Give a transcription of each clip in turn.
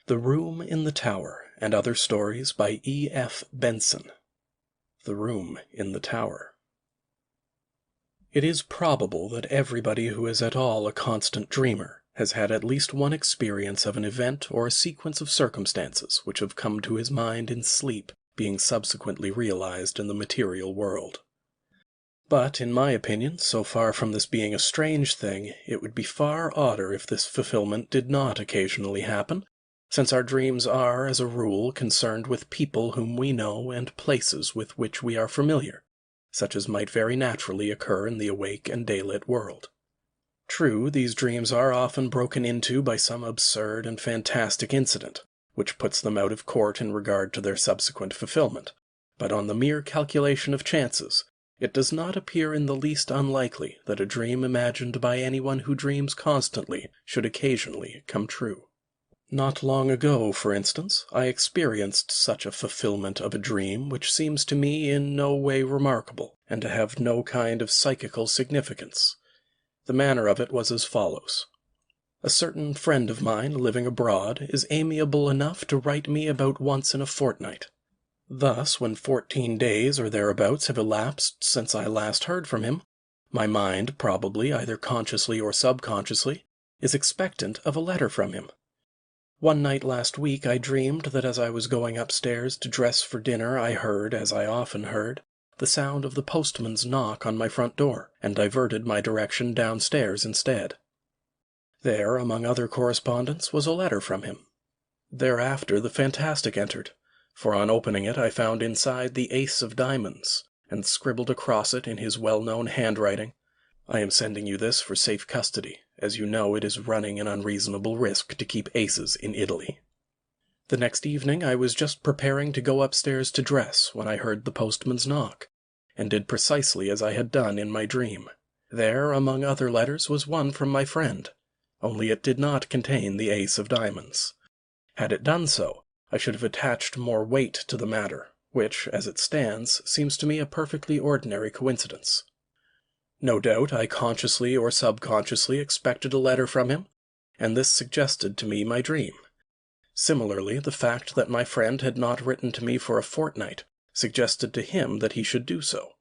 The Room in the Tower, and Other Stories by E.F. Benson. The Room in the Tower. It is probable that everybody who is at all a constant dreamer has had at least one experience of an event or a sequence of circumstances which have come to his mind in sleep, being subsequently realized in the material world. But, in my opinion, so far from this being a strange thing, it would be far odder if this fulfillment did not occasionally happen, since our dreams are, as a rule, concerned with people whom we know and places with which we are familiar, such as might very naturally occur in the awake and daylit world. True, these dreams are often broken into by some absurd and fantastic incident, which puts them out of court in regard to their subsequent fulfillment, but on the mere calculation of chances, it does not appear in the least unlikely that a dream imagined by anyone who dreams constantly should occasionally come true. Not long ago, for instance, I experienced such a fulfillment of a dream which seems to me in no way remarkable, and to have no kind of psychical significance. The manner of it was as follows. A certain friend of mine living abroad is amiable enough to write me about once in a fortnight. Thus, when 14 days or thereabouts have elapsed since I last heard from him, my mind, probably either consciously or subconsciously, is expectant of a letter from him. One night last week I dreamed that as I was going upstairs to dress for dinner I heard, as I often heard, the sound of the postman's knock on my front door, and diverted my direction downstairs instead. There, among other correspondence, was a letter from him. Thereafter the fantastic entered, for on opening it I found inside the ace of diamonds, and scribbled across it in his well-known handwriting, "I am sending you this for safe custody, as you know it is running an unreasonable risk to keep aces in Italy." The next evening I was just preparing to go upstairs to dress when I heard the postman's knock, and did precisely as I had done in my dream. There, among other letters, was one from my friend, only it did not contain the ace of diamonds. Had it done so, I should have attached more weight to the matter, which, as it stands, seems to me a perfectly ordinary coincidence. No doubt I consciously or subconsciously expected a letter from him, and this suggested to me my dream. Similarly, the fact that my friend had not written to me for a fortnight suggested to him that he should do so.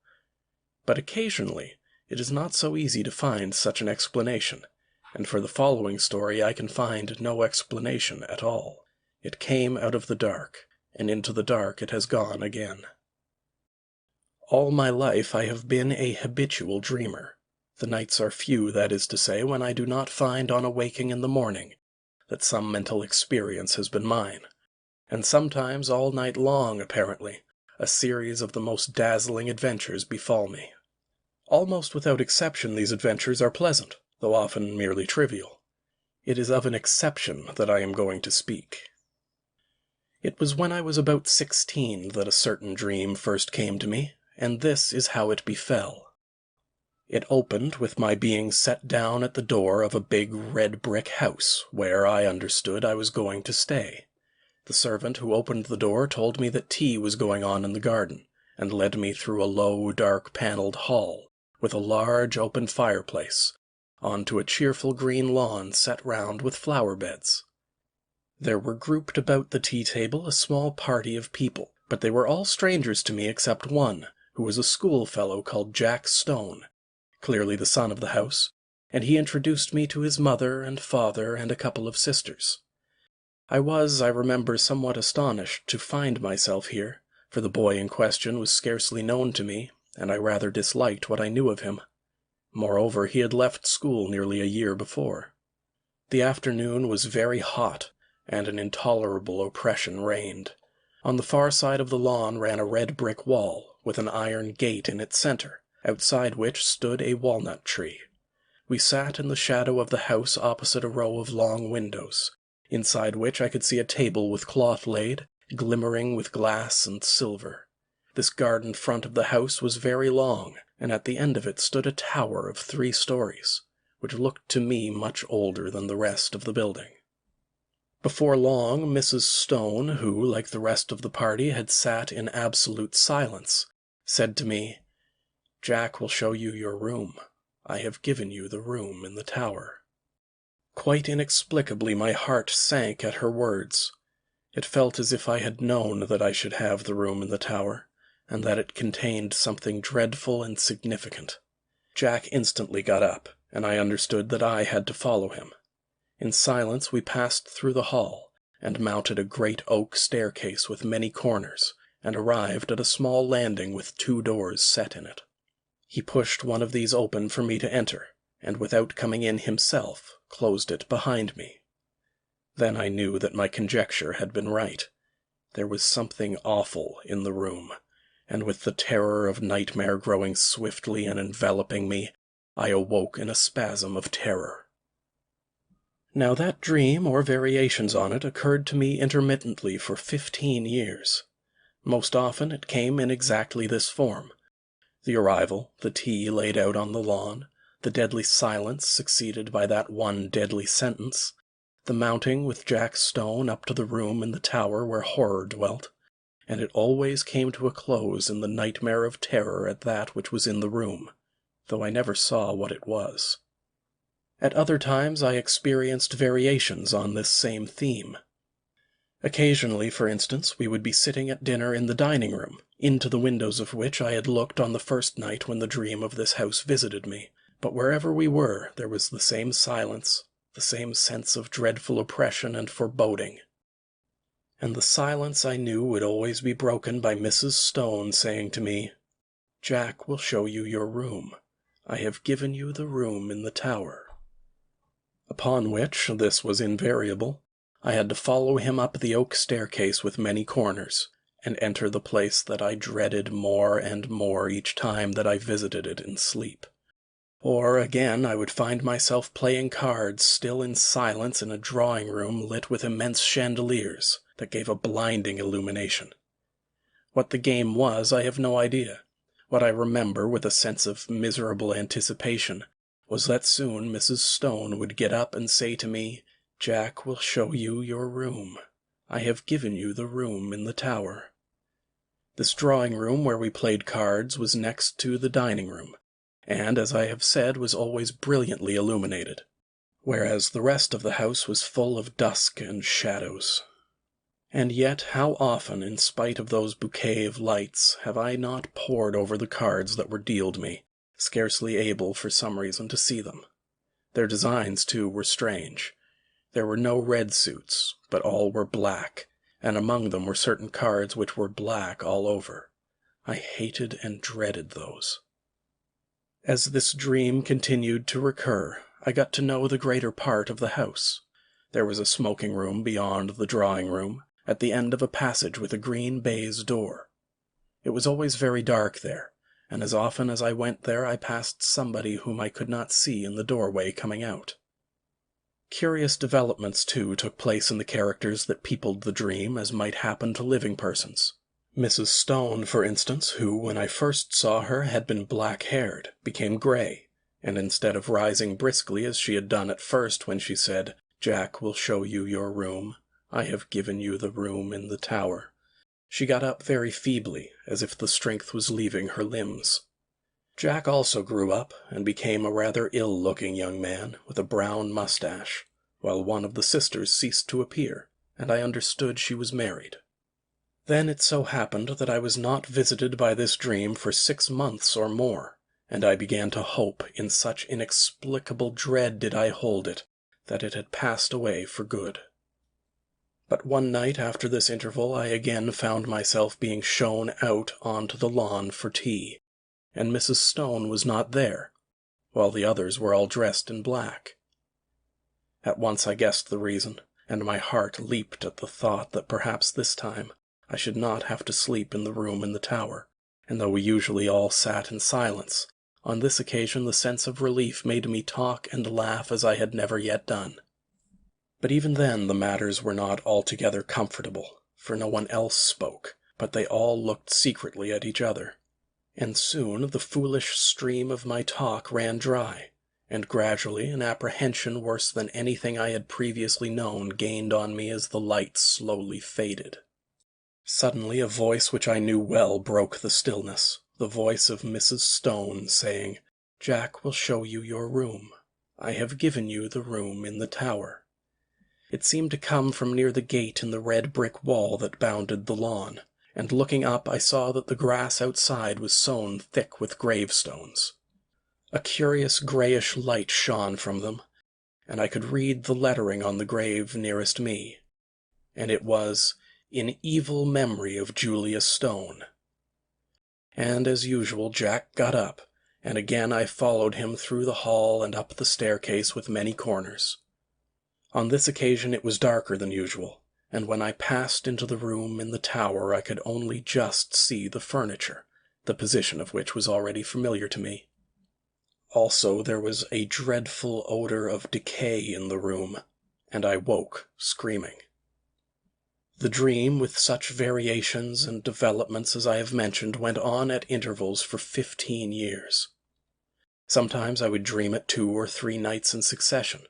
But occasionally it is not so easy to find such an explanation, and for the following story I can find no explanation at all. It came out of the dark, and into the dark it has gone again. All my life I have been a habitual dreamer. The nights are few, that is to say, when I do not find on awaking in the morning that some mental experience has been mine, and sometimes all night long, apparently, a series of the most dazzling adventures befall me. Almost without exception these adventures are pleasant, though often merely trivial. It is of an exception that I am going to speak. It was when I was about 16 that a certain dream first came to me, and this is how it befell. It opened with my being set down at the door of a big red brick house, where I understood I was going to stay. The servant who opened the door told me that tea was going on in the garden, and led me through a low, dark panelled hall, with a large open fireplace, on to a cheerful green lawn set round with flower beds. There were grouped about the tea-table a small party of people, but they were all strangers to me except one, who was a schoolfellow called Jack Stone, clearly the son of the house, and he introduced me to his mother and father and a couple of sisters. I was, I remember, somewhat astonished to find myself here, for the boy in question was scarcely known to me, and I rather disliked what I knew of him. Moreover, he had left school nearly a year before. The afternoon was very hot, and an intolerable oppression reigned. On the far side of the lawn ran a red brick wall, with an iron gate in its center, outside which stood a walnut tree. We sat in the shadow of the house opposite a row of long windows, inside which I could see a table with cloth laid, glimmering with glass and silver. This garden front of the house was very long, and at the end of it stood a tower of 3 stories, which looked to me much older than the rest of the building. Before long, Mrs. Stone, who, like the rest of the party, had sat in absolute silence, said to me, "Jack will show you your room. I have given you the room in the tower." Quite inexplicably my heart sank at her words. It felt as if I had known that I should have the room in the tower, and that it contained something dreadful and significant. Jack instantly got up, and I understood that I had to follow him. In silence we passed through the hall, and mounted a great oak staircase with many corners, and arrived at a small landing with 2 doors set in it. He pushed one of these open for me to enter, and without coming in himself, closed it behind me. Then I knew that my conjecture had been right. There was something awful in the room, and with the terror of nightmare growing swiftly and enveloping me, I awoke in a spasm of terror. Now that dream, or variations on it, occurred to me intermittently for 15 years. Most often it came in exactly this form. The arrival, the tea laid out on the lawn, the deadly silence succeeded by that one deadly sentence, the mounting with Jack Stone up to the room in the tower where horror dwelt, and it always came to a close in the nightmare of terror at that which was in the room, though I never saw what it was. At other times I experienced variations on this same theme. Occasionally, for instance, we would be sitting at dinner in the dining-room, into the windows of which I had looked on the first night when the dream of this house visited me, but wherever we were there was the same silence, the same sense of dreadful oppression and foreboding. And the silence I knew would always be broken by Mrs. Stone saying to me, "Jack will show you your room. I have given you the room in the tower." Upon which, this was invariable, I had to follow him up the oak staircase with many corners, and enter the place that I dreaded more and more each time that I visited it in sleep. Or, again, I would find myself playing cards still in silence in a drawing-room lit with immense chandeliers that gave a blinding illumination. What the game was, I have no idea. What I remember with a sense of miserable anticipation was that soon Mrs. Stone would get up and say to me, "Jack will show you your room. I have given you the room in the tower." This drawing-room where we played cards was next to the dining-room, and, as I have said, was always brilliantly illuminated, whereas the rest of the house was full of dusk and shadows. And yet how often, in spite of those bouquet of lights, have I not pored over the cards that were dealed me, scarcely able, for some reason, to see them. Their designs, too, were strange. There were no red suits, but all were black, and among them were certain cards which were black all over. I hated and dreaded those. As this dream continued to recur, I got to know the greater part of the house. There was a smoking-room beyond the drawing-room, at the end of a passage with a green baize door. It was always very dark there, and as often as I went there I passed somebody whom I could not see in the doorway coming out. Curious developments, too, took place in the characters that peopled the dream, as might happen to living persons. Mrs. Stone, for instance, who, when I first saw her, had been black-haired, became gray, and instead of rising briskly as she had done at first when she said, "Jack will show you your room. I have given you the room in the tower," she got up very feebly, as if the strength was leaving her limbs. Jack also grew up, and became a rather ill-looking young man, with a brown mustache, while one of the sisters ceased to appear, and I understood she was married. Then it so happened that I was not visited by this dream for 6 months or more, and I began to hope, in such inexplicable dread did I hold it, that it had passed away for good. But one night after this interval I again found myself being shown out onto the lawn for tea, and Mrs. Stone was not there, while the others were all dressed in black. At once I guessed the reason, and my heart leaped at the thought that perhaps this time I should not have to sleep in the room in the tower, and though we usually all sat in silence, on this occasion the sense of relief made me talk and laugh as I had never yet done. But even then the matters were not altogether comfortable, for no one else spoke, but they all looked secretly at each other. And soon the foolish stream of my talk ran dry, and gradually an apprehension worse than anything I had previously known gained on me as the light slowly faded. Suddenly a voice which I knew well broke the stillness, the voice of Mrs. Stone, saying, "Jack will show you your room. I have given you the room in the tower." It seemed to come from near the gate in the red brick wall that bounded the lawn, and looking up I saw that the grass outside was sown thick with gravestones. A curious grayish light shone from them, and I could read the lettering on the grave nearest me, and it was, "In evil memory of Julius Stone." And as usual Jack got up, and again I followed him through the hall and up the staircase with many corners. On this occasion it was darker than usual, and when I passed into the room in the tower I could only just see the furniture, the position of which was already familiar to me. Also there was a dreadful odor of decay in the room, and I woke screaming. The dream, with such variations and developments as I have mentioned, went on at intervals for 15 years. Sometimes I would dream it 2 or 3 nights in succession.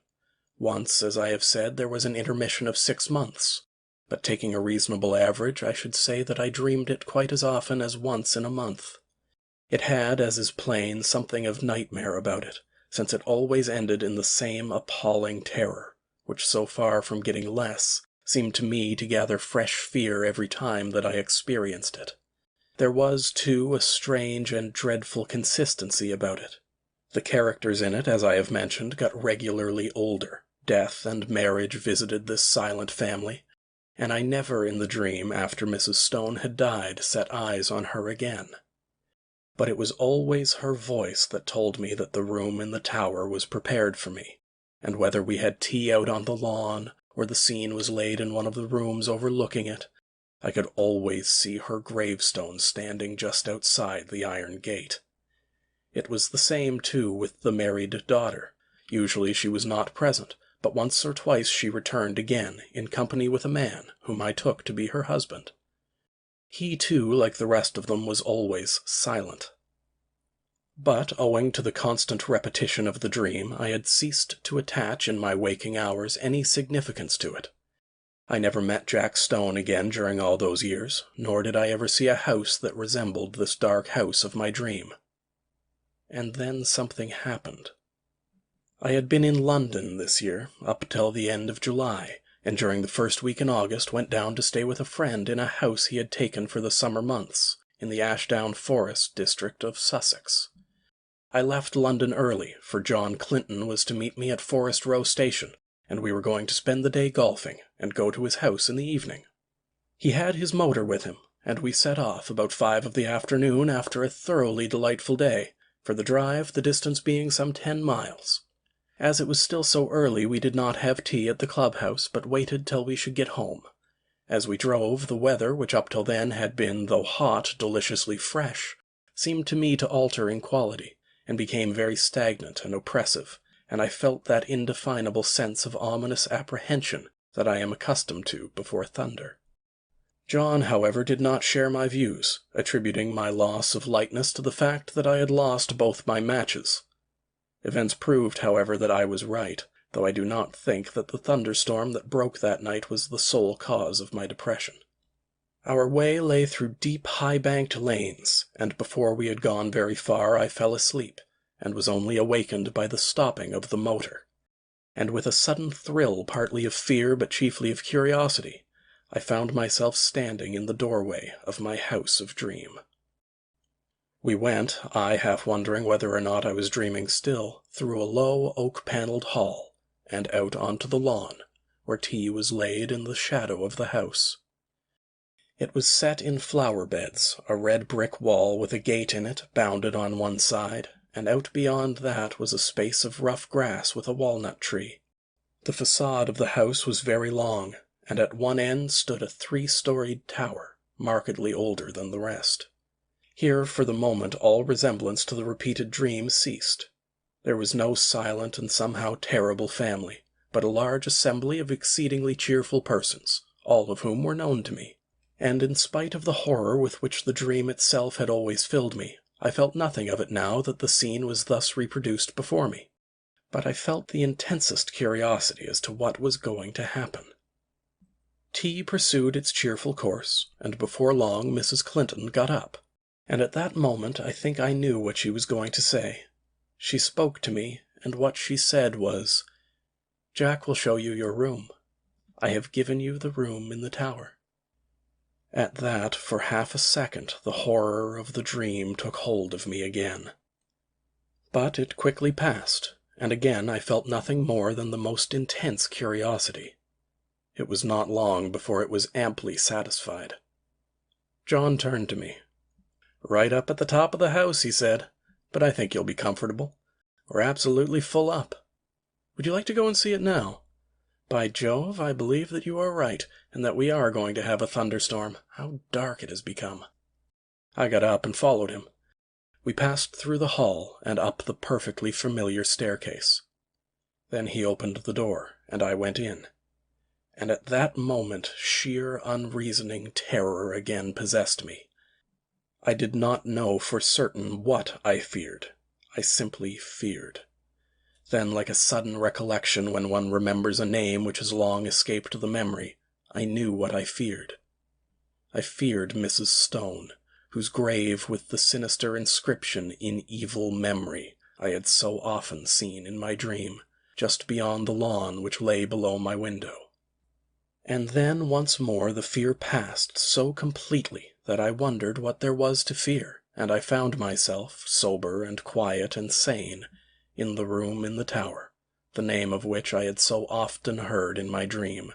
Once, as I have said, there was an intermission of 6 months, but taking a reasonable average, I should say that I dreamed it quite as often as once in a month. It had, as is plain, something of nightmare about it, since it always ended in the same appalling terror, which so far from getting less, seemed to me to gather fresh fear every time that I experienced it. There was, too, a strange and dreadful consistency about it. The characters in it, as I have mentioned, got regularly older. Death and marriage visited this silent family, and I never in the dream, after Mrs. Stone had died, set eyes on her again. But it was always her voice that told me that the room in the tower was prepared for me, and whether we had tea out on the lawn, or the scene was laid in one of the rooms overlooking it, I could always see her gravestone standing just outside the iron gate. It was the same, too, with the married daughter. Usually she was not present, but once or twice she returned again, in company with a man, whom I took to be her husband. He, too, like the rest of them, was always silent. But, owing to the constant repetition of the dream, I had ceased to attach in my waking hours any significance to it. I never met Jack Stone again during all those years, nor did I ever see a house that resembled this dark house of my dream. And then something happened. I had been in London this year, up till the end of July, and during the first week in August went down to stay with a friend in a house he had taken for the summer months, in the Ashdown Forest district of Sussex. I left London early, for John Clinton was to meet me at Forest Row Station, and we were going to spend the day golfing, and go to his house in the evening. He had his motor with him, and we set off about 5 of the afternoon after a thoroughly delightful day, for the drive, the distance being some 10 miles. As it was still so early, we did not have tea at the clubhouse, but waited till we should get home. As we drove, the weather, which up till then had been, though hot, deliciously fresh, seemed to me to alter in quality, and became very stagnant and oppressive, and I felt that indefinable sense of ominous apprehension that I am accustomed to before thunder. John, however, did not share my views, attributing my loss of lightness to the fact that I had lost both my matches. Events proved, however, that I was right, though I do not think that the thunderstorm that broke that night was the sole cause of my depression. Our way lay through deep, high-banked lanes, and before we had gone very far I fell asleep, and was only awakened by the stopping of the motor. And with a sudden thrill, partly of fear but chiefly of curiosity, I found myself standing in the doorway of my house of dream. We went, I half wondering whether or not I was dreaming still, through a low oak-panelled hall, and out onto the lawn, where tea was laid in the shadow of the house. It was set in flower beds, a red brick wall with a gate in it bounded on one side, and out beyond that was a space of rough grass with a walnut tree. The facade of the house was very long, and at one end stood a 3-storied tower, markedly older than the rest. Here, for the moment, all resemblance to the repeated dream ceased. There was no silent and somehow terrible family, but a large assembly of exceedingly cheerful persons, all of whom were known to me. And in spite of the horror with which the dream itself had always filled me, I felt nothing of it now that the scene was thus reproduced before me. But I felt the intensest curiosity as to what was going to happen. Tea pursued its cheerful course, and before long Mrs. Clinton got up. And at that moment I think I knew what she was going to say. She spoke to me, and what she said was, "Jack will show you your room. I have given you the room in the tower." At that, for half a second, the horror of the dream took hold of me again. But it quickly passed, and again I felt nothing more than the most intense curiosity. It was not long before it was amply satisfied. John turned to me. "Right up at the top of the house," he said, "but I think you'll be comfortable. We're absolutely full up. Would you like to go and see it now? By Jove, I believe that you are right, and that we are going to have a thunderstorm. How dark it has become." I got up and followed him. We passed through the hall and up the perfectly familiar staircase. Then he opened the door, and I went in. And at that moment sheer unreasoning terror again possessed me. I did not know for certain what I feared. I simply feared. Then, like a sudden recollection when one remembers a name which has long escaped the memory, I knew what I feared. I feared Mrs. Stone, whose grave with the sinister inscription "In Evil Memory" I had so often seen in my dream, just beyond the lawn which lay below my window. And then once more the fear passed so completely that I wondered what there was to fear, and I found myself, sober and quiet and sane, in the room in the tower, the name of which I had so often heard in my dream,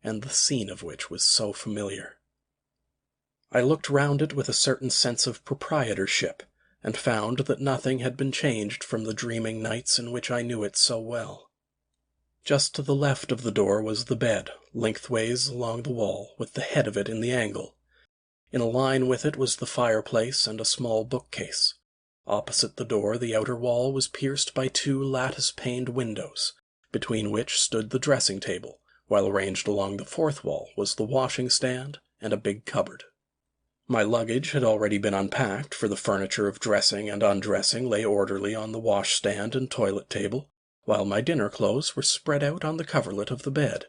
and the scene of which was so familiar. I looked round it with a certain sense of proprietorship, and found that nothing had been changed from the dreaming nights in which I knew it so well. Just to the left of the door was the bed, lengthways along the wall, with the head of it in the angle. In a line with it was the fireplace and a small bookcase. Opposite the door the outer wall was pierced by 2 lattice-paned windows, between which stood the dressing-table, while ranged along the fourth wall was the washing-stand and a big cupboard. My luggage had already been unpacked, for the furniture of dressing and undressing lay orderly on the washstand and toilet-table, while my dinner clothes were spread out on the coverlet of the bed.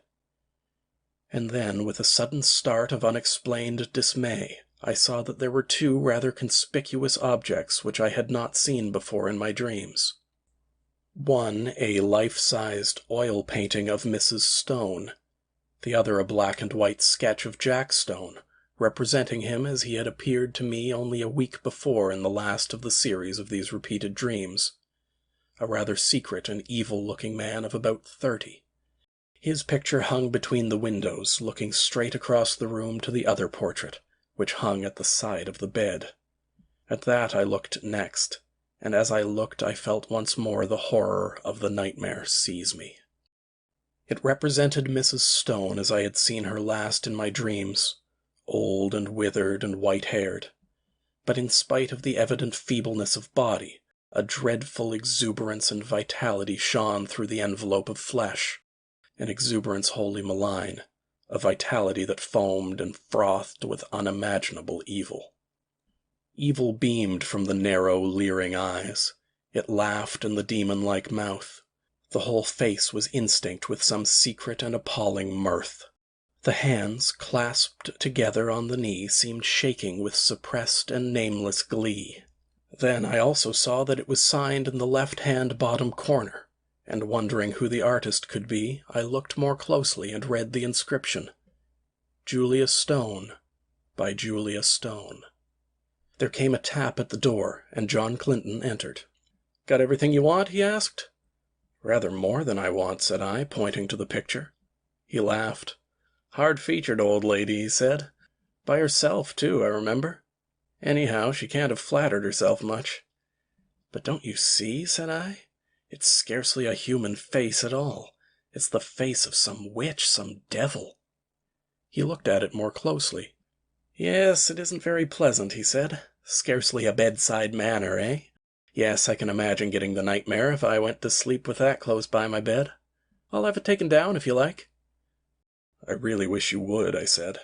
And then, with a sudden start of unexplained dismay, I saw that there were 2 rather conspicuous objects which I had not seen before in my dreams. One a life-sized oil painting of Mrs. Stone, the other a black and white sketch of Jack Stone, representing him as he had appeared to me only a week before in the last of the series of these repeated dreams. A rather secret and evil-looking man of about 30. His picture hung between the windows, looking straight across the room to the other portrait, which hung at the side of the bed. At that I looked next, and as I looked I felt once more the horror of the nightmare seize me. It represented Mrs. Stone as I had seen her last in my dreams, old and withered and white-haired. But in spite of the evident feebleness of body, a dreadful exuberance and vitality shone through the envelope of flesh, an exuberance wholly malign, a vitality that foamed and frothed with unimaginable evil. Evil beamed from the narrow, leering eyes. It laughed in the demon-like mouth. The whole face was instinct with some secret and appalling mirth. The hands, clasped together on the knee, seemed shaking with suppressed and nameless glee. Then I also saw that it was signed in the left-hand bottom corner, and wondering who the artist could be, I looked more closely and read the inscription, "Julia Stone, by Julia Stone." There came a tap at the door, and John Clinton entered. "Got everything you want?" he asked. "Rather more than I want," said I, pointing to the picture. He laughed. "Hard-featured old lady," he said. "By herself, too, I remember. Anyhow, she can't have flattered herself much." "But don't you see?" said I. "It's scarcely a human face at all. It's the face of some witch, some devil." He looked at it more closely. "Yes, it isn't very pleasant," he said. "Scarcely a bedside manner, eh? Yes, I can imagine getting the nightmare if I went to sleep with that close by my bed. I'll have it taken down if you like." "I really wish you would," I said.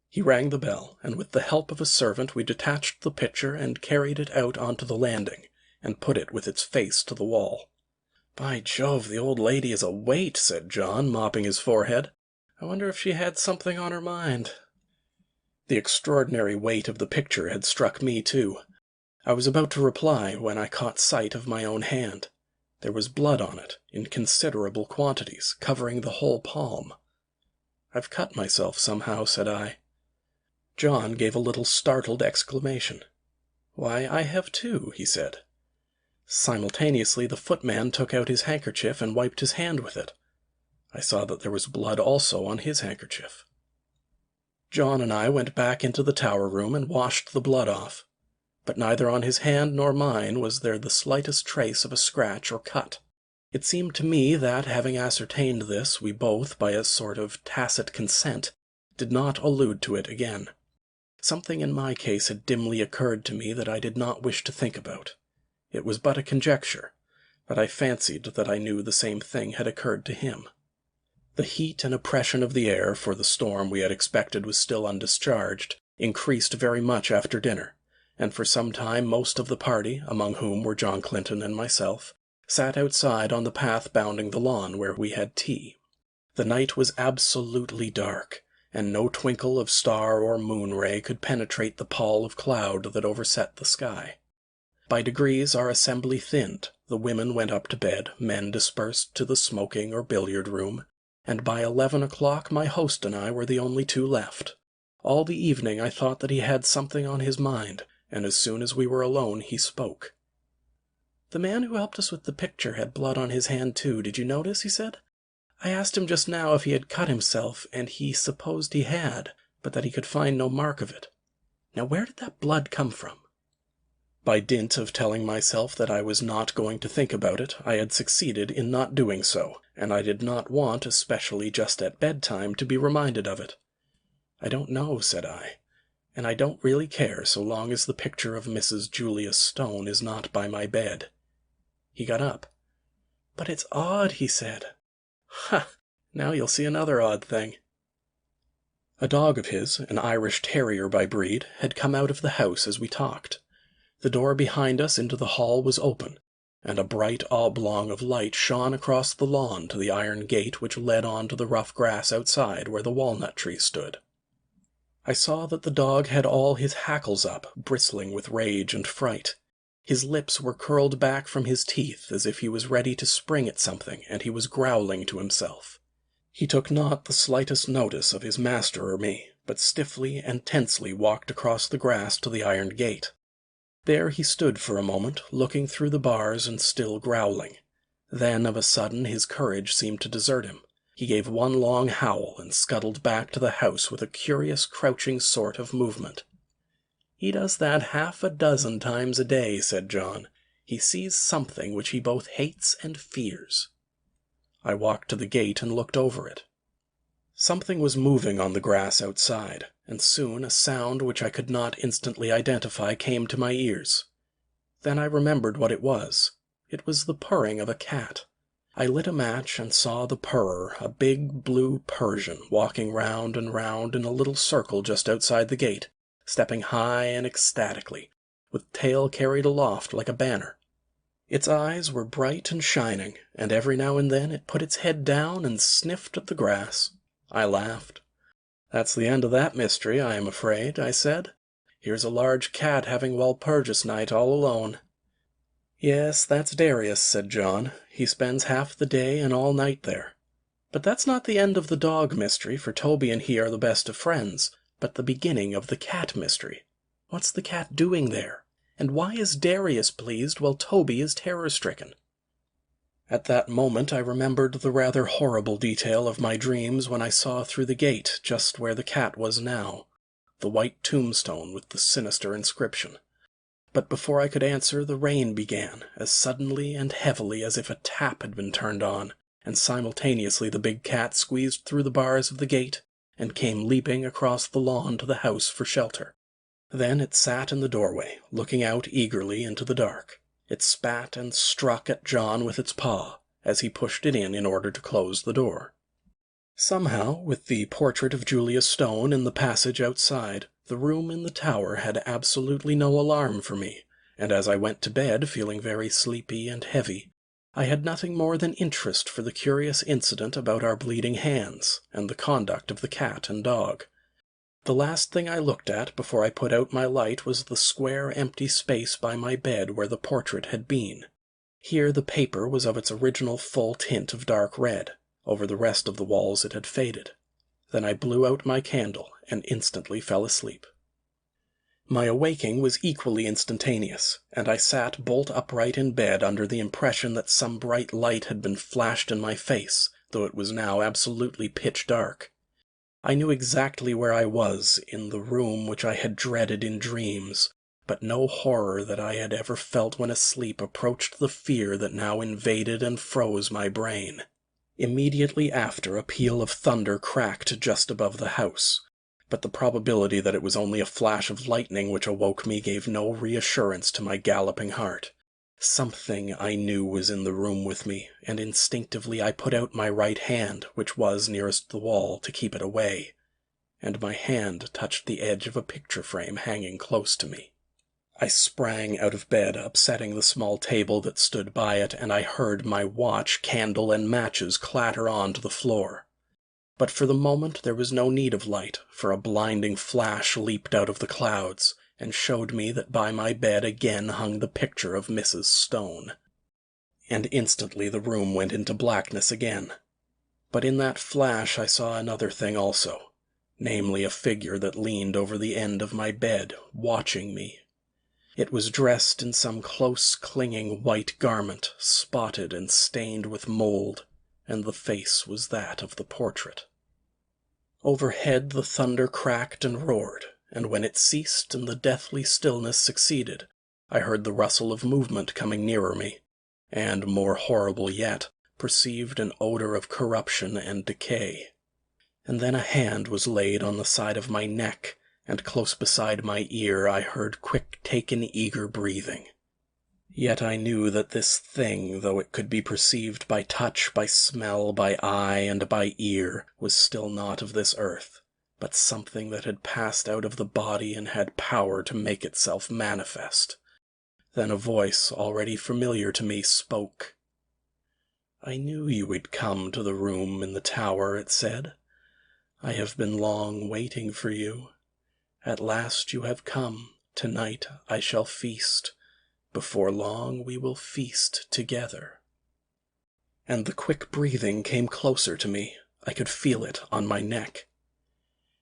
He rang the bell, and with the help of a servant we detached the picture and carried it out onto the landing, and put it with its face to the wall. "By Jove, the old lady is a weight," said John, mopping his forehead. "I wonder if she had something on her mind." The extraordinary weight of the picture had struck me too. I was about to reply when I caught sight of my own hand. There was blood on it, in considerable quantities, covering the whole palm. "I've cut myself somehow," said I. John gave a little startled exclamation. "Why, I have too," he said. Simultaneously the footman took out his handkerchief and wiped his hand with it. I saw that there was blood also on his handkerchief. John and I went back into the tower room and washed the blood off, but neither on his hand nor mine was there the slightest trace of a scratch or cut. It seemed to me that, having ascertained this, we both, by a sort of tacit consent, did not allude to it again. Something in my case had dimly occurred to me that I did not wish to think about. It was but a conjecture, but I fancied that I knew the same thing had occurred to him. The heat and oppression of the air, for the storm we had expected was still undischarged, increased very much after dinner, and for some time most of the party, among whom were John Clinton and myself, sat outside on the path bounding the lawn where we had tea. The night was absolutely dark, and no twinkle of star or moon ray could penetrate the pall of cloud that overset the sky. By degrees our assembly thinned, the women went up to bed, men dispersed to the smoking or billiard room, and by 11 o'clock my host and I were the only two left. All the evening I thought that he had something on his mind, and as soon as we were alone he spoke. "The man who helped us with the picture had blood on his hand too, did you notice?" he said. "I asked him just now if he had cut himself, and he supposed he had, but that he could find no mark of it. Now where did that blood come from?" By dint of telling myself that I was not going to think about it, I had succeeded in not doing so, and I did not want, especially just at bedtime, to be reminded of it. "I don't know," said I, "and I don't really care so long as the picture of Mrs. Julius Stone is not by my bed." He got up. "But it's odd," he said. "Ha! Now you'll see another odd thing." A dog of his, an Irish terrier by breed, had come out of the house as we talked. The door behind us into the hall was open, and a bright oblong of light shone across the lawn to the iron gate which led on to the rough grass outside where the walnut tree stood. I saw that the dog had all his hackles up, bristling with rage and fright. His lips were curled back from his teeth as if he was ready to spring at something, and he was growling to himself. He took not the slightest notice of his master or me, but stiffly and tensely walked across the grass to the iron gate. There he stood for a moment, looking through the bars and still growling. Then, of a sudden, his courage seemed to desert him. He gave one long howl and scuttled back to the house with a curious crouching sort of movement. "He does that half a dozen times a day," said John. "He sees something which he both hates and fears." I walked to the gate and looked over it. Something was moving on the grass outside, and soon a sound which I could not instantly identify came to my ears. Then I remembered what it was. It was the purring of a cat. I lit a match and saw the purrer, a big blue Persian, walking round and round in a little circle just outside the gate, stepping high and ecstatically, with tail carried aloft like a banner. Its eyes were bright and shining, and every now and then it put its head down and sniffed at the grass. I laughed. "That's the end of that mystery, I am afraid," I said. "Here's a large cat having Walpurgis night all alone." "Yes, that's Darius," said John. "He spends half the day and all night there. But that's not the end of the dog mystery, for Toby and he are the best of friends, but the beginning of the cat mystery. What's the cat doing there? And why is Darius pleased while Toby is terror-stricken?" At that moment I remembered the rather horrible detail of my dreams when I saw through the gate, just where the cat was now, the white tombstone with the sinister inscription. But before I could answer, the rain began, as suddenly and heavily as if a tap had been turned on, and simultaneously the big cat squeezed through the bars of the gate and came leaping across the lawn to the house for shelter. Then it sat in the doorway, looking out eagerly into the dark. It spat and struck at John with its paw, as he pushed it in order to close the door. Somehow, with the portrait of Julius Stone in the passage outside, the room in the tower had absolutely no alarm for me, and as I went to bed feeling very sleepy and heavy, I had nothing more than interest for the curious incident about our bleeding hands, and the conduct of the cat and dog. The last thing I looked at before I put out my light was the square empty space by my bed where the portrait had been. Here the paper was of its original full tint of dark red. Over the rest of the walls it had faded. Then I blew out my candle and instantly fell asleep. My awaking was equally instantaneous, and I sat bolt upright in bed under the impression that some bright light had been flashed in my face, though it was now absolutely pitch dark. I knew exactly where I was, in the room which I had dreaded in dreams, but no horror that I had ever felt when asleep approached the fear that now invaded and froze my brain. Immediately after, a peal of thunder cracked just above the house, but the probability that it was only a flash of lightning which awoke me gave no reassurance to my galloping heart. Something I knew was in the room with me, and instinctively I put out my right hand, which was nearest the wall, to keep it away, and my hand touched the edge of a picture frame hanging close to me. I sprang out of bed, upsetting the small table that stood by it, and I heard my watch, candle, and matches clatter on to the floor. But for the moment there was no need of light, for a blinding flash leaped out of the clouds, and showed me that by my bed again hung the picture of Mrs. Stone. And instantly the room went into blackness again. But in that flash I saw another thing also, namely a figure that leaned over the end of my bed, watching me. It was dressed in some close-clinging white garment, spotted and stained with mold, and the face was that of the portrait. Overhead the thunder cracked and roared, and when it ceased and the deathly stillness succeeded, I heard the rustle of movement coming nearer me, and, more horrible yet, perceived an odor of corruption and decay. And then a hand was laid on the side of my neck, and close beside my ear I heard quick-taken, eager breathing. Yet I knew that this thing, though it could be perceived by touch, by smell, by eye, and by ear, was still not of this earth, but something that had passed out of the body and had power to make itself manifest. Then a voice, already familiar to me, spoke. "I knew you would come to the room in the tower," it said. "I have been long waiting for you. At last you have come. Tonight I shall feast. Before long we will feast together." And the quick breathing came closer to me. I could feel it on my neck.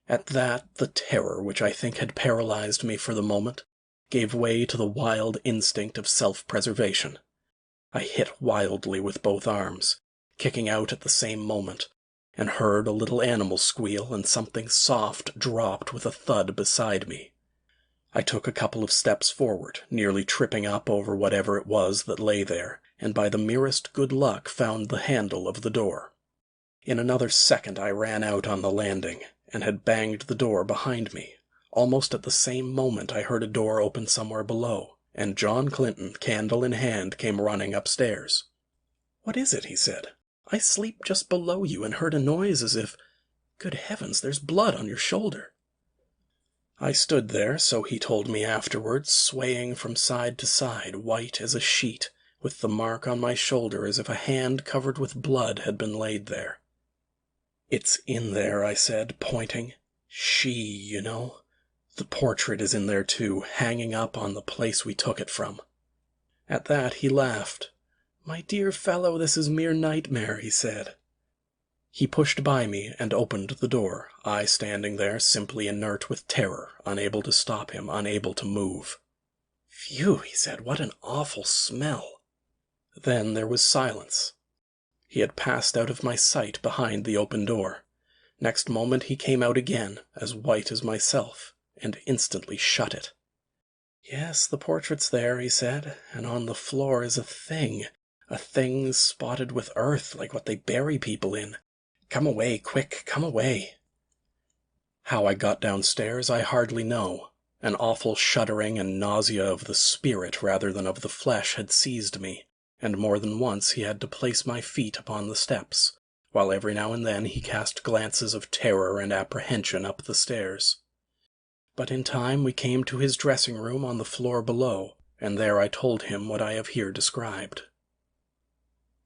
At that, the terror, which I think had paralyzed me for the moment, gave way to the wild instinct of self-preservation. I hit wildly with both arms, kicking out at the same moment, and heard a little animal squeal, and something soft dropped with a thud beside me. I took a couple of steps forward, nearly tripping up over whatever it was that lay there, and by the merest good luck found the handle of the door. In another second I ran out on the landing, and had banged the door behind me. Almost at the same moment I heard a door open somewhere below, and John Clinton, candle in hand, came running upstairs. "What is it?" he said. "I sleep just below you and heard a noise as if— Good heavens, there's blood on your shoulder." I stood there, so he told me afterwards, swaying from side to side, white as a sheet, with the mark on my shoulder as if a hand covered with blood had been laid there. "It's in there," I said, pointing. "She, you know. The portrait is in there too, hanging up on the place we took it from." At that he laughed. "My dear fellow, this is mere nightmare," he said. He pushed by me and opened the door, I standing there simply inert with terror, unable to stop him, unable to move. "Phew," he said, "what an awful smell." Then there was silence. He had passed out of my sight behind the open door. Next moment he came out again, as white as myself, and instantly shut it. "Yes, the portrait's there," he said, "and on the floor is a thing spotted with earth like what they bury people in. Come away, quick, come away." How I got downstairs I hardly know. An awful shuddering and nausea of the spirit rather than of the flesh had seized me, and more than once he had to place my feet upon the steps, while every now and then he cast glances of terror and apprehension up the stairs. But in time we came to his dressing-room on the floor below, and there I told him what I have here described.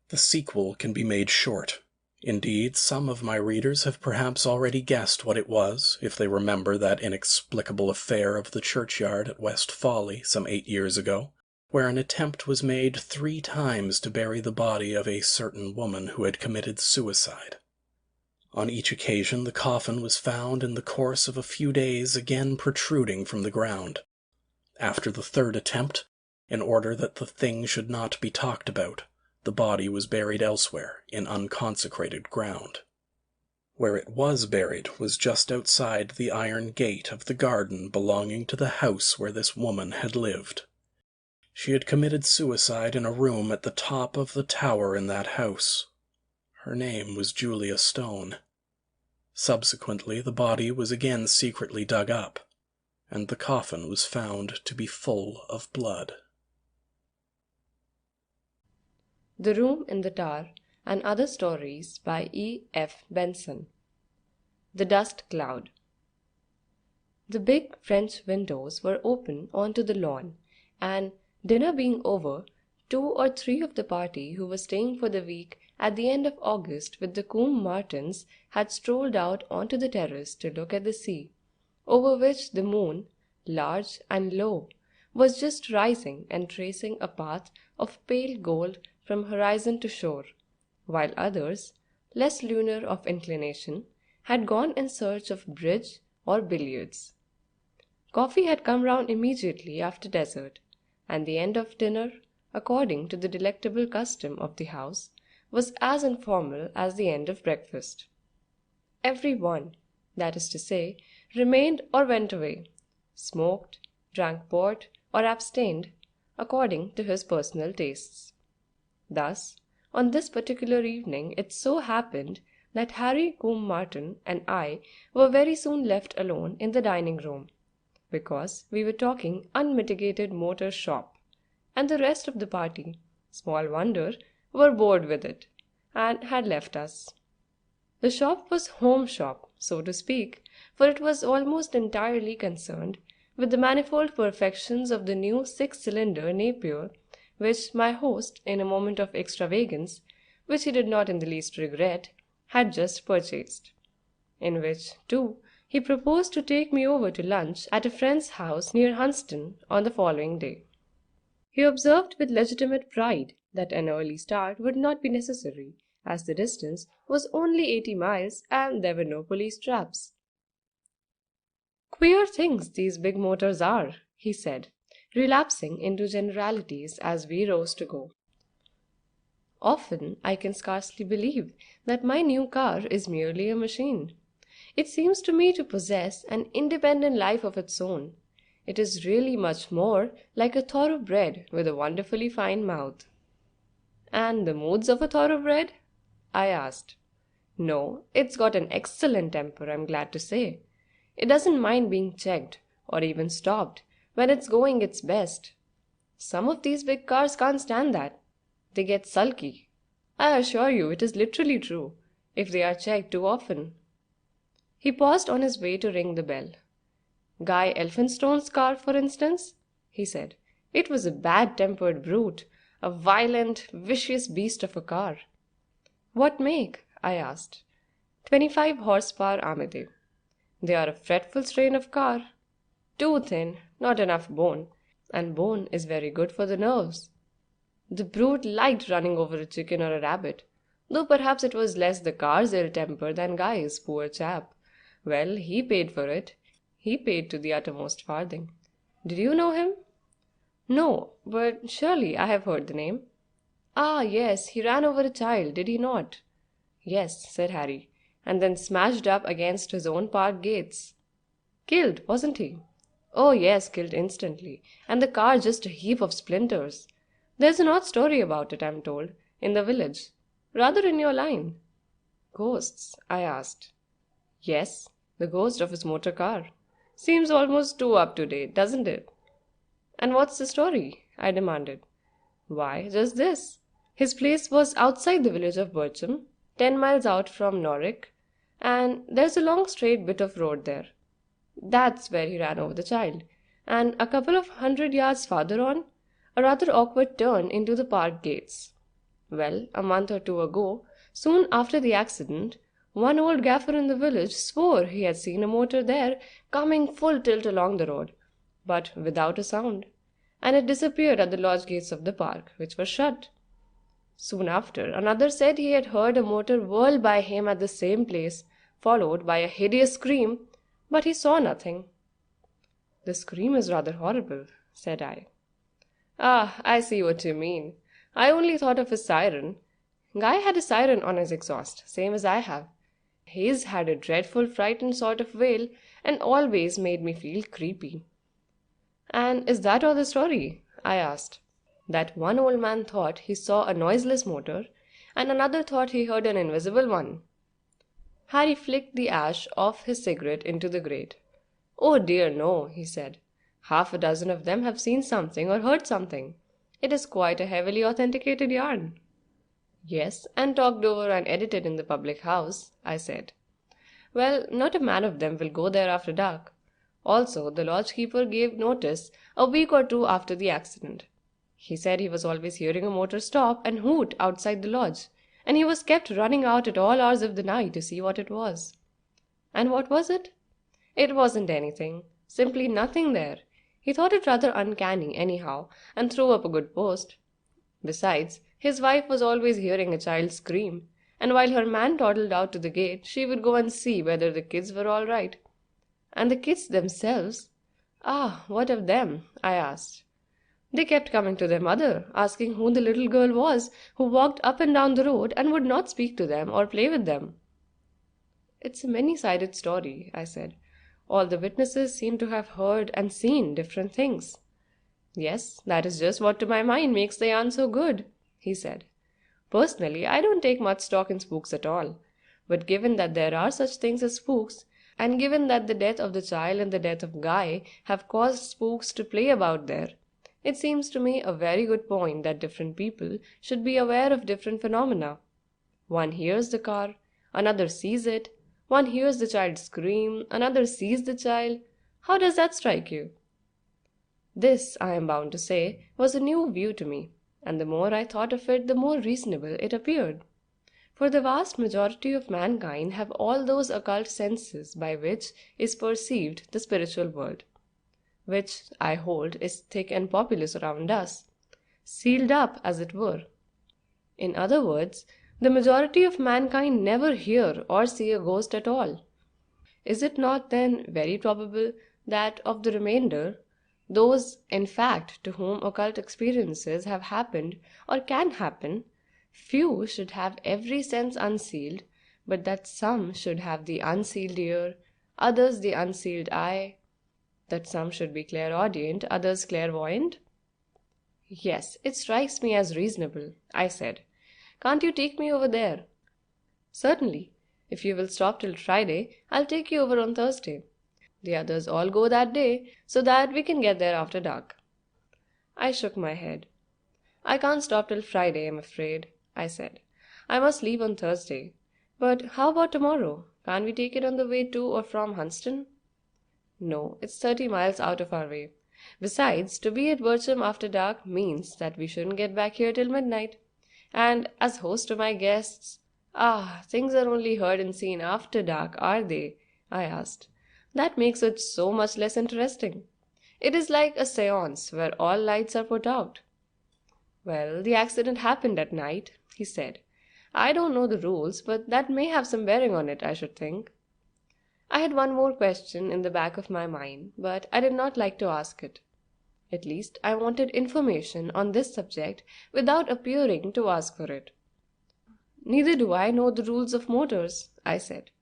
The sequel can be made short. Indeed, some of my readers have perhaps already guessed what it was, if they remember that inexplicable affair of the churchyard at West Folly some 8 years ago, where an attempt was made 3 times to bury the body of a certain woman who had committed suicide. On each occasion the coffin was found in the course of a few days again protruding from the ground. After the 3rd attempt, in order that the thing should not be talked about, the body was buried elsewhere in unconsecrated ground. Where it was buried was just outside the iron gate of the garden belonging to the house where this woman had lived. She had committed suicide in a room at the top of the tower in that house. Her name was Julia Stone. Subsequently, the body was again secretly dug up, and the coffin was found to be full of blood. The Room in the Tower and Other Stories by E.F. Benson. The Dust Cloud. The big French windows were open onto the lawn, and, dinner being over, 2 or 3 of the party who were staying for the week at the end of August with the Combe Martins had strolled out onto the terrace to look at the sea, over which the moon, large and low, was just rising and tracing a path of pale gold from horizon to shore, while others, less lunar of inclination, had gone in search of bridge or billiards. Coffee had come round immediately after dessert, and the end of dinner, according to the delectable custom of the house, was as informal as the end of breakfast. Every one, that is to say, remained or went away, smoked, drank port, or abstained, according to his personal tastes. Thus, on this particular evening it so happened that Harry Combe Martin and I were very soon left alone in the dining-room, because we were talking unmitigated motor shop, and the rest of the party, small wonder, were bored with it, and had left us. The shop was home shop, so to speak, for it was almost entirely concerned with the manifold perfections of the new 6-cylinder Napier, which my host, in a moment of extravagance, which he did not in the least regret, had just purchased, in which, too, he proposed to take me over to lunch at a friend's house near Hunston on the following day. He observed with legitimate pride that an early start would not be necessary, as the distance was only 80 miles and there were no police traps. "Queer things these big motors are," he said, relapsing into generalities as we rose to go. "Often I can scarcely believe that my new car is merely a machine. It seems to me to possess an independent life of its own. It is really much more like a thoroughbred with a wonderfully fine mouth." "And the moods of a thoroughbred?" I asked. "No, it's got an excellent temper, I'm glad to say. It doesn't mind being checked, or even stopped, when it's going its best. Some of these big cars can't stand that. They get sulky. I assure you it is literally true, if they are checked too often." He paused on his way to ring the bell. "Guy Elphinstone's car, for instance," he said. "It was a bad-tempered brute, a violent, vicious beast of a car." "What make?" I asked. 25 horsepower Amédée. They are a fretful strain of car. Too thin, not enough bone, and bone is very good for the nerves. The brute liked running over a chicken or a rabbit, though perhaps it was less the car's ill temper than Guy's, poor chap. Well, he paid for it. He paid to the uttermost farthing. Did you know him?" "No, but surely I have heard the name." "Ah, yes, he ran over a child, did he not?" "Yes," said Harry, "and then smashed up against his own park gates." "Killed, wasn't he?" "Oh, yes, killed instantly, and the car just a heap of splinters. There's an odd story about it, I'm told, in the village. Rather in your line." "Ghosts?" I asked. "Yes, the ghost of his motor car. Seems almost too up to date, doesn't it?" "And what's the story?" I demanded. "Why, just this. His place was outside the village of Bircham, 10 miles out from Norwich, and there's a long straight bit of road there. That's where he ran over the child, and a couple of 100 yards farther on, a rather awkward turn into the park gates. Well, a month or 2 ago, soon after the accident, one old gaffer in the village swore he had seen a motor there coming full tilt along the road, but without a sound. and it disappeared at the lodge gates of the park, which were shut. Soon after, another said he had heard a motor whirl by him at the same place, followed by a hideous scream, but he saw nothing. "The scream is rather horrible," said I. "Ah, I see what you mean. I only thought of his siren. Guy had a siren on his exhaust, same as I have. His had a dreadful frightened sort of wail, and always made me feel creepy." "And is that all the story?" I asked. "That one old man thought he saw a noiseless motor, and another thought he heard an invisible one." Harry flicked the ash off his cigarette into the grate. "Oh dear, no," he said. "Half a dozen of them have seen something or heard something. It is quite a heavily authenticated yarn." "Yes, and talked over and edited in the public house," I said. "Well, not a man of them will go there after dark. Also, the lodge keeper gave notice a week or two after the accident. He said he was always hearing a motor stop and hoot outside the lodge, and he was kept running out at all hours of the night to see what it was." "And what was it?" "It wasn't anything. Simply nothing there. He thought it rather uncanny, anyhow, and threw up a good post. Besides, his wife was always hearing a child scream, and while her man toddled out to the gate, she would go and see whether the kids were all right." "And the kids themselves?" "Ah, what of them?" I asked. "They kept coming to their mother, asking who the little girl was who walked up and down the road and would not speak to them or play with them." "It's a many-sided story," I said. "All the witnesses seem to have heard and seen different things." "Yes, that is just what to my mind makes the yarn so good," he said. "Personally, I don't take much stock in spooks at all. But given that there are such things as spooks, and given that the death of the child and the death of Guy have caused spooks to play about there, it seems to me a very good point that different people should be aware of different phenomena. One hears the car, another sees it, one hears the child scream, another sees the child. How does that strike you?" This, I am bound to say, was a new view to me, and the more I thought of it, the more reasonable it appeared. For the vast majority of mankind have all those occult senses by which is perceived the spiritual world, which, I hold, is thick and populous around us, sealed up, as it were. In other words, the majority of mankind never hear or see a ghost at all. Is it not, then, very probable that of the remainder, those, in fact, to whom occult experiences have happened or can happen, few should have every sense unsealed, but that some should have the unsealed ear, others the unsealed eye, that some should be clairaudient, others clairvoyant?" "Yes, it strikes me as reasonable," I said. "Can't you take me over there?" "Certainly. If you will stop till Friday, I'll take you over on Thursday. The others all go that day, so that we can get there after dark." I shook my head. "I can't stop till Friday, I'm afraid," I said. "I must leave on Thursday. But how about tomorrow? Can't we take it on the way to or from Hunston?" "No, it's 30 miles out of our way. Besides, to be at Bircham after dark means that we shouldn't get back here till midnight. And as host to my guests—" "Ah, things are only heard and seen after dark, are they?" I asked. "That makes it so much less interesting. It is like a séance where all lights are put out." "Well, the accident happened at night," he said. "I don't know the rules, but that may have some bearing on it, I should think." I had one more question in the back of my mind, but I did not like to ask it. At least, I wanted information on this subject without appearing to ask for it. "Neither do I know the rules of motors," I said.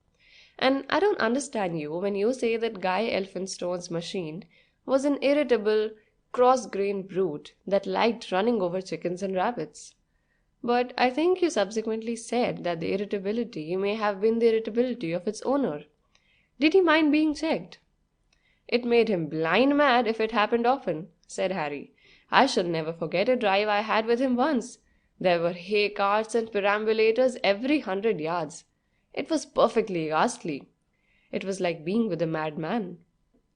"And I don't understand you when you say that Guy Elphinstone's machine was an irritable, cross-grained brute that liked running over chickens and rabbits. But I think you subsequently said that the irritability may have been the irritability of its owner. Did he mind being checked?" "It made him blind mad if it happened often," said Harry. "I shall never forget a drive I had with him once. There were hay carts and perambulators every 100 yards. It was perfectly ghastly. It was like being with a madman.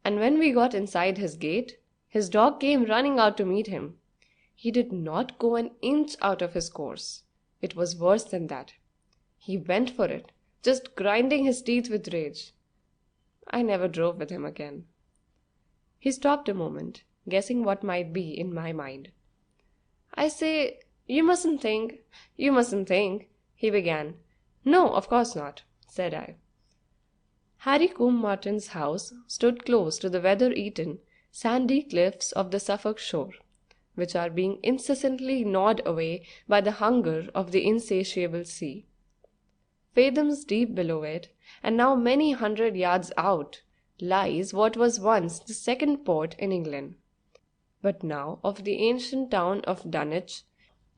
And when we got inside his gate, his dog came running out to meet him. He did not go an inch out of his course. It was worse than that. He went for it, just grinding his teeth with rage. I never drove with him again." He stopped a moment. guessing what might be in my mind. "I say, you mustn't think, he began. "No, of course not," said I. Harry Combe Martin's house stood close to the weather-eaten, sandy cliffs of the Suffolk shore, which are being incessantly gnawed away by the hunger of the insatiable sea. Fathoms deep below it, and now many hundred yards out, lies what was once the second port in England. But now of the ancient town of Dunwich,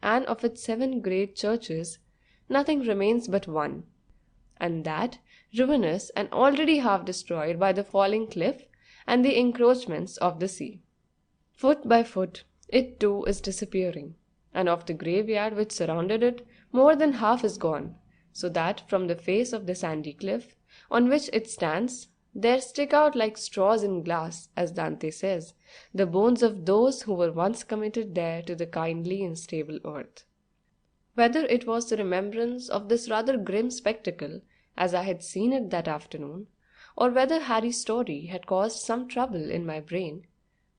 and of its 7 great churches, nothing remains but one, and that ruinous and already half destroyed by the falling cliff and the encroachments of the sea. Foot by foot, it too is disappearing, and of the graveyard which surrounded it, more than half is gone, so that from the face of the sandy cliff on which it stands, there stick out like straws in glass, as Dante says, the bones of those who were once committed there to the kindly and stable earth. Whether it was the remembrance of this rather grim spectacle, as I had seen it that afternoon, or whether Harry's story had caused some trouble in my brain,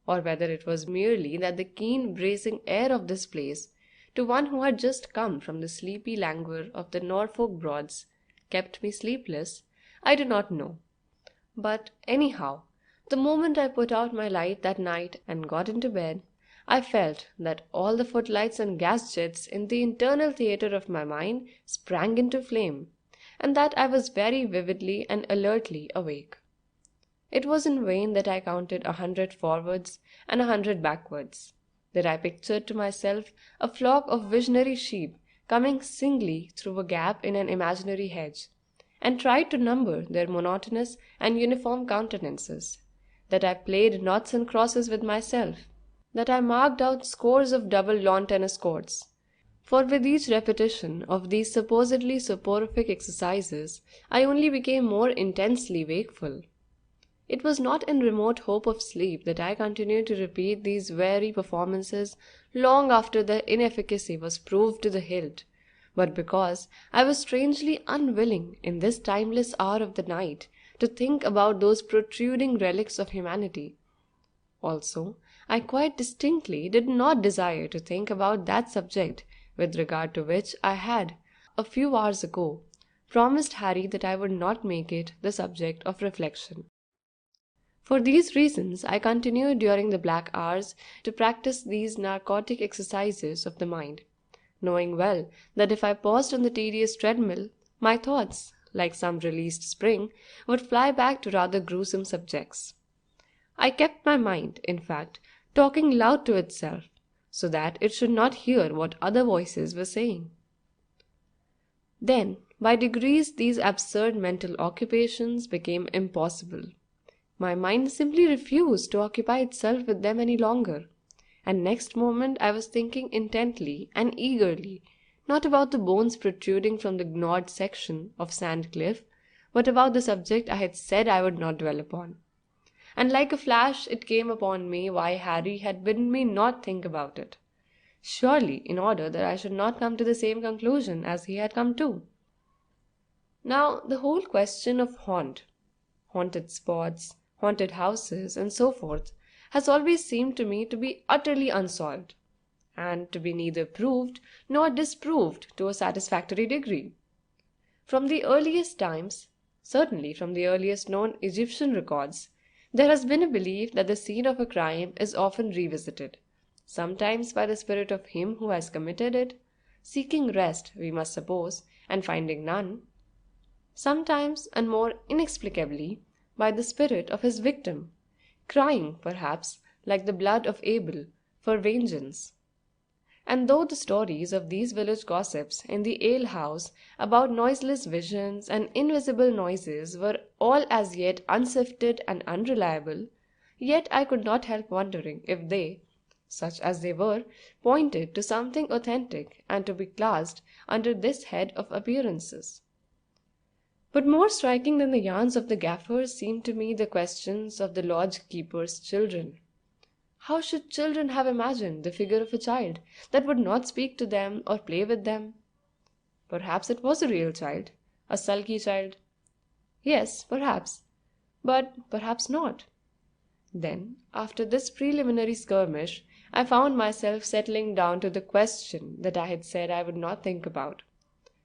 or whether it was merely that the keen bracing air of this place, to one who had just come from the sleepy languor of the Norfolk Broads, kept me sleepless, I do not know. But anyhow, the moment I put out my light that night and got into bed, I felt that all the footlights and gas jets in the internal theatre of my mind sprang into flame, and that I was very vividly and alertly awake. It was in vain that I counted 100 forwards and 100 backwards, that I pictured to myself a flock of visionary sheep coming singly through a gap in an imaginary hedge, and tried to number their monotonous and uniform countenances, that I played noughts and crosses with myself, that I marked out scores of double lawn tennis courts. For with each repetition of these supposedly soporific exercises, I only became more intensely wakeful. It was not in remote hope of sleep that I continued to repeat these weary performances long after their inefficacy was proved to the hilt, but because I was strangely unwilling in this timeless hour of the night to think about those protruding relics of humanity. Also, I quite distinctly did not desire to think about that subject with regard to which I had, a few hours ago, promised Harry that I would not make it the subject of reflection. For these reasons, I continued during the black hours to practice these narcotic exercises of the mind, knowing well that if I paused on the tedious treadmill, my thoughts, like some released spring, would fly back to rather gruesome subjects. I kept my mind, in fact, talking loud to itself, so that it should not hear what other voices were saying. Then, by degrees, these absurd mental occupations became impossible. My mind simply refused to occupy itself with them any longer, and next moment I was thinking intently and eagerly, not about the bones protruding from the gnawed section of sand cliff, but about the subject I had said I would not dwell upon. And like a flash it came upon me why Harry had bidden me not think about it. Surely in order that I should not come to the same conclusion as he had come to. Now the whole question of haunted spots, haunted houses, and so forth, has always seemed to me to be utterly unsolved, and to be neither proved nor disproved to a satisfactory degree. From the earliest times, certainly from the earliest known Egyptian records, there has been a belief that the scene of a crime is often revisited, sometimes by the spirit of him who has committed it, seeking rest, we must suppose, and finding none, sometimes, and more inexplicably, by the spirit of his victim, crying, perhaps, like the blood of Abel, for vengeance. And though the stories of these village gossips in the alehouse about noiseless visions and invisible noises were all as yet unsifted and unreliable, yet I could not help wondering if they, such as they were, pointed to something authentic and to be classed under this head of appearances. But more striking than the yarns of the gaffers seemed to me the questions of the lodge-keeper's children. How should children have imagined the figure of a child that would not speak to them or play with them? Perhaps it was a real child, a sulky child. Yes, perhaps, but perhaps not. Then, after this preliminary skirmish, I found myself settling down to the question that I had said I would not think about.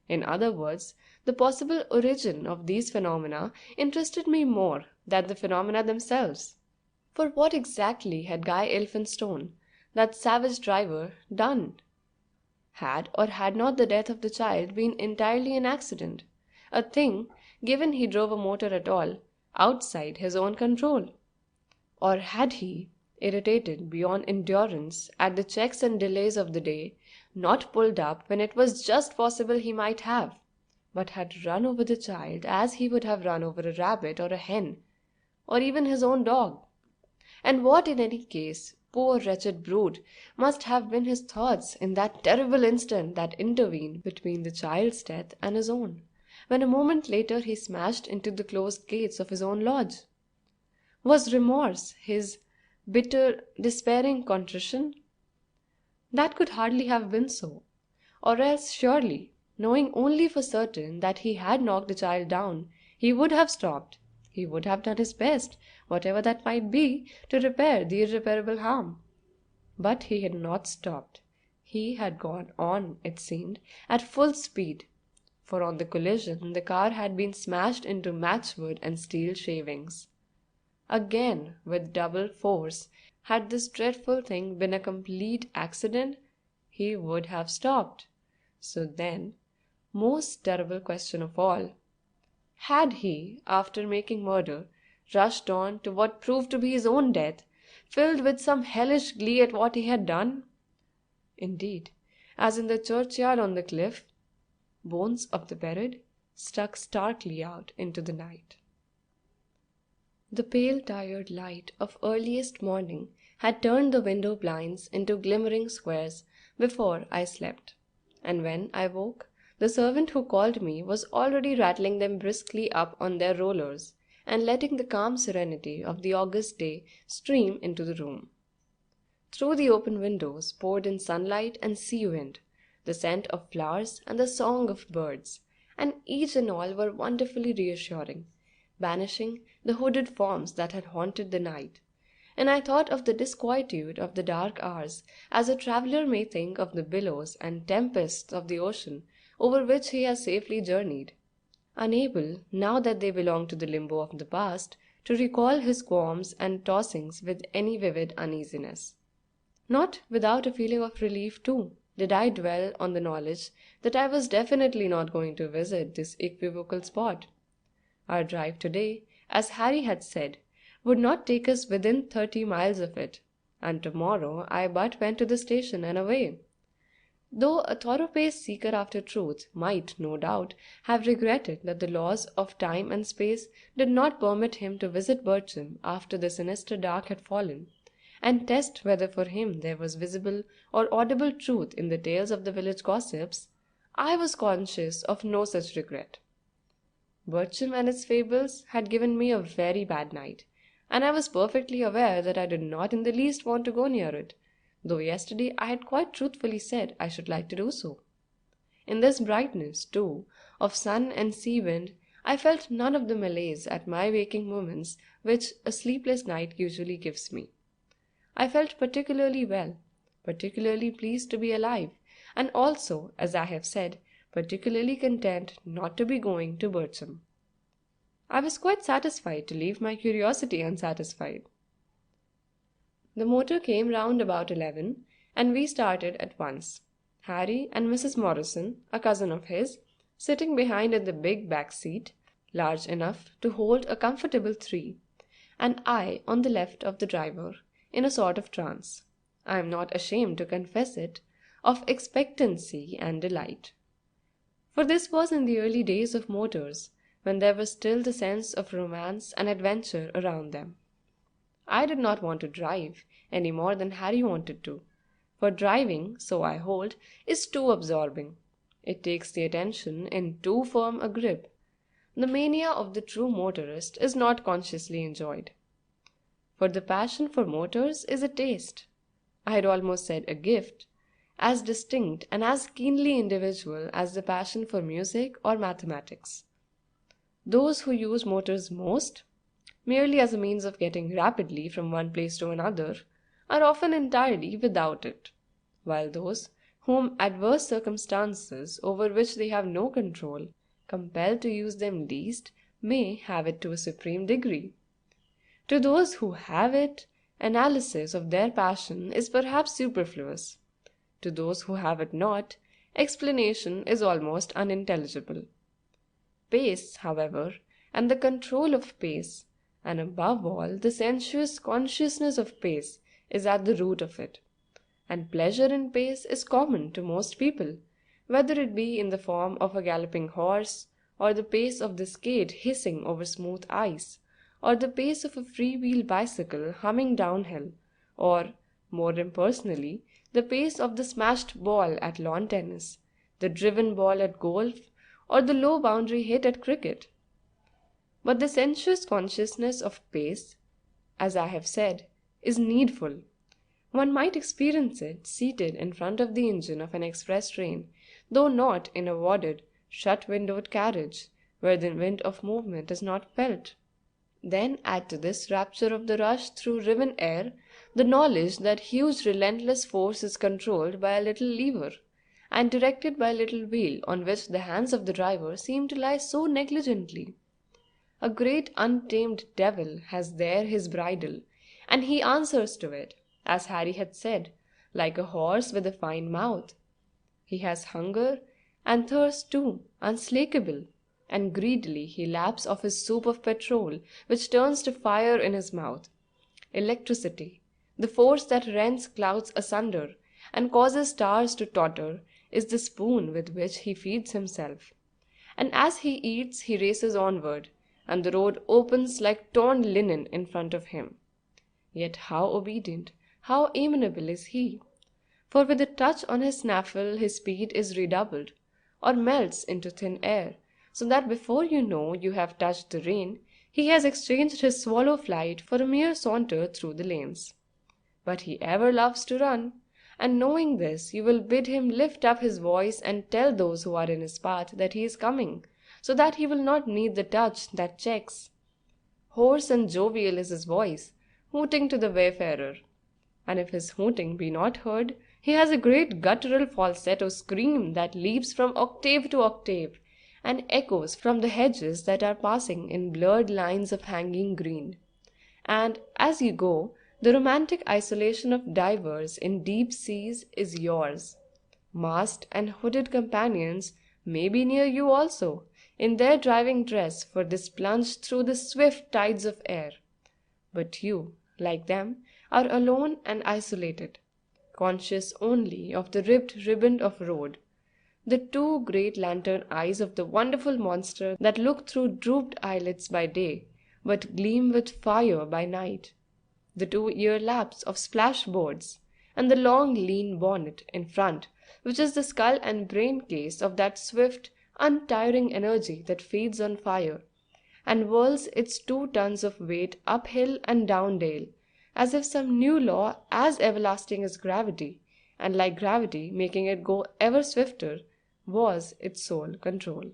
In other words, the possible origin of these phenomena interested me more than the phenomena themselves. For what exactly had Guy Elphinstone, that savage driver, done? Had or had not the death of the child been entirely an accident, a thing, given he drove a motor at all, outside his own control? Or had he, irritated beyond endurance at the checks and delays of the day, not pulled up when it was just possible he might have, but had run over the child as he would have run over a rabbit or a hen, or even his own dog? And what, in any case, poor wretched brute, must have been his thoughts in that terrible instant that intervened between the child's death and his own, when a moment later he smashed into the closed gates of his own lodge? Was remorse his bitter, despairing contrition? That could hardly have been so. Or else, surely, knowing only for certain that he had knocked the child down, he would have stopped. He would have done his best, whatever that might be, to repair the irreparable harm. But he had not stopped. He had gone on, it seemed, at full speed, for on the collision the car had been smashed into matchwood and steel shavings. Again, with double force, had this dreadful thing been a complete accident, he would have stopped. So then, most terrible question of all, had he, after making murder, rushed on to what proved to be his own death, filled with some hellish glee at what he had done? Indeed, as in the churchyard on the cliff, bones of the buried stuck starkly out into the night. The pale, tired light of earliest morning had turned the window blinds into glimmering squares before I slept, and when I woke, the servant who called me was already rattling them briskly up on their rollers, and letting the calm serenity of the August day stream into the room. Through the open windows poured in sunlight and sea wind, the scent of flowers and the song of birds, and each and all were wonderfully reassuring, banishing the hooded forms that had haunted the night. And I thought of the disquietude of the dark hours as a traveller may think of the billows and tempests of the ocean over which he has safely journeyed, unable, now that they belong to the limbo of the past, to recall his qualms and tossings with any vivid uneasiness. Not without a feeling of relief, too, did I dwell on the knowledge that I was definitely not going to visit this equivocal spot. Our drive today, as Harry had said, would not take us within 30 miles of it, and tomorrow I but went to the station and away. Though a thorough-paced seeker after truth might, no doubt, have regretted that the laws of time and space did not permit him to visit Bircham after the sinister dark had fallen, and test whether for him there was visible or audible truth in the tales of the village gossips, I was conscious of no such regret. Bircham and its fables had given me a very bad night, and I was perfectly aware that I did not in the least want to go near it, though yesterday I had quite truthfully said I should like to do so. In this brightness, too, of sun and sea wind, I felt none of the malaise at my waking moments which a sleepless night usually gives me. I felt particularly well, particularly pleased to be alive, and also, as I have said, particularly content not to be going to Bircham. I was quite satisfied to leave my curiosity unsatisfied. The motor came round about 11, and we started at once. Harry and Mrs. Morrison, a cousin of his, sitting behind in the big back seat, large enough to hold a comfortable 3, and I on the left of the driver, in a sort of trance, I am not ashamed to confess it, of expectancy and delight. For this was in the early days of motors, when there was still the sense of romance and adventure around them. I did not want to drive, any more than Harry wanted to, for driving, so I hold, is too absorbing. It takes the attention in too firm a grip. The mania of the true motorist is not consciously enjoyed. For the passion for motors is a taste, I had almost said a gift, as distinct and as keenly individual as the passion for music or mathematics. Those who use motors most, merely as a means of getting rapidly from one place to another, are often entirely without it, while those whom adverse circumstances over which they have no control compel to use them least may have it to a supreme degree. To those who have it, analysis of their passion is perhaps superfluous. To those who have it not, explanation is almost unintelligible. Pace, however, and the control of pace, and above all the sensuous consciousness of pace, is at the root of it. And pleasure in pace is common to most people, whether it be in the form of a galloping horse, or the pace of the skate hissing over smooth ice, or the pace of a free-wheel bicycle humming downhill, or, more impersonally, the pace of the smashed ball at lawn tennis, the driven ball at golf, or the low boundary hit at cricket. But the sensuous consciousness of pace, as I have said, is needful. One might experience it seated in front of the engine of an express train, though not in a wadded, shut-windowed carriage, where the wind of movement is not felt. Then add to this rapture of the rush through riven air the knowledge that huge relentless force is controlled by a little lever, and directed by a little wheel on which the hands of the driver seem to lie so negligently. A great untamed devil has there his bridle, and he answers to it, as Harry had said, like a horse with a fine mouth. He has hunger, and thirst too, unslakable, and greedily he laps off his soup of petrol, which turns to fire in his mouth. Electricity, the force that rends clouds asunder, and causes stars to totter, is the spoon with which he feeds himself. And as he eats he races onward, and the road opens like torn linen in front of him. Yet how obedient, how amenable is he! For with a touch on his snaffle his speed is redoubled, or melts into thin air, so that before you know you have touched the rein, he has exchanged his swallow flight for a mere saunter through the lanes. But he ever loves to run, and knowing this, you will bid him lift up his voice and tell those who are in his path that he is coming, so that he will not need the touch that checks. Hoarse and jovial is his voice, hooting to the wayfarer, and if his hooting be not heard, he has a great guttural falsetto scream that leaps from octave to octave, and echoes from the hedges that are passing in blurred lines of hanging green. And as you go, the romantic isolation of divers in deep seas is yours. Masked and hooded companions may be near you also, in their driving dress for this plunge through the swift tides of air. But you, like them, are alone and isolated, conscious only of the ribbed ribbon of road, the two great lantern eyes of the wonderful monster that look through drooped eyelids by day, but gleam with fire by night, the two ear laps of splashboards, and the long lean bonnet in front, which is the skull and brain case of that swift, untiring energy that feeds on fire, and whirls its 2 tons of weight uphill and down dale, as if some new law as everlasting as gravity, and like gravity making it go ever swifter, was its sole control.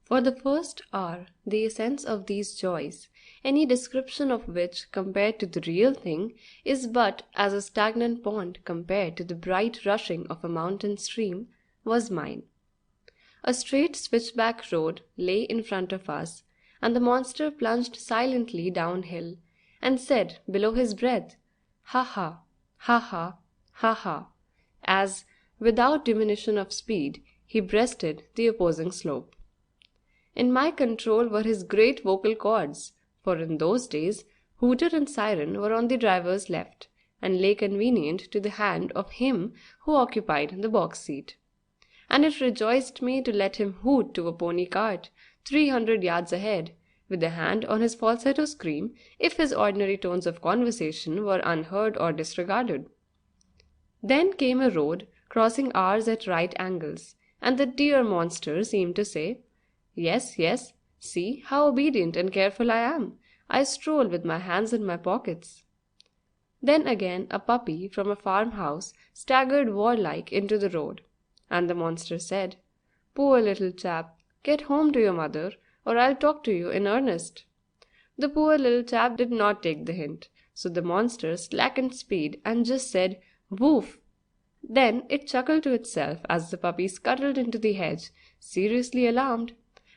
For the first hour, the essence of these joys, any description of which compared to the real thing is but as a stagnant pond compared to the bright rushing of a mountain stream, was mine. A straight switchback road lay in front of us, and the monster plunged silently downhill, and said below his breath, "Ha ha, ha ha, ha ha," as, without diminution of speed, he breasted the opposing slope. In my control were his great vocal cords, for in those days hooter and siren were on the driver's left, and lay convenient to the hand of him who occupied the box seat. And it rejoiced me to let him hoot to a pony cart 300 yards ahead, with a hand on his falsetto scream, if his ordinary tones of conversation were unheard or disregarded. Then came a road crossing ours at right angles, and the dear monster seemed to say, "Yes, yes, see how obedient and careful I am. I stroll with my hands in my pockets." Then again a puppy from a farmhouse staggered warlike into the road, and the monster said, "Poor little chap, get home to your mother, or I'll talk to you in earnest." The poor little chap did not take the hint, so the monster slackened speed and just said, "Woof!" Then it chuckled to itself as the puppy scuttled into the hedge, seriously alarmed,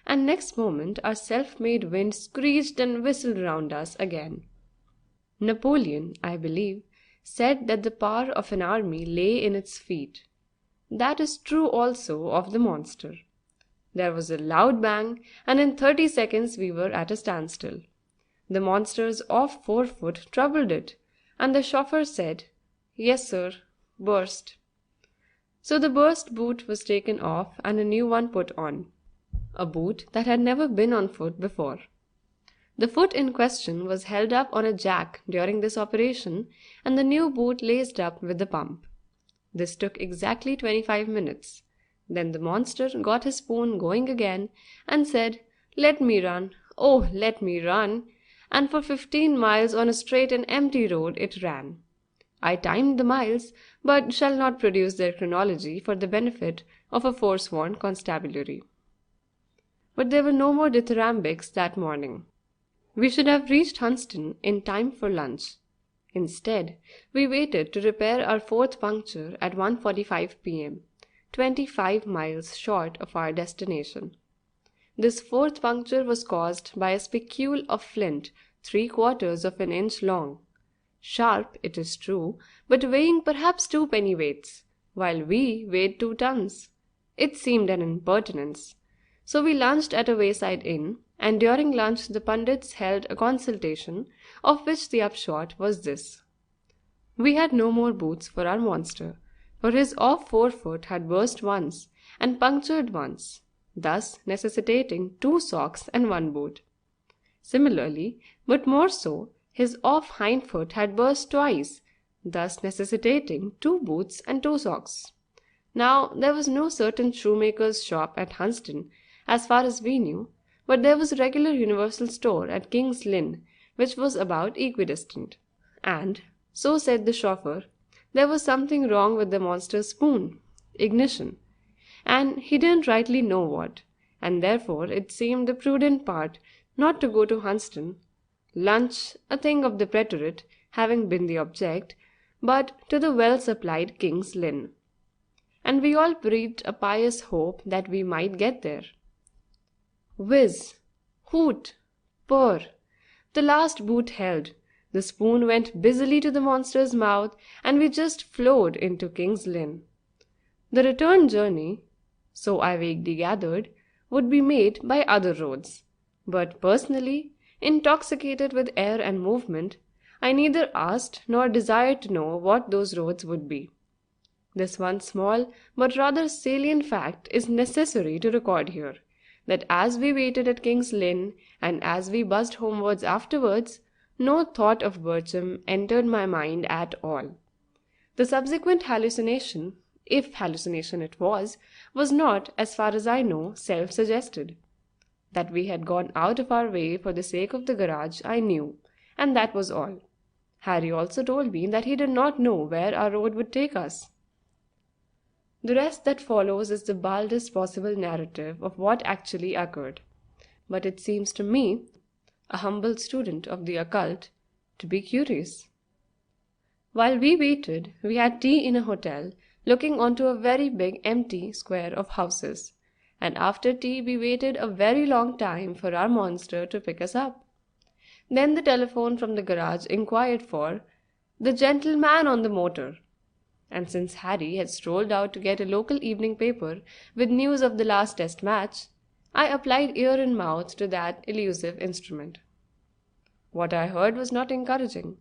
and next moment our self-made wind screeched and whistled round us again. Napoleon, I believe, said that the power of an army lay in its feet. That is true also of the monster. There was a loud bang, and in 30 seconds we were at a standstill. The monster's off forefoot troubled it, and the chauffeur said, "Yes, sir, burst." So the burst boot was taken off and a new one put on, a boot that had never been on foot before. The foot in question was held up on a jack during this operation, and the new boot laced up with the pump. This took exactly 25 minutes. Then the monster got his spoon going again and said, "Let me run, oh, let me run," and for 15 miles on a straight and empty road it ran. I timed the miles, but shall not produce their chronology for the benefit of a forsworn constabulary. But there were no more dithyrambics that morning. We should have reached Hunston in time for lunch. Instead, we waited to repair our fourth puncture at 1:45 p.m., 25 miles short of our destination. This fourth puncture was caused by a spicule of flint 3/4 of an inch long. Sharp, it is true, but weighing perhaps 2 pennyweights, while we weighed 2 tons. It seemed an impertinence. So we lunched at a wayside inn, and during lunch the pundits held a consultation, of which the upshot was this. We had no more boots for our monster, for his off forefoot had burst once and punctured once, thus necessitating 2 socks and 1 boot. Similarly, but more so, his off hindfoot had burst twice, thus necessitating 2 boots and 2 socks. Now, there was no certain shoemaker's shop at Hunston, as far as we knew, but there was a regular universal store at King's Lynn, which was about equidistant. And, so said the chauffeur, there was something wrong with the monster's spoon, ignition, and he didn't rightly know what, and therefore it seemed the prudent part not to go to Hunston, lunch, a thing of the preterite, having been the object, but to the well-supplied King's Lynn. And we all breathed a pious hope that we might get there. Whiz! Hoot! Purr! The last boot held. The spoon went busily to the monster's mouth, and we just flowed into King's Lynn. The return journey, so I vaguely gathered, would be made by other roads. But personally, intoxicated with air and movement, I neither asked nor desired to know what those roads would be. This one small but rather salient fact is necessary to record here, that as we waited at King's Lynn and as we buzzed homewards afterwards, no thought of Bircham entered my mind at all. The subsequent hallucination, if hallucination it was not, as far as I know, self-suggested. That we had gone out of our way for the sake of the garage I knew, and that was all. Harry also told me that he did not know where our road would take us. The rest that follows is the baldest possible narrative of what actually occurred, but it seems to me, a humble student of the occult, to be curious. While we waited, we had tea in a hotel looking onto a very big empty square of houses, and after tea we waited a very long time for our monster to pick us up. Then the telephone from the garage inquired for the gentleman on the motor, and since Harry had strolled out to get a local evening paper with news of the last test match, I applied ear and mouth to that elusive instrument. What I heard was not encouraging.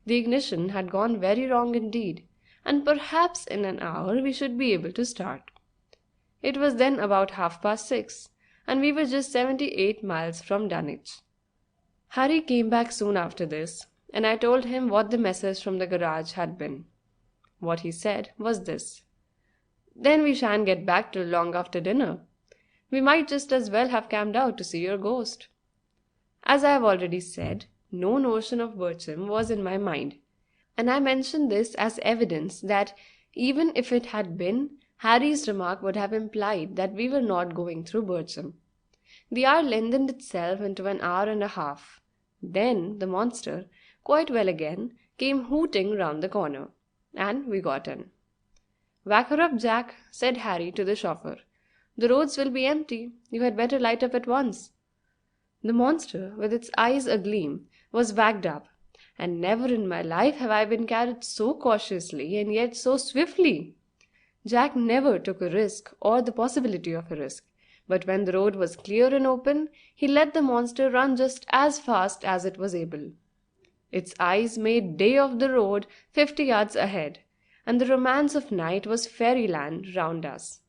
The ignition had gone very wrong indeed, and perhaps in an hour we should be able to start. It was then about 6:30, and we were just 78 miles from Dunwich. Harry came back soon after this, and I told him what the message from the garage had been. What he said was this: "Then we shan't get back till long after dinner. We might just as well have camped out to see your ghost." As I have already said, no notion of Bircham was in my mind, and I mention this as evidence that even if it had been, Harry's remark would have implied that we were not going through Bircham. The hour lengthened itself into an hour and a half. Then the monster, quite well again, came hooting round the corner, and we got in. "Whack her up, Jack," said Harry to the chauffeur. "The roads will be empty. You had better light up at once." The monster, with its eyes agleam, was whacked up, and never in my life have I been carried so cautiously and yet so swiftly. Jack never took a risk or the possibility of a risk, but when the road was clear and open, he let the monster run just as fast as it was able. Its eyes made day of the road 50 yards ahead, and the romance of night was fairyland round us.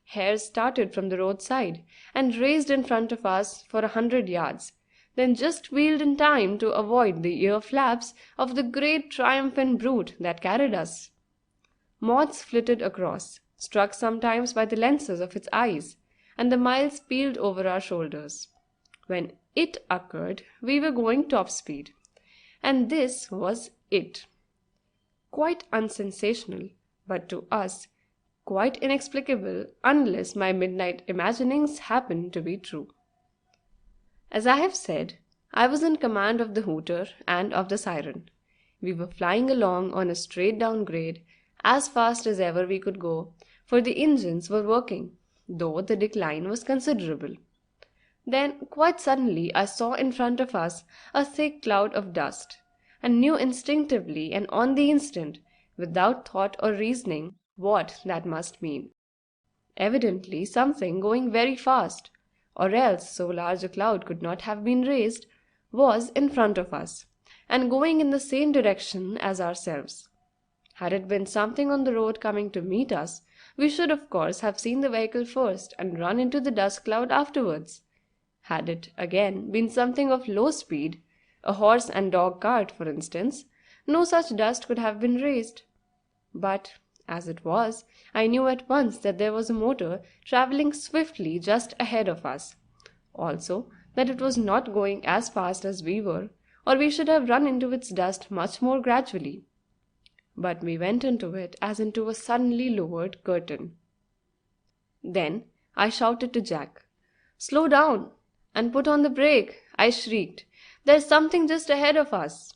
Hares started from the roadside and raced in front of us for 100 yards, then just wheeled in time to avoid the ear flaps of the great triumphant brute that carried us. Moths flitted across, struck sometimes by the lenses of its eyes, and the miles peeled over our shoulders. When it occurred, we were going top speed, and this was it. Quite unsensational, but to us, quite inexplicable unless my midnight imaginings happened to be true. As I have said, I was in command of the hooter and of the siren. We were flying along on a straight down grade as fast as ever we could go, for the engines were working, though the decline was considerable. Then, quite suddenly, I saw in front of us a thick cloud of dust, and knew instinctively and on the instant, without thought or reasoning, what that must mean. Evidently something going very fast, or else so large a cloud could not have been raised, was in front of us, and going in the same direction as ourselves. Had it been something on the road coming to meet us, we should of course have seen the vehicle first and run into the dust cloud afterwards. Had it, again, been something of low speed, a horse and dog cart, for instance, no such dust could have been raised. But, as it was, I knew at once that there was a motor travelling swiftly just ahead of us. Also, that it was not going as fast as we were, or we should have run into its dust much more gradually. But we went into it as into a suddenly lowered curtain. Then I shouted to Jack, "Slow down and put on the brake," I shrieked. "There's something just ahead of us."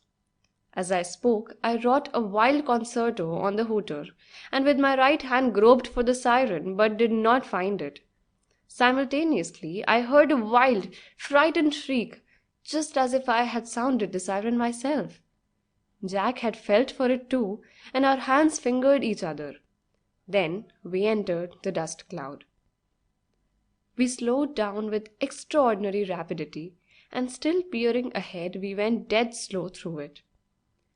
As I spoke, I wrought a wild concerto on the hooter, and with my right hand groped for the siren, but did not find it. Simultaneously, I heard a wild, frightened shriek, just as if I had sounded the siren myself. Jack had felt for it too, and our hands fingered each other. Then we entered the dust cloud. We slowed down with extraordinary rapidity, and still peering ahead, we went dead slow through it.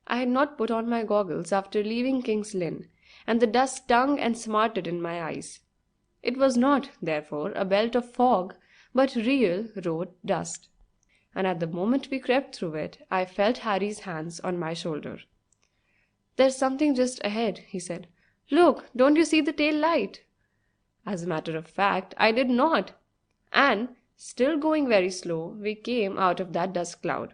I had not put on my goggles after leaving King's Lynn, and the dust stung and smarted in my eyes. It was not, therefore, a belt of fog, but real road dust. And at the moment we crept through it, I felt Harry's hands on my shoulder. "There's something just ahead," he said. "Look, don't you see the tail light?" As a matter of fact, I did not, and, still going very slow, we came out of that dust cloud.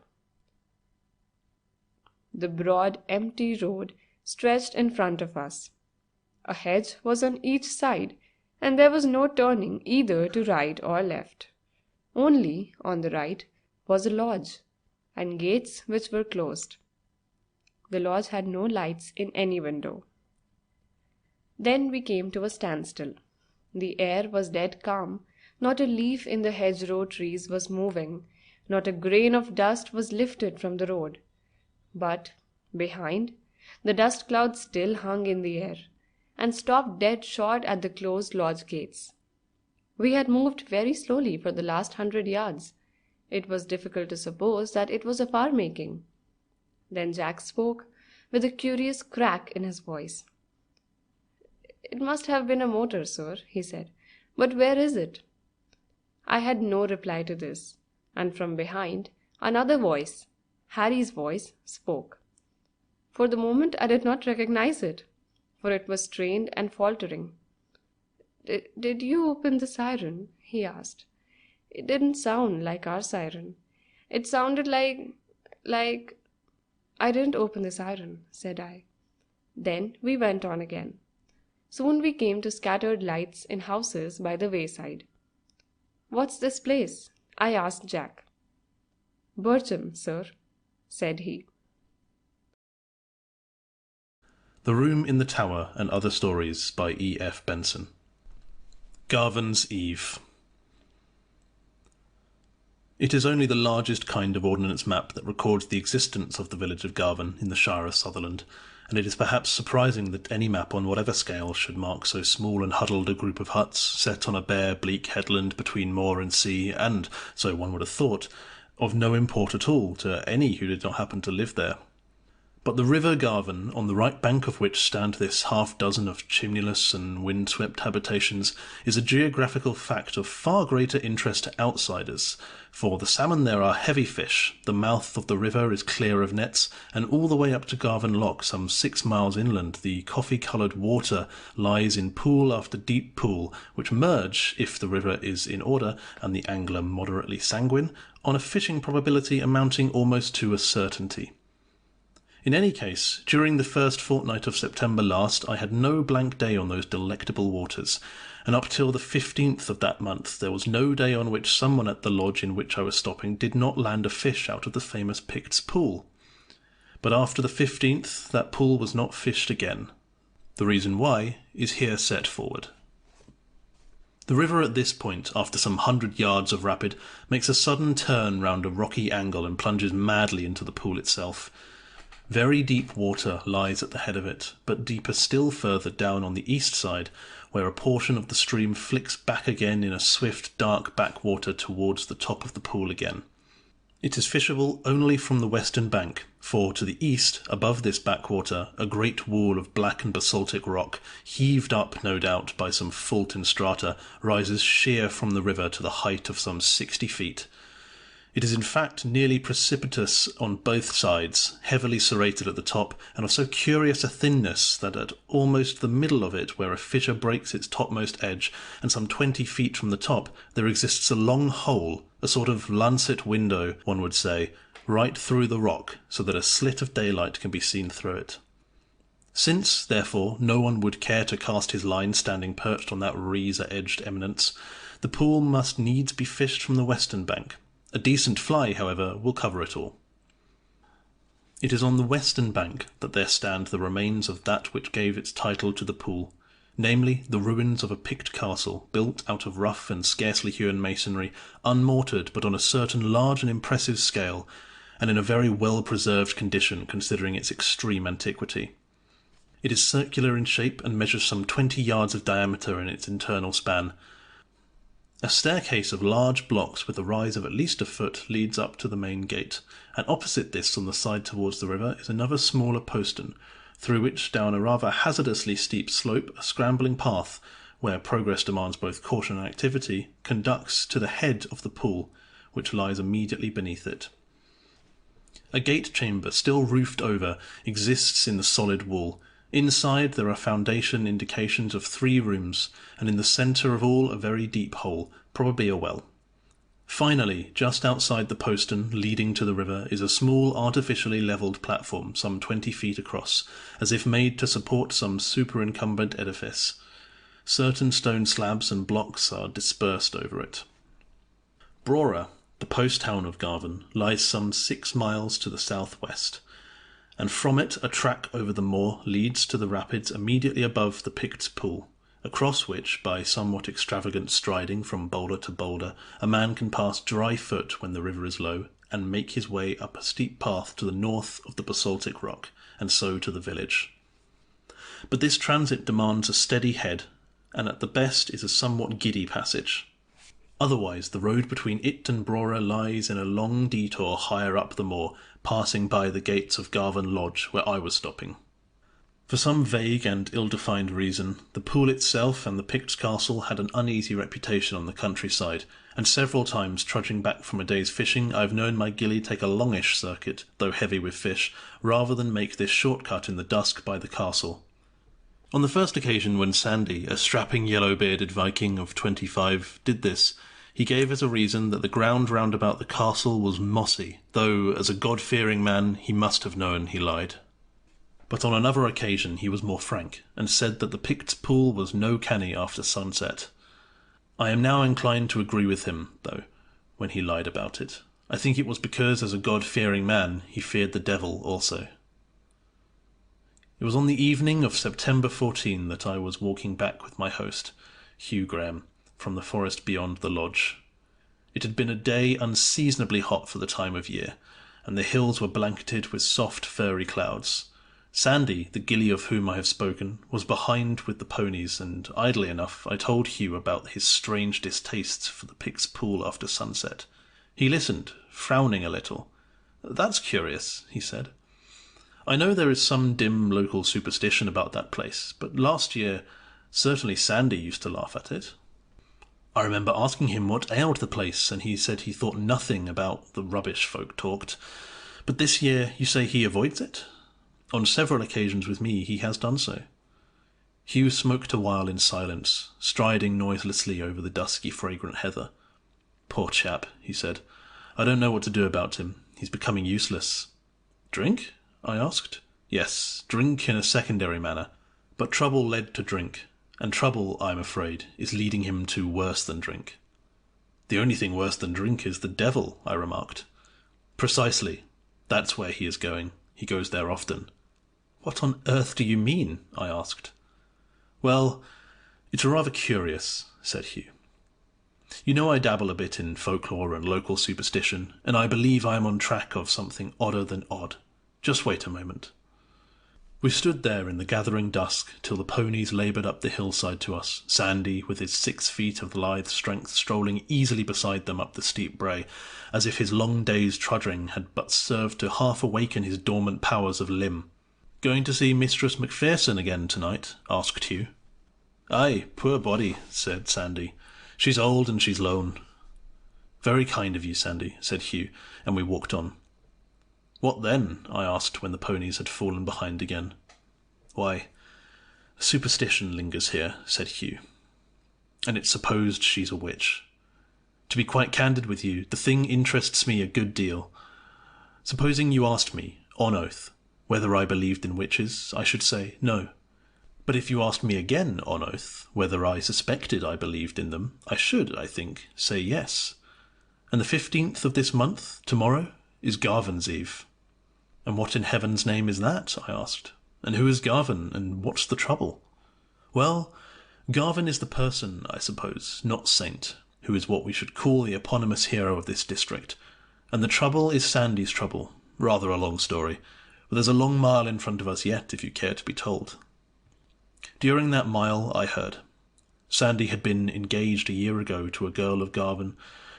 The broad, empty road stretched in front of us. A hedge was on each side, and there was no turning either to right or left. Only, on the right, was a lodge, and gates which were closed. The lodge had no lights in any window. Then we came to a standstill. The air was dead calm, not a leaf in the hedgerow trees was moving, not a grain of dust was lifted from the road. But, behind, the dust cloud still hung in the air, and stopped dead short at the closed lodge gates. We had moved very slowly for the last 100 yards. It was difficult to suppose that it was of our making. Then Jack spoke, with a curious crack in his voice. "It must have been a motor, sir," he said. "But where is it?" I had no reply to this, and from behind, another voice, Harry's voice, spoke. For the moment I did not recognize it, for it was strained and faltering. Did you open the siren?" he asked. "It didn't sound like our siren. It sounded like—" "I didn't open the siren," said I. Then we went on again. Soon we came to scattered lights in houses by the wayside. "What's this place?" I asked Jack. "Bertram, sir," said he. The Room in the Tower and Other Stories by E.F. Benson. Garvan's Eve. It is only the largest kind of ordnance map that records the existence of the village of Garvan in the Shire of Sutherland, and it is perhaps surprising that any map on whatever scale should mark so small and huddled a group of huts set on a bare, bleak headland between moor and sea, and, so one would have thought, of no import at all to any who did not happen to live there. But the river Garvan, on the right bank of which stand this half-dozen of chimneyless and wind-swept habitations, is a geographical fact of far greater interest to outsiders, for the salmon there are heavy fish, the mouth of the river is clear of nets, and all the way up to Garvan Loch, some 6 miles inland, the coffee-coloured water lies in pool after deep pool, which merge, if the river is in order and the angler moderately sanguine, on a fishing probability amounting almost to a certainty. In any case, during the first fortnight of September last, I had no blank day on those delectable waters, and up till the 15th of that month there was no day on which someone at the lodge in which I was stopping did not land a fish out of the famous Pict's pool. But after the 15th, that pool was not fished again. The reason why is here set forward. The river at this point, after some 100 yards of rapid, makes a sudden turn round a rocky angle and plunges madly into the pool itself. Very deep water lies at the head of it, but deeper still further down on the east side, where a portion of the stream flicks back again in a swift, dark backwater towards the top of the pool again. It is fishable only from the western bank, for to the east, above this backwater, a great wall of black and basaltic rock, heaved up, no doubt, by some fault in strata, rises sheer from the river to the height of some 60 feet. It is in fact nearly precipitous on both sides, heavily serrated at the top, and of so curious a thinness that at almost the middle of it, where a fissure breaks its topmost edge, and some 20 feet from the top, there exists a long hole, a sort of lancet window, one would say, right through the rock, so that a slit of daylight can be seen through it. Since, therefore, no one would care to cast his line standing perched on that razor-edged eminence, the pool must needs be fished from the western bank. A decent fly, however, will cover it all. It is on the western bank that there stand the remains of that which gave its title to the pool, namely the ruins of a Pict castle, built out of rough and scarcely hewn masonry, unmortared but on a certain large and impressive scale, and in a very well-preserved condition considering its extreme antiquity. It is circular in shape and measures some 20 yards of diameter in its internal span. A staircase of large blocks with a rise of at least a foot leads up to the main gate, and opposite this on the side towards the river is another smaller postern, through which down a rather hazardously steep slope a scrambling path, where progress demands both caution and activity, conducts to the head of the pool, which lies immediately beneath it. A gate chamber, still roofed over, exists in the solid wall. Inside there are foundation indications of 3 rooms, and in the centre of all a very deep hole, probably a well. Finally, just outside the postern leading to the river is a small artificially levelled platform some 20 feet across, as if made to support some superincumbent edifice. Certain stone slabs and blocks are dispersed over it. Brora, the post town of Garvan, lies some 6 miles to the southwest, and from it a track over the moor leads to the rapids immediately above the Pict's pool, across which, by somewhat extravagant striding from boulder to boulder, a man can pass dry foot when the river is low, and make his way up a steep path to the north of the basaltic rock, and so to the village. But this transit demands a steady head, and at the best is a somewhat giddy passage. Otherwise, the road between it and Brora lies in a long detour higher up the moor, passing by the gates of Garvan Lodge, where I was stopping. For some vague and ill-defined reason, the pool itself and the Pict's castle had an uneasy reputation on the countryside, and several times trudging back from a day's fishing I have known my gilly take a longish circuit, though heavy with fish, rather than make this short-cut in the dusk by the castle. On the first occasion when Sandy, a strapping yellow-bearded Viking of 25, did this, he gave as a reason that the ground round about the castle was mossy, though, as a God-fearing man, he must have known he lied. But on another occasion he was more frank, and said that the Pict's pool was no canny after sunset. I am now inclined to agree with him, though, when he lied about it. I think it was because, as a God-fearing man, he feared the devil also. It was on the evening of September 14 that I was walking back with my host, Hugh Graham, from the forest beyond the lodge. It had been a day unseasonably hot for the time of year, and the hills were blanketed with soft, furry clouds. Sandy, the gilly of whom I have spoken, was behind with the ponies, and idly enough I told Hugh about his strange distaste for the Picts' Pool after sunset. He listened, frowning a little. "That's curious," he said. "I know there is some dim local superstition about that place, but last year certainly Sandy used to laugh at it. I remember asking him what ailed the place, and he said he thought nothing about the rubbish folk talked. But this year you say he avoids it? On several occasions with me he has done so." Hugh smoked a while in silence, striding noiselessly over the dusky, fragrant heather. "Poor chap," he said. "I don't know what to do about him. He's becoming useless." "Drink?" I asked. "Yes, drink in a secondary manner. But trouble led to drink, and trouble, I am afraid, is leading him to worse than drink." "The only thing worse than drink is the devil," I remarked. "Precisely. That's where he is going. He goes there often." "What on earth do you mean?" I asked. "Well, it's rather curious," said Hugh. "You know I dabble a bit in folklore and local superstition, and I believe I am on track of something odder than odd. Just wait a moment." We stood there in the gathering dusk till the ponies laboured up the hillside to us, Sandy, with his 6 feet of lithe strength, strolling easily beside them up the steep brae, as if his long day's trudging had but served to half awaken his dormant powers of limb. "Going to see Mistress Macpherson again tonight?" asked Hugh. "Aye, poor body," said Sandy. "She's old and she's lone." "Very kind of you, Sandy," said Hugh, and we walked on. "What then?" I asked when the ponies had fallen behind again. "Why, superstition lingers here," said Hugh, "and it's supposed she's a witch. To be quite candid with you, the thing interests me a good deal. Supposing you asked me, on oath, whether I believed in witches, I should say no. But if you asked me again, on oath, whether I suspected I believed in them, I should, I think, say yes. And the 15th of this month, tomorrow, is Garvan's Eve." "And what in heaven's name is that?" I asked. "And who is Garvan, and what's the trouble?" "Well, Garvan is the person, I suppose, not saint, who is what we should call the eponymous hero of this district. And the trouble is Sandy's trouble. Rather a long story, but there's a long mile in front of us yet, if you care to be told." During that mile I heard. Sandy had been engaged a year ago to a girl of Garvan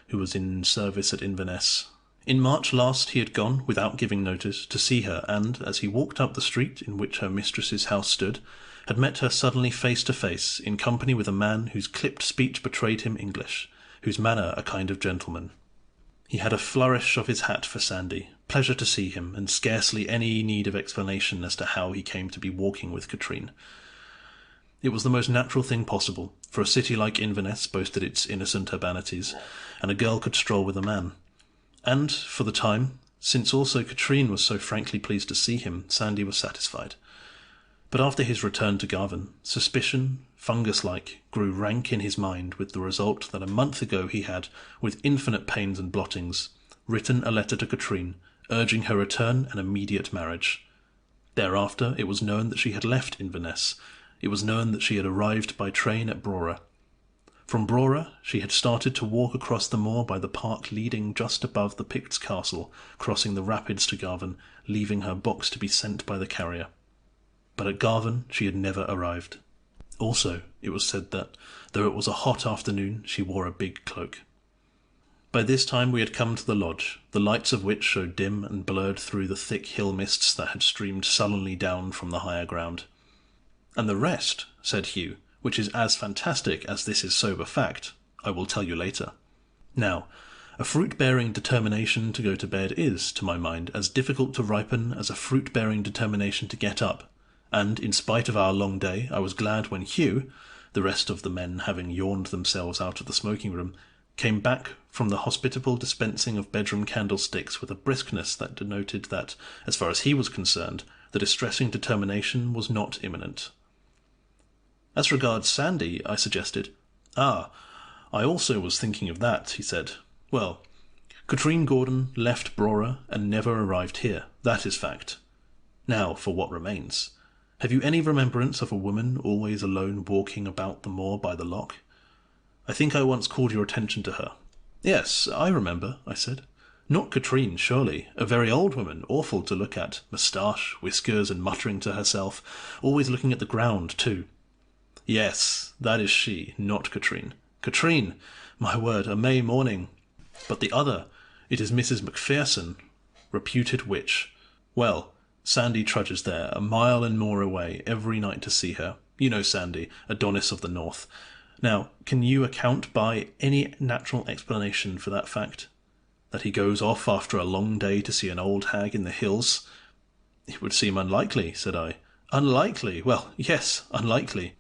who was in service at Inverness. In March last he had gone, without giving notice, to see her, and, as he walked up the street in which her mistress's house stood, had met her suddenly face to face, in company with a man whose clipped speech betrayed him English, whose manner a kind of gentleman. He had a flourish of his hat for Sandy, pleasure to see him, and scarcely any need of explanation as to how he came to be walking with Katrine. It was the most natural thing possible, for a city like Inverness boasted its innocent urbanities, and a girl could stroll with a man. And, for the time, since also Katrine was so frankly pleased to see him, Sandy was satisfied. But after his return to Garvan, suspicion, fungus-like, grew rank in his mind, with the result that a month ago he had, with infinite pains and blottings, written a letter to Katrine, urging her return and immediate marriage. Thereafter it was known that she had left Inverness. It was known that she had arrived by train at Brora. From Brora she had started to walk across the moor by the park leading just above the Picts' castle, crossing the rapids to Garvan, leaving her box to be sent by the carrier. But at Garvan she had never arrived. Also, it was said that, though it was a hot afternoon, she wore a big cloak. By this time we had come to the lodge, the lights of which showed dim and blurred through the thick hill mists that had streamed sullenly down from the higher ground. "And the rest," said Hugh, "which is as fantastic as this is sober fact, I will tell you later." Now, a fruit-bearing determination to go to bed is, to my mind, as difficult to ripen as a fruit-bearing determination to get up, and, in spite of our long day, I was glad when Hugh, the rest of the men having yawned themselves out of the smoking-room, came back from the hospitable dispensing of bedroom candlesticks with a briskness that denoted that, as far as he was concerned, the distressing determination was not imminent. "As regards Sandy," I suggested. "Ah, I also was thinking of that," he said. "Well, Katrine Gordon left Brora and never arrived here. That is fact. Now for what remains. Have you any remembrance of a woman always alone walking about the moor by the loch? I think I once called your attention to her. Yes, I remember, I said. Not Katrine, surely. A very old woman, awful to look at. Moustache, whiskers, and muttering to herself. Always looking at the ground, too. Yes, that is she, not Katrine. Katrine! My word, a May morning. But the other, it is Mrs. Macpherson, reputed witch. Well, Sandy trudges there, a mile and more away, every night to see her. You know Sandy, Adonis of the North. Now, can you account by any natural explanation for that fact? That he goes off after a long day to see an old hag in the hills? It would seem unlikely, said I. Unlikely? Well, yes, unlikely.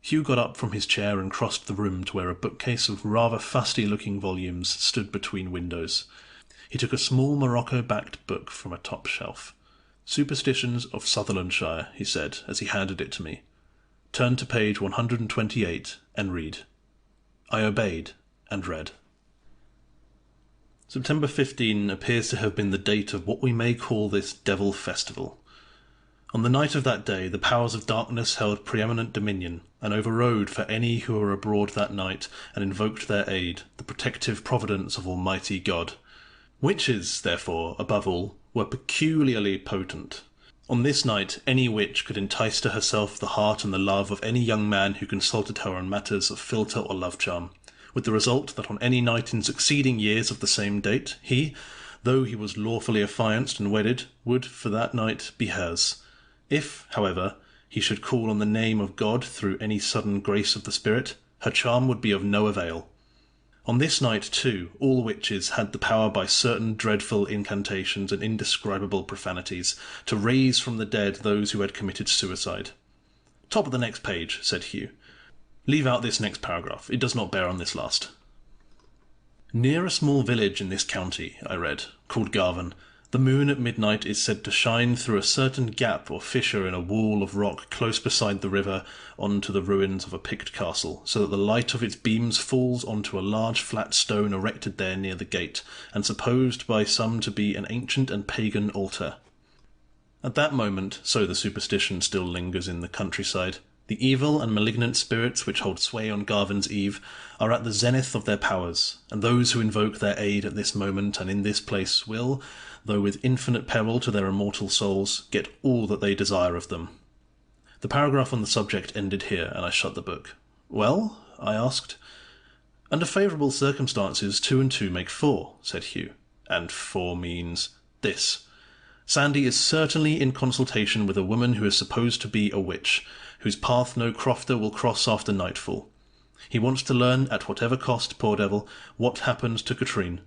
Hugh got up from his chair and crossed the room to where a bookcase of rather fusty-looking volumes stood between windows. He took a small Morocco-backed book from a top shelf. Superstitions of Sutherlandshire, he said, as he handed it to me. Turn to page 128 and read. I obeyed and read. September 15 appears to have been the date of what we may call this Devil Festival. On the night of that day, the powers of darkness held preeminent dominion, and overrode for any who were abroad that night, and invoked their aid, the protective providence of Almighty God. Witches, therefore, above all, were peculiarly potent. On this night, any witch could entice to herself the heart and the love of any young man who consulted her on matters of philtre or love charm, with the result that on any night in succeeding years of the same date, he, though he was lawfully affianced and wedded, would for that night be hers. If, however, he should call on the name of God through any sudden grace of the spirit, her charm would be of no avail. On this night, too, all witches had the power by certain dreadful incantations and indescribable profanities to raise from the dead those who had committed suicide. Top of the next page, said Hugh. Leave out this next paragraph. It does not bear on this last. Near a small village in this county, I read, called Garvan, the moon at midnight is said to shine through a certain gap or fissure in a wall of rock close beside the river onto the ruins of a Pict castle, so that the light of its beams falls onto a large flat stone erected there near the gate, and supposed by some to be an ancient and pagan altar. At that moment, so the superstition still lingers in the countryside, the evil and malignant spirits which hold sway on Garvan's eve are at the zenith of their powers, and those who invoke their aid at this moment and in this place will, though with infinite peril to their immortal souls, get all that they desire of them. The paragraph on the subject ended here, and I shut the book. Well? I asked. Under favourable circumstances, 2 and 2 make 4, said Hugh. And 4 means this. Sandy is certainly in consultation with a woman who is supposed to be a witch, whose path no crofter will cross after nightfall. He wants to learn, at whatever cost, poor devil, what happened to Katrine.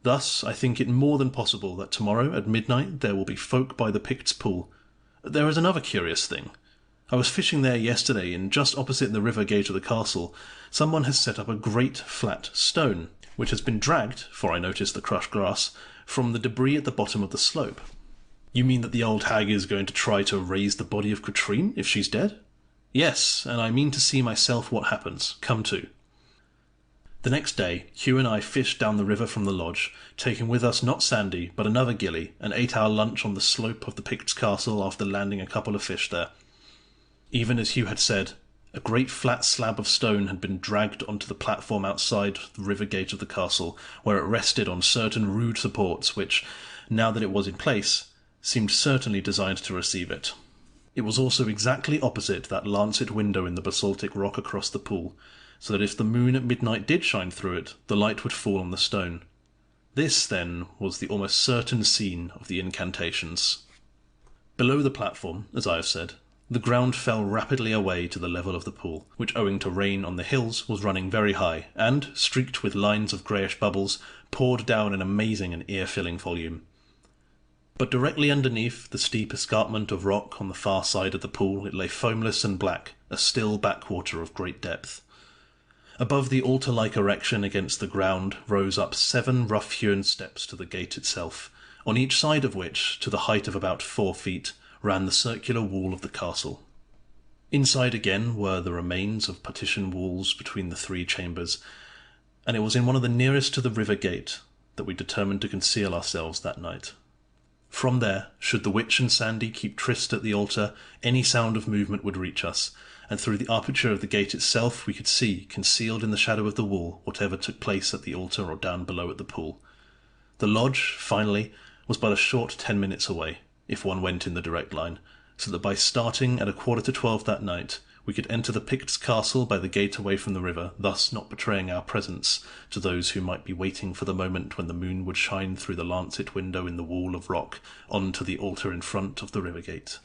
Thus, I think it more than possible that tomorrow at midnight there will be folk by the Picts' pool. There is another curious thing. I was fishing there yesterday, and just opposite the river gate of the castle, someone has set up a great flat stone, which has been dragged, for I noticed the crushed grass, from the debris at the bottom of the slope. You mean that the old hag is going to try to raise the body of Katrine, if she's dead? Yes, and I mean to see myself what happens. Come to. The next day, Hugh and I fished down the river from the lodge, taking with us not Sandy, but another gilly, and ate our lunch on the slope of the Picts' castle after landing a couple of fish there. Even as Hugh had said, a great flat slab of stone had been dragged onto the platform outside the river gate of the castle, where it rested on certain rude supports which, now that it was in place, seemed certainly designed to receive it. It was also exactly opposite that lancet window in the basaltic rock across the pool, so that if the moon at midnight did shine through it, the light would fall on the stone. This, then, was the almost certain scene of the incantations. Below the platform, as I have said, the ground fell rapidly away to the level of the pool, which, owing to rain on the hills, was running very high, and, streaked with lines of greyish bubbles, poured down in amazing and ear-filling volume. But directly underneath the steep escarpment of rock on the far side of the pool it lay foamless and black, a still backwater of great depth. Above the altar-like erection against the ground rose up 7 rough-hewn steps to the gate itself, on each side of which, to the height of about 4 feet, ran the circular wall of the castle. Inside again were the remains of partition walls between the 3 chambers, and it was in one of the nearest to the river gate that we determined to conceal ourselves that night. From there, should the witch and Sandy keep tryst at the altar, any sound of movement would reach us, and through the aperture of the gate itself we could see, concealed in the shadow of the wall, whatever took place at the altar or down below at the pool. The lodge, finally, was but a short 10 minutes away, if one went in the direct line, so that by starting at 11:45 that night, we could enter the Picts' castle by the gate away from the river, thus not betraying our presence to those who might be waiting for the moment when the moon would shine through the lancet window in the wall of rock onto the altar in front of the river gate.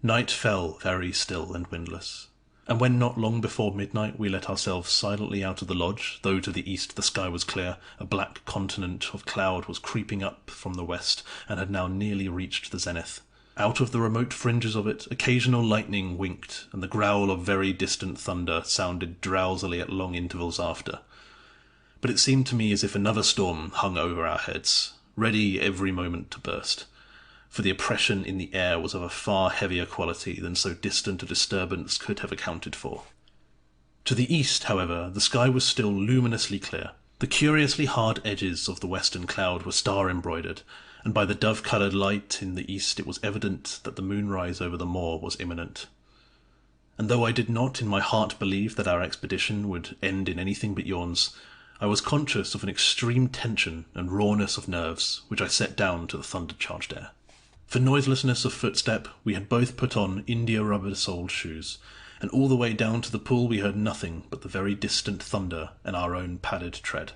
Night fell very still and windless, and when not long before midnight we let ourselves silently out of the lodge, though to the east the sky was clear, a black continent of cloud was creeping up from the west and had now nearly reached the zenith. Out of the remote fringes of it, occasional lightning winked, and the growl of very distant thunder sounded drowsily at long intervals after. But it seemed to me as if another storm hung over our heads, ready every moment to burst, for the oppression in the air was of a far heavier quality than so distant a disturbance could have accounted for. To the east, however, the sky was still luminously clear. The curiously hard edges of the western cloud were star-embroidered, and by the dove-coloured light in the east it was evident that the moonrise over the moor was imminent. And though I did not in my heart believe that our expedition would end in anything but yawns, I was conscious of an extreme tension and rawness of nerves which I set down to the thunder-charged air. For noiselessness of footstep, we had both put on india-rubber soled shoes, and all the way down to the pool we heard nothing but the very distant thunder and our own padded tread.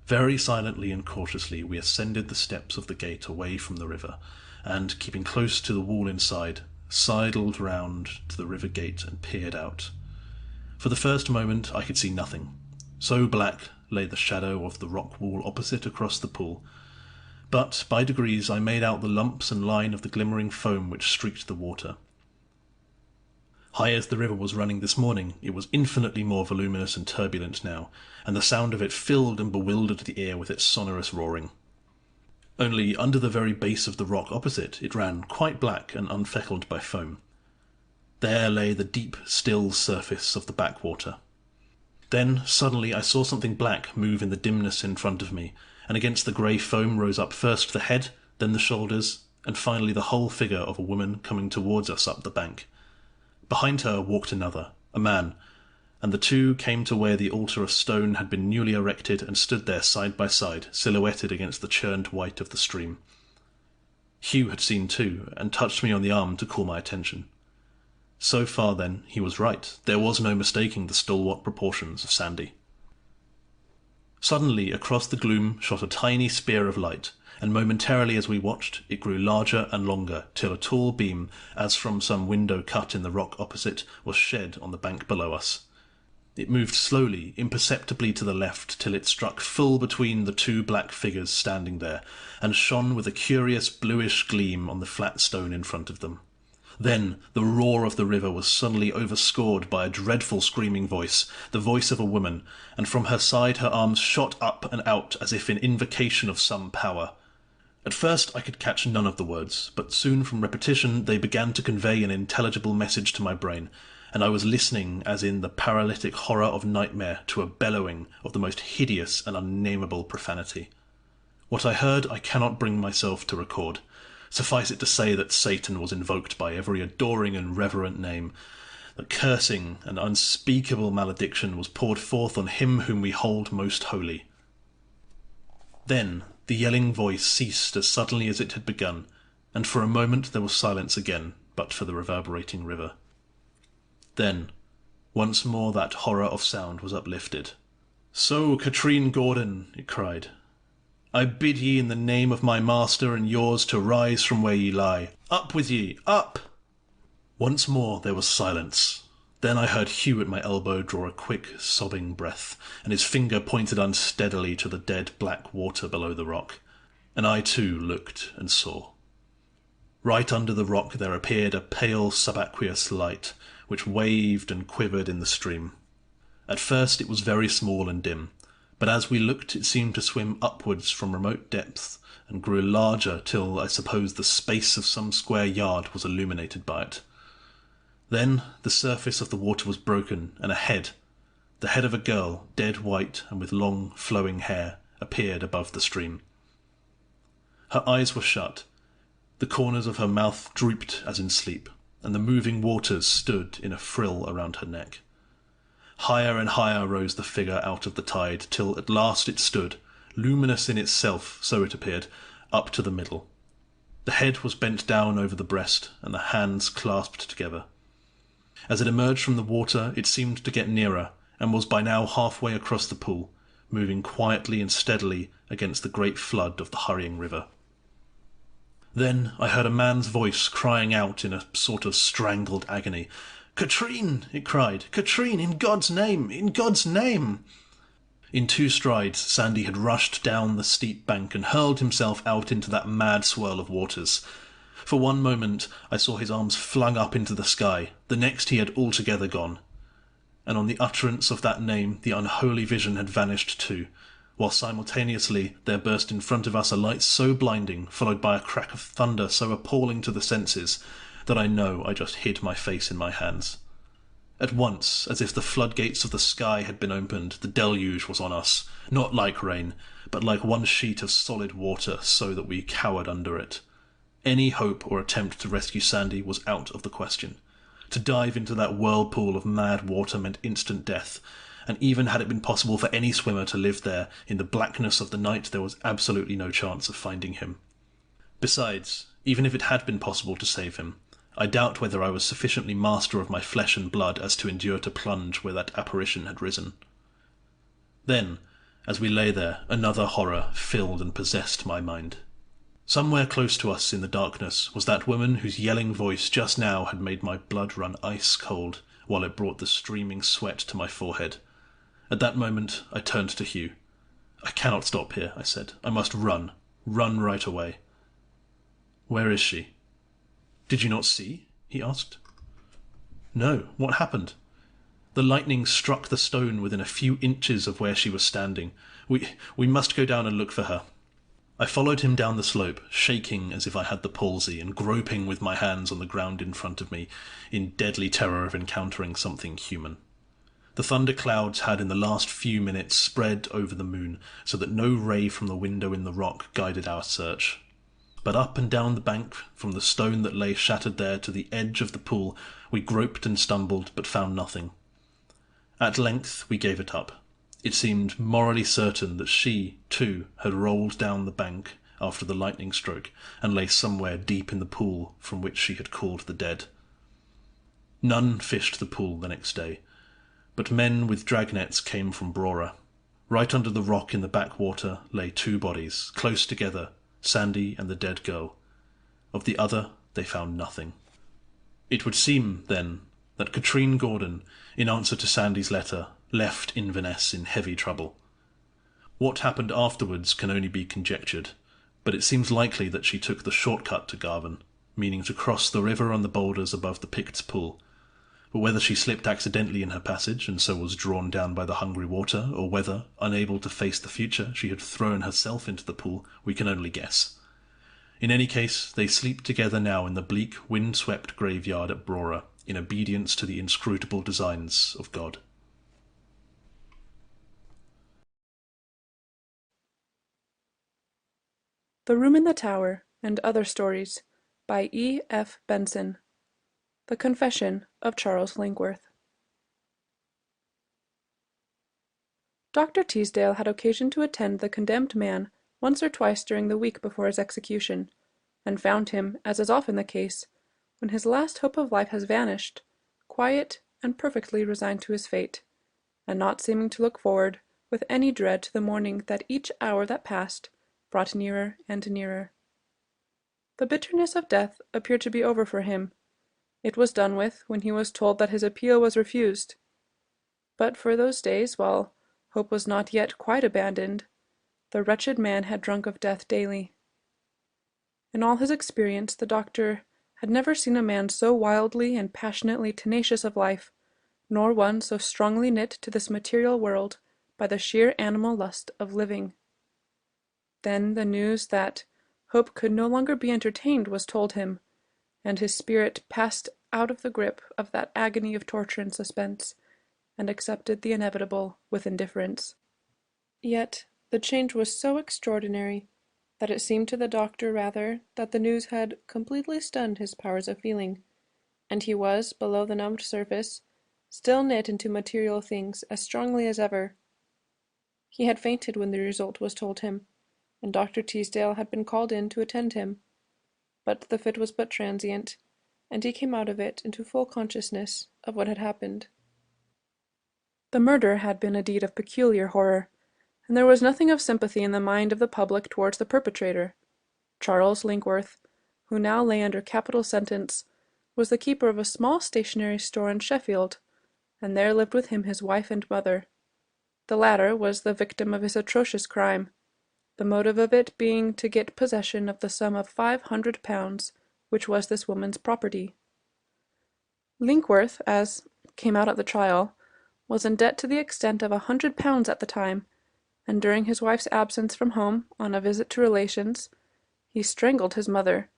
Very silently and cautiously we ascended the steps of the gate away from the river, and, keeping close to the wall inside, sidled round to the river gate and peered out. For the first moment I could see nothing. So black lay the shadow of the rock wall opposite across the pool, but by degrees I made out the lumps and line of the glimmering foam which streaked the water. High as the river was running this morning, it was infinitely more voluminous and turbulent now, and the sound of it filled and bewildered the ear with its sonorous roaring. Only under the very base of the rock opposite it ran quite black and unfeckled by foam. There lay the deep, still surface of the backwater. Then, suddenly, I saw something black move in the dimness in front of me, and against the grey foam rose up first the head, then the shoulders, and finally the whole figure of a woman coming towards us up the bank. Behind her walked another, a man, and the two came to where the altar of stone had been newly erected and stood there side by side, silhouetted against the churned white of the stream. Hugh had seen too, and touched me on the arm to call my attention. So far, then, he was right. There was no mistaking the stalwart proportions of Sandy. Suddenly, across the gloom shot a tiny spear of light, and momentarily as we watched, it grew larger and longer, till a tall beam, as from some window cut in the rock opposite, was shed on the bank below us. It moved slowly, imperceptibly to the left, till it struck full between the two black figures standing there, and shone with a curious bluish gleam on the flat stone in front of them. Then the roar of the river was suddenly overscored by a dreadful screaming voice, the voice of a woman, and from her side her arms shot up and out as if in invocation of some power. At first I could catch none of the words, but soon from repetition they began to convey an intelligible message to my brain, and I was listening as in the paralytic horror of nightmare to a bellowing of the most hideous and unnameable profanity. What I heard I cannot bring myself to record. Suffice it to say that Satan was invoked by every adoring and reverent name, that cursing and unspeakable malediction was poured forth on him whom we hold most holy. Then the yelling voice ceased as suddenly as it had begun, and for a moment there was silence again, but for the reverberating river. Then, once more that horror of sound was uplifted. "So, Katrine Gordon," it cried, "I bid ye in the name of my master and yours to rise from where ye lie. Up with ye, up!" Once more there was silence. Then I heard Hugh at my elbow draw a quick, sobbing breath, and his finger pointed unsteadily to the dead black water below the rock, and I too looked and saw. Right under the rock there appeared a pale subaqueous light, which waved and quivered in the stream. At first it was very small and dim, but as we looked it seemed to swim upwards from remote depths, and grew larger till, I suppose, the space of some square yard was illuminated by it. Then the surface of the water was broken, and a head, the head of a girl, dead white and with long flowing hair, appeared above the stream. Her eyes were shut, the corners of her mouth drooped as in sleep, and the moving waters stood in a frill around her neck. Higher and higher rose the figure out of the tide, till at last it stood, luminous in itself, so it appeared, up to the middle. The head was bent down over the breast, and the hands clasped together. As it emerged from the water, it seemed to get nearer, and was by now halfway across the pool, moving quietly and steadily against the great flood of the hurrying river. Then I heard a man's voice crying out in a sort of strangled agony. "Katrine!" it cried. "Katrine! In God's name! In God's name!" In 2 strides Sandy had rushed down the steep bank and hurled himself out into that mad swirl of waters. For one moment I saw his arms flung up into the sky, the next he had altogether gone. And on the utterance of that name the unholy vision had vanished too, while simultaneously there burst in front of us a light so blinding, followed by a crack of thunder so appalling to the senses, that I know I just hid my face in my hands. At once, as if the floodgates of the sky had been opened, the deluge was on us, not like rain, but like one sheet of solid water, so that we cowered under it. Any hope or attempt to rescue Sandy was out of the question. To dive into that whirlpool of mad water meant instant death, and even had it been possible for any swimmer to live there, in the blackness of the night there was absolutely no chance of finding him. Besides, even if it had been possible to save him, I doubt whether I was sufficiently master of my flesh and blood as to endure to plunge where that apparition had risen. Then, as we lay there, another horror filled and possessed my mind. Somewhere close to us in the darkness was that woman whose yelling voice just now had made my blood run ice cold, while it brought the streaming sweat to my forehead. At that moment I turned to Hugh. "I cannot stop here," I said. "I must run. Run right away." "Where is she?" "Did you not see?" he asked. "No. What happened?" "The lightning struck the stone within a few inches of where she was standing. We must go down and look for her." I followed him down the slope, shaking as if I had the palsy, and groping with my hands on the ground in front of me, in deadly terror of encountering something human. The thunder clouds had in the last few minutes spread over the moon, so that no ray from the window in the rock guided our search. But up and down the bank, from the stone that lay shattered there to the edge of the pool, we groped and stumbled, but found nothing. At length we gave it up. It seemed morally certain that she, too, had rolled down the bank after the lightning stroke, and lay somewhere deep in the pool from which she had called the dead. None fished the pool the next day, but men with dragnets came from Brora. Right under the rock in the backwater lay 2 bodies, close together, Sandy and the dead girl. Of the other they found nothing. It would seem, then, that Katrine Gordon, in answer to Sandy's letter, left Inverness in heavy trouble. What happened afterwards can only be conjectured, but it seems likely that she took the shortcut to Garvan, meaning to cross the river on the boulders above the Picts' pool. But whether she slipped accidentally in her passage and so was drawn down by the hungry water, or whether, unable to face the future, she had thrown herself into the pool, we can only guess. In any case, they sleep together now in the bleak, wind-swept graveyard at Brora, in obedience to the inscrutable designs of God. The Room in the Tower and Other Stories by E. F. Benson. The Confession of Charles Langworth. Dr. Teasdale had occasion to attend the condemned man once or twice during the week before his execution, and found him, as is often the case, when his last hope of life has vanished, quiet and perfectly resigned to his fate, and not seeming to look forward with any dread to the morning that each hour that passed brought nearer and nearer. The bitterness of death appeared to be over for him. It was done with when he was told that his appeal was refused. But for those days, while hope was not yet quite abandoned, the wretched man had drunk of death daily. In all his experience, the doctor had never seen a man so wildly and passionately tenacious of life, nor one so strongly knit to this material world by the sheer animal lust of living. Then the news that hope could no longer be entertained was told him, and his spirit passed out of the grip of that agony of torture and suspense, and accepted the inevitable with indifference. Yet The change was so extraordinary that it seemed to the doctor rather that the news had completely stunned his powers of feeling, and he was, below the numbed surface, still knit into material things as strongly as ever. He had fainted when the result was told him, and Dr. Teasdale had been called in to attend him, but the fit was but transient, and he came out of it into full consciousness of what had happened. The murder had been a deed of peculiar horror, and there was nothing of sympathy in the mind of the public towards the perpetrator. Charles Linkworth, who now lay under capital sentence, was the keeper of a small stationery store in Sheffield, and there lived with him his wife and mother. The latter was the victim of his atrocious crime, the motive of it being to get possession of the sum of £500, which was this woman's property. Linkworth, as came out at the trial, was in debt to the extent of £100 at the time, and during his wife's absence from home on a visit to relations, he strangled his mother,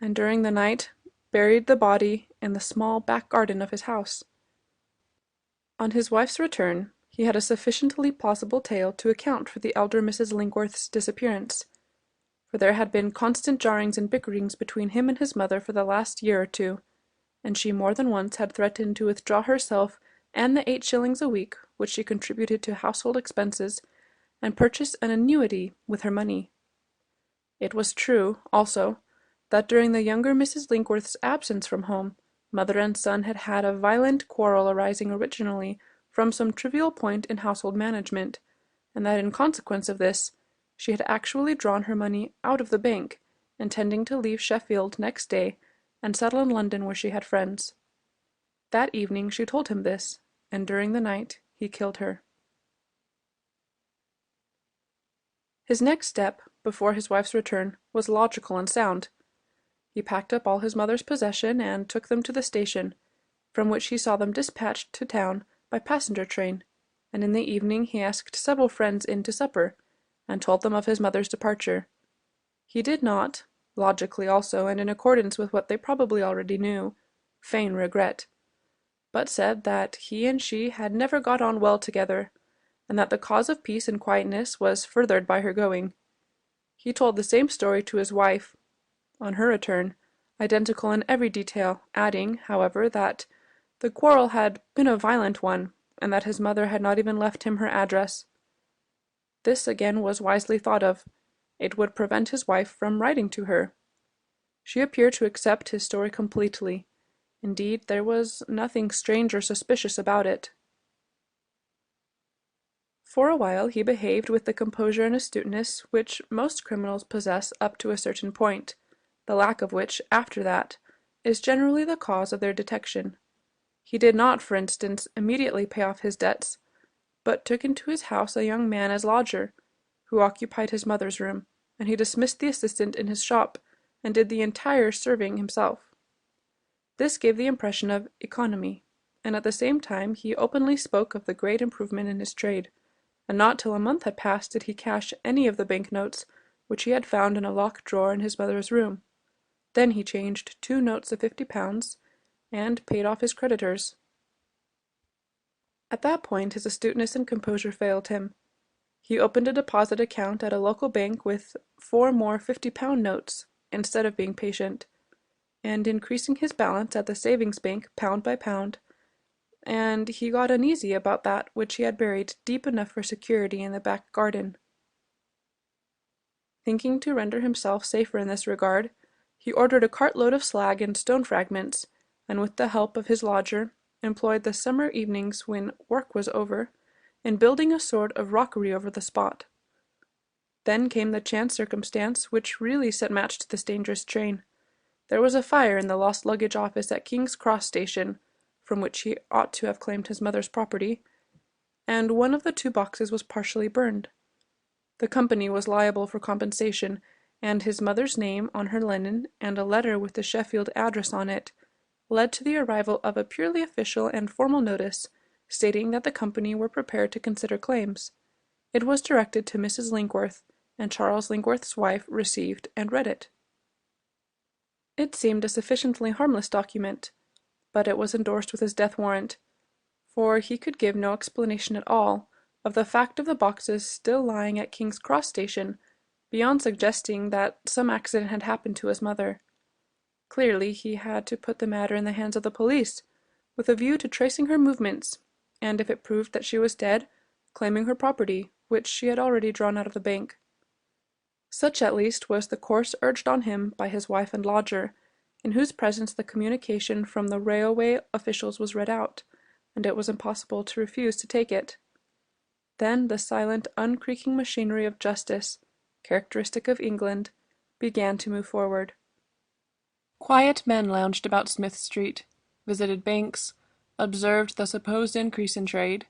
and during the night buried the body in the small back garden of his house. On his wife's return, he had a sufficiently plausible tale to account for the elder Mrs. Linkworth's disappearance, for there had been constant jarrings and bickerings between him and his mother for the last year or two, and she more than once had threatened to withdraw herself and the 8 shillings a week which she contributed to household expenses, and purchase an annuity with her money. It was true, also, that during the younger Mrs. Linkworth's absence from home, mother and son had had a violent quarrel arising originally from some trivial point in household management, and that in consequence of this, she had actually drawn her money out of the bank, intending to leave Sheffield next day and settle in London where she had friends. That evening she told him this, and during the night he killed her. His next step, before his wife's return, was logical and sound. He packed up all his mother's possession and took them to the station, from which he saw them dispatched to town by passenger train, and in the evening he asked several friends in to supper, and told them of his mother's departure. He did not, logically also, and in accordance with what they probably already knew, feign regret, but said that he and she had never got on well together, and that the cause of peace and quietness was furthered by her going. He told the same story to his wife, on her return, identical in every detail, adding, however, that the quarrel had been a violent one, and that his mother had not even left him her address. This again was wisely thought of. It would prevent his wife from writing to her. She appeared to accept his story completely. Indeed, there was nothing strange or suspicious about it. For a while he behaved with the composure and astuteness which most criminals possess up to a certain point, the lack of which, after that, is generally the cause of their detection. He did not, for instance, immediately pay off his debts, but took into his house a young man as lodger, who occupied his mother's room, and he dismissed the assistant in his shop, and did the entire serving himself. This gave the impression of economy, and at the same time he openly spoke of the great improvement in his trade, and not till a month had passed did he cash any of the banknotes which he had found in a locked drawer in his mother's room. Then he changed 2 notes of £50, and paid off his creditors. At that point his astuteness and composure failed him. He opened a deposit account at a local bank with 4 more £50 notes, instead of being patient, and increasing his balance at the savings bank pound by pound, and he got uneasy about that which he had buried deep enough for security in the back garden. Thinking to render himself safer in this regard, he ordered a cartload of slag and stone fragments, and with the help of his lodger, employed the summer evenings when work was over, in building a sort of rockery over the spot. Then came the chance circumstance which really set match to this dangerous train. There was a fire in the lost luggage office at King's Cross Station, from which he ought to have claimed his mother's property, and one of the 2 boxes was partially burned. The company was liable for compensation, and his mother's name on her linen, and a letter with the Sheffield address on it, led to the arrival of a purely official and formal notice, stating that the company were prepared to consider claims. It was directed to Mrs. Linkworth, and Charles Linkworth's wife received and read it. It seemed a sufficiently harmless document, but it was endorsed with his death warrant, for he could give no explanation at all of the fact of the boxes still lying at King's Cross Station, beyond suggesting that some accident had happened to his mother. Clearly he had to put the matter in the hands of the police, with a view to tracing her movements, and if it proved that she was dead, claiming her property, which she had already drawn out of the bank. Such at least was the course urged on him by his wife and lodger, in whose presence the communication from the railway officials was read out, and it was impossible to refuse to take it. Then the silent, uncreaking machinery of justice, characteristic of England, began to move forward. Quiet men lounged about Smith Street, visited banks, observed the supposed increase in trade,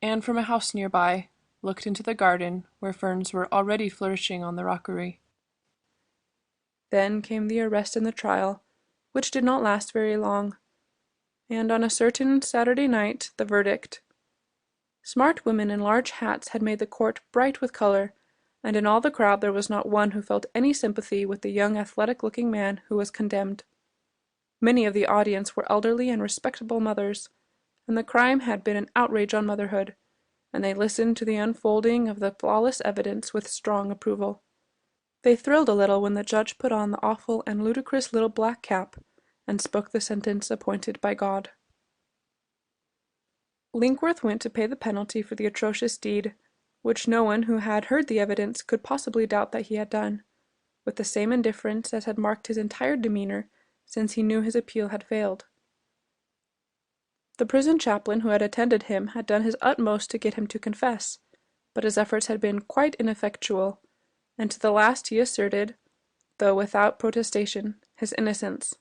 and from a house nearby, looked into the garden where ferns were already flourishing on the rockery. Then came the arrest and the trial, which did not last very long, and on a certain Saturday night the verdict. Smart women in large hats had made the court bright with color, and in all the crowd there was not one who felt any sympathy with the young athletic-looking man who was condemned. Many of the audience were elderly and respectable mothers, and the crime had been an outrage on motherhood, and they listened to the unfolding of the flawless evidence with strong approval. They thrilled a little when the judge put on the awful and ludicrous little black cap, and spoke the sentence appointed by God. Linkworth went to pay the penalty for the atrocious deed, which no one who had heard the evidence could possibly doubt that he had done, with the same indifference as had marked his entire demeanour since he knew his appeal had failed. The prison chaplain who had attended him had done his utmost to get him to confess, but his efforts had been quite ineffectual, and to the last he asserted, though without protestation, his innocence.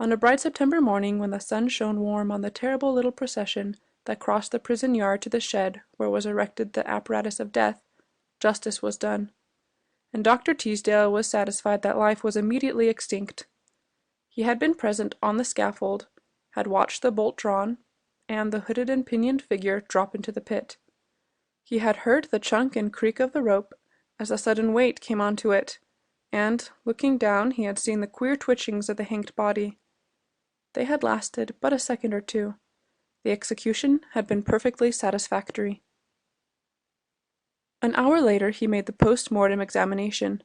On a bright September morning, when the sun shone warm on the terrible little procession that crossed the prison yard to the shed where was erected the apparatus of death, justice was done, and Dr. Teasdale was satisfied that life was immediately extinct. He had been present on the scaffold, had watched the bolt drawn, and the hooded and pinioned figure drop into the pit. He had heard the chunk and creak of the rope as a sudden weight came onto it, and, looking down, he had seen the queer twitchings of the hanged body. They had lasted but a second or two. The execution had been perfectly satisfactory. An hour later he made the post-mortem examination,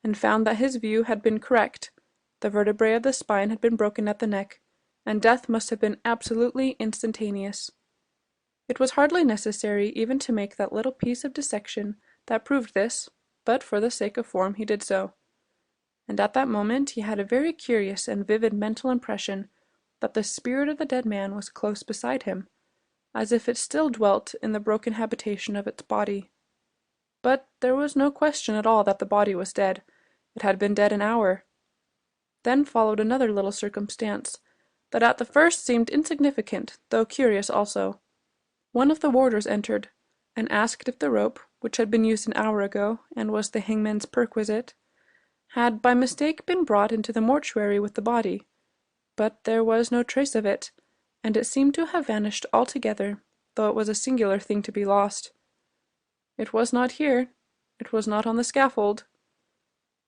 and found that his view had been correct. The vertebrae of the spine had been broken at the neck, and death must have been absolutely instantaneous. It was hardly necessary even to make that little piece of dissection that proved this, but for the sake of form he did so. And at that moment he had a very curious and vivid mental impression that the spirit of the dead man was close beside him, as if it still dwelt in the broken habitation of its body. But there was no question at all that the body was dead. It had been dead an hour. Then followed another little circumstance, that at the first seemed insignificant, though curious also. One of the warders entered, and asked if the rope, which had been used an hour ago, and was the hangman's perquisite, had by mistake been brought into the mortuary with the body. But there was no trace of it, and it seemed to have vanished altogether, though it was a singular thing to be lost. It was not here, it was not on the scaffold,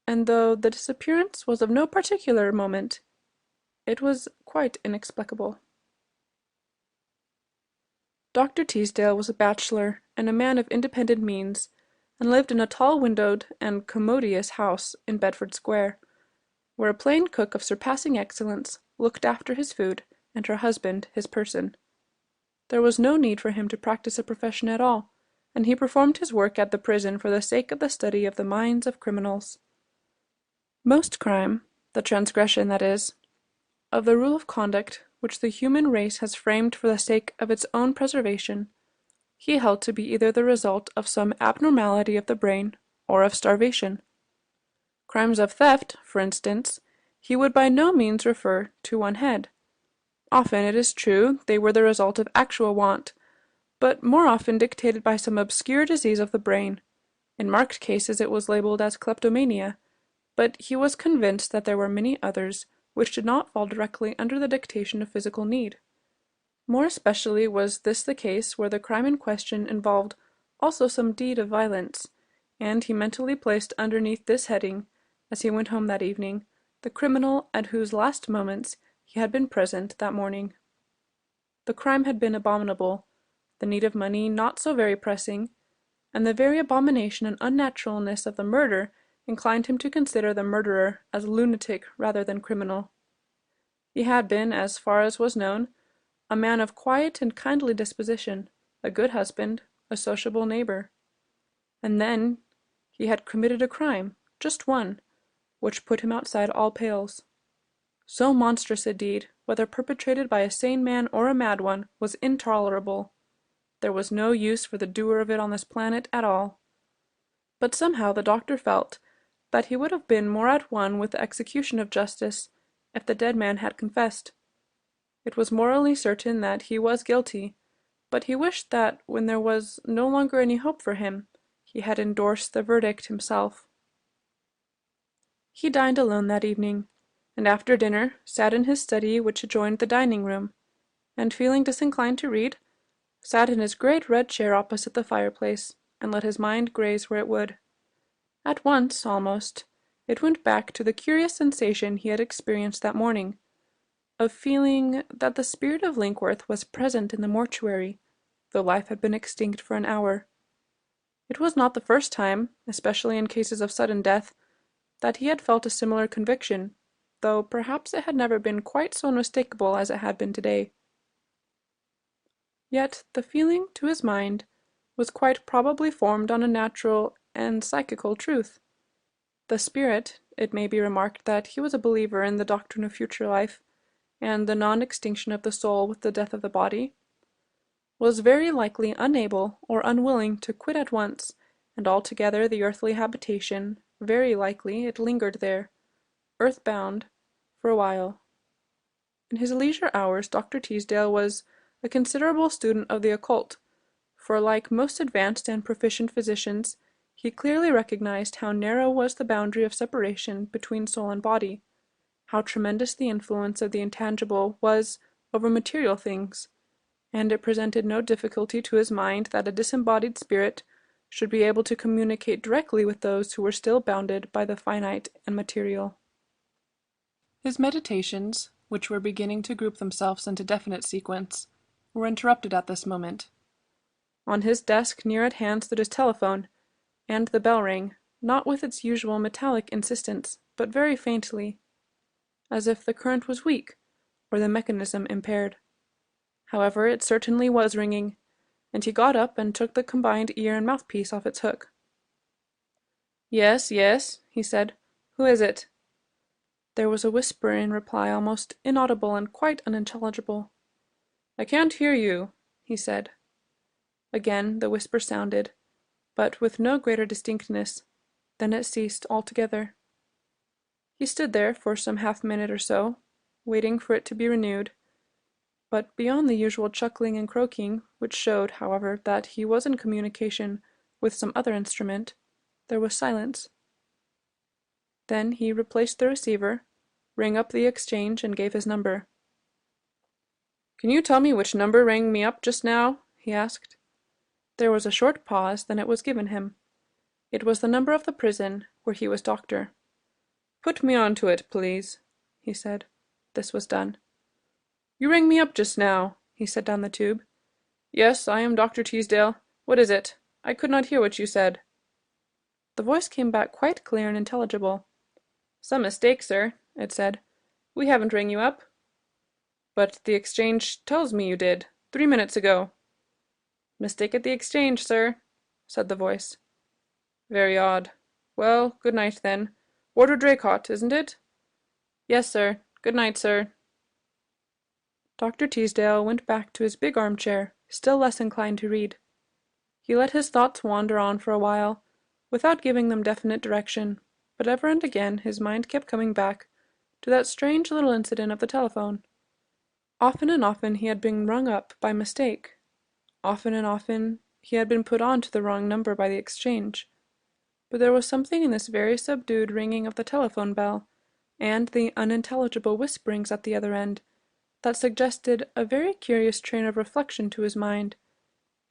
and though the disappearance was of no particular moment, it was quite inexplicable. Dr. Teasdale was a bachelor and a man of independent means, and lived in a tall-windowed and commodious house in Bedford Square, where a plain cook of surpassing excellence looked after his food, and her husband his person. There was no need for him to practice a profession at all, and he performed his work at the prison for the sake of the study of the minds of criminals. Most crime, the transgression, that is, of the rule of conduct which the human race has framed for the sake of its own preservation, he held to be either the result of some abnormality of the brain or of starvation. Crimes of theft, for instance, he would by no means refer to one head. Often, it is true, they were the result of actual want, but more often dictated by some obscure disease of the brain. In marked cases it was labelled as kleptomania, but he was convinced that there were many others which did not fall directly under the dictation of physical need. More especially was this the case where the crime in question involved also some deed of violence, and he mentally placed underneath this heading, as he went home that evening, the criminal at whose last moments he had been present that morning. The crime had been abominable, the need of money not so very pressing, and the very abomination and unnaturalness of the murder inclined him to consider the murderer as lunatic rather than criminal. He had been, as far as was known, a man of quiet and kindly disposition, a good husband, a sociable neighbor. And then he had committed a crime, just one, which put him outside all pales. So monstrous a deed, whether perpetrated by a sane man or a mad one, was intolerable. There was no use for the doer of it on this planet at all. But somehow the doctor felt that he would have been more at one with the execution of justice if the dead man had confessed. It was morally certain that he was guilty, but he wished that when there was no longer any hope for him, he had endorsed the verdict himself. He dined alone that evening, and after dinner sat in his study which adjoined the dining room, and feeling disinclined to read, sat in his great red chair opposite the fireplace, and let his mind graze where it would. At once, almost, it went back to the curious sensation he had experienced that morning, of feeling that the spirit of Linkworth was present in the mortuary, though life had been extinct for an hour. It was not the first time, especially in cases of sudden death, that he had felt a similar conviction, though perhaps it had never been quite so unmistakable as it had been today. Yet the feeling, to his mind, was quite probably formed on a natural and psychical truth. The spirit, it may be remarked that he was a believer in the doctrine of future life, and the non-extinction of the soul with the death of the body, was very likely unable or unwilling to quit at once and altogether the earthly habitation. Very likely it lingered there, earth-bound, for a while. In his leisure hours Dr. Teasdale was a considerable student of the occult, for like most advanced and proficient physicians, he clearly recognized how narrow was the boundary of separation between soul and body, how tremendous the influence of the intangible was over material things, and it presented no difficulty to his mind that a disembodied spirit should be able to communicate directly with those who were still bounded by the finite and material. His meditations, which were beginning to group themselves into definite sequence, were interrupted at this moment. On his desk near at hand stood his telephone, and the bell rang, not with its usual metallic insistence, but very faintly, as if the current was weak, or the mechanism impaired. However, it certainly was ringing, and he got up and took the combined ear and mouthpiece off its hook. "Yes, yes," he said. "Who is it?" There was a whisper in reply, almost inaudible and quite unintelligible. "I can't hear you," he said. Again the whisper sounded, but with no greater distinctness. Then it ceased altogether. He stood there for some half-minute or so, waiting for it to be renewed, but beyond the usual chuckling and croaking, which showed, however, that he was in communication with some other instrument, there was silence. Then he replaced the receiver, rang up the exchange, and gave his number. "Can you tell me which number rang me up just now?" he asked. There was a short pause, then it was given him. It was the number of the prison, where he was doctor. "Put me on to it, please," he said. This was done. "You rang me up just now," he said down the tube. "Yes, I am Dr. Teasdale. What is it? I could not hear what you said." The voice came back quite clear and intelligible. "Some mistake, sir," it said. "We haven't rang you up." "But the exchange tells me you did, 3 minutes ago." "Mistake at the exchange, sir," said the voice. "Very odd. Well, good night, then. Warder Draycott, isn't it?" "Yes, sir. Good night, sir." Dr. Teasdale went back to his big armchair, still less inclined to read. He let his thoughts wander on for a while, without giving them definite direction, but ever and again his mind kept coming back to that strange little incident of the telephone. Often and often he had been rung up by mistake. Often and often he had been put on to the wrong number by the exchange. But there was something in this very subdued ringing of the telephone bell, and the unintelligible whisperings at the other end, that suggested a very curious train of reflection to his mind,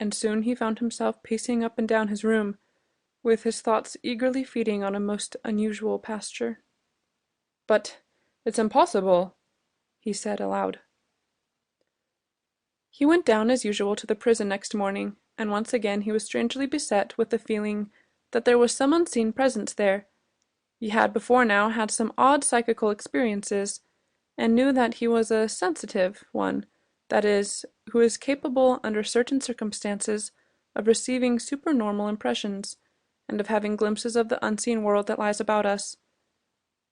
and soon he found himself pacing up and down his room, with his thoughts eagerly feeding on a most unusual pasture. "But it's impossible," he said aloud. He went down as usual to the prison next morning, and once again he was strangely beset with the feeling that there was some unseen presence there. He had before now had some odd psychical experiences, and knew that he was a sensitive one, that is, who is capable under certain circumstances of receiving supernormal impressions, and of having glimpses of the unseen world that lies about us.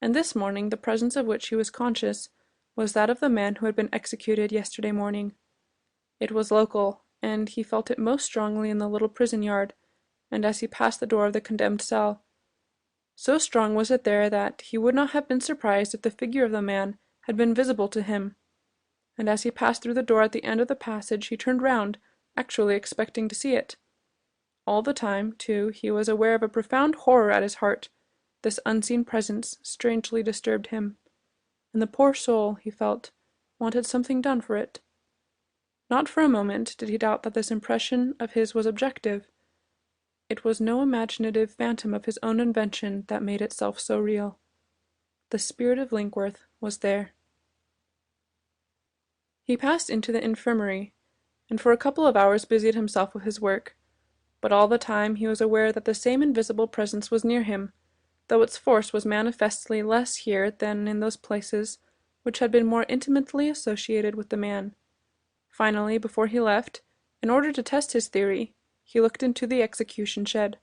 And this morning the presence of which he was conscious was that of the man who had been executed yesterday morning. It was local, and he felt it most strongly in the little prison yard, and as he passed the door of the condemned cell. So strong was it there that he would not have been surprised if the figure of the man had been visible to him, and as he passed through the door at the end of the passage he turned round, actually expecting to see it. All the time, too, he was aware of a profound horror at his heart. This unseen presence strangely disturbed him, and the poor soul, he felt, wanted something done for it. Not for a moment did he doubt that this impression of his was objective. It was no imaginative phantom of his own invention that made itself so real. The spirit of Linkworth was there. He passed into the infirmary, and for a couple of hours busied himself with his work, but all the time he was aware that the same invisible presence was near him, though its force was manifestly less here than in those places which had been more intimately associated with the man. Finally, before he left, in order to test his theory, he looked into the execution shed.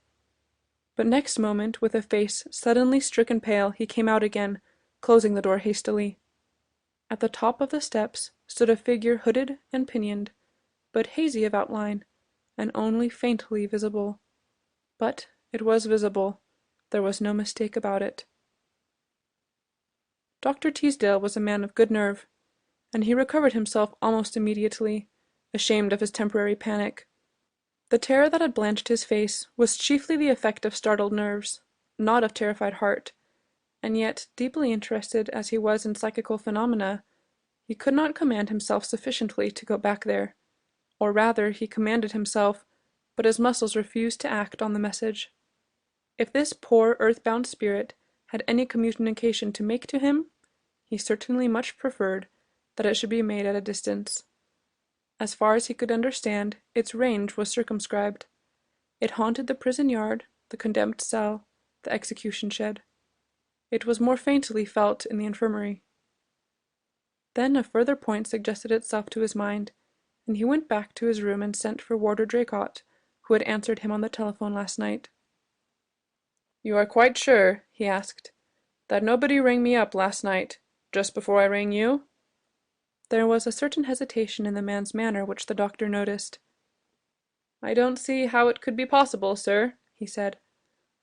But next moment, with a face suddenly stricken pale, he came out again, closing the door hastily. At the top of the steps stood a figure hooded and pinioned, but hazy of outline, and only faintly visible. But it was visible. There was no mistake about it. Dr. Teasdale was a man of good nerve, and he recovered himself almost immediately, ashamed of his temporary panic. The terror that had blanched his face was chiefly the effect of startled nerves, not of terrified heart, and yet, deeply interested as he was in psychical phenomena, he could not command himself sufficiently to go back there. Or rather, he commanded himself, but his muscles refused to act on the message. If this poor earth-bound spirit had any communication to make to him, he certainly much preferred that it should be made at a distance. As far as he could understand, its range was circumscribed. It haunted the prison yard, the condemned cell, the execution shed. It was more faintly felt in the infirmary. Then a further point suggested itself to his mind, and he went back to his room and sent for Warder Draycott, who had answered him on the telephone last night. "You are quite sure," he asked, "that nobody rang me up last night, just before I rang you?" There was a certain hesitation in the man's manner which the doctor noticed. "I don't see how it could be possible, sir," he said.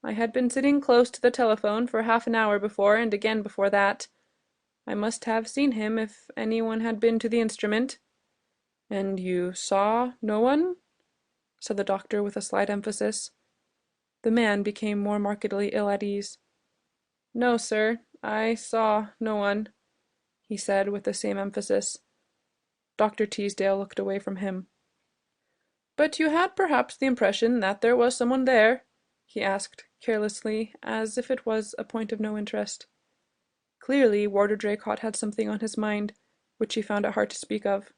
"I had been sitting close to the telephone for half an hour before and again before that. I must have seen him if anyone had been to the instrument." "And you saw no one?" said the doctor with a slight emphasis. The man became more markedly ill at ease. "No, sir, I saw no one," he said with the same emphasis. Dr. Teasdale looked away from him. "But you had perhaps the impression that there was someone there?" he asked, carelessly, as if it was a point of no interest. Clearly, Warder Draycott had something on his mind, which he found it hard to speak of.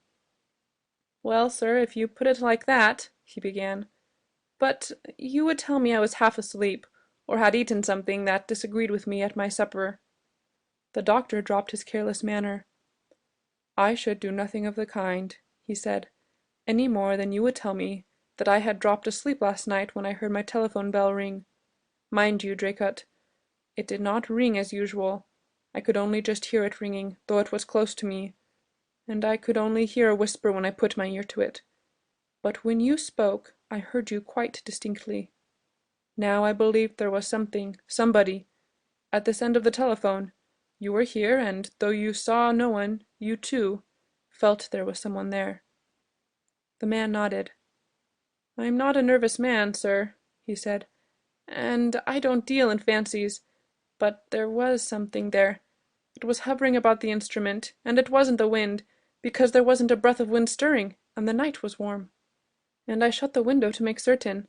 "Well, sir, if you put it like that," he began. "But you would tell me I was half asleep, or had eaten something that disagreed with me at my supper." The doctor dropped his careless manner. "I should do nothing of the kind," he said, "any more than you would tell me that I had dropped asleep last night when I heard my telephone bell ring. Mind you, Draycott, it did not ring as usual. I could only just hear it ringing, though it was close to me, and I could only hear a whisper when I put my ear to it. But when you spoke, I heard you quite distinctly. Now I believed there was somebody, at this end of the telephone. You were here, and though you saw no one, you, too, felt there was someone there." The man nodded. "I am not a nervous man, sir," he said, "and I don't deal in fancies, but there was something there. It was hovering about the instrument, and it wasn't the wind, because there wasn't a breath of wind stirring, and the night was warm. And I shut the window to make certain.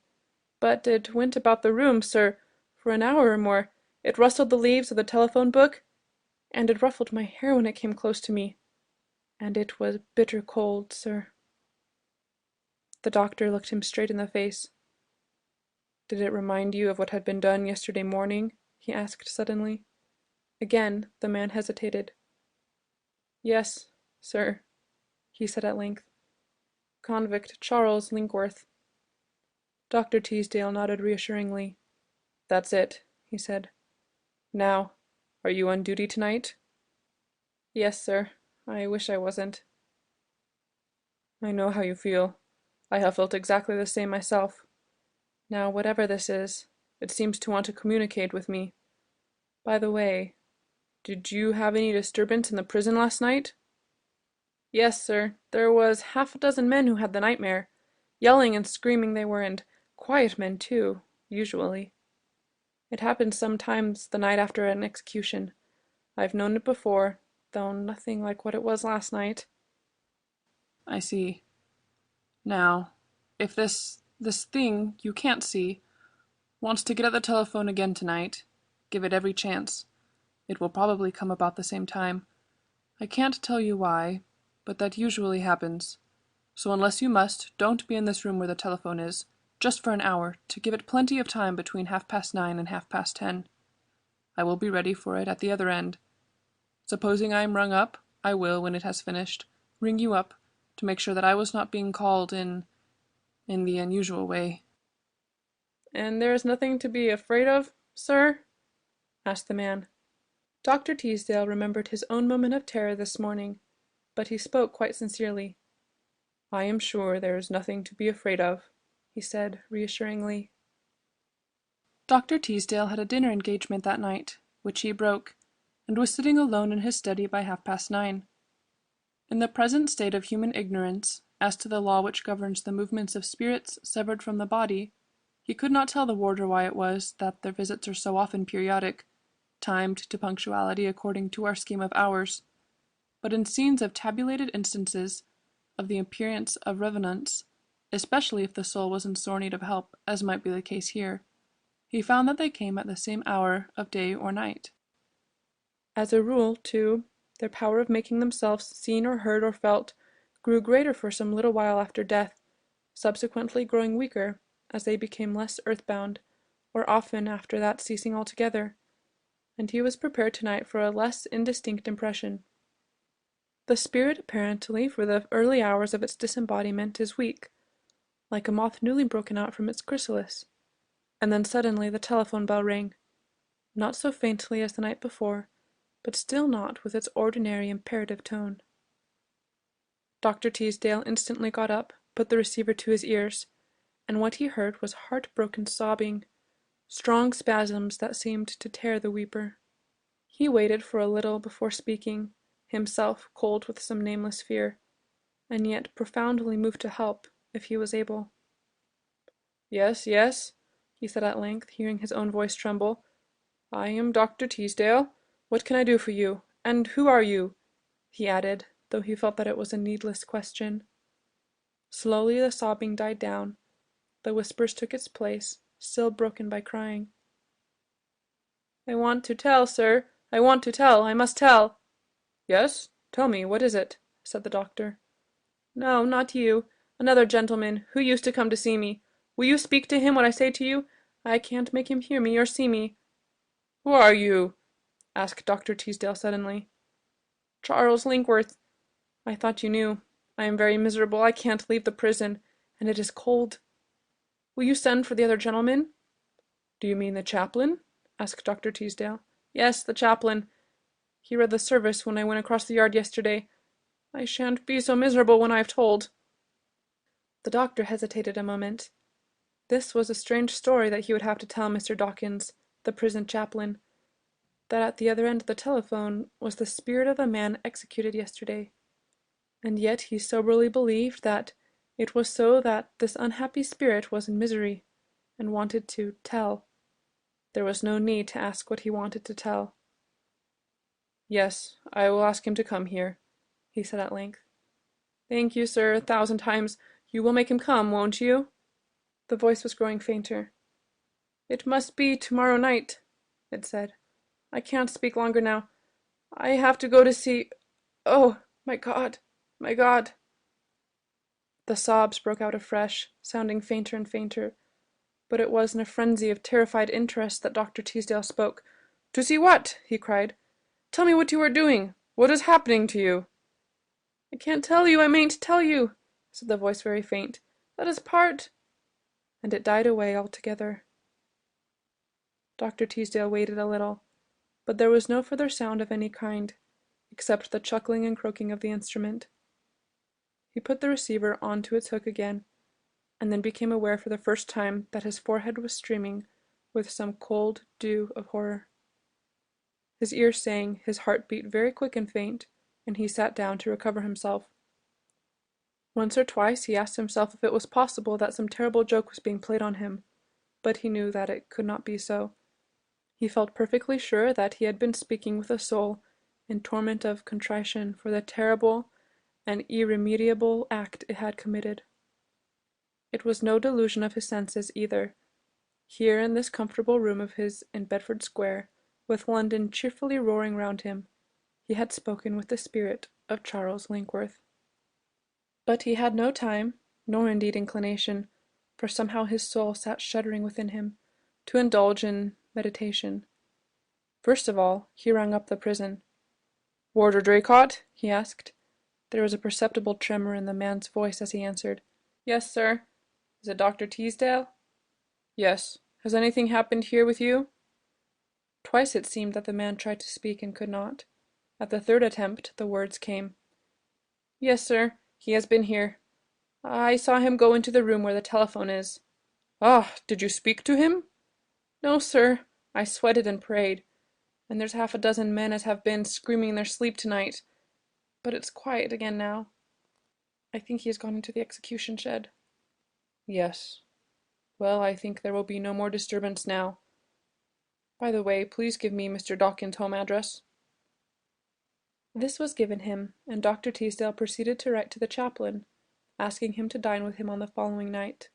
But it went about the room, sir, for an hour or more. It rustled the leaves of the telephone book, and it ruffled my hair when it came close to me. And it was bitter cold, sir." The doctor looked him straight in the face. "Did it remind you of what had been done yesterday morning?" he asked suddenly. Again the man hesitated. "Yes, sir," he said at length. "Convict Charles Linkworth." Dr. Teasdale nodded reassuringly. "That's it," he said. "Now, are you on duty tonight?" "Yes, sir. I wish I wasn't." "I know how you feel. I have felt exactly the same myself. Now, whatever this is, it seems to want to communicate with me. By the way, did you have any disturbance in the prison last night?" "Yes, sir. There was half a dozen men who had the nightmare. Yelling and screaming they were, and quiet men too, usually. It happened sometimes the night after an execution. I've known it before, though nothing like what it was last night." "I see. Now, if this thing you can't see wants to get at the telephone again tonight, give it every chance. It will probably come about the same time. I can't tell you why, but that usually happens. So unless you must, don't be in this room where the telephone is, just for an hour, to give it plenty of time between 9:30 and 10:30. I will be ready for it at the other end. Supposing I am rung up, I will, when it has finished, ring you up to make sure that I was not being called in the unusual way." "And there is nothing to be afraid of, sir?" asked the man. Dr. Teasdale remembered his own moment of terror this morning, but he spoke quite sincerely. "I am sure there is nothing to be afraid of," he said reassuringly. Dr. Teasdale had a dinner engagement that night, which he broke, and was sitting alone in his study by 9:30. In the present state of human ignorance as to the law which governs the movements of spirits severed from the body, he could not tell the warder why it was that their visits are so often periodic, timed to punctuality according to our scheme of hours. But in scenes of tabulated instances of the appearance of revenants, especially if the soul was in sore need of help, as might be the case here, he found that they came at the same hour of day or night. As a rule, too, their power of making themselves seen or heard or felt grew greater for some little while after death, subsequently growing weaker as they became less earthbound, or often after that ceasing altogether, and he was prepared tonight for a less indistinct impression. The spirit apparently for the early hours of its disembodiment is weak, like a moth newly broken out from its chrysalis, and then suddenly the telephone bell rang, not so faintly as the night before, but still not with its ordinary imperative tone. Dr. Teasdale instantly got up, put the receiver to his ears, and what he heard was heart-broken sobbing, strong spasms that seemed to tear the weeper. He waited for a little before speaking, himself cold with some nameless fear, and yet profoundly moved to help, if he was able. "Yes, yes," he said at length, hearing his own voice tremble. "I am Dr. Teasdale. What can I do for you? And who are you?" he added, though he felt that it was a needless question. Slowly the sobbing died down. The whispers took its place, still broken by crying. "I want to tell, sir. I want to tell. I must tell." "Yes, tell me, what is it?" said the doctor. "No, not you. Another gentleman, who used to come to see me. Will you speak to him when I say to you? I can't make him hear me or see me." "Who are you?" asked Dr. Teasdale suddenly. "Charles Linkworth. I thought you knew. I am very miserable. I can't leave the prison, and it is cold. Will you send for the other gentleman?" "Do you mean the chaplain?" asked Dr. Teasdale. "Yes, the chaplain. He read the service when I went across the yard yesterday. I shan't be so miserable when I've told." The doctor hesitated a moment. This was a strange story that he would have to tell Mr. Dawkins, the prison chaplain, that at the other end of the telephone was the spirit of the man executed yesterday. And yet he soberly believed that it was so that this unhappy spirit was in misery, and wanted to tell. There was no need to ask what he wanted to tell. "Yes, I will ask him to come here," he said at length. "Thank you, sir, 1,000 times. You will make him come, won't you?" The voice was growing fainter. "It must be tomorrow night," it said. "I can't speak longer now. I have to go to see... Oh, my God, my God!" The sobs broke out afresh, sounding fainter and fainter, but it was in a frenzy of terrified interest that Dr. Teasdale spoke. "To see what?" he cried. "Tell me what you are doing. What is happening to you?" "I can't tell you, I mayn't tell you," said the voice very faint. "Let us part," and it died away altogether. Dr. Teasdale waited a little, but there was no further sound of any kind, except the chuckling and croaking of the instrument. He put the receiver on to its hook again, and then became aware for the first time that his forehead was streaming with some cold dew of horror. His ears sang, his heart beat very quick and faint, and he sat down to recover himself. Once or twice he asked himself if it was possible that some terrible joke was being played on him, but he knew that it could not be so. He felt perfectly sure that he had been speaking with a soul in torment of contrition for the terrible and irremediable act it had committed. It was no delusion of his senses either. Here in this comfortable room of his in Bedford Square, with London cheerfully roaring round him, he had spoken with the spirit of Charles Linkworth. But he had no time, nor indeed inclination, for somehow his soul sat shuddering within him, to indulge in meditation. First of all, he rang up the prison. "Warder Draycott?" he asked. There was a perceptible tremor in the man's voice as he answered. "Yes, sir. Is it Dr. Teasdale?" "Yes. Has anything happened here with you?" Twice it seemed that the man tried to speak and could not. At the third attempt the words came. "Yes, sir. He has been here. I saw him go into the room where the telephone is." "Ah! Did you speak to him?" "No, sir. I sweated and prayed. And there's half a dozen men as have been screaming in their sleep tonight. But it's quiet again now. I think he has gone into the execution shed." "Yes. Well, I think there will be no more disturbance now. By the way, please give me Mr. Dawkins' home address." This was given him, and Dr. Teasdale proceeded to write to the chaplain, asking him to dine with him on the following night.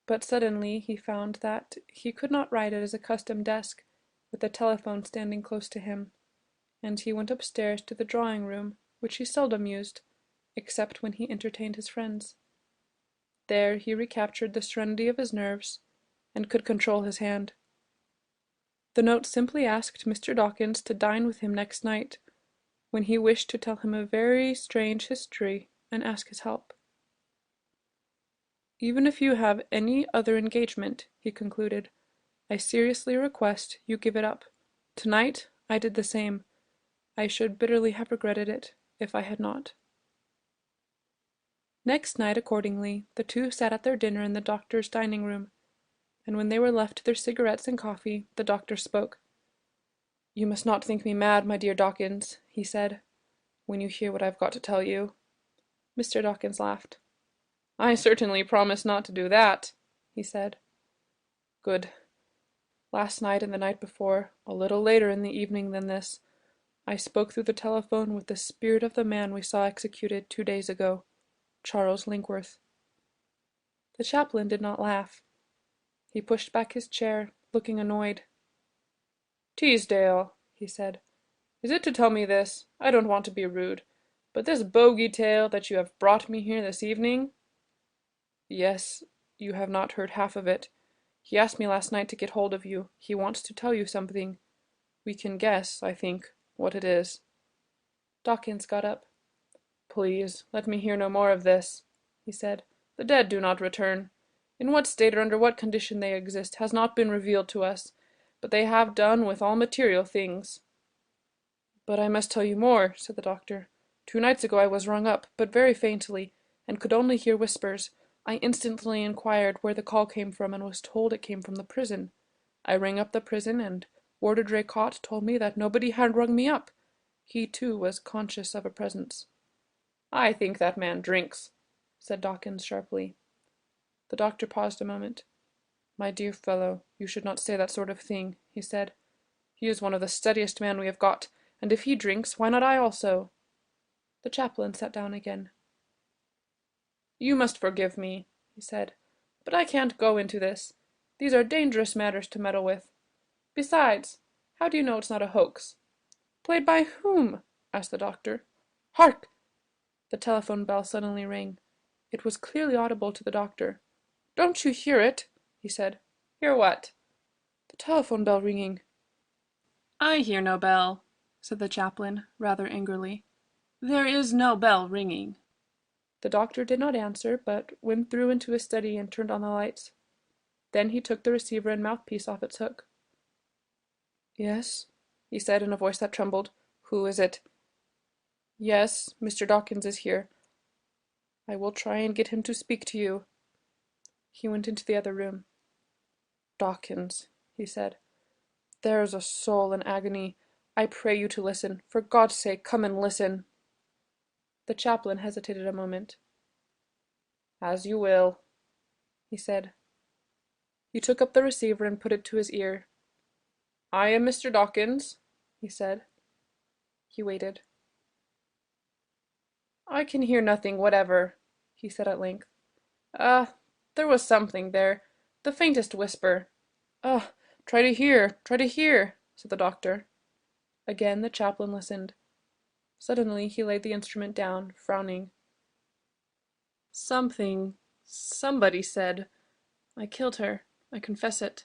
But suddenly he found that he could not write at his accustomed desk, with the telephone standing close to him, and he went upstairs to the drawing-room, which he seldom used, except when he entertained his friends. There he recaptured the serenity of his nerves, and could control his hand. The note simply asked Mr. Dawkins to dine with him next night, when he wished to tell him a very strange history and ask his help. "Even if you have any other engagement," he concluded, "I seriously request you give it up. Tonight I did the same. I should bitterly have regretted it if I had not." Next night, accordingly, the two sat at their dinner in the doctor's dining-room, and when they were left to their cigarettes and coffee, the doctor spoke. "You must not think me mad, my dear Dawkins," he said, "when you hear what I've got to tell you." Mr. Dawkins laughed. "I certainly promise not to do that," he said. "Good. Last night and the night before, a little later in the evening than this, I spoke through the telephone with the spirit of the man we saw executed 2 days ago, Charles Linkworth." The chaplain did not laugh. He pushed back his chair, looking annoyed. "Teasdale," he said, "is it to tell me this? I don't want to be rude, but this bogey tale that you have brought me here this evening?" "Yes, you have not heard half of it. He asked me last night to get hold of you. He wants to tell you something. We can guess, I think, what it is." Dawkins got up. "Please, let me hear no more of this," he said. "The dead do not return. In what state or under what condition they exist has not been revealed to us, but they have done with all material things." "But I must tell you more," said the doctor. "2 nights ago I was rung up, but very faintly, and could only hear whispers. I instantly inquired where the call came from, and was told it came from the prison. I rang up the prison, and Warder Draycott told me that nobody had rung me up. He, too, was conscious of a presence." "I think that man drinks," said Dawkins sharply. The doctor paused a moment. "My dear fellow, you should not say that sort of thing," he said. "He is one of the steadiest men we have got, and if he drinks, why not I also?" The chaplain sat down again. "You must forgive me," he said, "but I can't go into this. These are dangerous matters to meddle with. Besides, how do you know it's not a hoax?" "Played by whom?" asked the doctor. "Hark!" The telephone bell suddenly rang. It was clearly audible to the doctor. "Don't you hear it?" he said. "Hear what?" "The telephone bell ringing." "I hear no bell," said the chaplain, rather angrily. "There is no bell ringing." The doctor did not answer, but went through into his study and turned on the lights. Then he took the receiver and mouthpiece off its hook. "Yes," he said in a voice that trembled. "Who is it?" "Yes, Mr. Dawkins is here. I will try and get him to speak to you." He went into the other room. "Dawkins," he said, "there is a soul in agony. I pray you to listen. For God's sake, come and listen." The chaplain hesitated a moment. "As you will," he said. He took up the receiver and put it to his ear. "I am Mr. Dawkins," he said. He waited. "I can hear nothing whatever," he said at length. There was something there, the faintest whisper." Try to hear, said the doctor. Again the chaplain listened. Suddenly he laid the instrument down, frowning. Somebody said, I killed her, I confess it.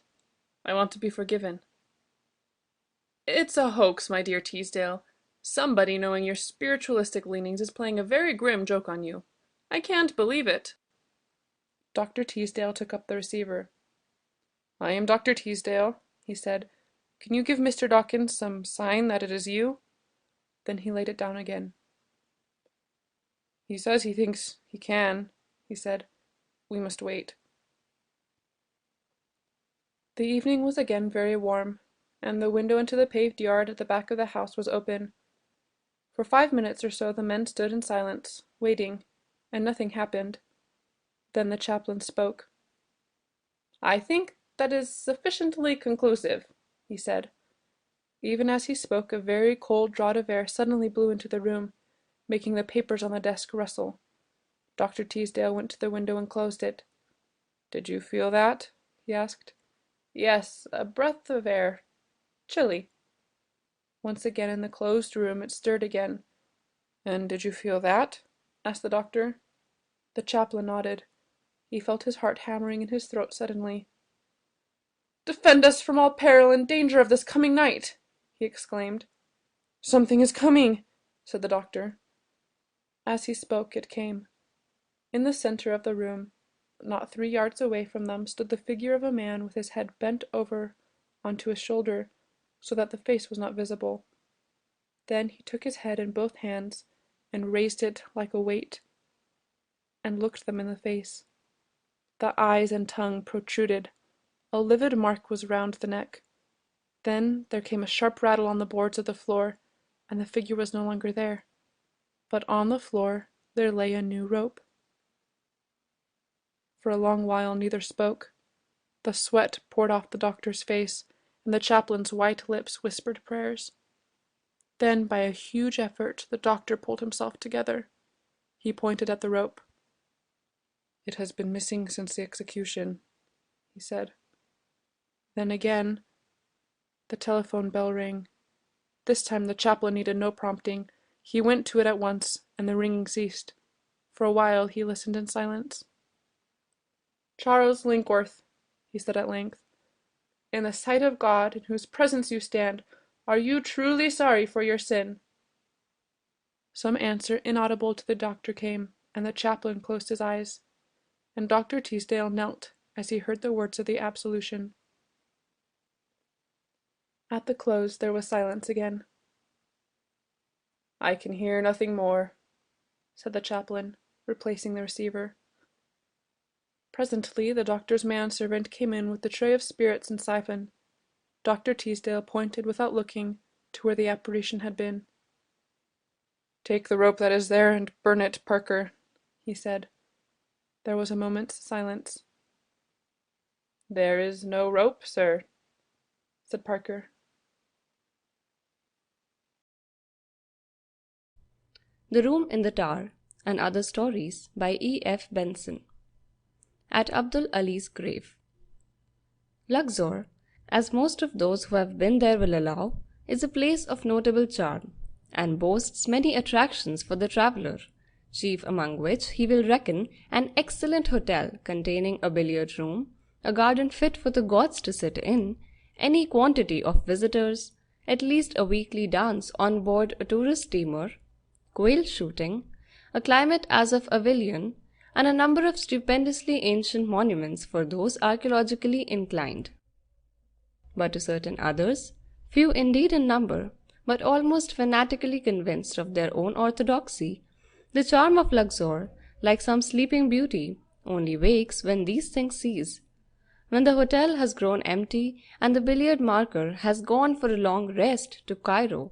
I want to be forgiven." "It's a hoax, my dear Teasdale. Somebody, knowing your spiritualistic leanings, is playing a very grim joke on you. I can't believe it." Dr. Teasdale took up the receiver. "I am Dr. Teasdale," he said. "Can you give Mr. Dawkins some sign that it is you?" Then he laid it down again. "He says he thinks he can," he said. "We must wait." The evening was again very warm, and the window into the paved yard at the back of the house was open. For 5 minutes or so the men stood in silence, waiting, and nothing happened. Then the chaplain spoke. "I think that is sufficiently conclusive," he said. Even as he spoke, a very cold draught of air suddenly blew into the room, making the papers on the desk rustle. Dr. Teasdale went to the window and closed it. "Did you feel that?" he asked. "Yes, a breath of air. Chilly." Once again in the closed room it stirred again. "And did you feel that?" asked the doctor. The chaplain nodded. He felt his heart hammering in his throat suddenly. "Defend us from all peril and danger of this coming night!" he exclaimed. "Something is coming," said the doctor. As he spoke, it came. In the center of the room, not 3 yards away from them, stood the figure of a man with his head bent over onto his shoulder, so that the face was not visible. Then he took his head in both hands and raised it like a weight, and looked them in the face. The eyes and tongue protruded. A livid mark was round the neck. Then there came a sharp rattle on the boards of the floor, and the figure was no longer there. But on the floor there lay a new rope. For a long while neither spoke. The sweat poured off the doctor's face, and the chaplain's white lips whispered prayers. Then, by a huge effort, the doctor pulled himself together. He pointed at the rope. "It has been missing since the execution," he said. Then again the telephone bell rang. This time the chaplain needed no prompting. He went to it at once, and the ringing ceased. For a while he listened in silence. "Charles Linkworth," he said at length, "in the sight of God, in whose presence you stand, are you truly sorry for your sin?" Some answer inaudible to the doctor came, and the chaplain closed his eyes, and Dr. Teasdale knelt as he heard the words of the absolution. At the close there was silence again. "I can hear nothing more," said the chaplain, replacing the receiver. Presently the doctor's manservant came in with the tray of spirits and siphon. Dr. Teasdale pointed without looking to where the apparition had been. "Take the rope that is there and burn it, Parker," he said. There was a moment's silence. "There is no rope, sir," said Parker. The Room in the Tower and Other Stories by E.F. Benson. At Abdul Ali's Grave. Luxor, as most of those who have been there will allow, is a place of notable charm, and boasts many attractions for the traveller, chief among which he will reckon an excellent hotel containing a billiard room, a garden fit for the gods to sit in, any quantity of visitors, at least a weekly dance on board a tourist steamer, quail shooting, a climate as of Avilion, and a number of stupendously ancient monuments for those archaeologically inclined. But to certain others, few indeed in number, but almost fanatically convinced of their own orthodoxy, the charm of Luxor, like some sleeping beauty, only wakes when these things cease. When the hotel has grown empty and the billiard marker has gone for a long rest to Cairo,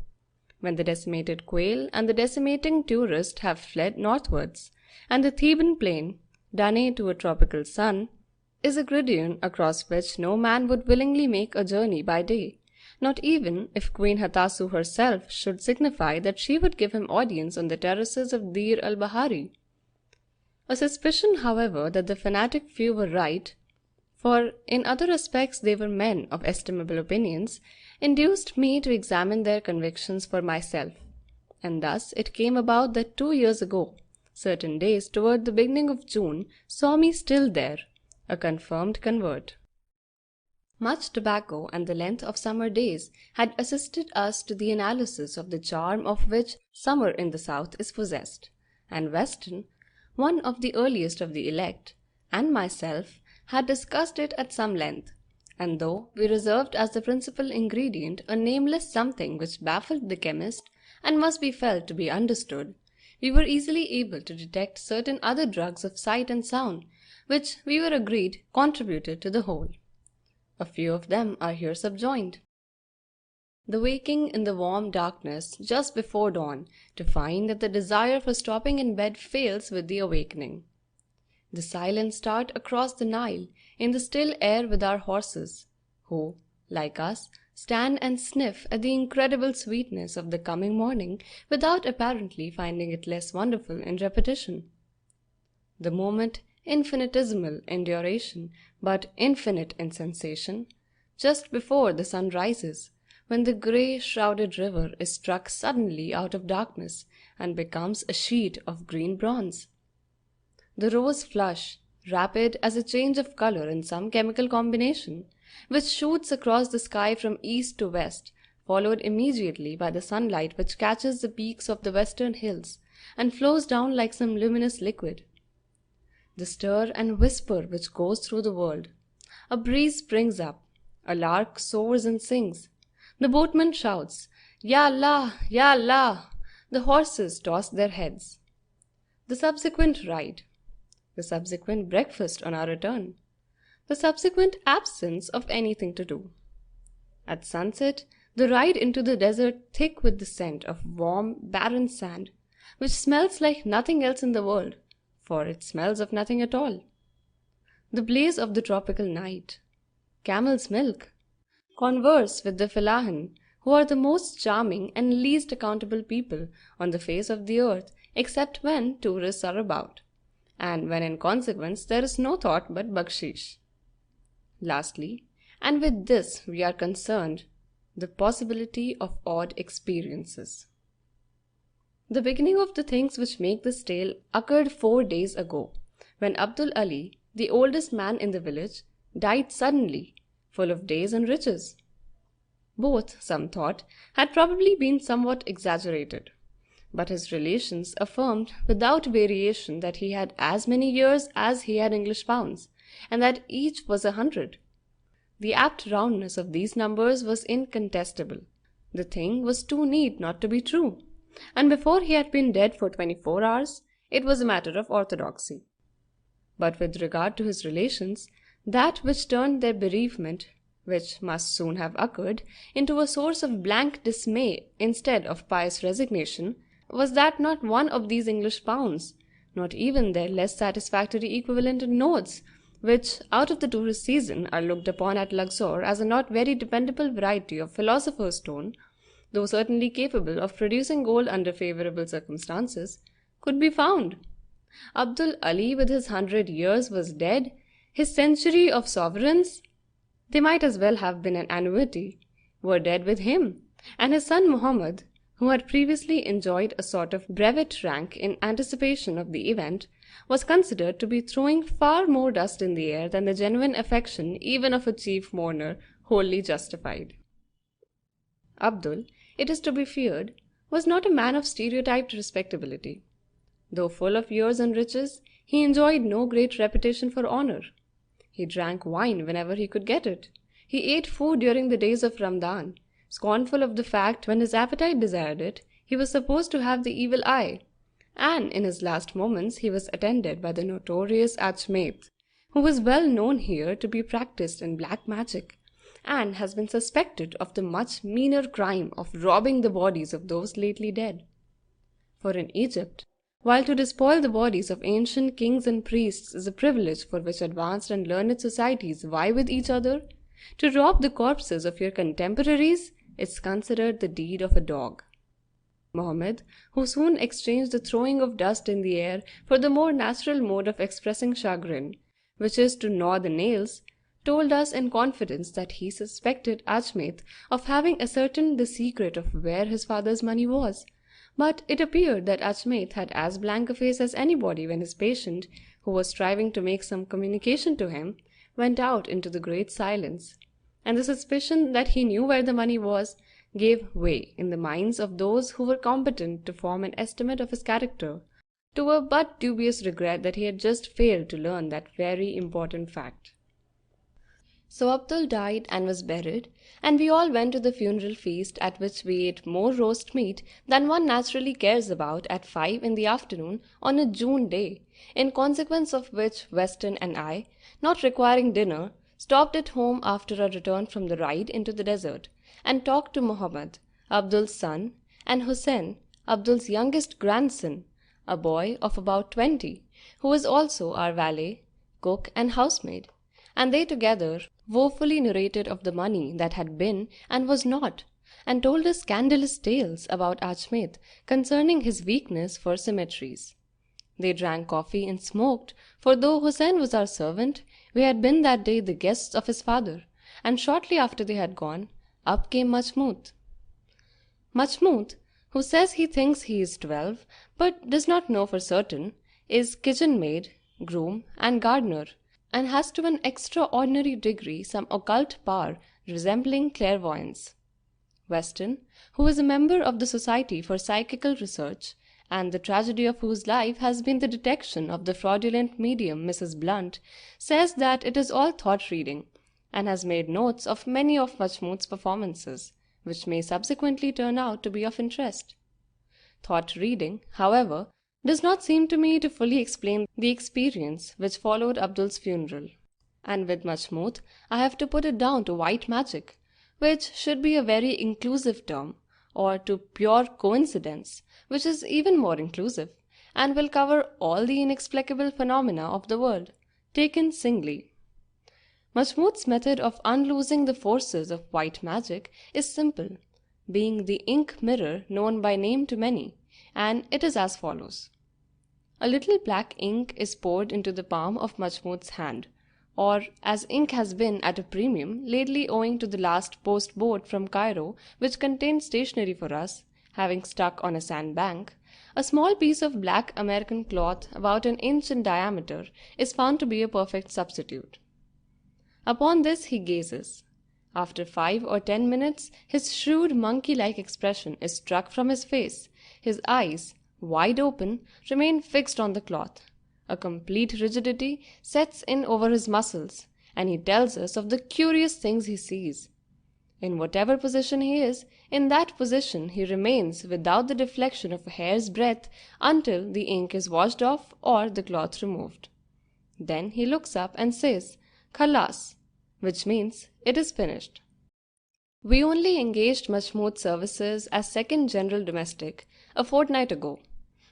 when the decimated quail and the decimating tourist have fled northwards, and the Theban plain, done to a tropical sun, is a gridiron across which no man would willingly make a journey by day, not even if Queen Hatasou herself should signify that she would give him audience on the terraces of Dir al-Bahari. A suspicion, however, that the fanatic few were right, for in other respects they were men of estimable opinions, induced me to examine their convictions for myself, and thus it came about that 2 years ago, certain days toward the beginning of June saw me still there, a confirmed convert. Much tobacco and the length of summer days had assisted us to the analysis of the charm of which summer in the south is possessed, and Weston, one of the earliest of the elect, and myself had discussed it at some length, and though we reserved as the principal ingredient a nameless something which baffled the chemist and must be felt to be understood, we were easily able to detect certain other drugs of sight and sound, which we were agreed contributed to the whole. A few of them are here subjoined. The waking in the warm darkness just before dawn to find that the desire for stopping in bed fails with the awakening. The silent start across the Nile in the still air with our horses, who, like us, stand and sniff at the incredible sweetness of the coming morning without apparently finding it less wonderful in repetition. The moment infinitesimal in duration, but infinite in sensation, just before the sun rises, when the grey shrouded river is struck suddenly out of darkness and becomes a sheet of green bronze. The rose flush, rapid as a change of color in some chemical combination, which shoots across the sky from east to west, followed immediately by the sunlight which catches the peaks of the western hills and flows down like some luminous liquid. The stir and whisper which goes through the world. A breeze springs up, a lark soars and sings, the boatman shouts, "Ya Allah, Ya Allah!" The horses toss their heads. The subsequent ride. The subsequent breakfast on our return, the subsequent absence of anything to do. At sunset, the ride into the desert thick with the scent of warm, barren sand, which smells like nothing else in the world, for it smells of nothing at all. The blaze of the tropical night. Camel's milk. Converse with the fellahin, who are the most charming and least accountable people on the face of the earth, except when tourists are about, and when in consequence there is no thought but bakshish. Lastly, and with this we are concerned, the possibility of odd experiences. The beginning of the things which make this tale occurred 4 days ago, when Abdul Ali, the oldest man in the village, died suddenly, full of days and riches. Both, some thought, had probably been somewhat exaggerated, but his relations affirmed without variation that he had as many years as he had English pounds, and that each was 100. The apt roundness of these numbers was incontestable. The thing was too neat not to be true, and before he had been dead for 24 hours, it was a matter of orthodoxy. But with regard to his relations, that which turned their bereavement, which must soon have occurred, into a source of blank dismay instead of pious resignation, was that not one of these English pounds, not even their less satisfactory equivalent in notes, which out of the tourist season are looked upon at Luxor as a not very dependable variety of philosopher's stone, though certainly capable of producing gold under favorable circumstances, could be found. Abdul Ali with his 100 years was dead, his century of sovereigns, they might as well have been an annuity, were dead with him, and his son Muhammad, who had previously enjoyed a sort of brevet rank in anticipation of the event, was considered to be throwing far more dust in the air than the genuine affection even of a chief mourner wholly justified. Abdul, it is to be feared, was not a man of stereotyped respectability. Though full of years and riches, he enjoyed no great reputation for honor. He drank wine whenever he could get it. He ate food during the days of Ramadan, scornful of the fact when his appetite desired it, he was supposed to have the evil eye. And in his last moments he was attended by the notorious Achmet, who was well known here to be practiced in black magic, and has been suspected of the much meaner crime of robbing the bodies of those lately dead. For in Egypt, while to despoil the bodies of ancient kings and priests is a privilege for which advanced and learned societies vie with each other, to rob the corpses of your contemporaries is considered the deed of a dog. Mohammed, who soon exchanged the throwing of dust in the air for the more natural mode of expressing chagrin, which is to gnaw the nails, told us in confidence that he suspected Achmet of having ascertained the secret of where his father's money was, but it appeared that Achmet had as blank a face as anybody when his patient, who was striving to make some communication to him, went out into the great silence, and the suspicion that he knew where the money was gave way in the minds of those who were competent to form an estimate of his character, to a but dubious regret that he had just failed to learn that very important fact. So Abdul died and was buried, and we all went to the funeral feast, at which we ate more roast meat than one naturally cares about at 5 in the afternoon on a June day, in consequence of which Weston and I, not requiring dinner, stopped at home after our return from the ride into the desert, and talked to Muhammad, Abdul's son, and Hussein, Abdul's youngest grandson, a boy of about 20, who was also our valet, cook, and housemaid, and they together woefully narrated of the money that had been and was not, and told us scandalous tales about Achmet concerning his weakness for symmetries. They drank coffee and smoked, for though Hussein was our servant, we had been that day the guests of his father, and shortly after they had gone, up came Majmut. Majmut, who says he thinks he is 12, but does not know for certain, is kitchen maid, groom, and gardener, and has to an extraordinary degree some occult power resembling clairvoyance. Weston, who is a member of the Society for Psychical Research, and the tragedy of whose life has been the detection of the fraudulent medium Mrs. Blunt, says that it is all thought-reading, and has made notes of many of Majmut's performances, which may subsequently turn out to be of interest. Thought-reading, however, does not seem to me to fully explain the experience which followed Abdul's funeral, and with Majmut I have to put it down to white magic, which should be a very inclusive term, or to pure coincidence, which is even more inclusive, and will cover all the inexplicable phenomena of the world, taken singly. Majmut's method of unloosing the forces of white magic is simple, being the ink mirror known by name to many, and it is as follows. A little black ink is poured into the palm of Majmut's hand, or, as ink has been at a premium lately owing to the last post boat from Cairo which contained stationery for us, having stuck on a sandbank, a small piece of black American cloth about an inch in diameter is found to be a perfect substitute. Upon this he gazes. After 5 or 10 minutes, his shrewd monkey-like expression is struck from his face, his eyes, wide open, remain fixed on the cloth. A complete rigidity sets in over his muscles, and he tells us of the curious things he sees. In whatever position he is, in that position he remains without the deflection of a hair's breadth until the ink is washed off or the cloth removed. Then he looks up and says, "Khalas," which means it is finished. We only engaged Majmut's services as second general domestic a fortnight ago,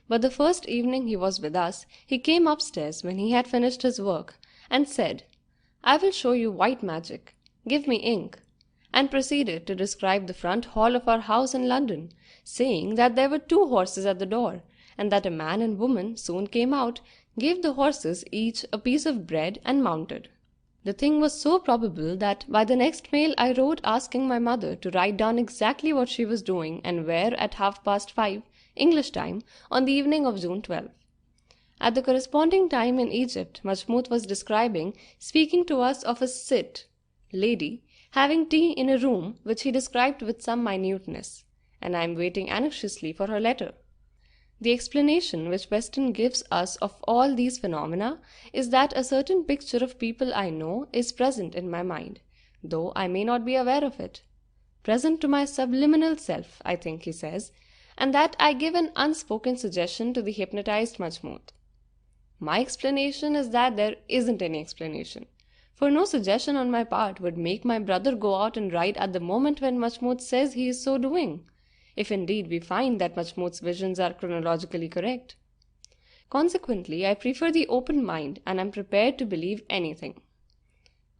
but the first evening he was with us, he came upstairs when he had finished his work, and said, "I will show you white magic. Give me ink," and proceeded to describe the front hall of our house in London, saying that there were 2 horses at the door, and that a man and woman soon came out, gave the horses each a piece of bread, and mounted. The thing was so probable that by the next mail I wrote asking my mother to write down exactly what she was doing and where at 5:30 English time on the evening of June 12th. At the corresponding time in Egypt, Majmut was speaking to us of a Sit lady having tea in a room which he described with some minuteness, and I am waiting anxiously for her letter. The explanation which Weston gives us of all these phenomena is that a certain picture of people I know is present in my mind, though I may not be aware of it. Present to my subliminal self, I think he says, and that I give an unspoken suggestion to the hypnotized Majmut. My explanation is that there isn't any explanation, for no suggestion on my part would make my brother go out and write at the moment when Majmut says he is so doing, if indeed we find that Majmut's visions are chronologically correct. Consequently, I prefer the open mind and am prepared to believe anything.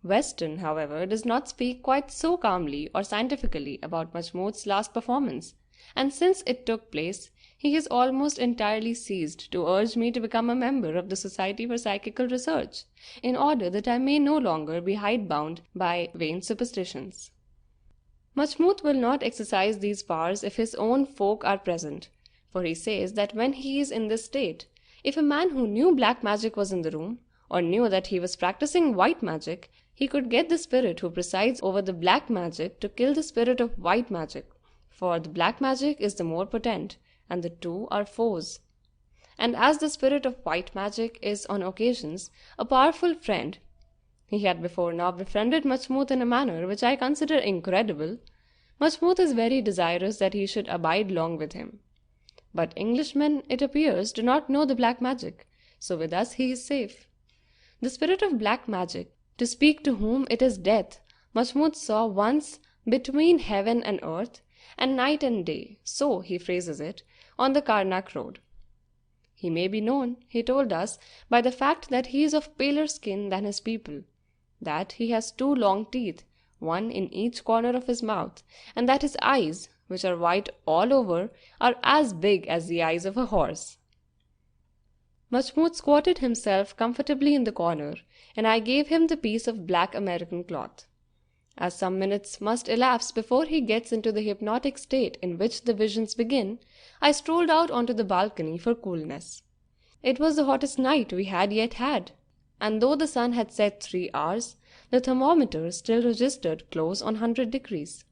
Weston, however, does not speak quite so calmly or scientifically about Majmut's last performance, and since it took place, he has almost entirely ceased to urge me to become a member of the Society for Psychical Research, in order that I may no longer be hidebound by vain superstitions. Majmut will not exercise these powers if his own folk are present, for he says that when he is in this state, if a man who knew black magic was in the room, or knew that he was practicing white magic, he could get the spirit who presides over the black magic to kill the spirit of white magic, for the black magic is the more potent, and the two are foes. And as the spirit of white magic is on occasions a powerful friend, he had before now befriended Majmut in a manner which I consider incredible. Majmut is very desirous that he should abide long with him. But Englishmen, it appears, do not know the black magic, so with us he is safe. The spirit of black magic, to speak to whom it is death, Majmut saw once between heaven and earth, and night and day, so he phrases it, on the Karnak road. He may be known, he told us, by the fact that he is of paler skin than his people, that he has 2 long teeth, one in each corner of his mouth, and that his eyes, which are white all over, are as big as the eyes of a horse. Majmut squatted himself comfortably in the corner, and I gave him the piece of black American cloth. As some minutes must elapse before he gets into the hypnotic state in which the visions begin, I strolled out onto the balcony for coolness. It was the hottest night we had yet had, and though the sun had set 3 hours, the thermometer still registered close on 100 degrees.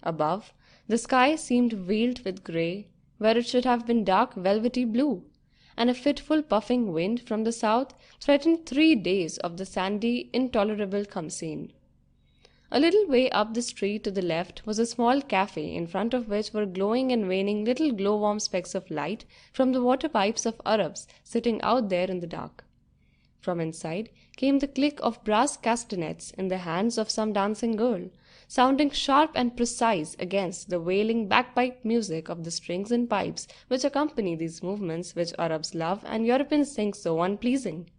Above, the sky seemed veiled with grey, where it should have been dark velvety blue, and a fitful puffing wind from the south threatened 3 days of the sandy, intolerable Khamsin. A little way up the street to the left was a small cafe in front of which were glowing and waning little glow-worm specks of light from the water pipes of Arabs sitting out there in the dark. From inside came the click of brass castanets in the hands of some dancing girl, sounding sharp and precise against the wailing bagpipe music of the strings and pipes which accompany these movements which Arabs love and Europeans think so unpleasing.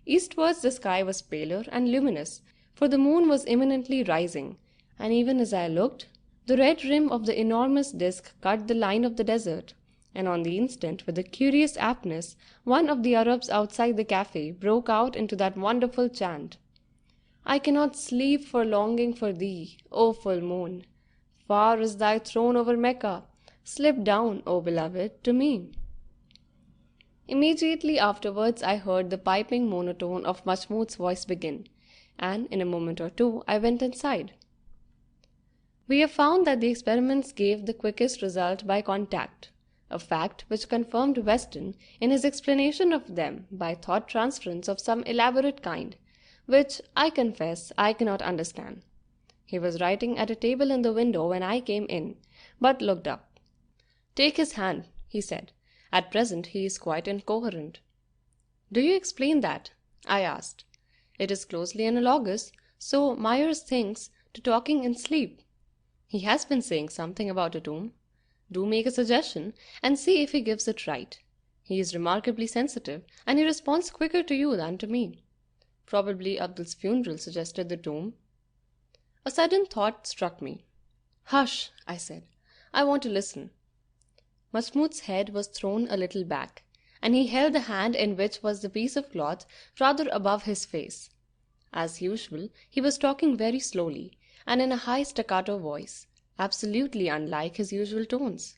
Eastwards the sky was paler and luminous, for the moon was imminently rising, and even as I looked, the red rim of the enormous disk cut the line of the desert, and on the instant, with a curious aptness, one of the Arabs outside the cafe broke out into that wonderful chant, "I cannot sleep for longing for thee, O full moon. Far is thy throne over Mecca. Slip down, O beloved, to me." Immediately afterwards I heard the piping monotone of Majmut's voice begin, and in a moment or two I went inside. We have found that the experiments gave the quickest result by contact, a fact which confirmed Weston in his explanation of them by thought transference of some elaborate kind, which, I confess, I cannot understand. He was writing at a table in the window when I came in, but looked up. "Take his hand," he said. "At present he is quite incoherent." "Do you explain that?" I asked. "It is closely analogous, so Myers thinks, to talking in sleep. He has been saying something about a tomb. Do make a suggestion, and see if he gives it right. He is remarkably sensitive, and he responds quicker to you than to me. Probably Abdul's funeral suggested the tomb." A sudden thought struck me. "Hush," I said. "I want to listen." Majmut's head was thrown a little back, and he held the hand in which was the piece of cloth rather above his face. As usual, he was talking very slowly and in a high staccato voice, absolutely unlike his usual tones.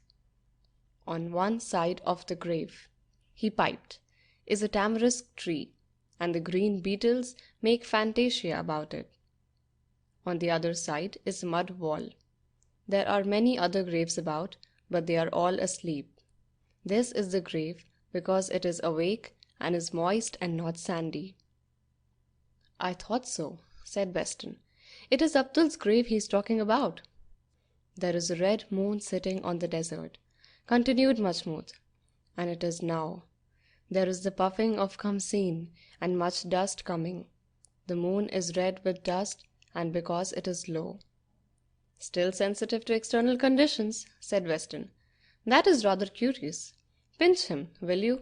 On one side of the grave, he piped, is a tamarisk tree, and the green beetles make fantasia about it. On the other side is a mud wall. There are many other graves about, but they are all asleep. This is the grave because it is awake and is moist and not sandy. I thought so, said Weston. It is Abdul's grave he is talking about. There is a red moon sitting on the desert, continued Majmud, and it is now. There is the puffing of Khamseen and much dust coming. The moon is red with dust, and because it is low. Still sensitive to external conditions, said Weston. That is rather curious. Pinch him, will you?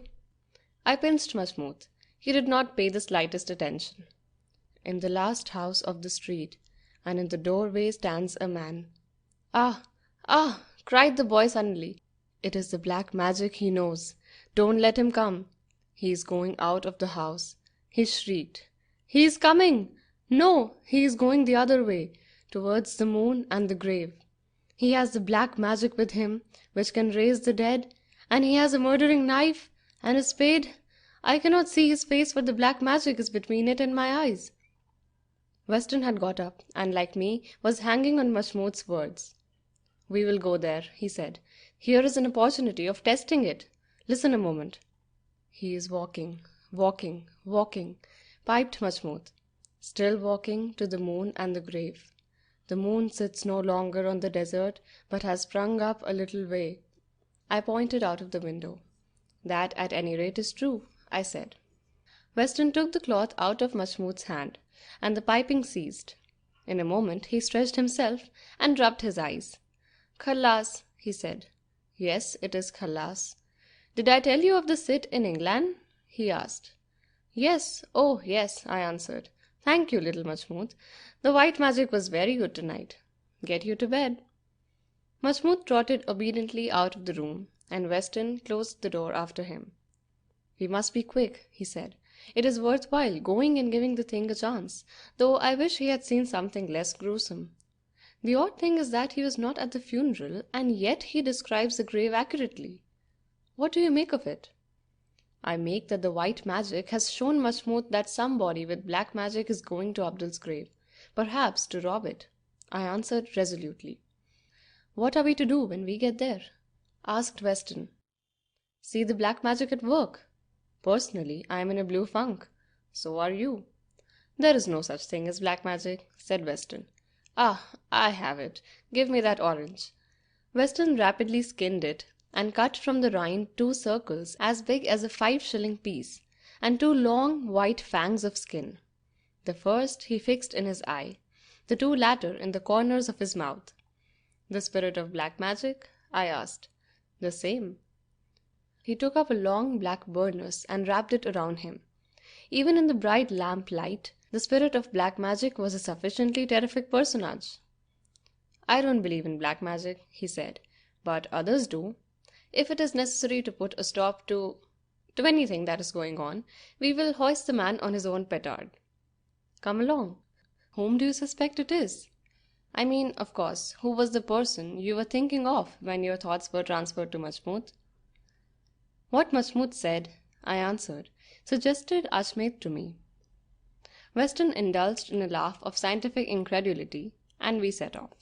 I pinched Majmud. He did not pay the slightest attention. In the last house of the street, and in the doorway stands a man. Ah, ah, cried the boy suddenly. It is the black magic he knows. Don't let him come. He is going out of the house. He shrieked. He is coming! No, he is going the other way, towards the moon and the grave. He has the black magic with him, which can raise the dead, and he has a murdering knife and a spade. I cannot see his face, for the black magic is between it and my eyes. Weston had got up, and like me, was hanging on Mahmoud's words. We will go there, he said. Here is an opportunity of testing it. Listen a moment. He is walking, walking, walking, piped Mahmoud. Still walking to the moon and the grave. The moon sits no longer on the desert, but has sprung up a little way. I pointed out of the window. That at any rate is true, I said. Weston took the cloth out of Mahmoud's hand, and the piping ceased. In a moment he stretched himself and rubbed his eyes. Khalas, he said. Yes, it is Khalas. Did I tell you of the sit in England? He asked. Yes, oh yes, I answered. Thank you, little Mahmoud. The white magic was very good tonight. Get you to bed. Mahmoud trotted obediently out of the room, and Weston closed the door after him. We must be quick, he said. It is worthwhile going and giving the thing a chance, though I wish he had seen something less gruesome. The odd thing is that he was not at the funeral, and yet he describes the grave accurately. What do you make of it? I make that the white magic has shown Mahmoud that somebody with black magic is going to Abdul's grave, perhaps to rob it. I answered resolutely. What are we to do when we get there? Asked Weston. See the black magic at work. Personally, I am in a blue funk. So are you. There is no such thing as black magic, said Weston. Ah, I have it. Give me that orange. Weston rapidly skinned it, and cut from the rind 2 circles as big as a 5-shilling piece, and 2 long white fangs of skin. The first he fixed in his eye, the 2 latter in the corners of his mouth. The spirit of black magic? I asked. The same. He took up a long black burnous and wrapped it around him. Even in the bright lamp light, the spirit of black magic was a sufficiently terrific personage. I don't believe in black magic, he said, but others do. If it is necessary to put a stop to anything that is going on, we will hoist the man on his own petard. Come along. Whom do you suspect it is? I mean, of course, who was the person you were thinking of when your thoughts were transferred to Mahmoud? What Mahmoud said, I answered, suggested Ashmet to me. Weston indulged in a laugh of scientific incredulity, and we set off.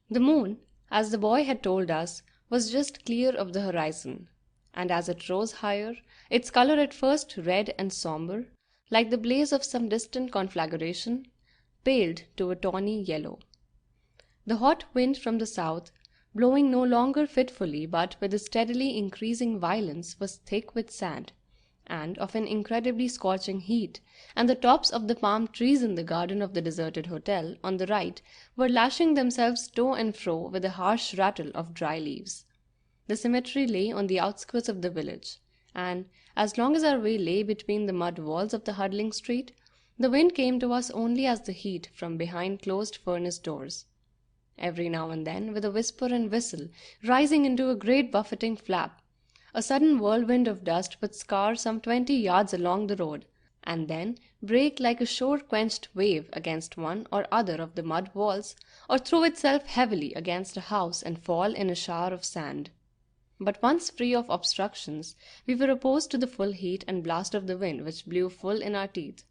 The moon, as the boy had told us, was just clear of the horizon, and as it rose higher, its color at first red and somber, like the blaze of some distant conflagration, paled to a tawny yellow. The hot wind from the south, blowing no longer fitfully but with a steadily increasing violence, was thick with sand, and of an incredibly scorching heat, and the tops of the palm trees in the garden of the deserted hotel on the right were lashing themselves to and fro with a harsh rattle of dry leaves. The cemetery lay on the outskirts of the village, and as long as our way lay between the mud walls of the huddling street, the wind came to us only as the heat from behind closed furnace doors. Every now and then, with a whisper and whistle, rising into a great buffeting flap, a sudden whirlwind of dust would scour some 20 yards along the road, and then break like a shore-quenched wave against one or other of the mud walls, or throw itself heavily against a house and fall in a shower of sand. But once free of obstructions, we were opposed to the full heat and blast of the wind which blew full in our teeth.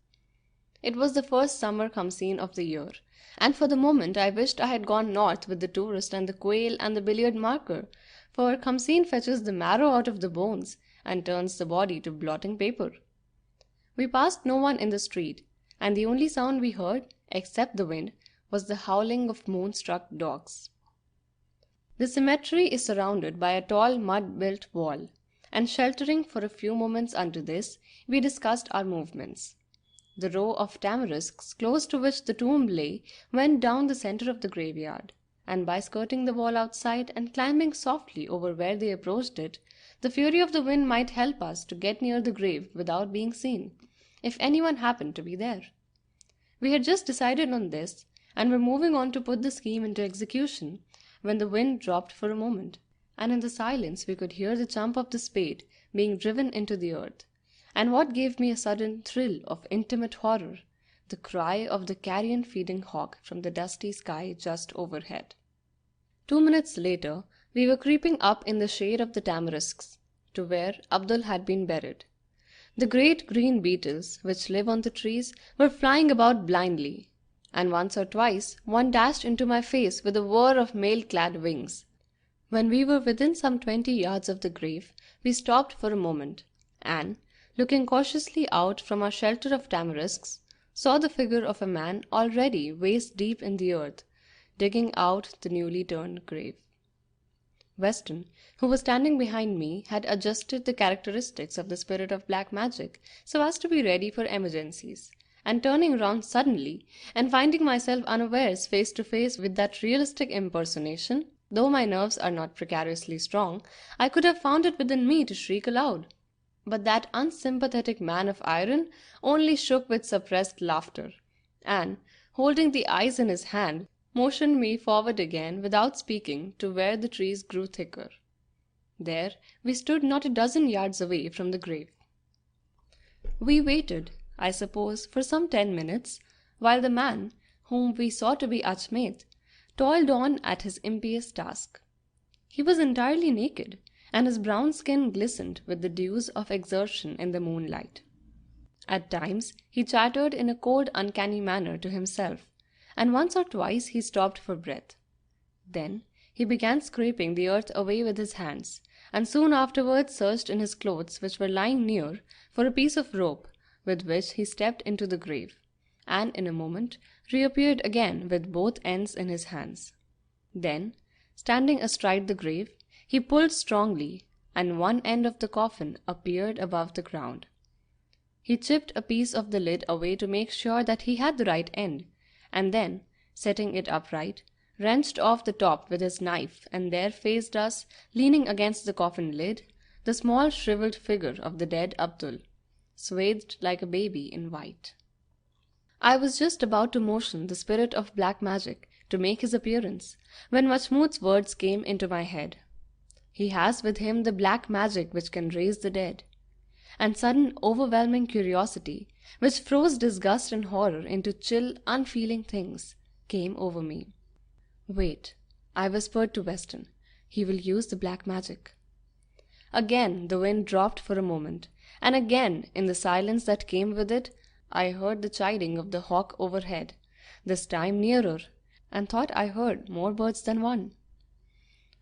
It was the first summer come scene of the year, and for the moment I wished I had gone north with the tourist and the quail and the billiard marker, for come scene fetches the marrow out of the bones and turns the body to blotting paper. We passed no one in the street, and the only sound we heard, except the wind, was the howling of moon-struck dogs. The cemetery is surrounded by a tall mud-built wall, and sheltering for a few moments under this, we discussed our movements. The row of tamarisks close to which the tomb lay went down the center of the graveyard, and by skirting the wall outside and climbing softly over where they approached it, the fury of the wind might help us to get near the grave without being seen, if anyone happened to be there. We had just decided on this, and were moving on to put the scheme into execution, when the wind dropped for a moment, and in the silence we could hear the thump of the spade being driven into the earth, and what gave me a sudden thrill of intimate horror, the cry of the carrion-feeding hawk from the dusty sky just overhead. 2 minutes later, we were creeping up in the shade of the tamarisks, to where Abdul had been buried. The great green beetles, which live on the trees, were flying about blindly, and once or twice one dashed into my face with a whir of mail-clad wings. When we were within some 20 yards of the grave, we stopped for a moment, and, looking cautiously out from our shelter of tamarisks, saw the figure of a man already waist-deep in the earth, digging out the newly turned grave. Weston, who was standing behind me, had adjusted the characteristics of the spirit of black magic so as to be ready for emergencies, and turning round suddenly, and finding myself unawares face to face with that realistic impersonation, though my nerves are not precariously strong, I could have found it within me to shriek aloud. But that unsympathetic man of iron only shook with suppressed laughter, and, holding the eyes in his hand, motioned me forward again without speaking to where the trees grew thicker. There we stood not a dozen yards away from the grave. We waited, I suppose, for some 10 minutes, while the man, whom we saw to be Achmet, toiled on at his impious task. He was entirely naked, and his brown skin glistened with the dews of exertion in the moonlight. At times he chattered in a cold, uncanny manner to himself, and once or twice he stopped for breath. Then he began scraping the earth away with his hands, and soon afterwards searched in his clothes, which were lying near, for a piece of rope, with which he stepped into the grave, and in a moment reappeared again with both ends in his hands. Then, standing astride the grave, he pulled strongly, and one end of the coffin appeared above the ground. He chipped a piece of the lid away to make sure that he had the right end, and then, setting it upright, wrenched off the top with his knife, and there faced us, leaning against the coffin lid, the small shriveled figure of the dead Abdul, swathed like a baby in white. I was just about to motion the spirit of black magic to make his appearance, when Mahmoud's words came into my head. He has with him the black magic which can raise the dead. And sudden overwhelming curiosity, which froze disgust and horror into chill, unfeeling things, came over me. "Wait," I whispered to Weston. "He will use the black magic." Again the wind dropped for a moment, and again, in the silence that came with it, I heard the chiding of the hawk overhead, this time nearer, and thought I heard more birds than one.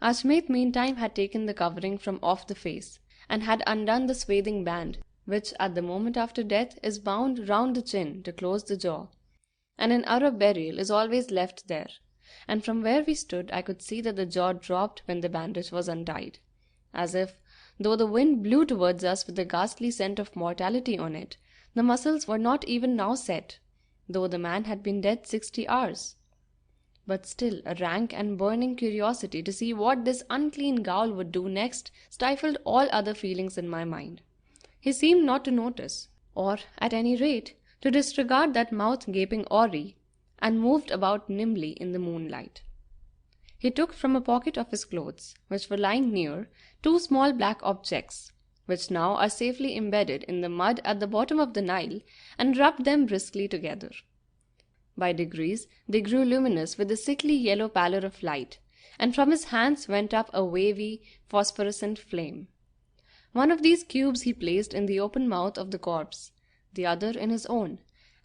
Achmet meantime had taken the covering from off the face, and had undone the swathing band, which at the moment after death is bound round the chin to close the jaw, and an Arab burial is always left there, and from where we stood I could see that the jaw dropped when the bandage was untied, as if, though the wind blew towards us with the ghastly scent of mortality on it, the muscles were not even now set, though the man had been dead 60 hours. But still a rank and burning curiosity to see what this unclean ghoul would do next stifled all other feelings in my mind. He seemed not to notice, or, at any rate, to disregard that mouth-gaping houri, and moved about nimbly in the moonlight. He took from a pocket of his clothes, which were lying near, 2 small black objects, which now are safely embedded in the mud at the bottom of the Nile, and rubbed them briskly together. By degrees they grew luminous with the sickly yellow pallor of light, and from his hands went up a wavy, phosphorescent flame. One of these cubes he placed in the open mouth of the corpse, the other in his own,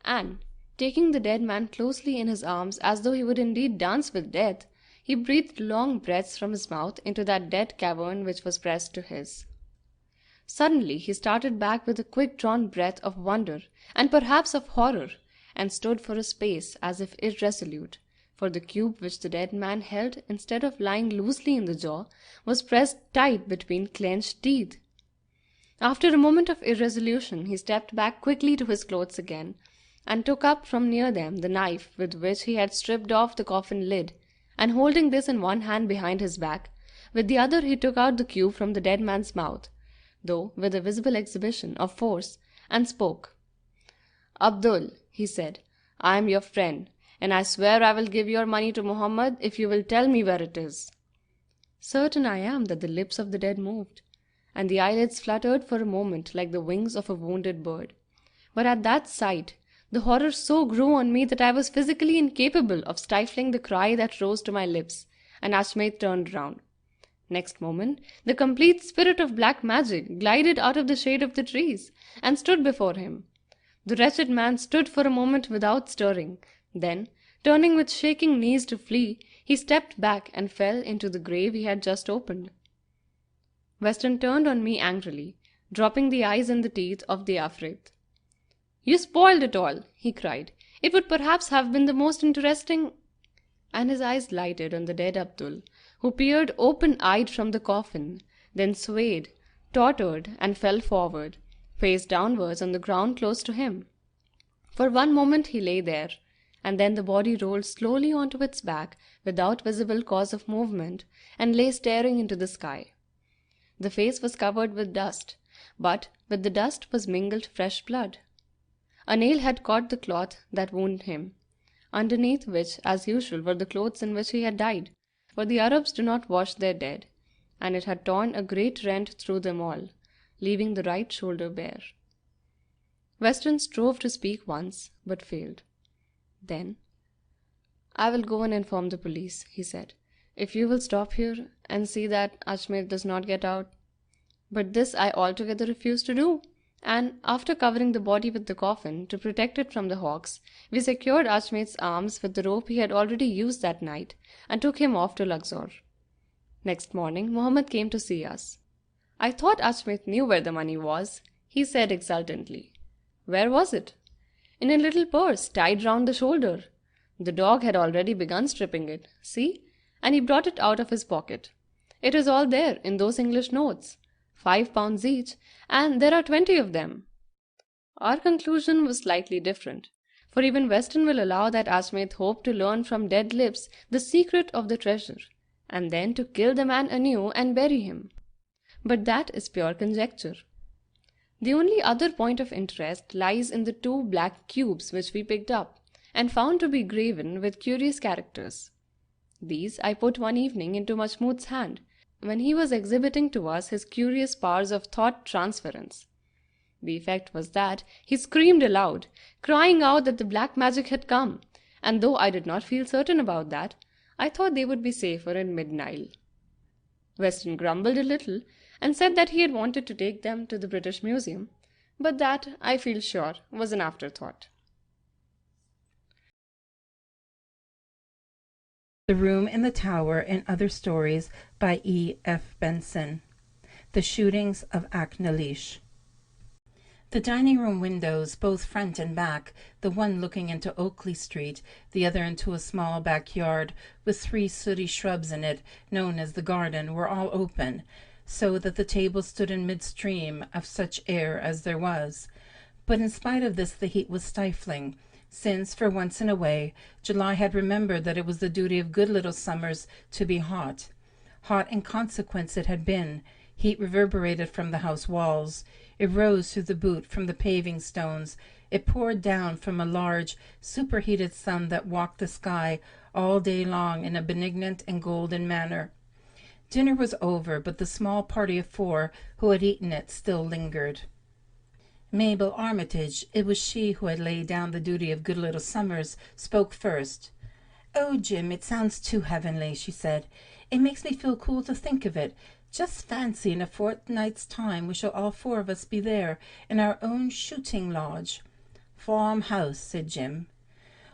and, taking the dead man closely in his arms as though he would indeed dance with death, he breathed long breaths from his mouth into that dead cavern which was pressed to his. Suddenly he started back with a quick-drawn breath of wonder, and perhaps of horror, and stood for a space as if irresolute, for the cube which the dead man held, instead of lying loosely in the jaw, was pressed tight between clenched teeth. After a moment of irresolution he stepped back quickly to his clothes again, and took up from near them the knife with which he had stripped off the coffin lid, and holding this in one hand behind his back, with the other he took out the cube from the dead man's mouth, though with a visible exhibition of force, and spoke. "Abdul," he said, "I am your friend, and I swear I will give your money to Muhammad if you will tell me where it is." Certain I am that the lips of the dead moved, and the eyelids fluttered for a moment like the wings of a wounded bird. But at that sight, the horror so grew on me that I was physically incapable of stifling the cry that rose to my lips, and Ashmate turned round. Next moment, the complete spirit of black magic glided out of the shade of the trees, and stood before him. The wretched man stood for a moment without stirring, then, turning with shaking knees to flee, he stepped back and fell into the grave he had just opened. Weston turned on me angrily, dropping the eyes and the teeth of the Afrit. "You spoiled it all," he cried. "It would perhaps have been the most interesting—" And his eyes lighted on the dead Abdul, who peered open-eyed from the coffin, then swayed, tottered, and fell forward, face downwards on the ground close to him. For one moment he lay there, and then the body rolled slowly onto its back without visible cause of movement, and lay staring into the sky. The face was covered with dust, but with the dust was mingled fresh blood. A nail had caught the cloth that wounded him, underneath which, as usual, were the clothes in which he had died, for the Arabs do not wash their dead, and it had torn a great rent through them all, leaving the right shoulder bare. Weston strove to speak once, but failed. Then, "I will go and inform the police," he said, "if you will stop here and see that Ashmate does not get out." But this I altogether refused to do, and, after covering the body with the coffin to protect it from the hawks, we secured Ashmate's arms with the rope he had already used that night, and took him off to Luxor. Next morning Muhammad came to see us. "I thought Ashmate knew where the money was," he said exultantly. "Where was it?" "In a little purse tied round the shoulder. The dog had already begun stripping it. See?" And he brought it out of his pocket. "It is all there in those English notes, £5 each, and there are 20 of them." Our conclusion was slightly different, for even Weston will allow that Ashmate hoped to learn from dead lips the secret of the treasure, and then to kill the man anew and bury him. But that is pure conjecture. The only other point of interest lies in the 2 black cubes which we picked up, and found to be graven with curious characters. These I put one evening into Mahmoud's hand, when he was exhibiting to us his curious powers of thought transference. The effect was that he screamed aloud, crying out that the black magic had come, and though I did not feel certain about that, I thought they would be safer in mid-Nile. Weston grumbled a little, and said that he had wanted to take them to the British Museum, but that, I feel sure, was an afterthought. The Room in the Tower and Other Stories by E.F. Benson. The Shootings of Aknalish. The dining room windows, both front and back, the one looking into Oakley Street, the other into a small backyard with 3 sooty shrubs in it, known as the garden, were all open, so that the table stood in midstream of such air as there was. But in spite of this the heat was stifling, since, for once in a way, July had remembered that it was the duty of good little summers to be hot. Hot in consequence it had been. Heat reverberated from the house walls. It rose through the boot from the paving stones. It poured down from a large, superheated sun that walked the sky all day long in a benignant and golden manner. Dinner was over, but the small party of 4 who had eaten it still lingered. Mabel Armitage, it was she who had laid down the duty of good little Summers, spoke first. "Oh, Jim, it sounds too heavenly," she said. "It makes me feel cool to think of it. Just fancy, in a fortnight's time we shall all 4 of us be there, in our own shooting lodge." "Farmhouse," said Jim.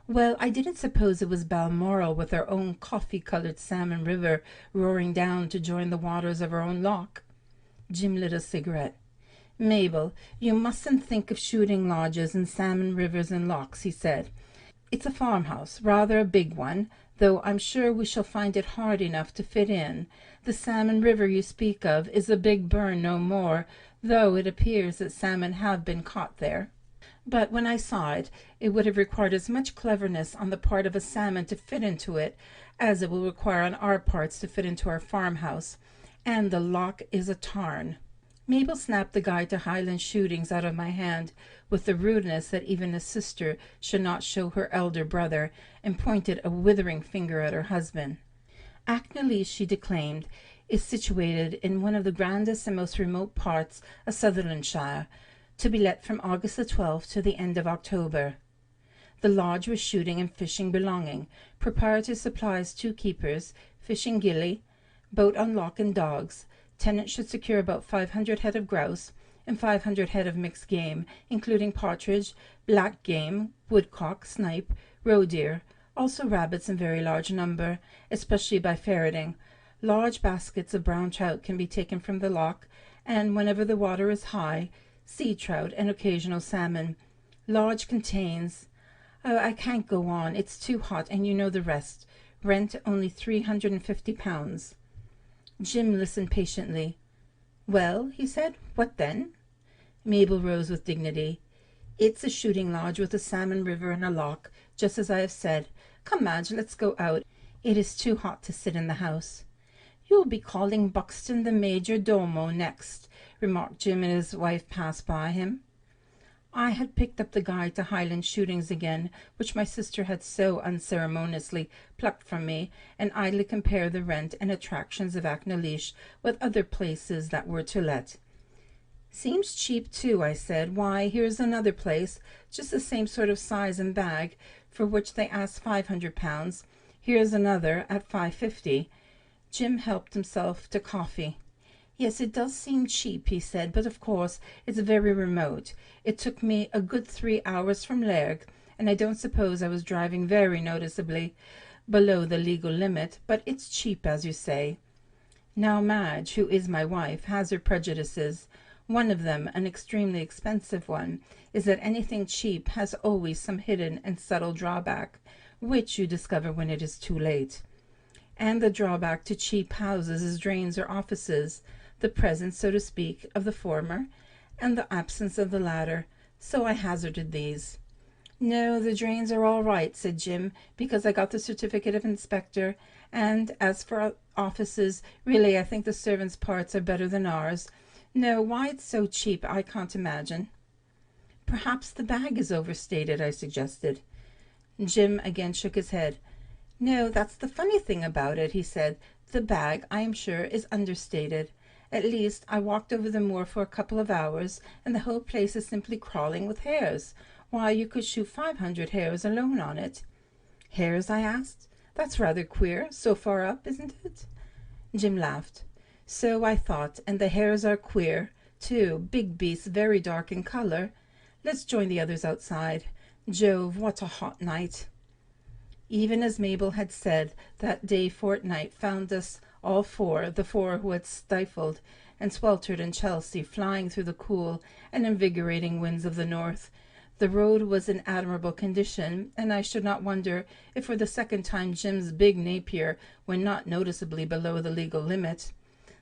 "Well, I didn't suppose it was Balmoral, with our own coffee-coloured salmon river roaring down to join the waters of our own loch." Jim lit a cigarette. "Mabel, you mustn't think of shooting lodges and salmon rivers and lochs," he said. "It's a farmhouse, rather a big one, though I'm sure we shall find it hard enough to fit in. The salmon river you speak of is a big burn, no more, though it appears that salmon have been caught there. But when I saw it, it would have required as much cleverness on the part of a salmon to fit into it as it will require on our parts to fit into our farmhouse, and the loch is a tarn." Mabel snapped the guide to Highland shootings out of my hand with the rudeness that even a sister should not show her elder brother, and pointed a withering finger at her husband. "Achnalee," she declaimed, "is situated in one of the grandest and most remote parts of Sutherlandshire, to be let from August the 12th to the end of October. The lodge with shooting and fishing belonging. Proprietor supplies 2 keepers, fishing gilly, boat on loch and dogs. Tenant should secure about 500 head of grouse and 500 head of mixed game, including partridge, black game, woodcock, snipe, roe deer, also rabbits in very large number, especially by ferreting. Large baskets of brown trout can be taken from the loch, and whenever the water is high, sea trout and occasional salmon. Lodge contains— Oh, I can't go on. It's too hot, and you know the rest. Rent only £350. Jim listened patiently. "Well," he said, "what then?" Mabel rose with dignity. "It's a shooting lodge with a salmon river and a loch, just as I have said. Come, Madge, let's go out. It is too hot to sit in the house." "You'll be calling Buxton the major domo next," remarked Jim as his wife passed by him. I had picked up the guide to Highland shootings again, which my sister had so unceremoniously plucked from me, and idly compared the rent and attractions of Achnalee with other places that were to let. "Seems cheap, too," I said. "Why, here's another place, just the same sort of size and bag, for which they ask £500. Here's another at £550. Jim helped himself to coffee. "Yes, it does seem cheap," he said, "but of course it's very remote. It took me a good 3 hours from Lerg, and I don't suppose I was driving very noticeably below the legal limit, but it's cheap, as you say." Now Madge, who is my wife, has her prejudices. One of them, an extremely expensive one, is that anything cheap has always some hidden and subtle drawback, which you discover when it is too late. And the drawback to cheap houses is drains or offices, the presence, so to speak, of the former, and the absence of the latter, so I hazarded these. "No, the drains are all right," said Jim, "because I got the certificate of inspector, and as for offices, really I think the servants' parts are better than ours. No, why it's so cheap I can't imagine." "Perhaps the bag is overstated," I suggested. Jim again shook his head. "No, that's the funny thing about it," he said. "The bag, I am sure, is understated. At least, I walked over the moor for a couple of hours, and the whole place is simply crawling with hares. Why, you could shoot 500 hares alone on it." "Hares?" I asked. "That's rather queer, so far up, isn't it?" Jim laughed. "So I thought, and the hares are queer, too, big beasts, very dark in colour. Let's join the others outside. Jove, what a hot night!" Even as Mabel had said, that day fortnight found us all 4, the 4 who had stifled and sweltered in Chelsea, flying through the cool and invigorating winds of the north. The road was in admirable condition, and I should not wonder if for the second time Jim's big Napier went not noticeably below the legal limit.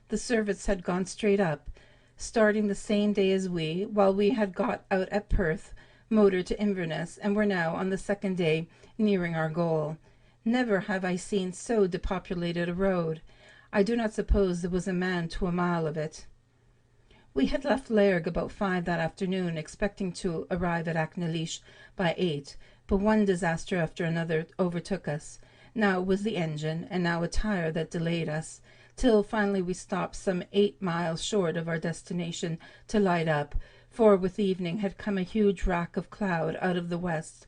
The servants had gone straight up, starting the same day as we, while we had got out at Perth, motored to Inverness, and were now, on the second day, nearing our goal. Never have I seen so depopulated a road. I do not suppose there was a man to a mile of it. We had left Lerg about 5 that afternoon, expecting to arrive at Achnalee by 8, but one disaster after another overtook us. Now it was the engine, and now a tire that delayed us. till finally we stopped some 8 miles short of our destination to light up, for with evening had come a huge rack of cloud out of the west,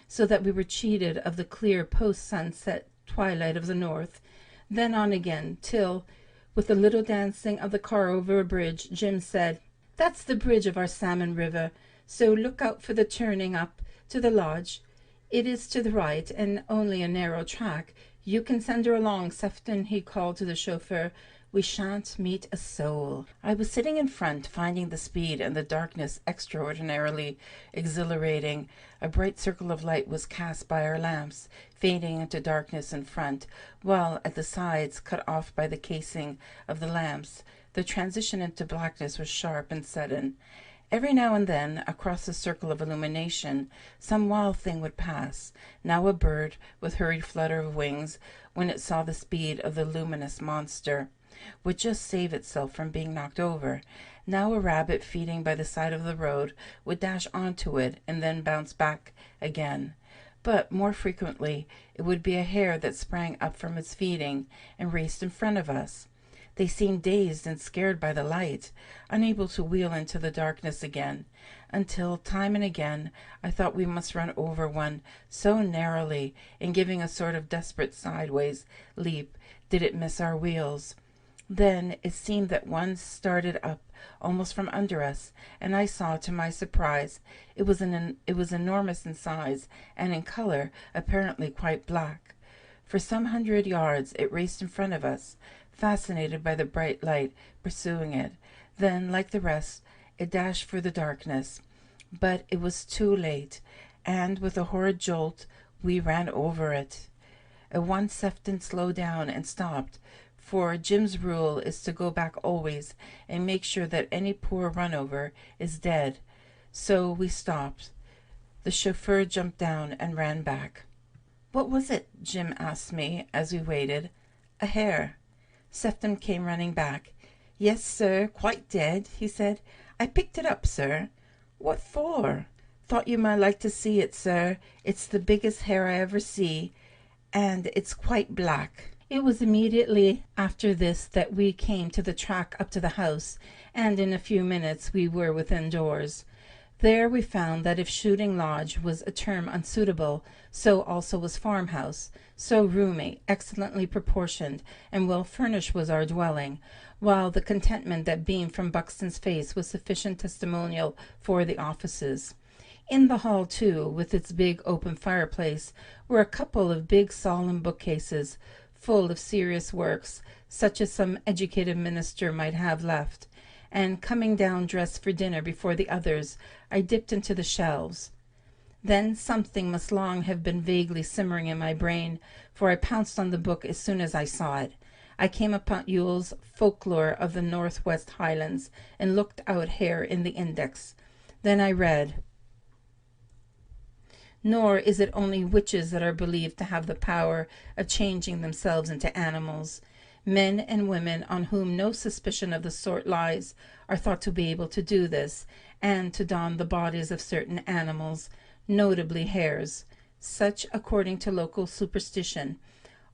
so that we were cheated of the clear post-sunset twilight of the north. Then on again, till, with a little dancing of the car over a bridge, Jim said, "That's the bridge of our Salmon River, so look out for the turning up to the lodge. It is to the right, and only a narrow track. You can send her along, Sefton," he called to the chauffeur. "We shan't meet a soul." I was sitting in front, finding the speed and the darkness extraordinarily exhilarating. A bright circle of light was cast by our lamps, fading into darkness in front, while at the sides, cut off by the casing of the lamps, the transition into blackness was sharp and sudden. Every now and then, across the circle of illumination, some wild thing would pass, now a bird with hurried flutter of wings when it saw the speed of the luminous monster, would just save itself from being knocked over. Now a rabbit feeding by the side of the road would dash onto it and then bounce back again. But more frequently it would be a hare that sprang up from its feeding and raced in front of us. They seemed dazed and scared by the light, unable to wheel into the darkness again, until time and again I thought we must run over one so narrowly, in giving a sort of desperate sideways leap, did it miss our wheels. Then it seemed that one started up almost from under us, and I saw, to my surprise, it was enormous in size and in color, apparently quite black. For some 100 yards it raced in front of us, fascinated by the bright light pursuing it. Then, like the rest, it dashed for the darkness. But it was too late, and with a horrid jolt we ran over it. At once Sefton slowed down and stopped, for Jim's rule is to go back always and make sure that any poor run-over is dead. So we stopped. The chauffeur jumped down and ran back. "What was it?" Jim asked me as we waited. "A hare." Sefton came running back. "Yes, sir, quite dead," he said. "I picked it up, sir." "What for?" "Thought you might like to see it, sir. It's the biggest hare I ever see, and it's quite black." It was immediately after this that we came to the track up to the house, and in a few minutes we were within doors. There we found that if shooting lodge was a term unsuitable, so also was farmhouse. So roomy, excellently proportioned, and well furnished was our dwelling, while the contentment that beamed from Buxton's face was sufficient testimonial for the offices. In the hall, too, with its big open fireplace, were a couple of big solemn bookcases, full of serious works, such as some educated minister might have left, and coming down dressed for dinner before the others, I dipped into the shelves. Then something must long have been vaguely simmering in my brain, for I pounced on the book as soon as I saw it. I came upon Yule's Folklore of the Northwest Highlands, and looked out hare in the index. Then I read, "Nor is it only witches that are believed to have the power of changing themselves into animals. Men and women on whom no suspicion of the sort lies are thought to be able to do this, and to don the bodies of certain animals, notably hares. Such, according to local superstition,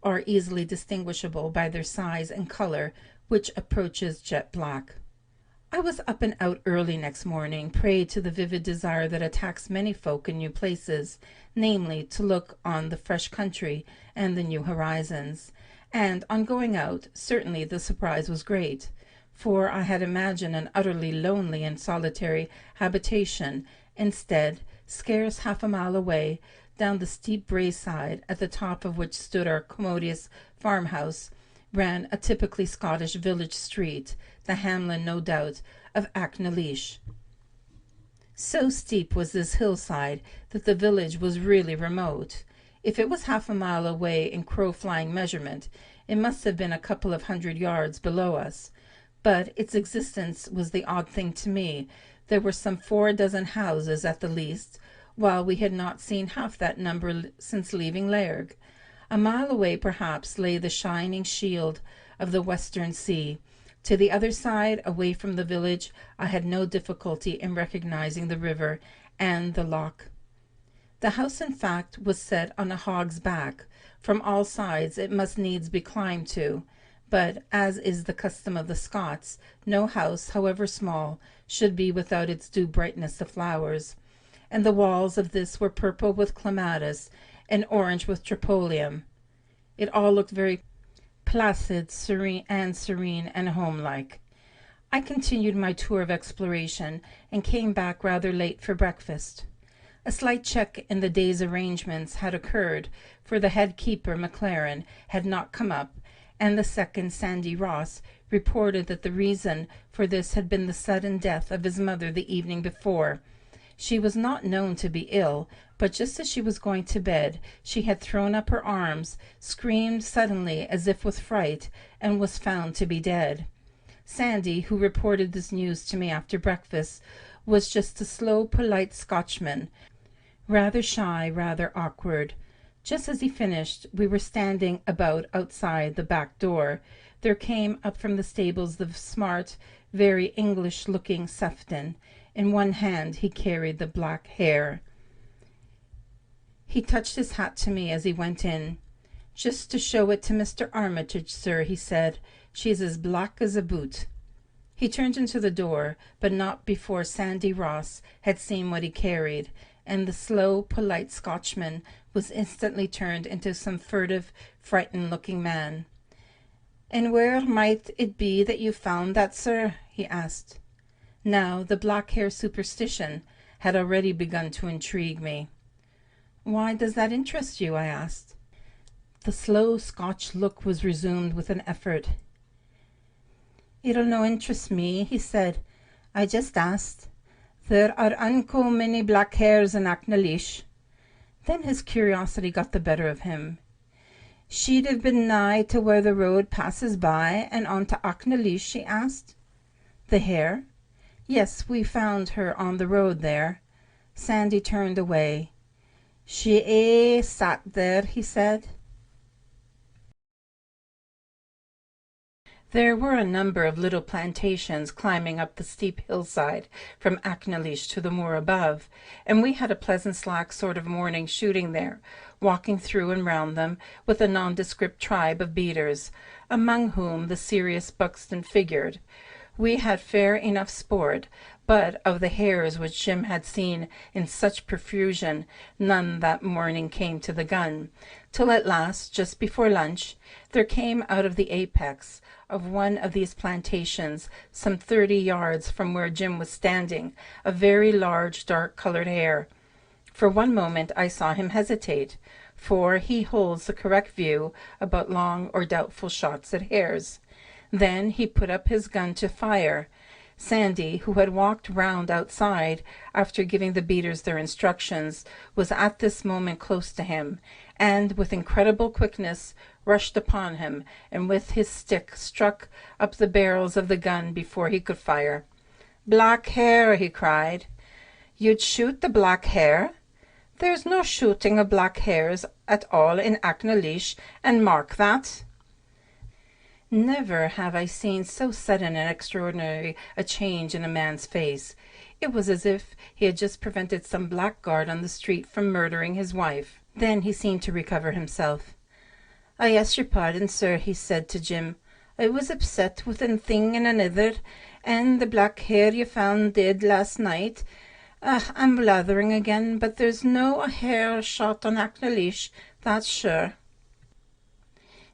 are easily distinguishable by their size and color, which approaches jet black." I was up and out early next morning, prey to the vivid desire that attacks many folk in new places, namely, to look on the fresh country and the new horizons. And on going out, certainly the surprise was great, for I had imagined an utterly lonely and solitary habitation. Instead, scarce half a mile away, down the steep braeside, at the top of which stood our commodious farmhouse, ran a typically Scottish village street, the hamlet, no doubt, of Achnaleish. So steep was this hillside that the village was really remote. If it was half a mile away in crow-flying measurement, it must have been a couple of 100 yards below us. But its existence was the odd thing to me. There were some 4 dozen houses at the least, while we had not seen half that number since leaving Lairg. A mile away, perhaps, lay the shining shield of the western sea. To the other side, away from the village, I had no difficulty in recognizing the river and the loch. The house, in fact, was set on a hog's back. From all sides it must needs be climbed to. but, as is the custom of the Scots, no house, however small, should be without its due brightness of flowers, and the walls of this were purple with clematis and orange with tropolium. It all looked very placid, serene and homelike. I continued my tour of exploration and came back rather late for breakfast. A slight check in the day's arrangements had occurred, for the head keeper, McLaren, had not come up, and the second, Sandy Ross, reported that the reason for this had been the sudden death of his mother the evening before. She was not known to be ill, but just as she was going to bed, she had thrown up her arms, screamed suddenly as if with fright, and was found to be dead. Sandy, who reported this news to me after breakfast, was just a slow, polite Scotchman, rather shy, rather awkward. Just as he finished, we were standing about outside the back door. There came up from the stables the smart, very English-looking Sefton. In one hand he carried the black hare. He touched his hat to me as he went in. "Just to show it to Mr. Armitage, sir," he said. "She's as black as a boot." He turned into the door, but not before Sandy Ross had seen what he carried, and the slow, polite Scotchman was instantly turned into some furtive, frightened-looking man. "And where might it be that you found that, sir?" he asked. Now, the black hair superstition had already begun to intrigue me. "Why does that interest you?" I asked. The slow Scotch look was resumed with an effort. "It'll no interest me," he said. "I just asked. There are unco many black hairs in Achnaleish." Then his curiosity got the better of him. "She'd have been nigh to where the road passes by and on to Achnaleish?" she asked. "The hare? Yes, we found her on the road there." Sandy turned away. "She sat there," he said. There were a number of little plantations climbing up the steep hillside from Achnaleish to the moor above, and we had a pleasant slack sort of morning shooting there, walking through and round them with a nondescript tribe of beaters, among whom the serious Buxton figured. We had fair enough sport, but of the hares which Jim had seen in such profusion, none that morning came to the gun, till at last, just before lunch, there came out of the apex of one of these plantations, some 30 yards from where Jim was standing, a very large dark-colored hare. For one moment I saw him hesitate, for he holds the correct view about long or doubtful shots at hares. Then he put up his gun to fire. Sandy, who had walked round outside after giving the beaters their instructions, was at this moment close to him, and with incredible quickness rushed upon him, and with his stick struck up the barrels of the gun before he could fire. "Black hare!" he cried. "You'd shoot the black hare? There's no shooting of black hares at all in Achnaleish, and mark that." Never have I seen so sudden and extraordinary a change in a man's face. It was as if he had just prevented some blackguard on the street from murdering his wife. Then he seemed to recover himself. "I ask your pardon, sir," he said to Jim. "I was upset with one thing and another, and the black hare you found dead last night. I'm blathering again, but there's no a hare shot on Achnaleish, that's sure."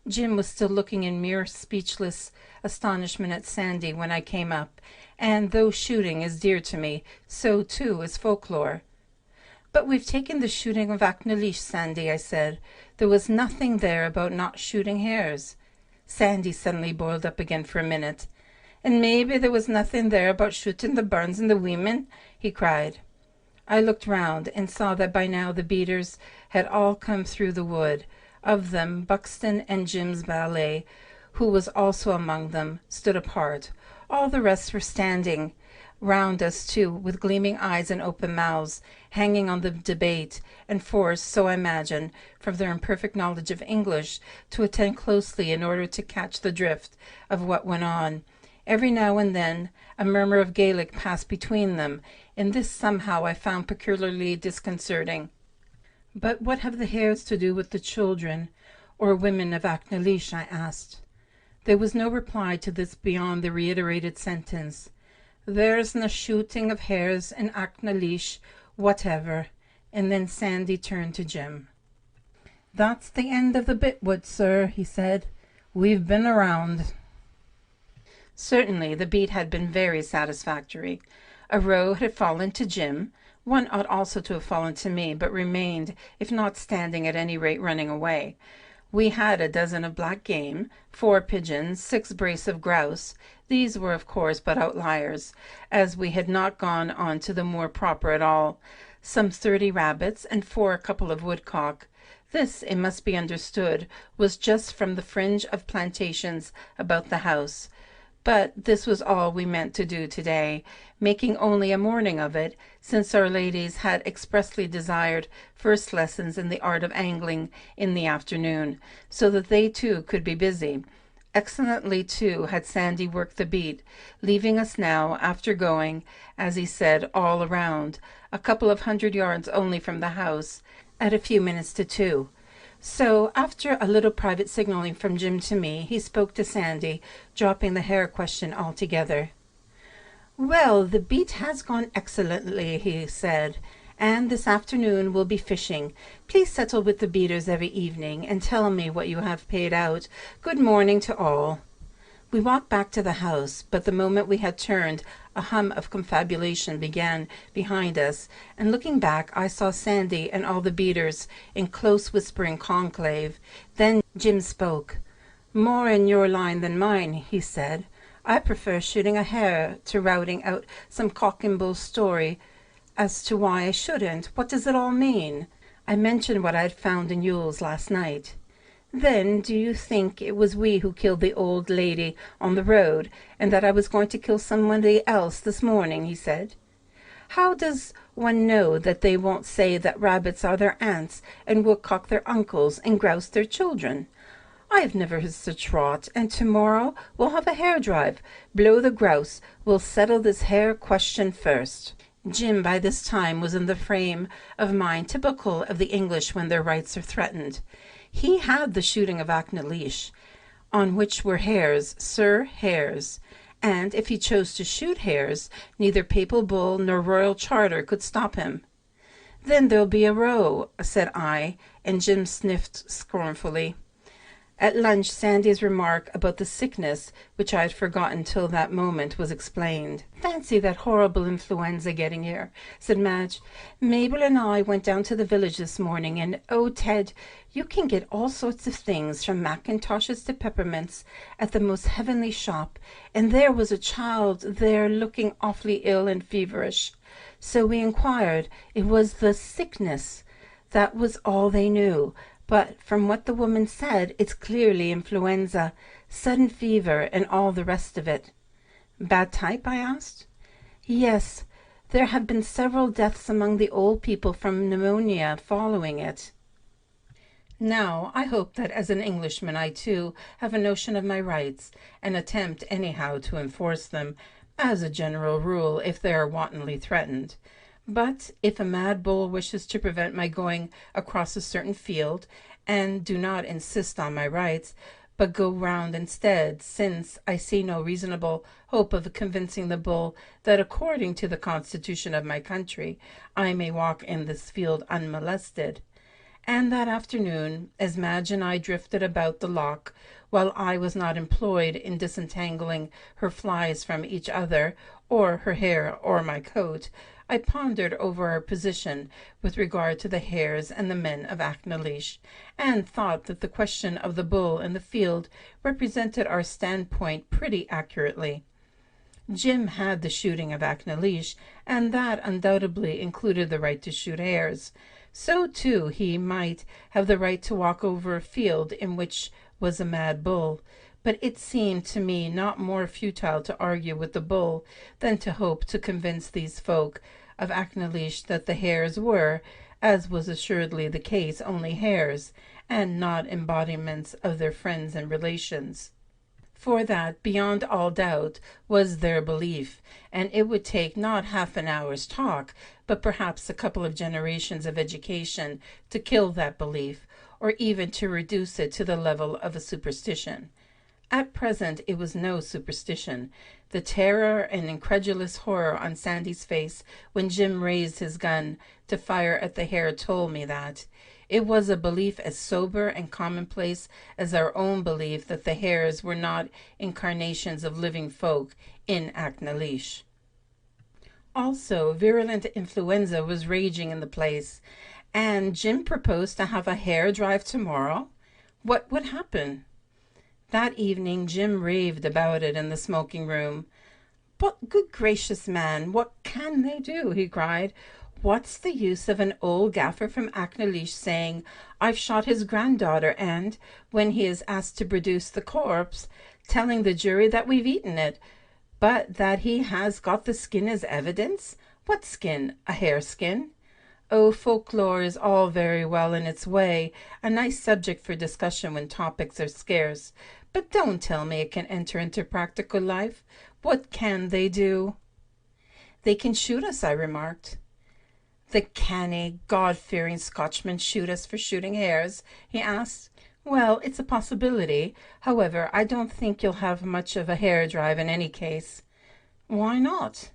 Jim was still looking in mere speechless astonishment at Sandy when I came up, and though shooting is dear to me, so too is folklore. "But we've taken the shooting of Achnaleish, Sandy," I said. "There was nothing there about not shooting hares." Sandy suddenly boiled up again for a minute. "And maybe there was nothing there about shooting the burns and the women?" he cried. I looked round and saw that by now the beaters had all come through the wood. Of them, Buxton and Jim's valet, who was also among them, stood apart. All the rest were standing round us too, with gleaming eyes and open mouths, hanging on the debate, and forced, so I imagine, from their imperfect knowledge of English, to attend closely in order to catch the drift of what went on. Every now and then a murmur of Gaelic passed between them, and this somehow I found peculiarly disconcerting. "But what have the hares to do with the children or women of Achnaleish?" I asked. There was no reply to this beyond the reiterated sentence, "There's na shooting of hares in Achnaleish, whatever." And then Sandy turned to Jim. "That's the end of the Bitwood, sir," he said. "We've been around." Certainly the beat had been very satisfactory. A row had fallen to Jim. One ought also to have fallen to me, but remained, if not standing, at any rate running away. We had a dozen of black game, 4 pigeons, 6 brace of grouse. These were, of course, but outliers, as we had not gone on to the moor proper at all. Some 30 rabbits, and 4 couple of woodcock. This, it must be understood, was just from the fringe of plantations about the house. But this was all we meant to do today, making only a morning of it, since our ladies had expressly desired first lessons in the art of angling in the afternoon, so that they too could be busy. Excellently, too, had Sandy worked the beat, leaving us now, after going, as he said, all around, a couple of 100 yards only from the house, at a few minutes to 2. So, after a little private signalling from Jim to me, he spoke to Sandy, dropping the hare question altogether. "Well, the beat has gone excellently," he said, "and this afternoon we'll be fishing. Please settle with the beaters every evening, and tell me what you have paid out. Good morning to all." We walked back to the house, but the moment we had turned, a hum of confabulation began behind us, and looking back I saw Sandy and all the beaters in close whispering conclave. Then Jim spoke. "More in your line than mine," he said. "I prefer shooting a hare to routing out some cock and bull story. As to why I shouldn't, what does it all mean?" I mentioned what I had found in Yule's last night. "Then do you think it was we who killed the old lady on the road, and that I was going to kill somebody else this morning?" he said. "How does one know that they won't say that rabbits are their aunts, and woodcock their uncles, and grouse their children? I have never heard such rot, and tomorrow we'll have a hare drive. Blow the grouse. We'll settle this hare question first." Jim by this time was in the frame of mind typical of the English when their rights are threatened. He had the shooting of Achnaleish, on which were hares, sir, hares, and if he chose to shoot hares, neither papal bull nor royal charter could stop him. "Then there'll be a row," said I, and Jim sniffed scornfully. At lunch, Sandy's remark about the sickness, which I had forgotten till that moment, was explained. "Fancy that horrible influenza getting here," said Madge. "Mabel and I went down to the village this morning, and, oh, Ted, you can get all sorts of things, from mackintoshes to peppermints, at the most heavenly shop, and there was a child there looking awfully ill and feverish. So we inquired. It was the sickness. That was all they knew. But from what the woman said, it's clearly influenza, sudden fever, and all the rest of it." "Bad type?" I asked. "Yes. There have been several deaths among the old people from pneumonia following it." Now, I hope that as an Englishman I, too, have a notion of my rights, and attempt anyhow to enforce them, as a general rule, if they are wantonly threatened. But if a mad bull wishes to prevent my going across a certain field, and do not insist on my rights, but go round instead, since I see no reasonable hope of convincing the bull that according to the constitution of my country I may walk in this field unmolested. And that afternoon, as Madge and I drifted about the loch, while I was not employed in disentangling her flies from each other, or her hair, or my coat, I pondered over our position with regard to the hares and the men of Achnaleish, and thought that the question of the bull in the field represented our standpoint pretty accurately. Jim had the shooting of Achnaleish, and that undoubtedly included the right to shoot hares. So, too, he might have the right to walk over a field in which was a mad bull, but it seemed to me not more futile to argue with the bull than to hope to convince these folk of Achnaleish that the hares were, as was assuredly the case, only hares, and not embodiments of their friends and relations. For that, beyond all doubt, was their belief, and it would take not half an hour's talk, but perhaps a couple of generations of education to kill that belief, or even to reduce it to the level of a superstition. At present it was no superstition. The terror and incredulous horror on Sandy's face when Jim raised his gun to fire at the hare told me that. It was a belief as sober and commonplace as our own belief that the hares were not incarnations of living folk in Aknalish. Also, virulent influenza was raging in the place, and Jim proposed to have a hare drive tomorrow. What would happen? That evening Jim raved about it in the smoking room. "But, good gracious, man, what can they do?" he cried. "What's the use of an old gaffer from Aknalish saying, 'I've shot his granddaughter,' and, when he is asked to produce the corpse, telling the jury that we've eaten it, but that he has got the skin as evidence? What skin? A hare skin? Oh, folklore is all very well in its way, a nice subject for discussion when topics are scarce, but don't tell me it can enter into practical life. What can they do?" "They can shoot us," I remarked. "The canny, God-fearing Scotchmen shoot us for shooting hares?" he asked. "Well, it's a possibility. However, I don't think you'll have much of a hare drive in any case." "Why not?"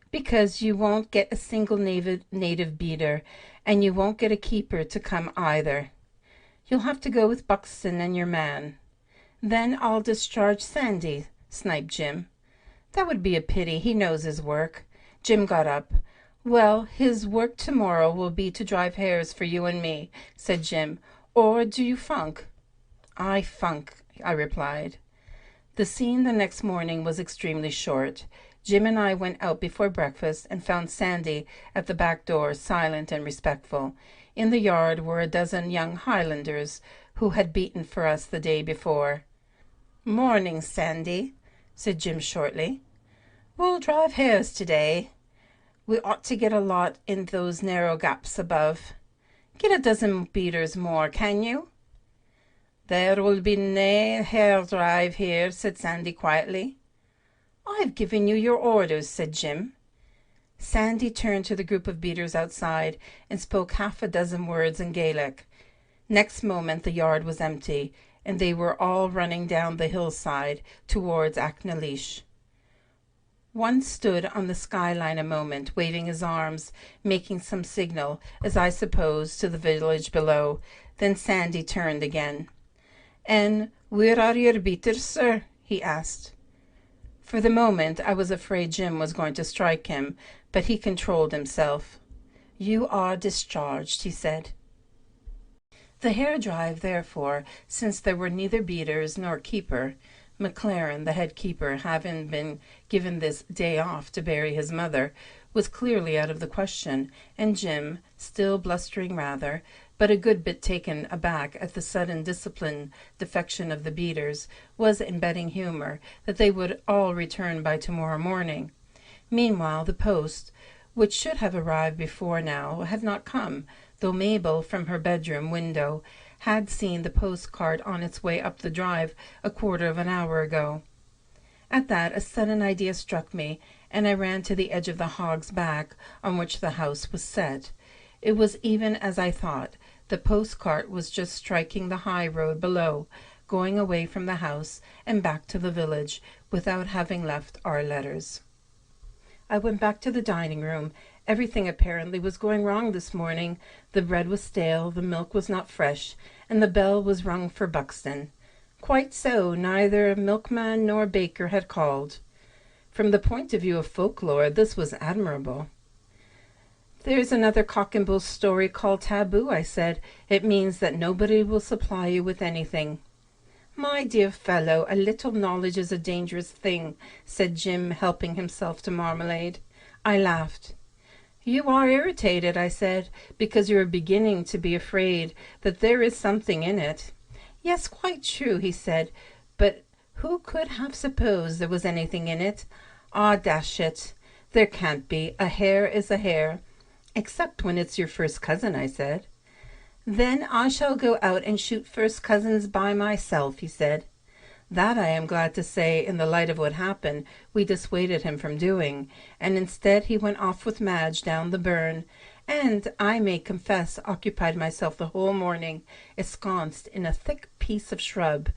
"Because you won't get a single native beater, and you won't get a keeper to come either. You'll have to go with Buxton and your man." "Then I'll discharge Sandy," sniped Jim. "That would be a pity. He knows his work." Jim got up. "Well, his work tomorrow will be to drive hares for you and me," said Jim. "Or do you funk?" "I funk," I replied. The scene the next morning was extremely short. Jim and I went out before breakfast and found Sandy at the back door, silent and respectful. In the yard were a dozen young Highlanders who had beaten for us the day before. "Morning, Sandy," said Jim shortly. "We'll drive hares today. We ought to get a lot in those narrow gaps above. Get a dozen beaters more, can you?" "There will be nae hare drive here," said Sandy quietly. "I've given you your orders," said Jim. Sandy turned to the group of beaters outside and spoke half a dozen words in Gaelic. Next moment the yard was empty, and they were all running down the hillside towards Aknalish. One stood on the skyline a moment, waving his arms, making some signal, as I suppose, to the village below. Then Sandy turned again. "And where are your beaters, sir?" he asked. For the moment I was afraid Jim was going to strike him, but he controlled himself. "You are discharged," he said. The hare drive, therefore, since there were neither beaters nor keeper, McLaren, the head keeper, having been given this day off to bury his mother, was clearly out of the question, and Jim, still blustering rather, but a good bit taken aback at the sudden discipline defection of the beaters, was in betting humour that they would all return by tomorrow morning. Meanwhile the post, which should have arrived before now, had not come, though Mabel, from her bedroom window, had seen the postcard on its way up the drive a quarter of an hour ago. At that a sudden idea struck me, and I ran to the edge of the hog's back on which the house was set. It was even as I thought. The postcart was just striking the high road below, going away from the house and back to the village, without having left our letters. I went back to the dining room. Everything apparently was going wrong this morning. The bread was stale, the milk was not fresh, and the bell was rung for Buxton. Quite so, neither milkman nor baker had called. From the point of view of folklore, this was admirable. "There's another cock and bull story called taboo," I said. "It means that nobody will supply you with anything." "My dear fellow, a little knowledge is a dangerous thing," said Jim, helping himself to marmalade. I laughed. "You are irritated," I said, "because you are beginning to be afraid that there is something in it." "Yes, quite true," he said, "but who could have supposed there was anything in it? Ah, dash it, there can't be. A hare is a hare." "Except when it's your first cousin," I said. "Then I shall go out and shoot first cousins by myself," he said. That, I am glad to say, in the light of what happened, we dissuaded him from doing, and instead he went off with Madge down the burn, and, I may confess, occupied myself the whole morning, ensconced in a thick piece of shrub,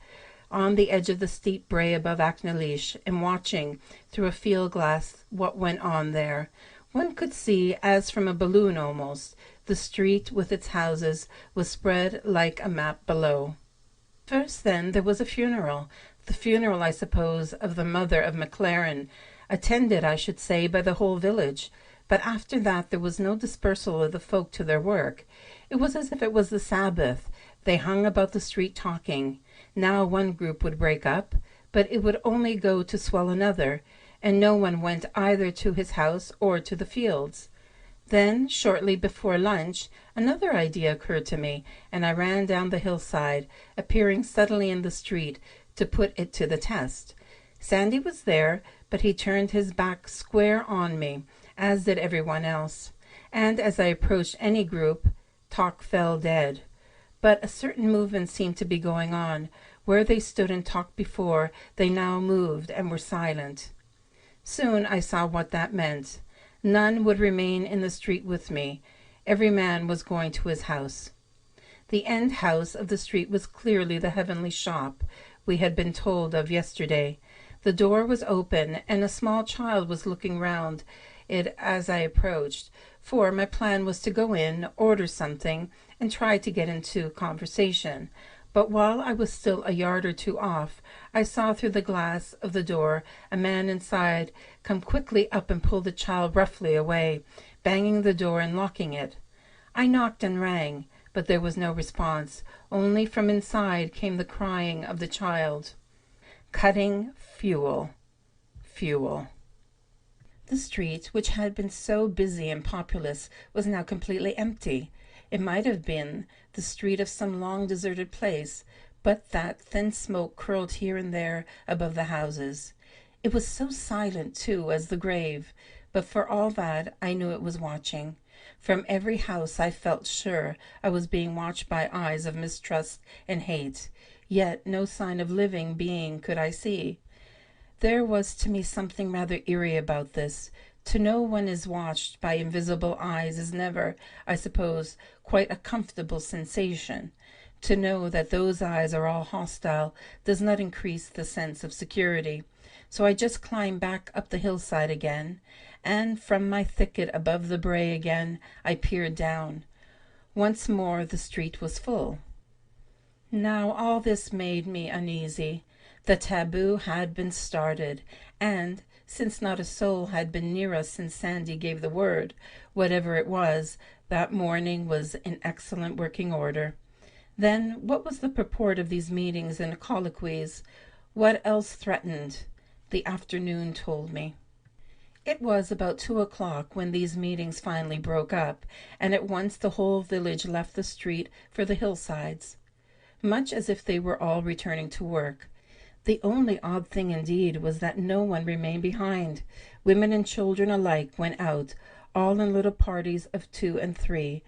on the edge of the steep brae above Achnaleish, and watching through a field glass what went on there. One could see, as from a balloon almost, the street with its houses was spread like a map below. First, then, there was a funeral. The funeral, I suppose, of the mother of MacLaren, attended, I should say, by the whole village. But after that there was no dispersal of the folk to their work. It was as if it was the Sabbath. They hung about the street talking. Now one group would break up, but it would only go to swell another, and no one went either to his house or to the fields. Then, shortly before lunch, another idea occurred to me, and I ran down the hillside, appearing suddenly in the street to put it to the test. Sandy was there, but he turned his back square on me, as did everyone else, and as I approached any group, talk fell dead. But a certain movement seemed to be going on. Where they stood and talked before, they now moved and were silent. Soon I saw what that meant. None would remain in the street with me. Every man was going to his house. The end house of the street was clearly the heavenly shop we had been told of yesterday. The door was open, and a small child was looking round it as I approached, for my plan was to go in, order something, and try to get into conversation. But while I was still a yard or two off, I saw through the glass of the door a man inside come quickly up and pull the child roughly away, banging the door and locking it. I knocked and rang, but there was no response. Only from inside came the crying of the child. Cutting fuel. Fuel. The street, which had been so busy and populous, was now completely empty. It might have been the street of some long deserted place, but that thin smoke curled here and there above the houses. It was so silent, too, as the grave, but for all that I knew it was watching. From every house I felt sure I was being watched by eyes of mistrust and hate, yet no sign of living being could I see. There was to me something rather eerie about this. To know one is watched by invisible eyes is never, I suppose, quite a comfortable sensation. To know that those eyes are all hostile does not increase the sense of security. So I just climbed back up the hillside again, and from my thicket above the brae again I peered down. Once more the street was full. Now all this made me uneasy. The taboo had been started, and, since not a soul had been near us since Sandy gave the word, whatever it was, that morning was in excellent working order. Then what was the purport of these meetings and colloquies? What else threatened? The afternoon told me. It was about 2 o'clock when these meetings finally broke up, and at once the whole village left the street for the hillsides, much as if they were all returning to work. The only odd thing indeed was that no one remained behind. Women and children alike went out, all in little parties of 2 and 3.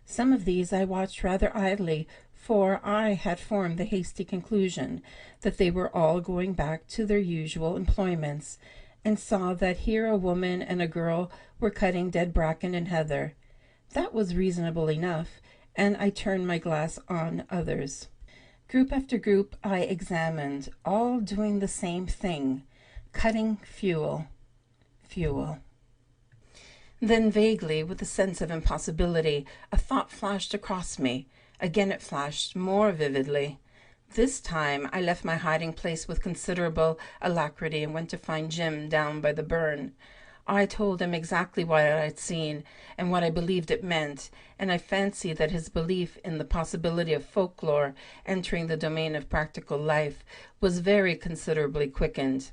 Some of these I watched rather idly, for I had formed the hasty conclusion that they were all going back to their usual employments, and saw that here a woman and a girl were cutting dead bracken and heather. That was reasonable enough, and I turned my glass on others. Group after group I examined, all doing the same thing, cutting fuel. Fuel. Then vaguely, with a sense of impossibility, a thought flashed across me. Again it flashed more vividly. This time I left my hiding place with considerable alacrity and went to find Jim down by the burn. I told him exactly what I had seen and what I believed it meant, and I fancied that his belief in the possibility of folklore entering the domain of practical life was very considerably quickened.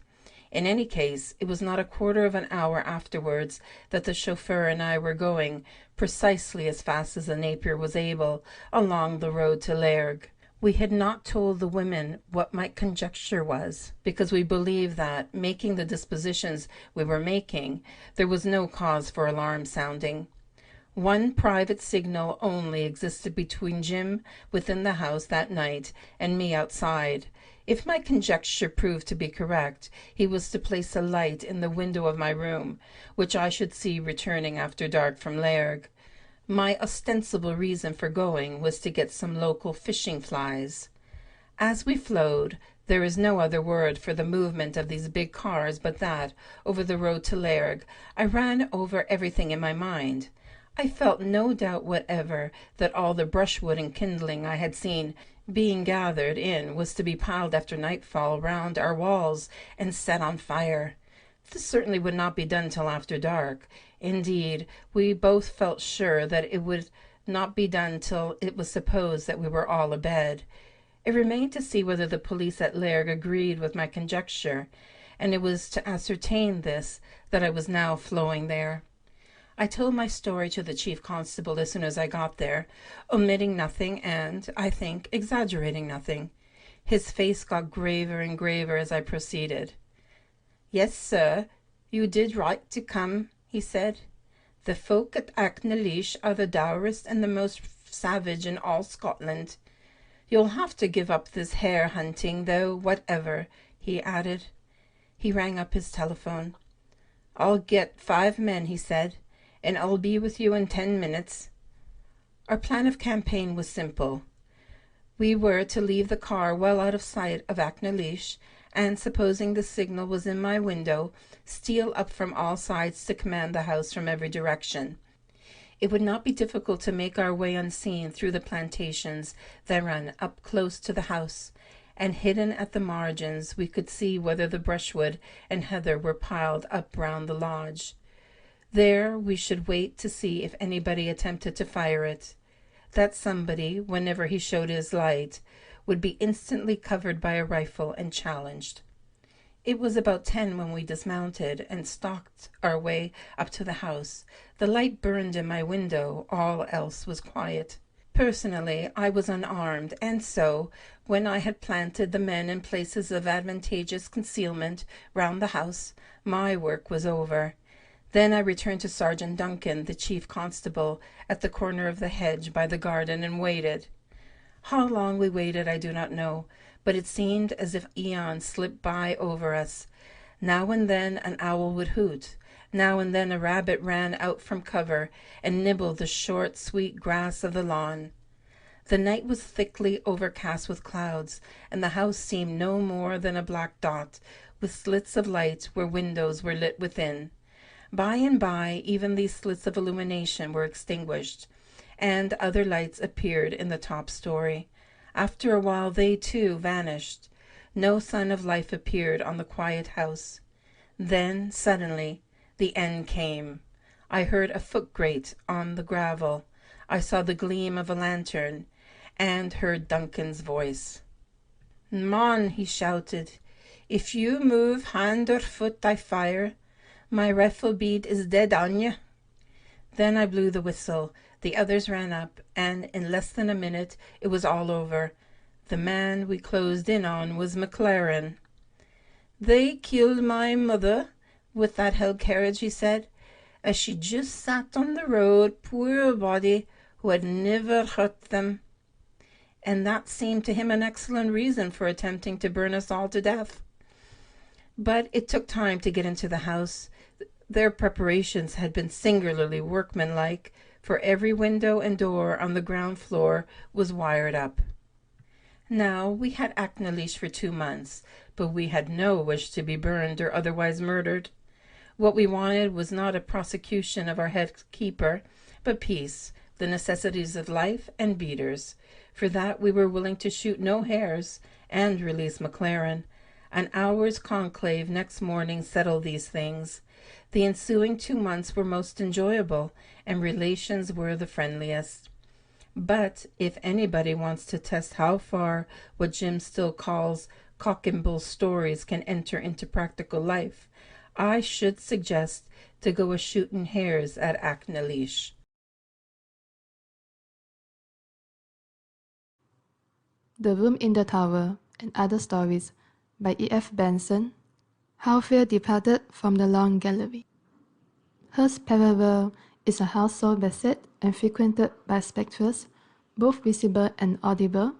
In any case, it was not a quarter of an hour afterwards that the chauffeur and I were going, precisely as fast as the Napier was able, along the road to Lairg. We had not told the women what my conjecture was, because we believed that, making the dispositions we were making, there was no cause for alarm sounding. One private signal only existed between Jim within the house that night and me outside. If my conjecture proved to be correct, he was to place a light in the window of my room, which I should see returning after dark from Lairg. My ostensible reason for going was to get some local fishing flies. As we flowed, there is no other word for the movement of these big cars but that, over the road to Lairg, I ran over everything in my mind. I felt no doubt whatever that all the brushwood and kindling I had seen being gathered in was to be piled after nightfall round our walls and set on fire. This certainly would not be done till after dark. Indeed, we both felt sure that it would not be done till it was supposed that we were all abed. It remained to see whether the police at Lairg agreed with my conjecture, and it was to ascertain this that I was now flowing there. I told my story to the chief constable as soon as I got there, omitting nothing and, I think, exaggerating nothing. His face got graver and graver as I proceeded. "Yes, sir, you did right to come," he said. "The folk at Achnaleish are the dourest and the most savage in all Scotland. You'll have to give up this hare hunting, though, whatever," he added. He rang up his telephone. "I'll get 5 men," he said, "and I'll be with you in 10 minutes." Our plan of campaign was simple. We were to leave the car well out of sight of Achnaleish, and, supposing the signal was in my window, steal up from all sides to command the house from every direction. It would not be difficult to make our way unseen through the plantations that ran up close to the house, and hidden at the margins we could see whether the brushwood and heather were piled up round the lodge. There we should wait to see if anybody attempted to fire it. That somebody, whenever he showed his light, would be instantly covered by a rifle and challenged. It was about 10 when we dismounted and stalked our way up to the house. The light burned in my window, all else was quiet. Personally, I was unarmed, and so, when I had planted the men in places of advantageous concealment round the house, my work was over. Then I returned to Sergeant Duncan, the chief constable, at the corner of the hedge by the garden, and waited. How long we waited I do not know, but it seemed as if eons slipped by over us. Now and then an owl would hoot. Now and then a rabbit ran out from cover and nibbled the short, sweet grass of the lawn. The night was thickly overcast with clouds, and the house seemed no more than a black dot, with slits of light where windows were lit within. By and by even these slits of illumination were extinguished, and other lights appeared in the top story. After a while they, too, vanished. No sign of life appeared on the quiet house. Then, suddenly, the end came. I heard a foot grate on the gravel. I saw the gleam of a lantern, and heard Duncan's voice. "Man," he shouted, "if you move hand or foot I fire. My rifle bead is dead on you." Then I blew the whistle. The others ran up, and in less than a minute it was all over. The man we closed in on was McLaren. "They killed my mother with that hell carriage," he said, "as she just sat on the road, poor body, who had never hurt them." And that seemed to him an excellent reason for attempting to burn us all to death. But it took time to get into the house. Their preparations had been singularly workmanlike, for every window and door on the ground floor was wired up. Now, we had Achnaleish for 2 months, but we had no wish to be burned or otherwise murdered. What we wanted was not a prosecution of our head keeper, but peace, the necessities of life, and beaters. For that we were willing to shoot no hares, and release McLaren. An hour's conclave next morning settled these things. The ensuing 2 months were most enjoyable, and relations were the friendliest. But if anybody wants to test how far what Jim still calls cock and bull stories can enter into practical life, I should suggest to go a shooting hares at Achnaleish. The Room in the Tower and Other Stories by E.F. Benson. How Fear Departed from the Long Gallery. Hurst Perivale is a house so beset and frequented by spectres, both visible and audible,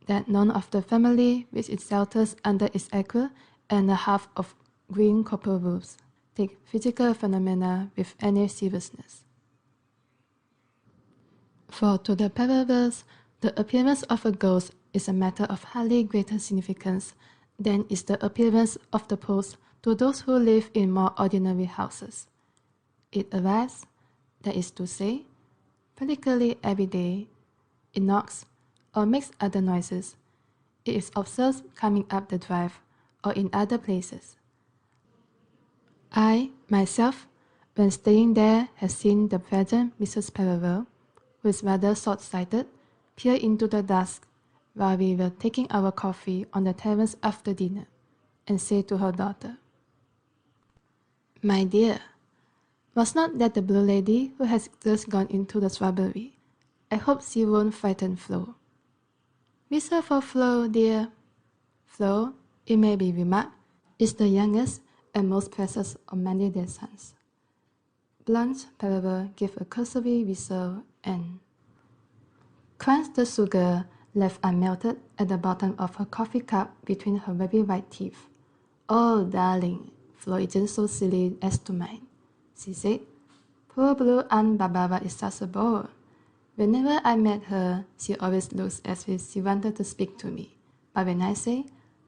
that none of the family, with its shelters under its acre and a half of green copper roofs, take physical phenomena with any seriousness. For to the Perivales, the appearance of a ghost is a matter of highly greater significance than is the appearance of the post to those who live in more ordinary houses. It arrives, that is to say, practically every day. It knocks or makes other noises. It is observed coming up the drive or in other places. I, myself, when staying there, have seen the present Mrs. Perrier, who is rather short-sighted, peer into the dusk while we were taking our coffee on the terrace after dinner, and say to her daughter, "My dear, was not that the blue lady who has just gone into the shrubbery? I hope she won't frighten Flo." "Miss her for Flo, dear." Flo, it may be remarked, is the youngest and most precious of many dear sons. Blanche Perrier gave a cursory whistle and crunched the sugar left unmelted at the bottom of her coffee cup between her very white teeth. "Oh, darling, Flo isn't so silly as to mind," she said. "Poor blue Aunt Barbara is such a bore. Whenever I met her, she always looks as if she wanted to speak to me. But when I say,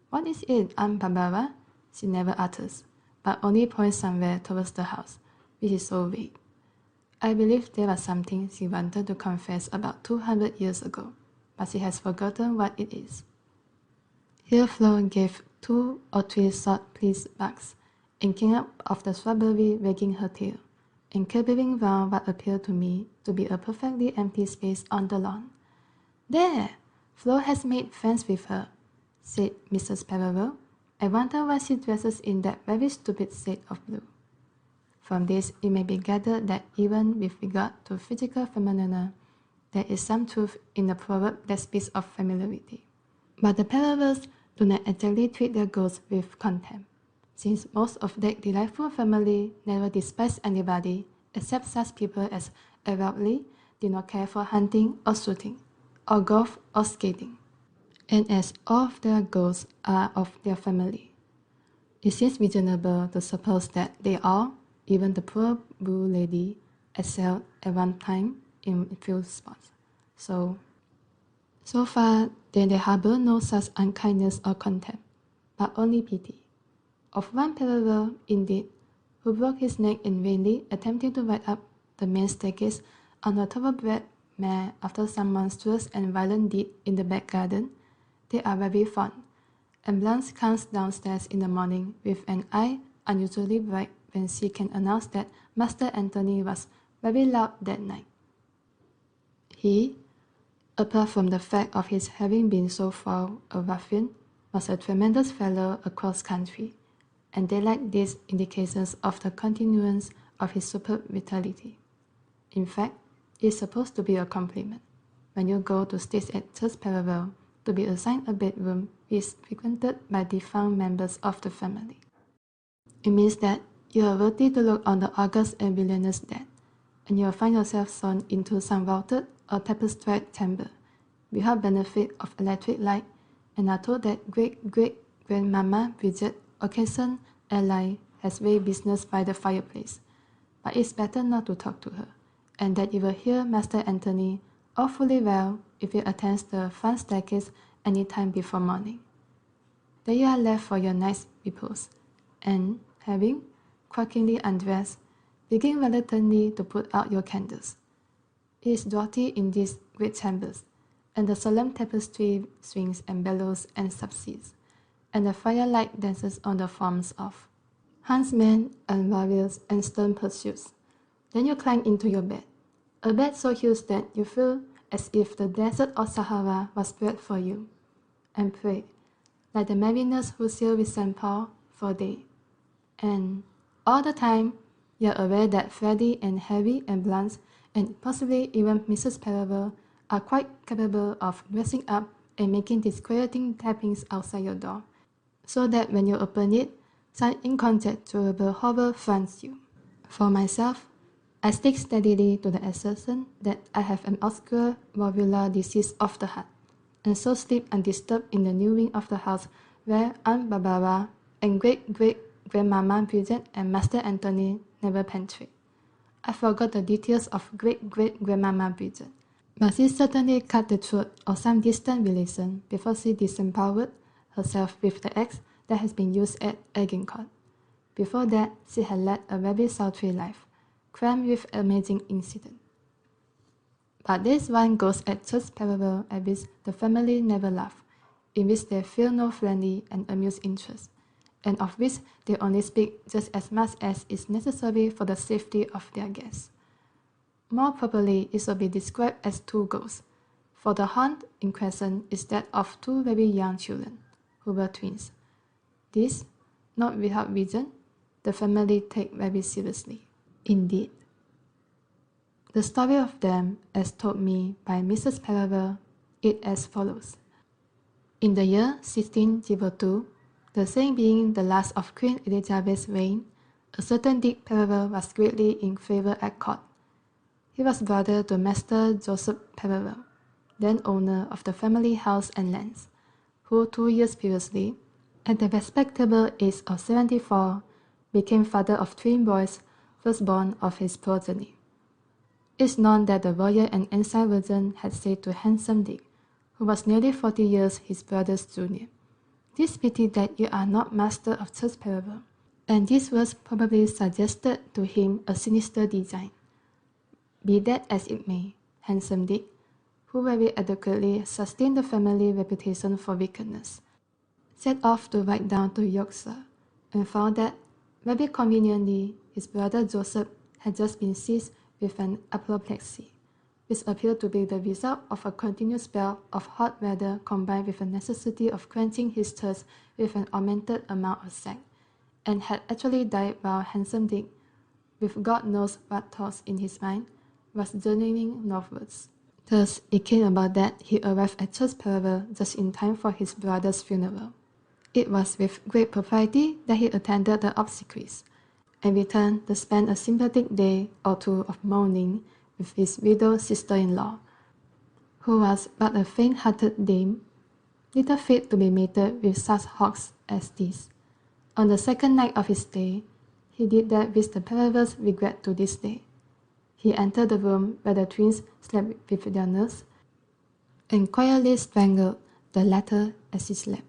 'What is it, Aunt Barbara?' she never utters, but only points somewhere towards the house, which is so vague. I believe there was something she wanted to confess about 200 years ago, but she has forgotten what it is." Here Flo gave 2 or 3 short pleased barks, and came up of the shrubbery wagging her tail, and capering round what appeared to me to be a perfectly empty space on the lawn. "There! Flo has made friends with her," said Mrs. Perrier. "I wonder why she dresses in that very stupid shade of blue." From this it may be gathered that even with regard to physical phenomena, there is some truth in the proverb that speaks of familiarity. But the Perriers do not exactly treat their ghosts with contempt, since most of that delightful family never despise anybody except such people as avowedly did not care for hunting or shooting, or golf or skating, and as all of their ghosts are of their family. It seems reasonable to suppose that they all, even the poor blue lady, excelled at one time in a few spots. So far, then they harbor no such unkindness or contempt, but only pity. Of one Perrier, indeed, who broke his neck in vainly attempting to ride up the main staircase on a thoroughbred mare after some monstrous and violent deed in the back garden, they are very fond, and Blanche comes downstairs in the morning with an eye unusually bright when she can announce that Master Anthony was very loud that night. He, apart from the fact of his having been so far a ruffian, was a tremendous fellow across country, and they like these indications of the continuance of his superb vitality. In fact, it is supposed to be a compliment, when you go to stay at Church Perrier, to be assigned a bedroom which is frequented by defunct members of the family. It means that you are worthy to look on the august and villainous dead, and you will find yourself thrown into some vaulted or tapestried chamber, without benefit of electric light, and are told that great-great-grandmamma Bridget occasion ally has way business by the fireplace, but it's better not to talk to her, and that you will hear Master Anthony awfully well if he attends the front staircase any time before morning. Then you are left for your night's repose, and, having, quakingly undressed, begin reluctantly to put out your candles. It is draughty in these great chambers, and the solemn tapestry swings and bellows and subsides, and the firelight dances on the forms of huntsmen and warriors and stern pursuits. Then you climb into your bed, a bed so huge that you feel as if the desert of Sahara was spread for you, and pray, like the mariners who sail with St. Paul, for day. And all the time, you are aware that Freddie and Harry and Blanche, and possibly even Mrs. Perrier, are quite capable of dressing up and making disquieting tappings outside your door, so that when you open it, some inconjecturable horror fronts you. For myself, I stick steadily to the assertion that I have an obscure valvular disease of the heart, and so sleep undisturbed in the new wing of the house where Aunt Barbara and great-great-grandmamma Bridget and Master Anthony never penetrate. I forgot the details of great-great-grandmamma Bridget, But she certainly cut the throat of some distant relation before she disempowered herself with the axe that has been used at Agincourt. Before that, she had led a very sultry life, crammed with amazing incidents. But there's one ghost at Church Pereville at which the family never laugh, in which they feel no friendly and amused interest, and of which they only speak just as much as is necessary for the safety of their guests. More properly, it should be described as two ghosts, for the haunt in question is that of two very young children, who were twins. This, not without reason, the family take very seriously. Indeed. The story of them, as told me by Mrs. Pereville, is as follows. In the year 1602, the same being the last of Queen Elizabeth's reign, a certain Dick Pereville was greatly in favour at court. He was brother to Master Joseph Pereville, then owner of the family house and lands, who 2 years previously, at the respectable age of 74, became father of twin boys, firstborn of his progeny. It's known that the royal and ensign virgin had said to handsome Dick, who was nearly 40 years his brother's junior, "'Tis pity that you are not master of Church Pereville," and these words probably suggested to him a sinister design. Be that as it may, handsome Dick, who very adequately sustained the family reputation for wickedness, set off to ride down to Yorkshire, and found that, very conveniently, his brother Joseph had just been seized with an apoplexy, which appeared to be the result of a continuous spell of hot weather combined with the necessity of quenching his thirst with an augmented amount of sack, and had actually died while handsome Dick, with God knows what thoughts in his mind, was journeying northwards. Thus, it came about that he arrived at Church Pereville just in time for his brother's funeral. It was with great propriety that he attended the obsequies, and returned to spend a sympathetic day or two of mourning with his widowed sister-in-law, who was but a faint-hearted dame, little fit to be mated with such hogs as these. On the second night of his stay, he did that which the Perevilles regret to this day. He entered the room where the twins slept with their nurse, and quietly strangled the latter as he slept.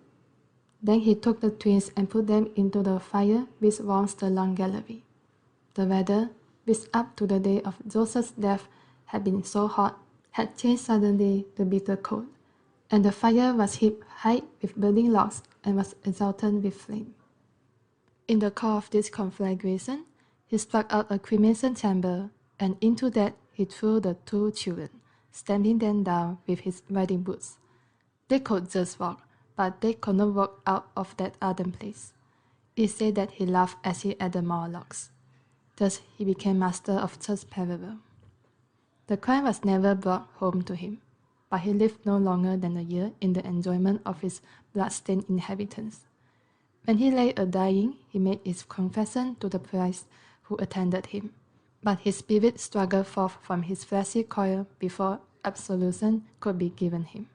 Then he took the twins and put them into the fire which warms the long gallery. The weather, which up to the day of Joseph's death had been so hot, had changed suddenly to bitter cold, and the fire was heaped high with burning logs and was exultant with flame. In the core of this conflagration, he struck out a cremation chamber, and into that he threw the two children, stamping them down with his riding boots. They could just walk, but they could not walk out of that ardent place. It said that he laughed as he added more logs. Thus he became master of Church Pereville. The crime was never brought home to him, but he lived no longer than a year in the enjoyment of his blood-stained inheritance. When he lay a-dying, he made his confession to the priest who attended him, but his spirit struggled forth from his fleshy coil before absolution could be given him.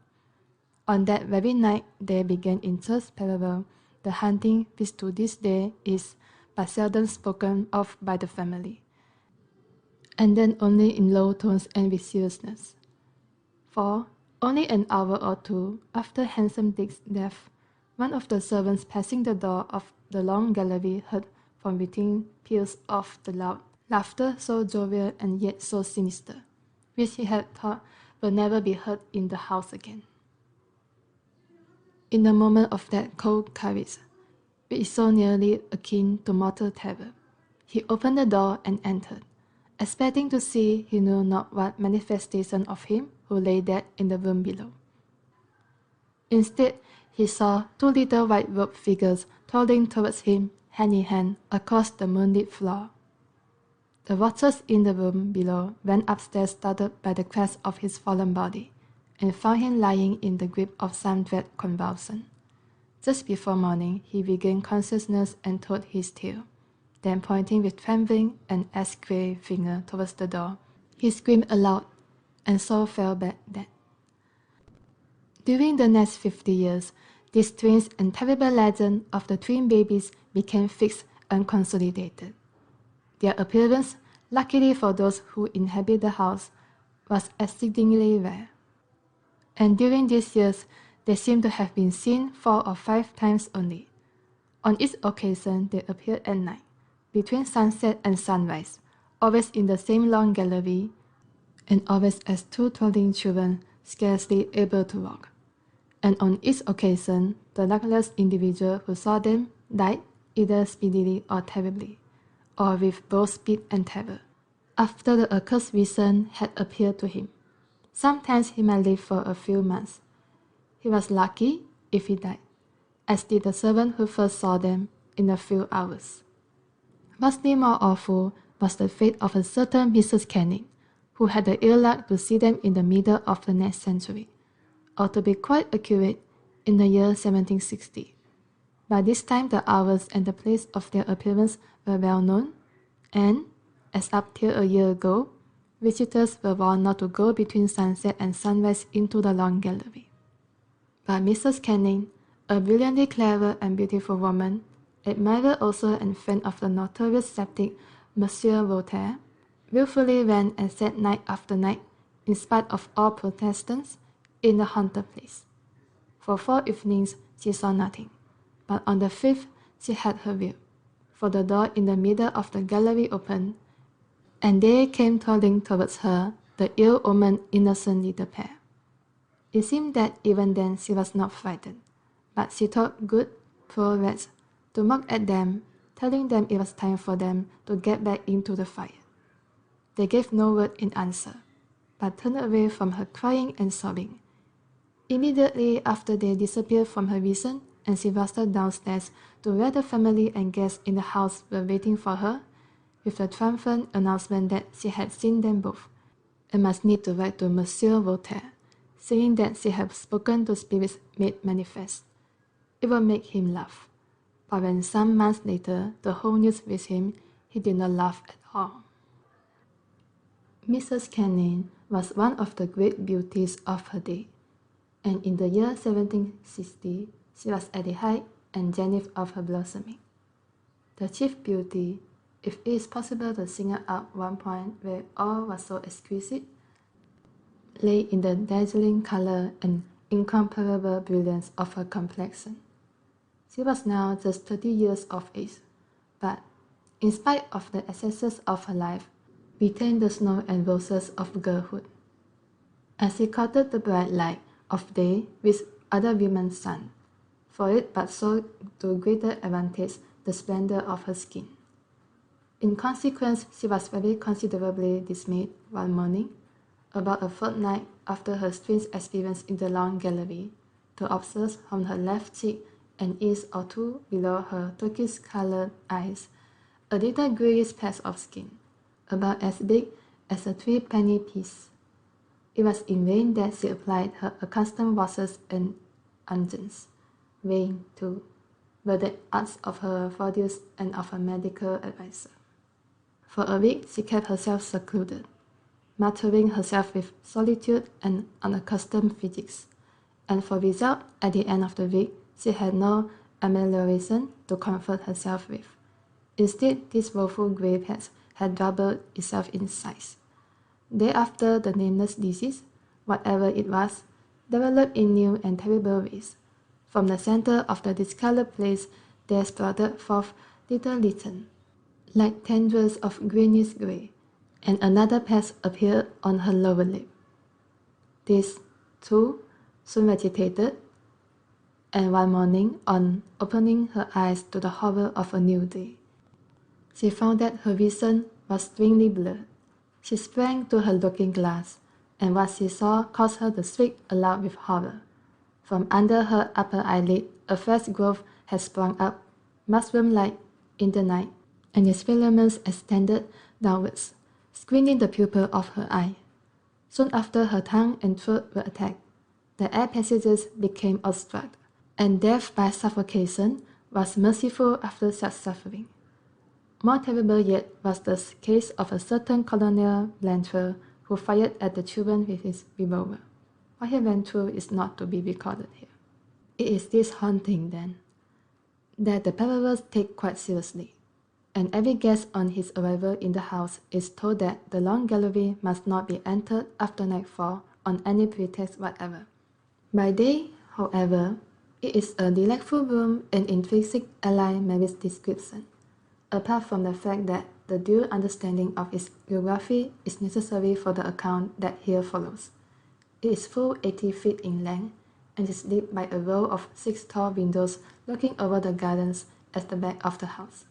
On that very night there began in Church Pereville the hunting which to this day is but seldom spoken of by the family, and then only in low tones and with seriousness. For, only an hour or two after handsome Dick's death, one of the servants passing the door of the long gallery heard from within peals of the loud laughter so jovial and yet so sinister, which he had thought would never be heard in the house again. In the moment of that cold courage, which is so nearly akin to mortal terror, he opened the door and entered, expecting to see he knew not what manifestation of him who lay dead in the room below. Instead, he saw two little white-robed figures toiling towards him, hand in hand, across the moonlit floor. The watchers in the room below ran upstairs startled by the crash of his fallen body, and found him lying in the grip of some dread convulsion. Just before morning, he regained consciousness and told his tale. Then, pointing with trembling and ash-grey finger towards the door, he screamed aloud, and so fell back dead. During the next 50 years, this strange and terrible legend of the twin babies became fixed and consolidated. Their appearance, luckily for those who inhabit the house, was exceedingly rare. And during these years, they seem to have been seen 4 or 5 times only. On each occasion, they appeared at night, between sunset and sunrise, always in the same long gallery, and always as 2 toddling children scarcely able to walk. And on each occasion, the luckless individual who saw them died either speedily or terribly, or with both speed and terror, after the accursed vision had appeared to him. Sometimes he might live for a few months. He was lucky if he died, as did the servant who first saw them in a few hours. Vastly more awful was the fate of a certain Mrs. Canning, who had the ill luck to see them in the middle of the next century, or to be quite accurate, in the year 1760. By this time the hours and the place of their appearance were well known, and, as up till a year ago, visitors were warned not to go between sunset and sunrise into the long gallery. But Mrs. Canning, a brilliantly clever and beautiful woman, admirer also and friend of the notorious sceptic Monsieur Voltaire, wilfully went and sat night after night, in spite of all protestants, in the haunted place. For 4 evenings she saw nothing, but on the 5th she had her will, for the door in the middle of the gallery opened, and there came toddling towards her the ill-omened innocent little pair. It seemed that even then she was not frightened, but she thought good, poor rats, to mock at them, telling them it was time for them to get back into the fire. They gave no word in answer, but turned away from her crying and sobbing. Immediately after they disappeared from her vision, and she rushed downstairs to where the family and guests in the house were waiting for her, with the triumphant announcement that she had seen them both, and must need to write to Monsieur Voltaire, saying that she had spoken to spirits made manifest. It would make him laugh. But when some months later the whole news reached him, he did not laugh at all. Mrs. Canning was one of the great beauties of her day, and in the year 1760 she was at the height and zenith of her blossoming. The chief beauty, if it is possible to single out one point where all was so exquisite, lay in the dazzling color and incomparable brilliance of her complexion. She was now just 30 years of age, but, in spite of the excesses of her life, retained the snow and roses of girlhood. As she courted the bright light of day which other women shun, for it but so to greater advantage the splendor of her skin. In consequence, she was very considerably dismayed one morning, about a fortnight after her strange experience in the long gallery, to observe on her left cheek an inch or 2 below her turquoise-colored eyes a little greyish patch of skin, about as big as a 3-penny piece. It was in vain that she applied her accustomed washes and unguents. Vain, too, were the arts of her Fordius and of her medical adviser. For a week she kept herself secluded, martyring herself with solitude and unaccustomed physics, and for result, at the end of the week, she had no amelioration to comfort herself with. Instead, this woeful grey patch had doubled itself in size. Thereafter, the nameless disease, whatever it was, developed in new and terrible ways. From the center of the discolored place there sprouted forth little lichens, like tendrils of greenish grey, and another patch appeared on her lower lip. This, too, soon vegetated, and one morning, on opening her eyes to the horror of a new day, she found that her vision was strangely blurred. She sprang to her looking-glass, and what she saw caused her to shriek aloud with horror. From under her upper eyelid a fresh growth had sprung up, mushroom-like, in the night, and its filaments extended downwards, screening the pupil of her eye. Soon after, her tongue and throat were attacked. The air passages became obstructed, and death by suffocation was merciful after such suffering. More terrible yet was the case of a certain Colonel Blantyre who fired at the children with his revolver. What he went through is not to be recorded here. It is this haunting, then, that the parallels take quite seriously. and every guest on his arrival in the house is told that the long gallery must not be entered after nightfall on any pretext whatever. By day, however, it is a delightful room in intrinsic ally Mary's description, apart from the fact that the due understanding of its geography is necessary for the account that here follows. It is full 80 feet in length and is lit by a row of 6 tall windows looking over the gardens at the back of the house.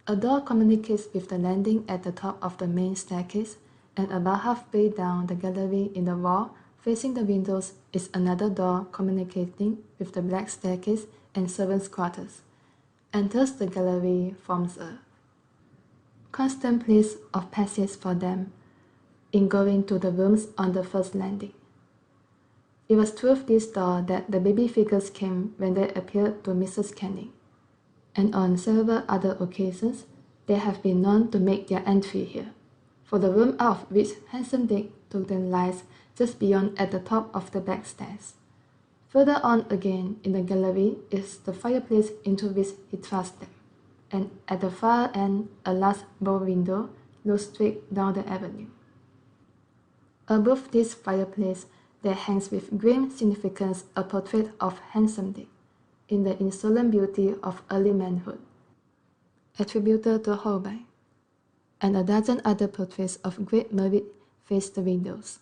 A door communicates with the landing at the top of the main staircase, and about halfway down the gallery in the wall facing the windows is another door communicating with the black staircase and servants' quarters, and thus the gallery forms a constant place of passage for them in going to the rooms on the first landing. It was through this door that the baby figures came when they appeared to Mrs. Canning, and on several other occasions they have been known to make their entry here, for the room out of which handsome Dick took them lies just beyond at the top of the back stairs. Further on again in the gallery is the fireplace into which he thrust them, and at the far end a large bow window looks straight down the avenue. Above this fireplace there hangs with grim significance a portrait of handsome Dick, in the insolent beauty of early manhood, attributed to Holbein, and a dozen other portraits of great merit face the windows.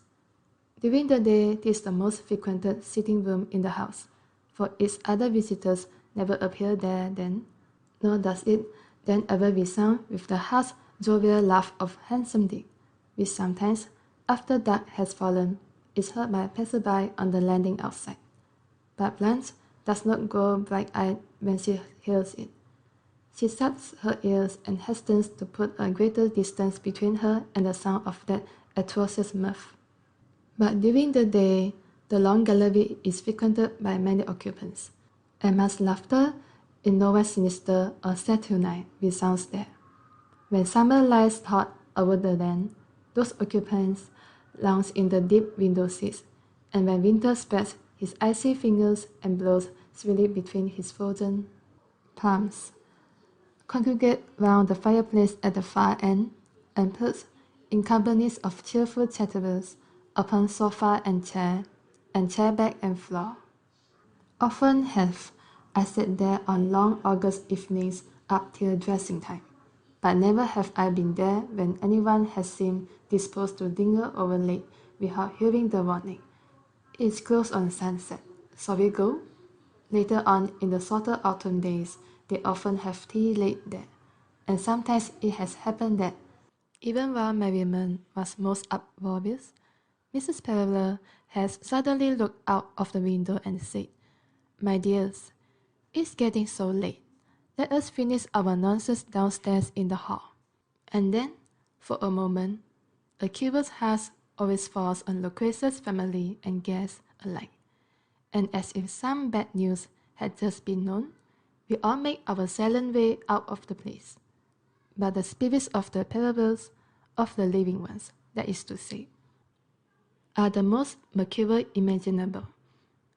During the day, it is the most frequented sitting room in the house, for its other visitors never appear there then, nor does it then ever resound with the harsh, jovial laugh of handsome Dick, which sometimes, after dark has fallen, is heard by a passer-by on the landing outside. But Blanche does not grow bright-eyed when she hears it. She shuts her ears and hastens to put a greater distance between her and the sound of that atrocious mirth. But during the day, the long gallery is frequented by many occupants, and much laughter, in no way sinister or saturnine, resounds there. When summer lies hot over the land, those occupants lounge in the deep window seats, and when winter spreads his icy fingers and blows shrilly between his frozen palms, congregate round the fireplace at the far end, and perch, in companies of cheerful chatterers, upon sofa and chair back and floor. Often have I sat there on long August evenings up till dressing time, but never have I been there when anyone has seemed disposed to linger over late without hearing the warning. It's close on sunset. Shall we go? Later on, in the shorter autumn days, they often have tea late there, and sometimes it has happened that, even while merriment was most uproarious, Mrs. Perrier has suddenly looked out of the window and said, "My dears, it's getting so late. Let us finish our nonsense downstairs in the hall." And then, for a moment, a curious hush always falls on Lucrezia's family and guests alike, and as if some bad news had just been known, we all make our silent way out of the place. But the spirits of the parables, of the living ones, that is to say, are the most mercurial imaginable,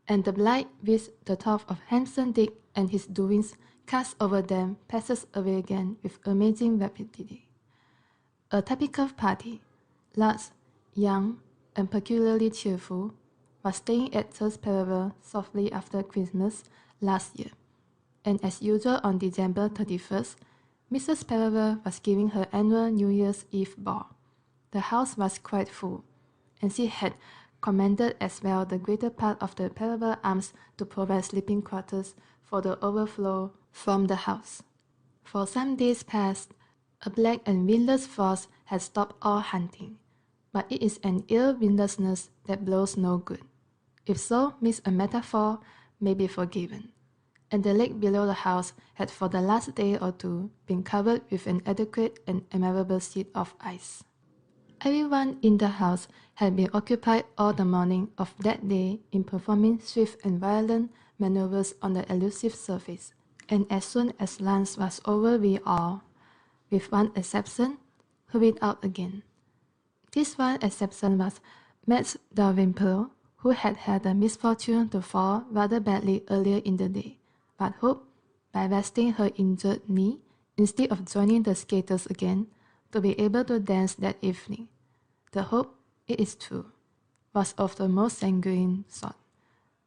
and the light which the thought of handsome Dick and his doings cast over them passes away again with amazing rapidity. A typical party, large, young, and peculiarly cheerful, was staying at Church Perrier softly after Christmas last year, and as usual on December 31st, Mrs. Perrier was giving her annual New Year's Eve ball. The house was quite full, and she had commanded as well the greater part of the Perrier Arms to provide sleeping quarters for the overflow from the house. For some days past, a black and windless frost had stopped all hunting, but it is an ill windlessness that blows no good. If so means a metaphor may be forgiven, and the lake below the house had for the last day or two been covered with an adequate and admirable sheet of ice. Everyone in the house had been occupied all the morning of that day in performing swift and violent maneuvers on the elusive surface, and as soon as lunch was over we all, with one exception, hurried out again. This one exception was Max Dalrymple, who had had the misfortune to fall rather badly earlier in the day, but who, by resting her injured knee instead of joining the skaters again, to be able to dance that evening. The hope, it is true, was of the most sanguine sort,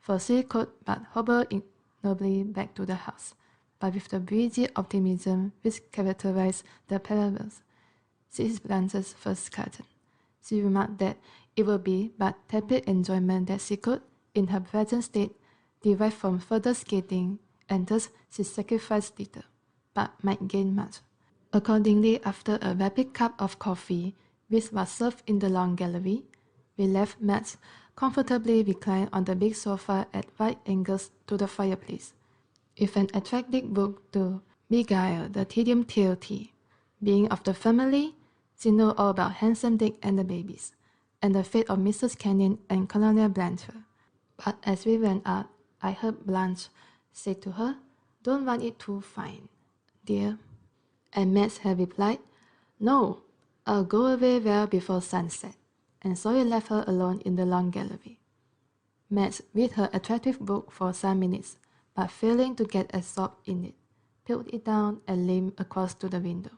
for she could but hobble ignobly back to the house, but with the breezy optimism which characterized the parables. She is Blanche's first cousin. She remarked that it would be but tepid enjoyment that she could, in her present state, derive from further skating, and thus she sacrificed little, but might gain much. Accordingly, after a rapid cup of coffee, which was served in the long gallery, we left Max comfortably reclined on the big sofa at right angles to the fireplace, with an attractive book to beguile the tedium till tea. Being of the family, she knew all about Handsome Dick and the babies, and the fate of Mrs. Canning and Colonel Blanchard. But as we went out, I heard Blanche say to her, "Don't run it too fine, dear." And Max had replied, "No, I'll go away well before sunset," and so he left her alone in the long gallery. Max read her attractive book for some minutes, but failing to get absorbed in it, put it down and leaned across to the window.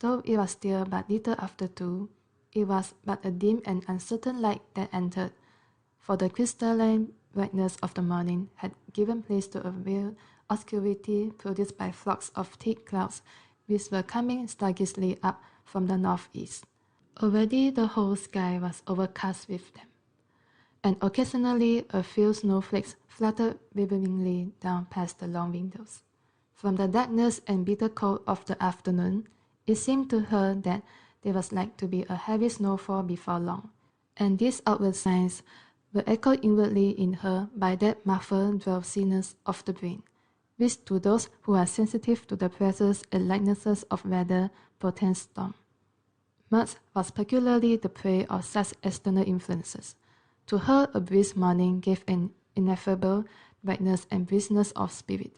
Though it was still but little after 2, it was but a dim and uncertain light that entered, for the crystalline brightness of the morning had given place to a veiled obscurity produced by flocks of thick clouds which were coming sluggishly up from the northeast. Already the whole sky was overcast with them, and occasionally a few snowflakes fluttered waveringly down past the long windows. From the darkness and bitter cold of the afternoon, it seemed to her that there was like to be a heavy snowfall before long, and these outward signs were echoed inwardly in her by that muffled drowsiness of the brain, which to those who are sensitive to the presence and likenesses of weather portends storm. Max was peculiarly the prey of such external influences. To her, a brisk morning gave an ineffable brightness and briskness of spirit,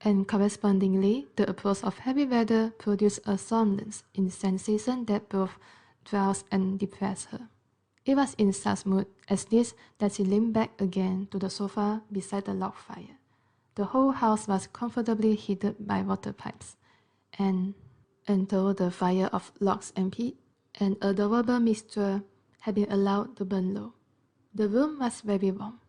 and correspondingly, the approach of heavy weather produced a somnolence in sensation that both drowsed and depressed her. It was in such mood as this that she leaned back again to the sofa beside the log fire. The whole house was comfortably heated by water pipes, and though the fire of logs and peat, an adorable mixture, had been allowed to burn low, the room was very warm.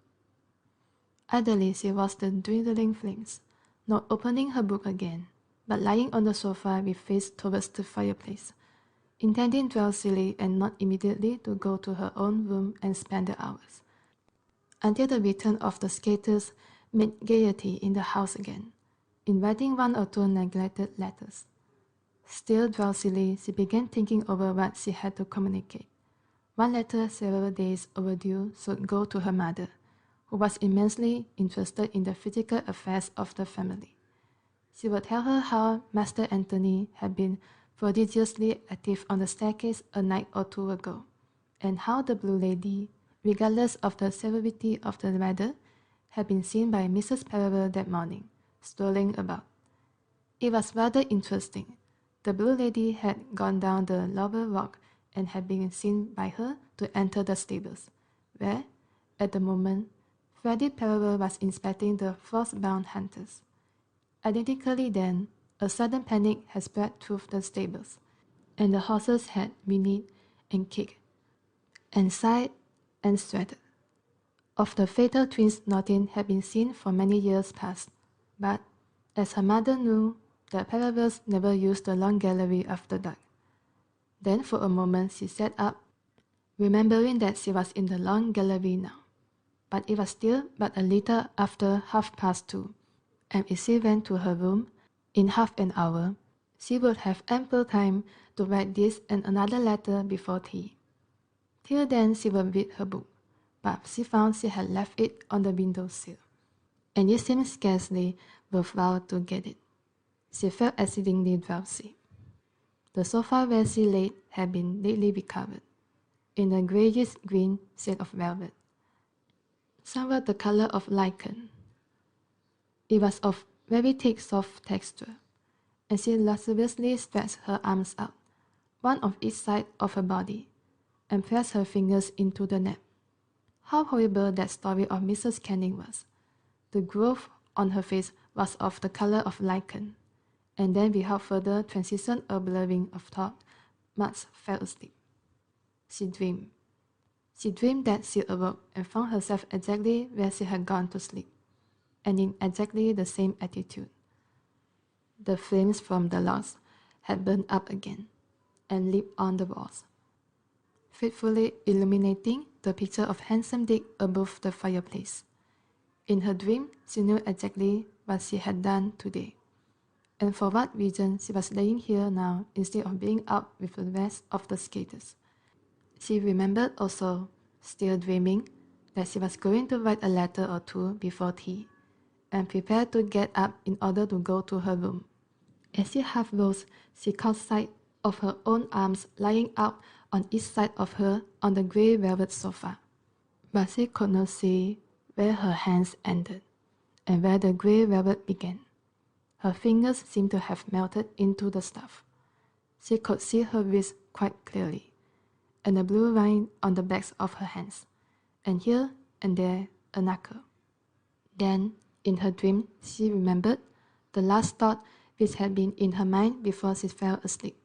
Idly she watched the dwindling flames, not opening her book again, but lying on the sofa with face towards the fireplace, intending drowsily and not immediately to go to her own room and spend the hours, until the return of the skaters made gaiety in the house again, in writing 1 or 2 neglected letters. Still drowsily, she began thinking over what she had to communicate. One letter several days overdue should go to her mother, who was immensely interested in the physical affairs of the family. She would tell her how Master Anthony had been prodigiously active on the staircase a night or 2 ago, and how the Blue Lady, regardless of the severity of the weather, had been seen by Mrs. Perrier that morning, strolling about. It was rather interesting. The Blue Lady had gone down the lava walk and had been seen by her to enter the stables, where, at the moment, Frederic Perrier was inspecting the frost-bound hunters. Identically then, a sudden panic had spread through the stables, and the horses had whinnied and kicked, and sighed and sweated. Of the fatal twins nothing had been seen for many years past, but, as her mother knew, the Perriers never used the long gallery after dark. Then for a moment she sat up, remembering that she was in the long gallery now. But it was still but a little after 2:30, and if she went to her room, in half an hour, she would have ample time to write this and another letter before tea. Till then she would read her book, but she found she had left it on the window-sill, and it seemed scarcely worthwhile to get it. She felt exceedingly drowsy. The sofa where she lay had been lately recovered, in a greyish-green shade of velvet, somewhat the colour of lichen. It was of very thick, soft texture, and she lasciviously stretched her arms out, one on each side of her body, and pressed her fingers into the nap. How horrible that story of Mrs. Canning was! The growth on her face was of the colour of lichen, and then without further transition or blurring of thought, Max fell asleep. She dreamed. She dreamed that she awoke and found herself exactly where she had gone to sleep, and in exactly the same attitude. The flames from the logs had burned up again and leaped on the walls, faithfully illuminating the picture of handsome Dick above the fireplace. In her dream, she knew exactly what she had done today, and for what reason she was laying here now instead of being out with the rest of the skaters. She remembered also, still dreaming, that she was going to write a letter or two before tea, and prepared to get up in order to go to her room. As she half rose, she caught sight of her own arms lying out on each side of her on the grey velvet sofa, but she could not see where her hands ended and where the grey velvet began. Her fingers seemed to have melted into the stuff. She could see her wrists quite clearly, and the blue line on the backs of her hands, and here and there a knuckle. Then, in her dream, she remembered the last thought which had been in her mind before she fell asleep,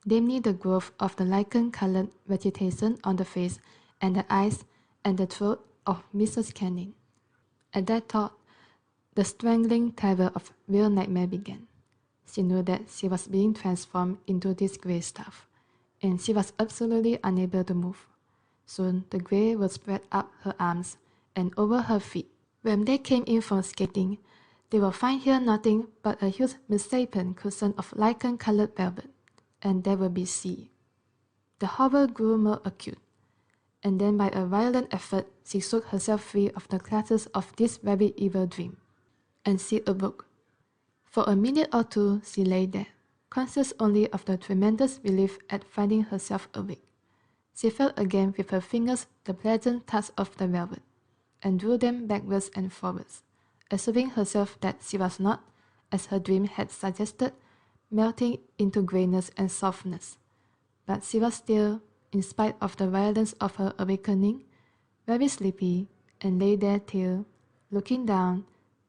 namely the growth of the lichen-coloured vegetation on the face and the eyes and the throat of Mrs. Canning. At that thought, the strangling terror of real nightmare began. She knew that she was being transformed into this grey stuff, and she was absolutely unable to move. Soon the grey would spread up her arms and over her feet. When they came in from skating, they would find here nothing but a huge misshapen cushion of lichen-coloured velvet, and there would be sea. The horror grew more acute, and then by a violent effort she shook herself free of the clutches of this very evil dream, and she awoke. For a minute or two she lay there, conscious only of the tremendous relief at finding herself awake. She felt again with her fingers the pleasant touch of the velvet, and drew them backwards and forwards, assuring herself that she was not, as her dream had suggested, melting into greyness and softness, but she was still, in spite of the violence of her awakening, very sleepy, and lay there till, looking down,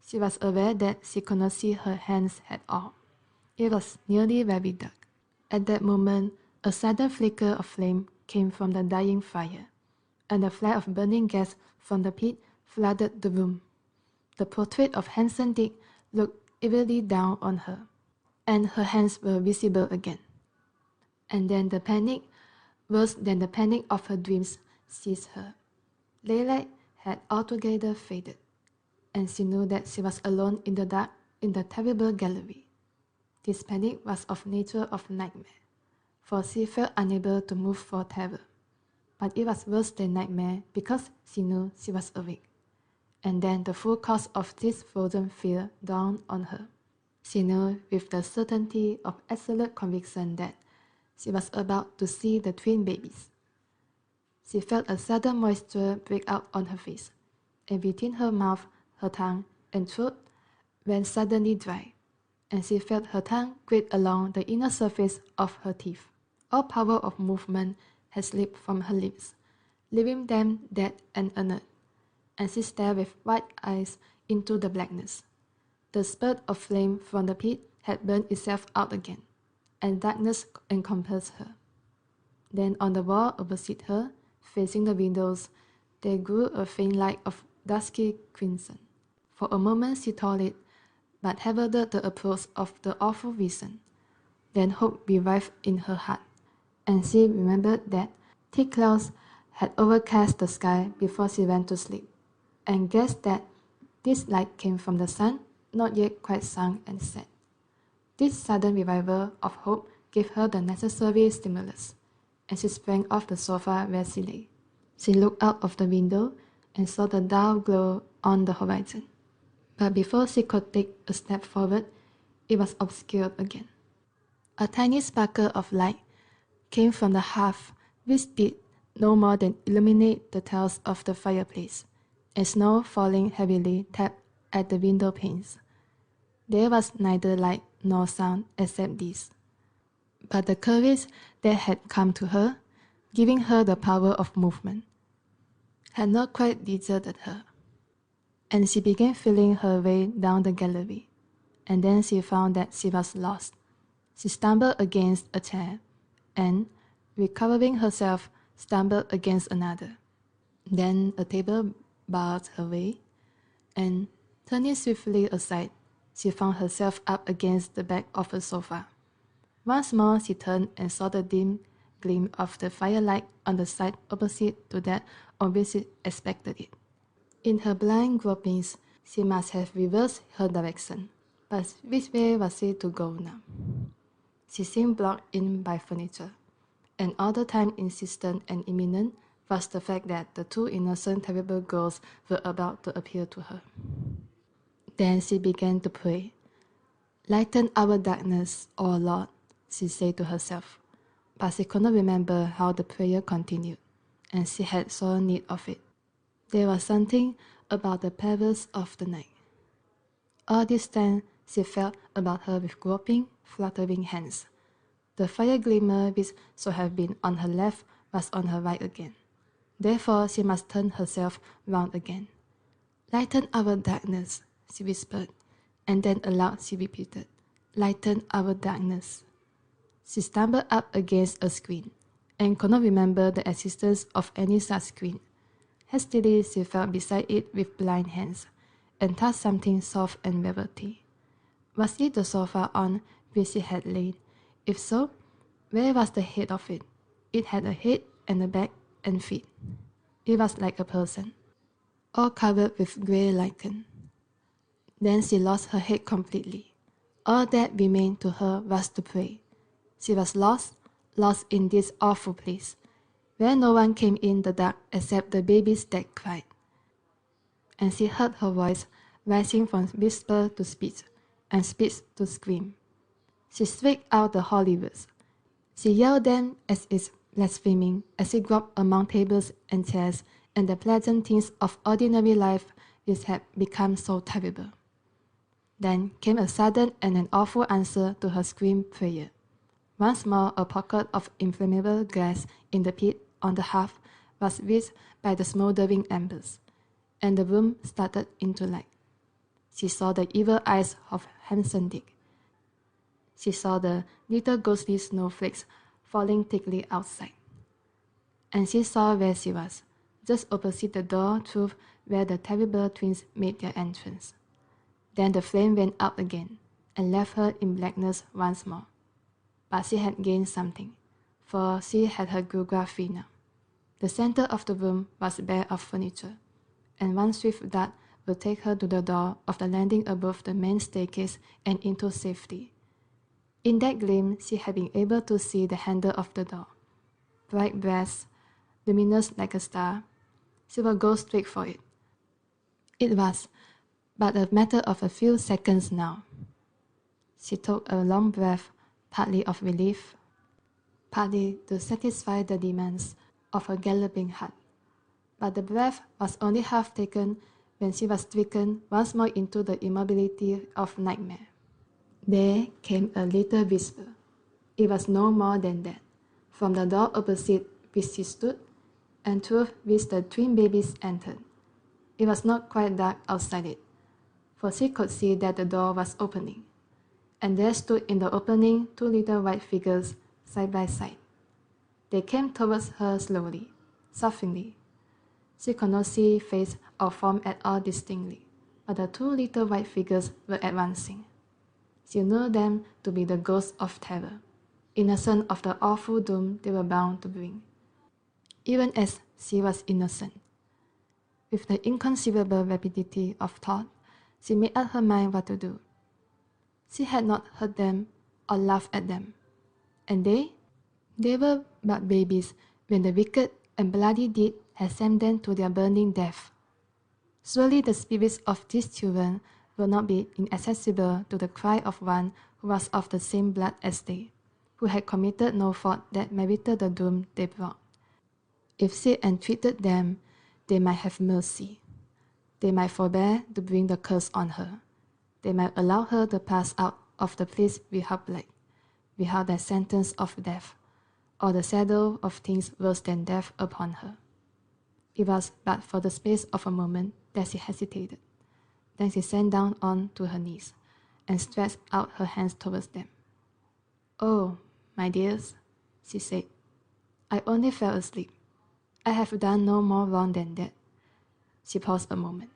she was aware that she could not see her hands at all. It was nearly very dark. At that moment, a sudden flicker of flame came from the dying fire, and a flare of burning gas from the pit flooded the room. The portrait of handsome Dick looked evilly down on her, and her hands were visible again. And then the panic, worse than the panic of her dreams, seized her. Daylight had altogether faded, and she knew that she was alone in the dark in the terrible gallery. This panic was of nature of nightmare, for she felt unable to move for terror. But it was worse than nightmare because she knew she was awake. And then the full cause of this frozen fear dawned on her. She knew with the certainty of absolute conviction that she was about to see the twin babies. She felt a sudden moisture break out on her face, and between her mouth, her tongue, and throat went suddenly dry, and she felt her tongue grate along the inner surface of her teeth. All power of movement had slipped from her lips, leaving them dead and inert, and she stared with wide eyes into the blackness. The spurt of flame from the pit had burned itself out again, and darkness encompassed her. Then on the wall opposite her, facing the windows, there grew a faint light of dusky crimson. For a moment she thought it, but heralded the approach of the awful vision. Then hope revived in her heart, and she remembered that thick clouds had overcast the sky before she went to sleep, and guessed that this light came from the sun, not yet quite sunk and set. This sudden revival of hope gave her the necessary stimulus, and she sprang off the sofa where she lay. She looked out of the window and saw the dull glow on the horizon. But before she could take a step forward, it was obscured again. A tiny sparkle of light came from the hearth, which did no more than illuminate the tiles of the fireplace, and snow falling heavily tapped at the window panes. There was neither light nor sound except this. But the courage that had come to her, giving her the power of movement, had not quite deserted her, and she began feeling her way down the gallery. and then she found that she was lost. She stumbled against a chair, and, recovering herself, stumbled against another. Then a table barred her way, and, turning swiftly aside, she found herself up against the back of a sofa. Once more she turned and saw the dim gleam of the firelight on the side opposite to that on which she expected it. In her blind gropings, she must have reversed her direction, but which way was she to go now? She seemed blocked in by furniture, and all the time insistent and imminent was the fact that the two innocent, terrible girls were about to appear to her. Then she began to pray. "Lighten our darkness, O Lord," she said to herself, but she could not remember how the prayer continued, and she had sore need of it. There was something about the perils of the night. All this time she felt about her with groping, fluttering hands. The fire glimmer which should have been on her left was on her right again. Therefore she must turn herself round again. "Lighten our darkness," she whispered, and then aloud she repeated, "Lighten our darkness." She stumbled up against a screen, and could not remember the existence of any such screen. Hastily she felt beside it with blind hands, and touched something soft and velvety. Was it the sofa on which she had lain? If so, where was the head of it? It had a head and a back and feet. It was like a person, all covered with grey lichen. Then she lost her head completely. All that remained to her was to pray. She was lost in this awful place, where no one came in the dark except the babies that cried. And she heard her voice rising from whisper to speech, and speech to scream. She shrieked out the holy words. She yelled them as if blaspheming, as she groped among tables and chairs and the pleasant things of ordinary life which had become so terrible. Then came a sudden and an awful answer to her screamed prayer. Once more a pocket of inflammable gas in the pit on the hearth was reached by the smouldering embers, and the room started into light. She saw the evil eyes of handsome Dick. She saw the little ghostly snowflakes falling thickly outside. And she saw where she was, just opposite the door through where the terrible twins made their entrance. Then the flame went out again, and left her in blackness once more. But she had gained something, for she had her Gugra free now. The center of the room was bare of furniture, and one swift dart would take her to the door of the landing above the main staircase and into safety. In that gleam she had been able to see the handle of the door. Bright brass, luminous like a star. She would go straight for it. It was but a matter of a few seconds now. She took a long breath, partly of relief, partly to satisfy the demands of her galloping heart. But the breath was only half taken when she was stricken once more into the immobility of nightmare. There came a little whisper. It was no more than that, from the door opposite which she stood, and through which the twin babies entered. It was not quite dark outside it, for she could see that the door was opening, and there stood in the opening two little white figures side by side. They came towards her slowly, softeningly. She could not see face or form at all distinctly, but the two little white figures were advancing. She knew them to be the ghosts of terror, innocent of the awful doom they were bound to bring, even as she was innocent. With the inconceivable rapidity of thought, she made up her mind what to do. She had not hurt them or laughed at them. And they were but babies when the wicked and bloody deed had sent them to their burning death. Surely the spirits of these children will not be inaccessible to the cry of one who was of the same blood as they, who had committed no fault that merited the doom they brought. If she entreated them, they might have mercy. They might forbear to bring the curse on her. They might allow her to pass out of the place without plague, without that sentence of death, or the shadow of things worse than death upon her. It was but for the space of a moment that she hesitated. Then she sank down on to her knees, and stretched out her hands towards them. "Oh, my dears," she said, "I only fell asleep. I have done no more wrong than that." She paused a moment,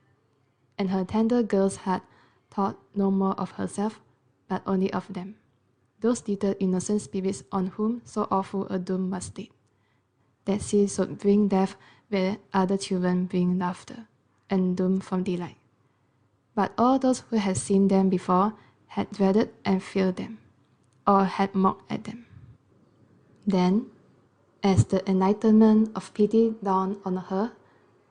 and her tender girl's heart thought no more of herself, but only of them, those little innocent spirits on whom so awful a doom was laid, that she should bring death where other children bring laughter, and doom from delight. But all those who had seen them before had dreaded and feared them, or had mocked at them. Then, as the enlightenment of pity dawned on her,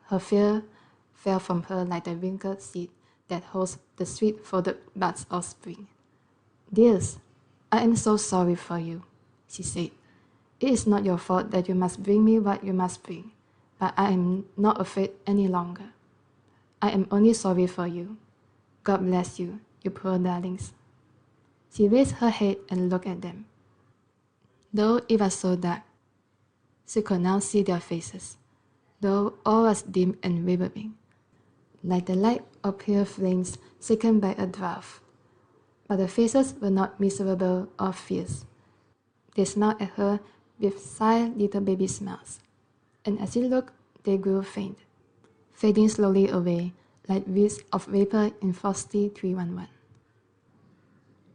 her fear fell from her like the wrinkled seed that holds the sweet-folded buds of spring. "Dears, I am so sorry for you," she said. "It is not your fault that you must bring me what you must bring, but I am not afraid any longer. I am only sorry for you. God bless you, you poor darlings." She raised her head and looked at them. Though it was so dark, she could now see their faces, though all was dim and wavering, like the light of pale flames shaken by a draught. But the faces were not miserable or fierce. They smiled at her with shy little baby smiles, and as she looked, they grew faint, fading slowly away like wreaths of vapor in frosty 311.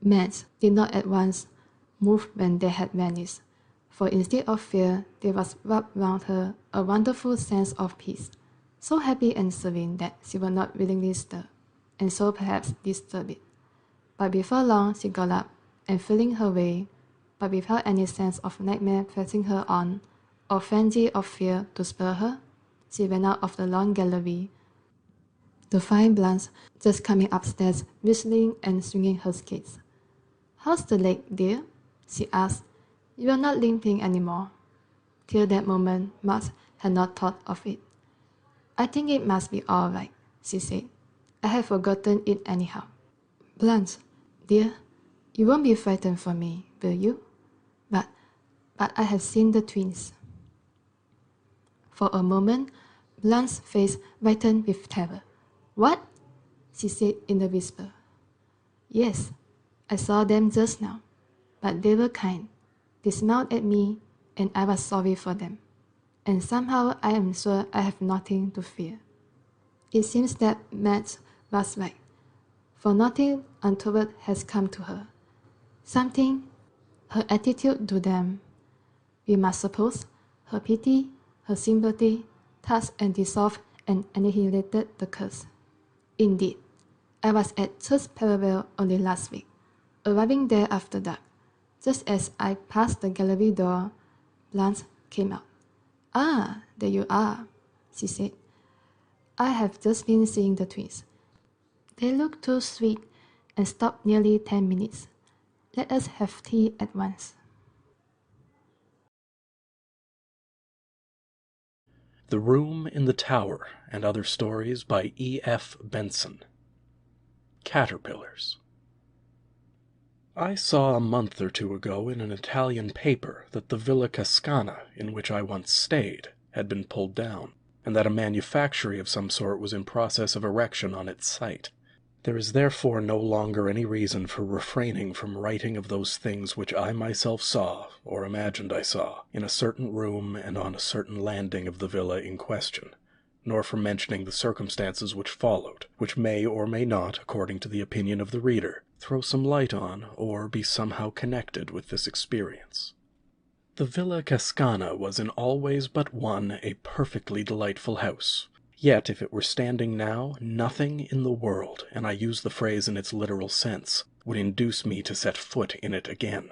Mads did not at once move when they had vanished, for instead of fear, there was wrapped round her a wonderful sense of peace, so happy and serene that she would not willingly stir, and so perhaps disturb it. But before long she got up, and feeling her way, but without any sense of nightmare pressing her on, or frenzy of fear to spur her, she went out of the long gallery to find Blanche just coming upstairs whistling and swinging her skates. "How's the leg, dear?" she asked. "You are not limping anymore." Till that moment Max had not thought of it. "I think it must be all right," she said. "I have forgotten it anyhow. Blanche, dear, you won't be frightened for me, will you? But I have seen the twins." For a moment, Blanche's face brightened with terror. "What?" she said in a whisper. "Yes, I saw them just now, but they were kind. They smiled at me, and I was sorry for them. And somehow I am sure I have nothing to fear." It seems that Max was right, for nothing untoward has come to her. Something, her attitude to them, we must suppose, her pity, her sympathy, touched and dissolved and annihilated the curse. Indeed, I was at Church Parallel only last week, arriving there after dark. Just as I passed the gallery door, Blanche came out. "Ah, there you are," she said. "I have just been seeing the twins. They look too sweet and stopped nearly 10 minutes. Let us have tea at once." The Room in the Tower and Other Stories by E.F. Benson. Caterpillars. I saw a month or two ago in an Italian paper that the Villa Cascana, in which I once stayed, had been pulled down, and that a manufactory of some sort was in process of erection on its site. There is therefore no longer any reason for refraining from writing of those things which I myself saw, or imagined I saw, in a certain room and on a certain landing of the villa in question, nor from mentioning the circumstances which followed, which may or may not, according to the opinion of the reader, throw some light on, or be somehow connected with this experience. The Villa Cascana was in all ways but one a perfectly delightful house. Yet if it were standing now, nothing in the world, and I use the phrase in its literal sense, would induce me to set foot in it again,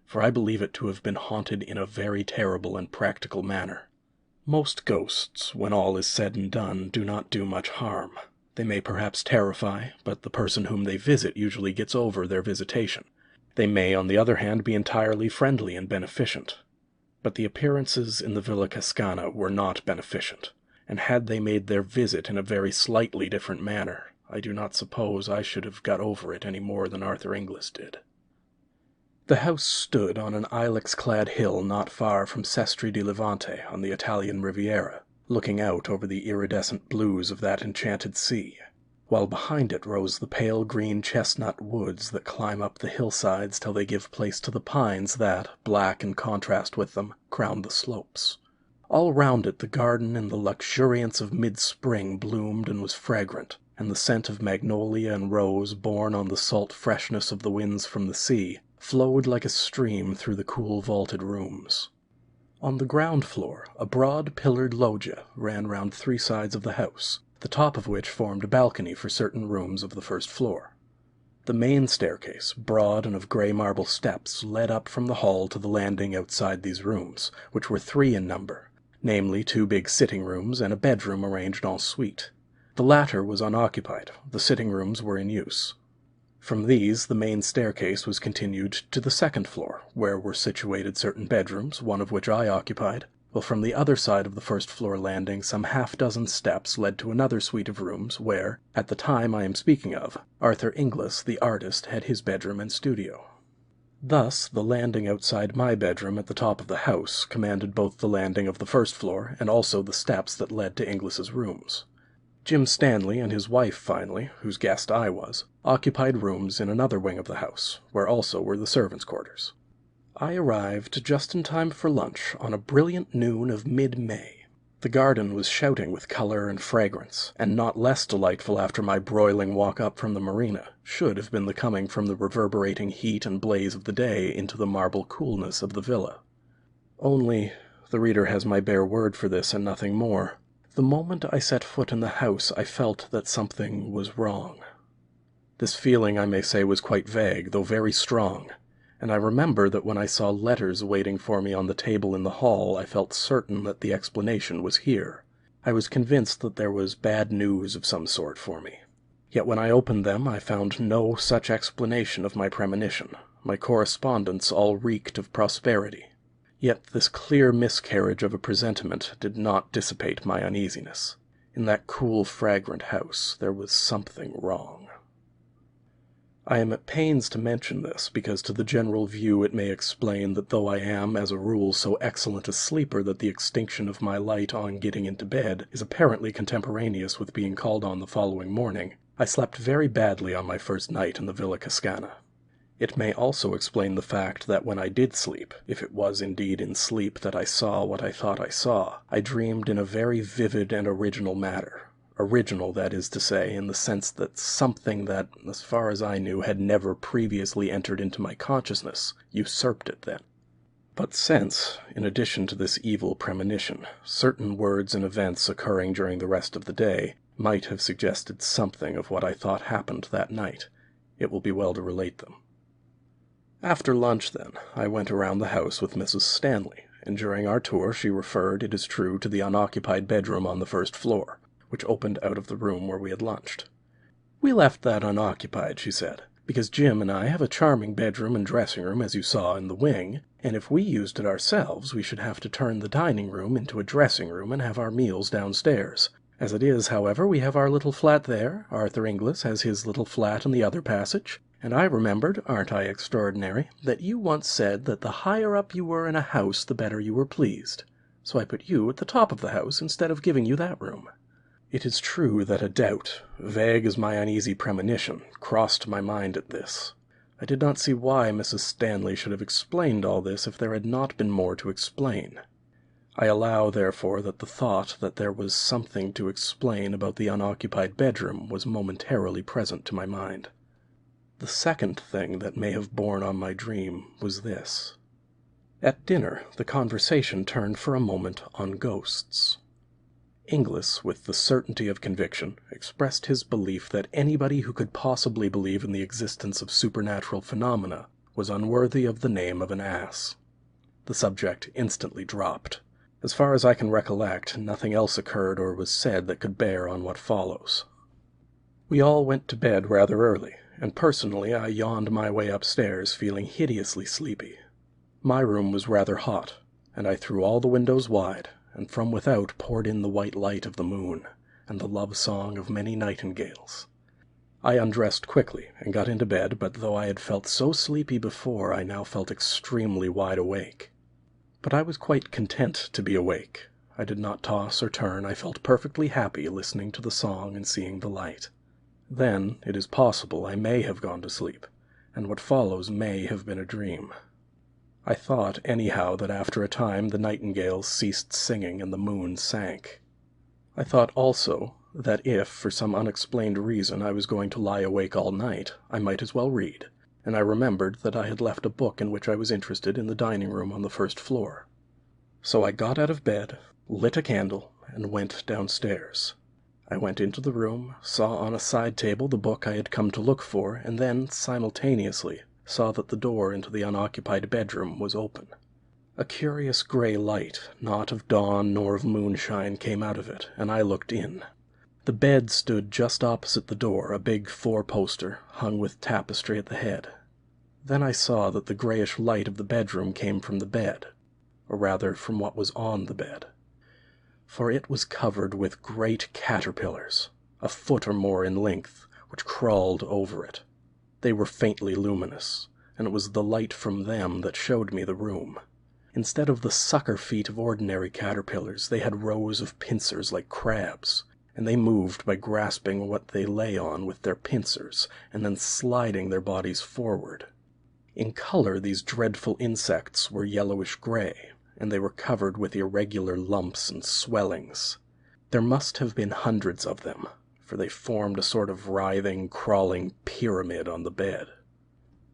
for I believe it to have been haunted in a very terrible and practical manner. Most ghosts, when all is said and done, do not do much harm. They may perhaps terrify, but the person whom they visit usually gets over their visitation. They may, on the other hand, be entirely friendly and beneficent. But the appearances in the Villa Cascana were not beneficent, and had they made their visit in a very slightly different manner, I do not suppose I should have got over it any more than Arthur Inglis did. The house stood on an ilex-clad hill not far from Sestri di Levante on the Italian Riviera, looking out over the iridescent blues of that enchanted sea. while behind it rose the pale green chestnut woods that climb up the hillsides till they give place to the pines that, black in contrast with them, crown the slopes. All round it the garden in the luxuriance of mid-spring bloomed and was fragrant, and the scent of magnolia and rose, borne on the salt freshness of the winds from the sea, flowed like a stream through the cool vaulted rooms. On the ground floor a broad pillared loggia ran round 3 sides of the house, the top of which formed a balcony for certain rooms of the first floor. The main staircase, broad and of grey marble steps, led up from the hall to the landing outside these rooms, which were 3 in number, namely 2 big sitting rooms and a bedroom arranged en suite. The latter was unoccupied, the sitting rooms were in use. From these the main staircase was continued to the second floor, where were situated certain bedrooms, one of which I occupied, while from the other side of the first floor landing some 6 steps led to another suite of rooms where, at the time I am speaking of, Arthur Inglis, the artist, had his bedroom and studio. Thus the landing outside my bedroom at the top of the house commanded both the landing of the first floor and also the steps that led to Inglis's rooms. Jim Stanley and his wife finally, whose guest I was, occupied rooms in another wing of the house, where also were the servants' quarters. I arrived just in time for lunch on a brilliant noon of mid-May. The garden was shouting with color and fragrance, and not less delightful after my broiling walk up from the marina should have been the coming from the reverberating heat and blaze of the day into the marble coolness of the villa. Only, the reader has my bare word for this and nothing more, the moment I set foot in the house I felt that something was wrong. This feeling, I may say, was quite vague, though very strong, and I remember that when I saw letters waiting for me on the table in the hall I felt certain that the explanation was here. I was convinced that there was bad news of some sort for me. Yet when I opened them I found no such explanation of my premonition. My correspondence all reeked of prosperity. Yet this clear miscarriage of a presentiment did not dissipate my uneasiness. In that cool, fragrant house there was something wrong. I am at pains to mention this, because to the general view it may explain that though I am, as a rule, so excellent a sleeper that the extinction of my light on getting into bed is apparently contemporaneous with being called on the following morning, I slept very badly on my first night in the Villa Cascana. It may also explain the fact that when I did sleep, if it was indeed in sleep that I saw what I thought I saw, I dreamed in a very vivid and original manner. Original, that is to say, in the sense that something that, as far as I knew, had never previously entered into my consciousness, usurped it then. But since, in addition to this evil premonition, certain words and events occurring during the rest of the day might have suggested something of what I thought happened that night, it will be well to relate them. After lunch, then, I went around the house with Mrs. Stanley, and during our tour she referred, it is true, to the unoccupied bedroom on the first floor, which opened out of the room where we had lunched. "We left that unoccupied," she said, "because Jim and I have a charming bedroom and dressing room, as you saw, in the wing, and if we used it ourselves we should have to turn the dining room into a dressing room and have our meals downstairs. As it is, however, we have our little flat there, Arthur Inglis has his little flat in the other passage, and I remembered, aren't I extraordinary, that you once said that the higher up you were in a house the better you were pleased. So I put you at the top of the house instead of giving you that room." It is true that a doubt, vague as my uneasy premonition, crossed my mind at this. I did not see why Mrs. Stanley should have explained all this if there had not been more to explain. I allow, therefore, that the thought that there was something to explain about the unoccupied bedroom was momentarily present to my mind. The second thing that may have borne on my dream was this. At dinner the conversation turned for a moment on ghosts. Inglis, with the certainty of conviction, expressed his belief that anybody who could possibly believe in the existence of supernatural phenomena was unworthy of the name of an ass. The subject instantly dropped. As far as I can recollect, nothing else occurred or was said that could bear on what follows. We all went to bed rather early, and personally I yawned my way upstairs, feeling hideously sleepy. My room was rather hot, and I threw all the windows wide, and from without poured in the white light of the moon, and the love-song of many nightingales. I undressed quickly, and got into bed, but though I had felt so sleepy before, I now felt extremely wide awake. But I was quite content to be awake. I did not toss or turn, I felt perfectly happy listening to the song and seeing the light. Then it is possible I may have gone to sleep, and what follows may have been a dream. I thought, anyhow, that after a time the nightingales ceased singing and the moon sank. I thought also that if, for some unexplained reason, I was going to lie awake all night, I might as well read, and I remembered that I had left a book in which I was interested in the dining room on the first floor. So I got out of bed, lit a candle, and went downstairs. I went into the room, saw on a side table the book I had come to look for, and then, simultaneously, saw that the door into the unoccupied bedroom was open. A curious gray light, not of dawn nor of moonshine, came out of it, and I looked in. The bed stood just opposite the door, a big four-poster, hung with tapestry at the head. Then I saw that the grayish light of the bedroom came from the bed, or rather from what was on the bed. For it was covered with great caterpillars, a foot or more in length, which crawled over it. They were faintly luminous, and it was the light from them that showed me the room. Instead of the sucker feet of ordinary caterpillars, they had rows of pincers like crabs, and they moved by grasping what they lay on with their pincers, and then sliding their bodies forward. In color, these dreadful insects were yellowish-gray, and they were covered with irregular lumps and swellings. There must have been hundreds of them, for they formed a sort of writhing, crawling pyramid on the bed.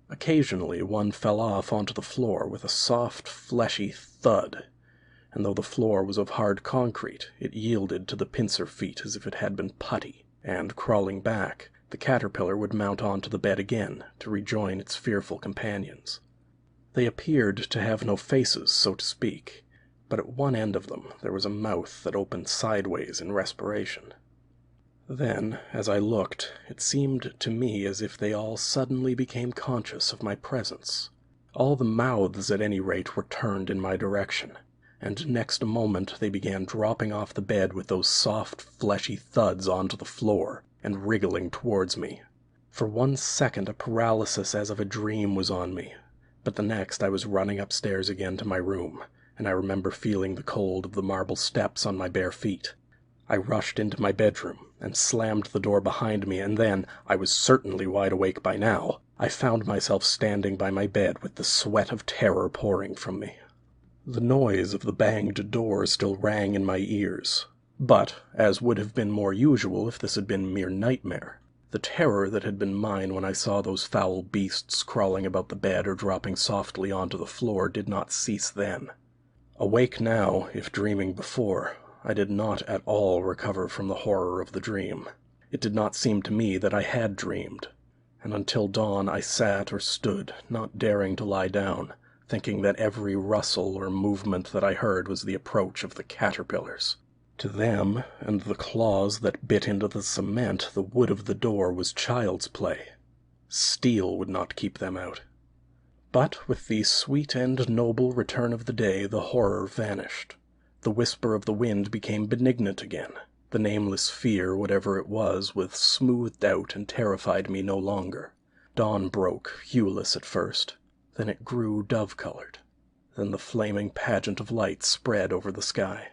Occasionally one fell off onto the floor with a soft, fleshy thud, and though the floor was of hard concrete, it yielded to the pincer feet as if it had been putty, and, crawling back, the caterpillar would mount onto the bed again to rejoin its fearful companions. They appeared to have no faces, so to speak, but at one end of them there was a mouth that opened sideways in respiration. Then, as I looked, it seemed to me as if they all suddenly became conscious of my presence. All the mouths, at any rate, were turned in my direction, and next moment they began dropping off the bed with those soft, fleshy thuds onto the floor, and wriggling towards me. For 1 second a paralysis as of a dream was on me, but the next I was running upstairs again to my room, and I remember feeling the cold of the marble steps on my bare feet. I rushed into my bedroom and slammed the door behind me, and then, I was certainly wide awake by now, I found myself standing by my bed with the sweat of terror pouring from me. The noise of the banged door still rang in my ears, but, as would have been more usual if this had been mere nightmare, the terror that had been mine when I saw those foul beasts crawling about the bed or dropping softly onto the floor did not cease then. Awake now, if dreaming before, I did not at all recover from the horror of the dream. It did not seem to me that I had dreamed, and until dawn I sat or stood, not daring to lie down, thinking that every rustle or movement that I heard was the approach of the caterpillars. To them, and the claws that bit into the cement, the wood of the door was child's play. Steel would not keep them out. But with the sweet and noble return of the day, the horror vanished. The whisper of the wind became benignant again. The nameless fear, whatever it was smoothed out and terrified me no longer. Dawn broke, hueless at first. Then it grew dove-colored. Then the flaming pageant of light spread over the sky.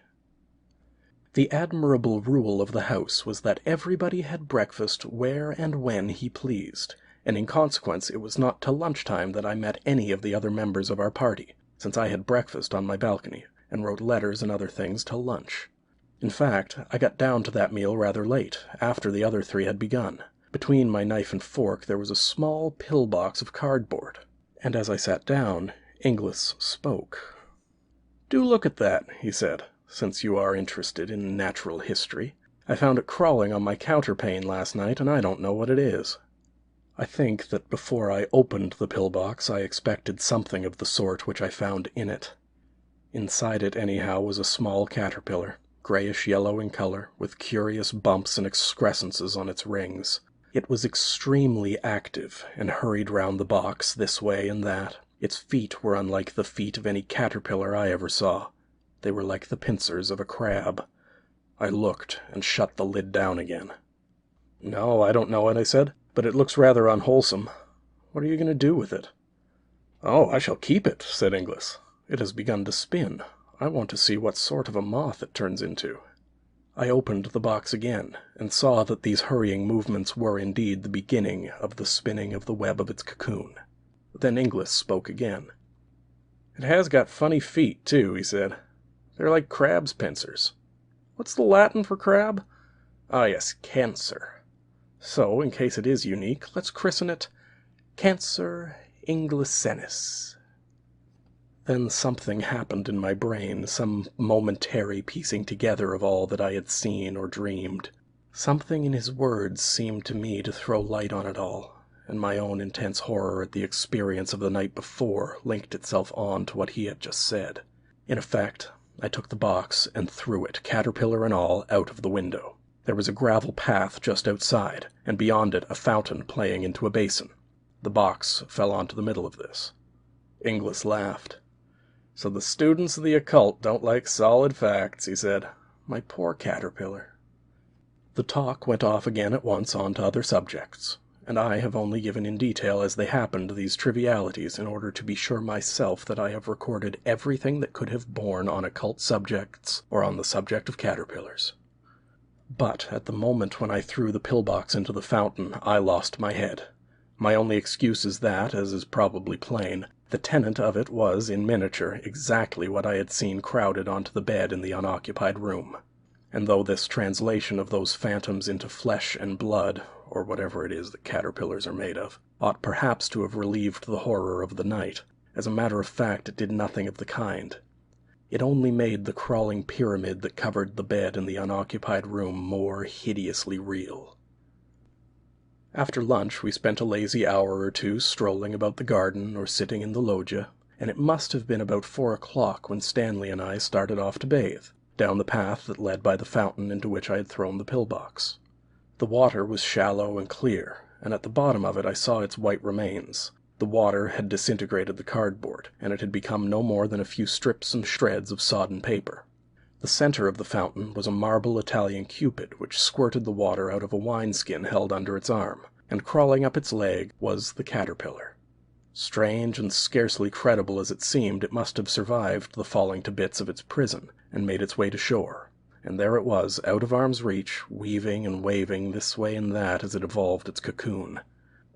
The admirable rule of the house was that everybody had breakfast where and when he pleased, and in consequence it was not till lunchtime that I met any of the other members of our party, since I had breakfast on my balcony, and wrote letters and other things till lunch. In fact, I got down to that meal rather late, after the other three had begun. Between my knife and fork there was a small pill-box of cardboard, and as I sat down, Inglis spoke. "Do look at that," he said, "since you are interested in natural history. I found it crawling on my counterpane last night, and I don't know what it is." I think that before I opened the pill-box I expected something of the sort which I found in it. Inside it, anyhow, was a small caterpillar, grayish-yellow in color, with curious bumps and excrescences on its rings. It was extremely active, and hurried round the box this way and that. Its feet were unlike the feet of any caterpillar I ever saw. They were like the pincers of a crab. I looked, and shut the lid down again. "No, I don't know what," I said, "but it looks rather unwholesome. What are you going to do with it?" "Oh, I shall keep it," said Inglis. "It has begun to spin. I want to see what sort of a moth it turns into." I opened the box again, and saw that these hurrying movements were indeed the beginning of the spinning of the web of its cocoon. Then Inglis spoke again. "It has got funny feet, too," he said. "They're like crab's pincers. What's the Latin for crab? Ah, yes, cancer. So, in case it is unique, let's christen it Cancer Inglisensis." Then something happened in my brain, some momentary piecing together of all that I had seen or dreamed. Something in his words seemed to me to throw light on it all, and my own intense horror at the experience of the night before linked itself on to what he had just said. In effect, I took the box and threw it, caterpillar and all, out of the window. There was a gravel path just outside, and beyond it a fountain playing into a basin. The box fell onto the middle of this. Inglis laughed. "So the students of the occult don't like solid facts," he said. "My poor caterpillar." The talk went off again at once on to other subjects, and I have only given in detail as they happened these trivialities in order to be sure myself that I have recorded everything that could have borne on occult subjects or on the subject of caterpillars. But at the moment when I threw the pillbox into the fountain, I lost my head. My only excuse is that, as is probably plain, the tenant of it was, in miniature, exactly what I had seen crowded onto the bed in the unoccupied room. And though this translation of those phantoms into flesh and blood, or whatever it is that caterpillars are made of, ought perhaps to have relieved the horror of the night, as a matter of fact it did nothing of the kind. It only made the crawling pyramid that covered the bed in the unoccupied room more hideously real. After lunch we spent a lazy hour or two strolling about the garden or sitting in the loggia, and it must have been about 4 o'clock when Stanley and I started off to bathe, down the path that led by the fountain into which I had thrown the pillbox. The water was shallow and clear, and at the bottom of it I saw its white remains. The water had disintegrated the cardboard, and it had become no more than a few strips and shreds of sodden paper. The center of the fountain was a marble Italian Cupid which squirted the water out of a wineskin held under its arm, and crawling up its leg was the caterpillar. Strange and scarcely credible as it seemed, it must have survived the falling to bits of its prison, and made its way to shore, and there it was, out of arm's reach, weaving and waving this way and that as it evolved its cocoon.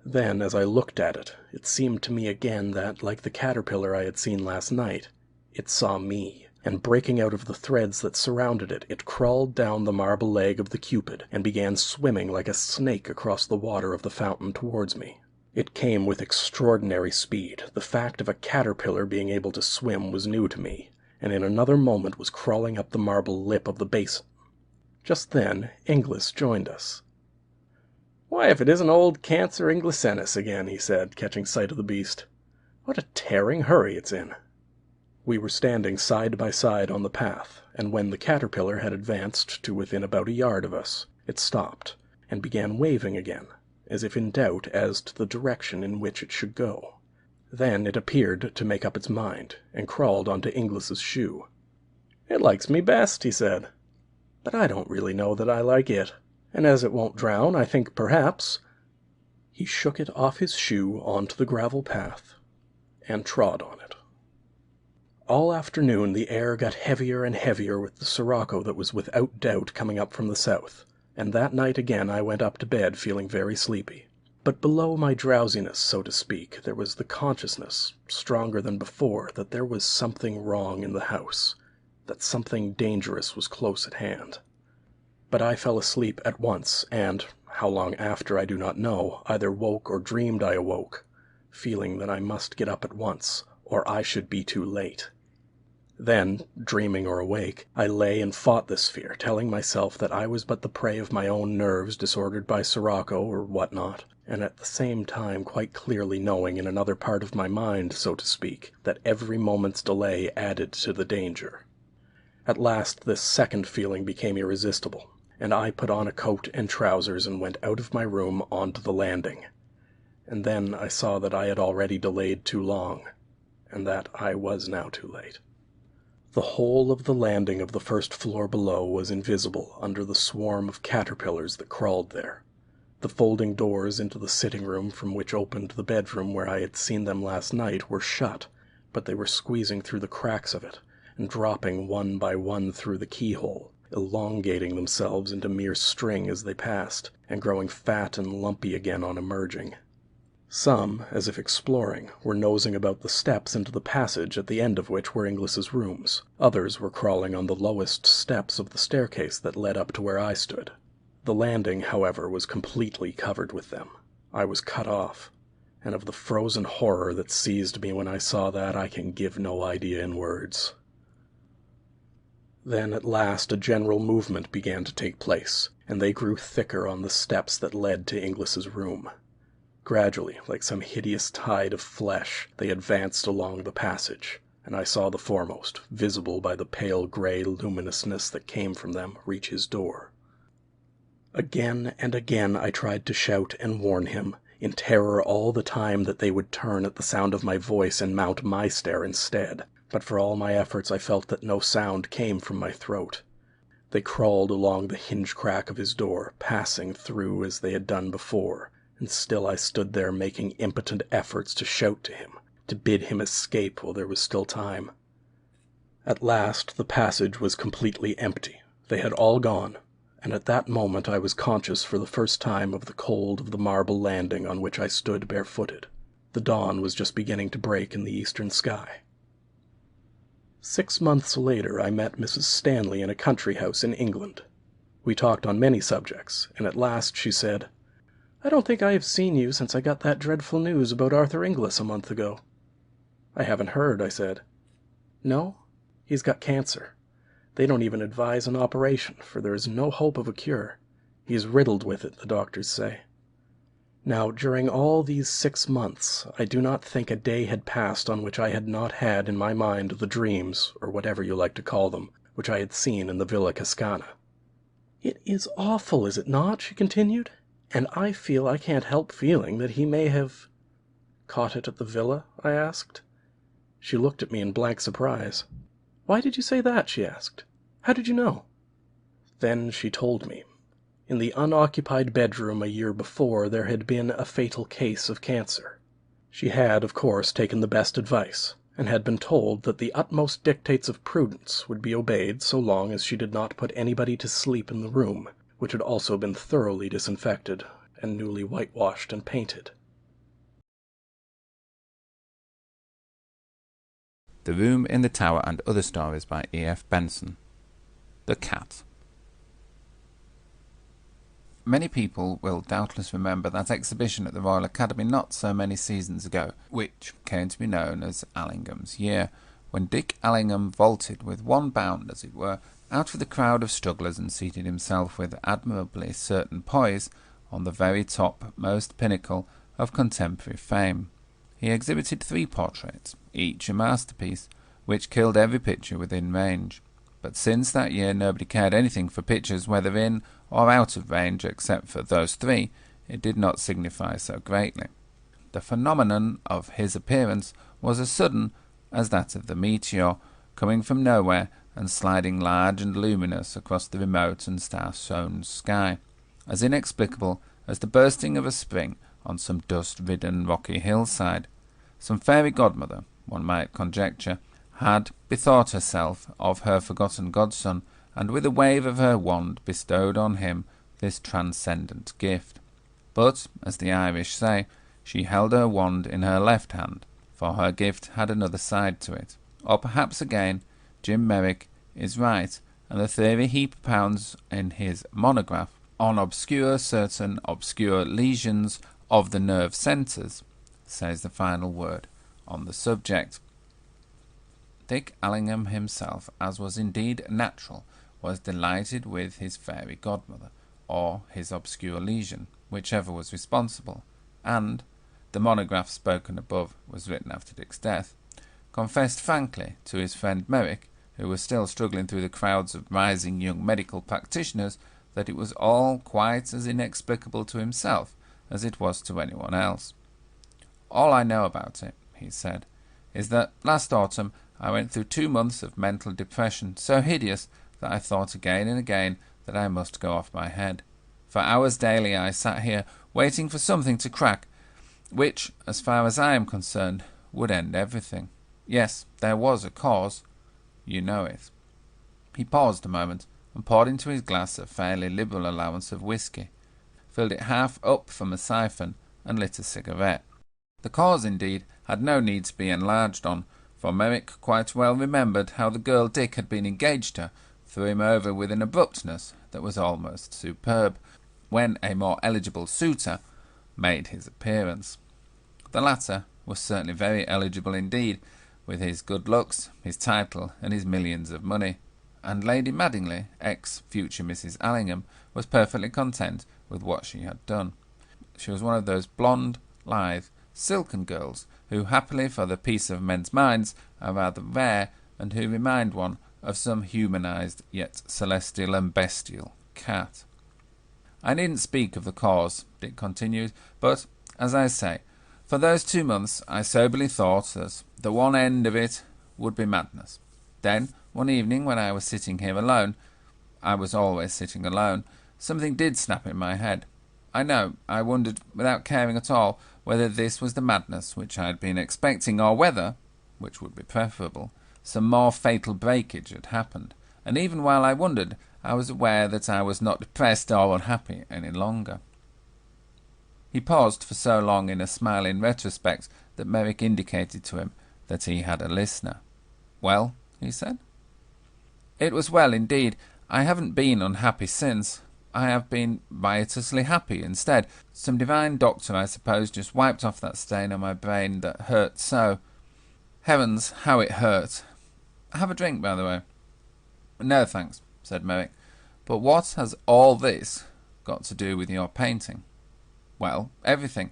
Then, as I looked at it, it seemed to me again that, like the caterpillar I had seen last night, it saw me, and breaking out of the threads that surrounded it, it crawled down the marble leg of the Cupid, and began swimming like a snake across the water of the fountain towards me. It came with extraordinary speed. The fact of a caterpillar being able to swim was new to me, and in another moment was crawling up the marble lip of the basin. Just then Inglis joined us. "Why, if it isn't old Cancer Inglisensis again," he said, catching sight of the beast. "What a tearing hurry it's in." We were standing side by side on the path, and when the caterpillar had advanced to within about a yard of us, it stopped, and began waving again, as if in doubt as to the direction in which it should go. Then it appeared to make up its mind, and crawled onto Inglis's shoe. "It likes me best," he said, "but I don't really know that I like it, and as it won't drown, I think perhaps—" He shook it off his shoe onto the gravel path, and trod on it. All afternoon the air got heavier and heavier with the sirocco that was without doubt coming up from the south, and that night again I went up to bed feeling very sleepy. But below my drowsiness, so to speak, there was the consciousness, stronger than before, that there was something wrong in the house, that something dangerous was close at hand. But I fell asleep at once, and, how long after I do not know, either woke or dreamed I awoke, feeling that I must get up at once, or I should be too late. Then, dreaming or awake, I lay and fought this fear, telling myself that I was but the prey of my own nerves disordered by sirocco or what not, and at the same time quite clearly knowing in another part of my mind, so to speak, that every moment's delay added to the danger. At last this second feeling became irresistible, and I put on a coat and trousers and went out of my room onto the landing. And then I saw that I had already delayed too long, and that I was now too late. The whole of the landing of the first floor below was invisible under the swarm of caterpillars that crawled there. The folding doors into the sitting room from which opened the bedroom where I had seen them last night were shut, but they were squeezing through the cracks of it, and dropping one by one through the keyhole, elongating themselves into mere string as they passed, and growing fat and lumpy again on emerging. Some, as if exploring, were nosing about the steps into the passage at the end of which were Inglis's rooms. Others were crawling on the lowest steps of the staircase that led up to where I stood. The landing, however, was completely covered with them. I was cut off, and of the frozen horror that seized me when I saw that I can give no idea in words. Then at last a general movement began to take place, and they grew thicker on the steps that led to Inglis's room. Gradually, like some hideous tide of flesh, they advanced along the passage, and I saw the foremost, visible by the pale gray luminousness that came from them, reach his door. Again and again I tried to shout and warn him, in terror all the time that they would turn at the sound of my voice and mount my stair instead, but for all my efforts I felt that no sound came from my throat. They crawled along the hinge crack of his door, passing through as they had done before, and still I stood there making impotent efforts to shout to him, to bid him escape while there was still time. At last the passage was completely empty. They had all gone, and at that moment I was conscious for the first time of the cold of the marble landing on which I stood barefooted. The dawn was just beginning to break in the eastern sky. 6 months later I met Mrs. Stanley in a country house in England. We talked on many subjects, and at last she said, "I don't think I have seen you since I got that dreadful news about Arthur Inglis a month ago." "I haven't heard," I said. "No? He's got cancer. They don't even advise an operation, for there is no hope of a cure. He is riddled with it, the doctors say. Now, during all these 6 months, I do not think a day had passed on which I had not had in my mind the dreams, or whatever you like to call them, which I had seen in the Villa Cascana. "It is awful, is it not?" she continued. "And I feel I can't help feeling that he may have—" "Caught it at the villa?" I asked. She looked at me in blank surprise. "Why did you say that?" she asked. "How did you know?" Then she told me. In the unoccupied bedroom a year before there had been a fatal case of cancer. She had, of course, taken the best advice, and had been told that the utmost dictates of prudence would be obeyed so long as she did not put anybody to sleep in the room, which had also been thoroughly disinfected and newly whitewashed and painted. The Room in the Tower and Other Stories by E.F. Benson. The Cat. Many people will doubtless remember that exhibition at the Royal Academy not so many seasons ago, which came to be known as Allingham's Year, when Dick Allingham vaulted with one bound, as it were, out of the crowd of strugglers and seated himself with admirably certain poise on the very topmost pinnacle of contemporary fame. He exhibited 3 portraits, each a masterpiece, which killed every picture within range. But since that year nobody cared anything for pictures whether in or out of range except for those 3, it did not signify so greatly. The phenomenon of his appearance was as sudden as that of the meteor, coming from nowhere and sliding large and luminous across the remote and star-sown sky, as inexplicable as the bursting of a spring on some dust-ridden rocky hillside. Some fairy godmother, one might conjecture, had bethought herself of her forgotten godson, and with a wave of her wand bestowed on him this transcendent gift. But, as the Irish say, she held her wand in her left hand, for her gift had another side to it. Or perhaps again, Jim Merrick is right, and the theory he propounds in his monograph on certain obscure lesions of the nerve centres says the final word on the subject. Dick Allingham himself, as was indeed natural, was delighted with his fairy godmother, or his obscure lesion, whichever was responsible, and, the monograph spoken above was written after Dick's death, confessed frankly to his friend Merrick, who was still struggling through the crowds of rising young medical practitioners, that it was all quite as inexplicable to himself as it was to anyone else. "All I know about it," he said, "is that last autumn I went through 2 months of mental depression so hideous that I thought again and again that I must go off my head. For hours daily I sat here waiting for something to crack, which, as far as I am concerned, would end everything. Yes, there was a cause. You know it." He paused a moment, and poured into his glass a fairly liberal allowance of whisky, filled it half up from a siphon, and lit a cigarette. The cause, indeed, had no need to be enlarged on, for Merrick quite well remembered how the girl Dick had been engaged to threw him over with an abruptness that was almost superb, when a more eligible suitor made his appearance. The latter was certainly very eligible indeed, with his good looks, his title, and his millions of money, and Lady Madingley, ex-future Mrs. Allingham, was perfectly content with what she had done. She was one of those blonde, lithe, silken girls who, happily for the peace of men's minds, are rather rare, and who remind one of some humanized yet celestial and bestial cat. I needn't speak of the cause, Dick continued, but, as I say, for those 2 months I soberly thought that the one end of it would be madness. Then, one evening when I was sitting here alone, I was always sitting alone, something did snap in my head. I know, I wondered, without caring at all, whether this was the madness which I had been expecting, or whether, which would be preferable, some more fatal breakage had happened. And even while I wondered, I was aware that I was not depressed or unhappy any longer. He paused for so long in a smiling retrospect that Merrick indicated to him that he had a listener. "Well?" he said. "It was well indeed. I haven't been unhappy since. I have been riotously happy instead. Some divine doctor, I suppose, just wiped off that stain on my brain that hurt so. Heavens, how it hurt! Have a drink, by the way." "No, thanks," said Merrick. "But what has all this got to do with your painting?" "Well, everything,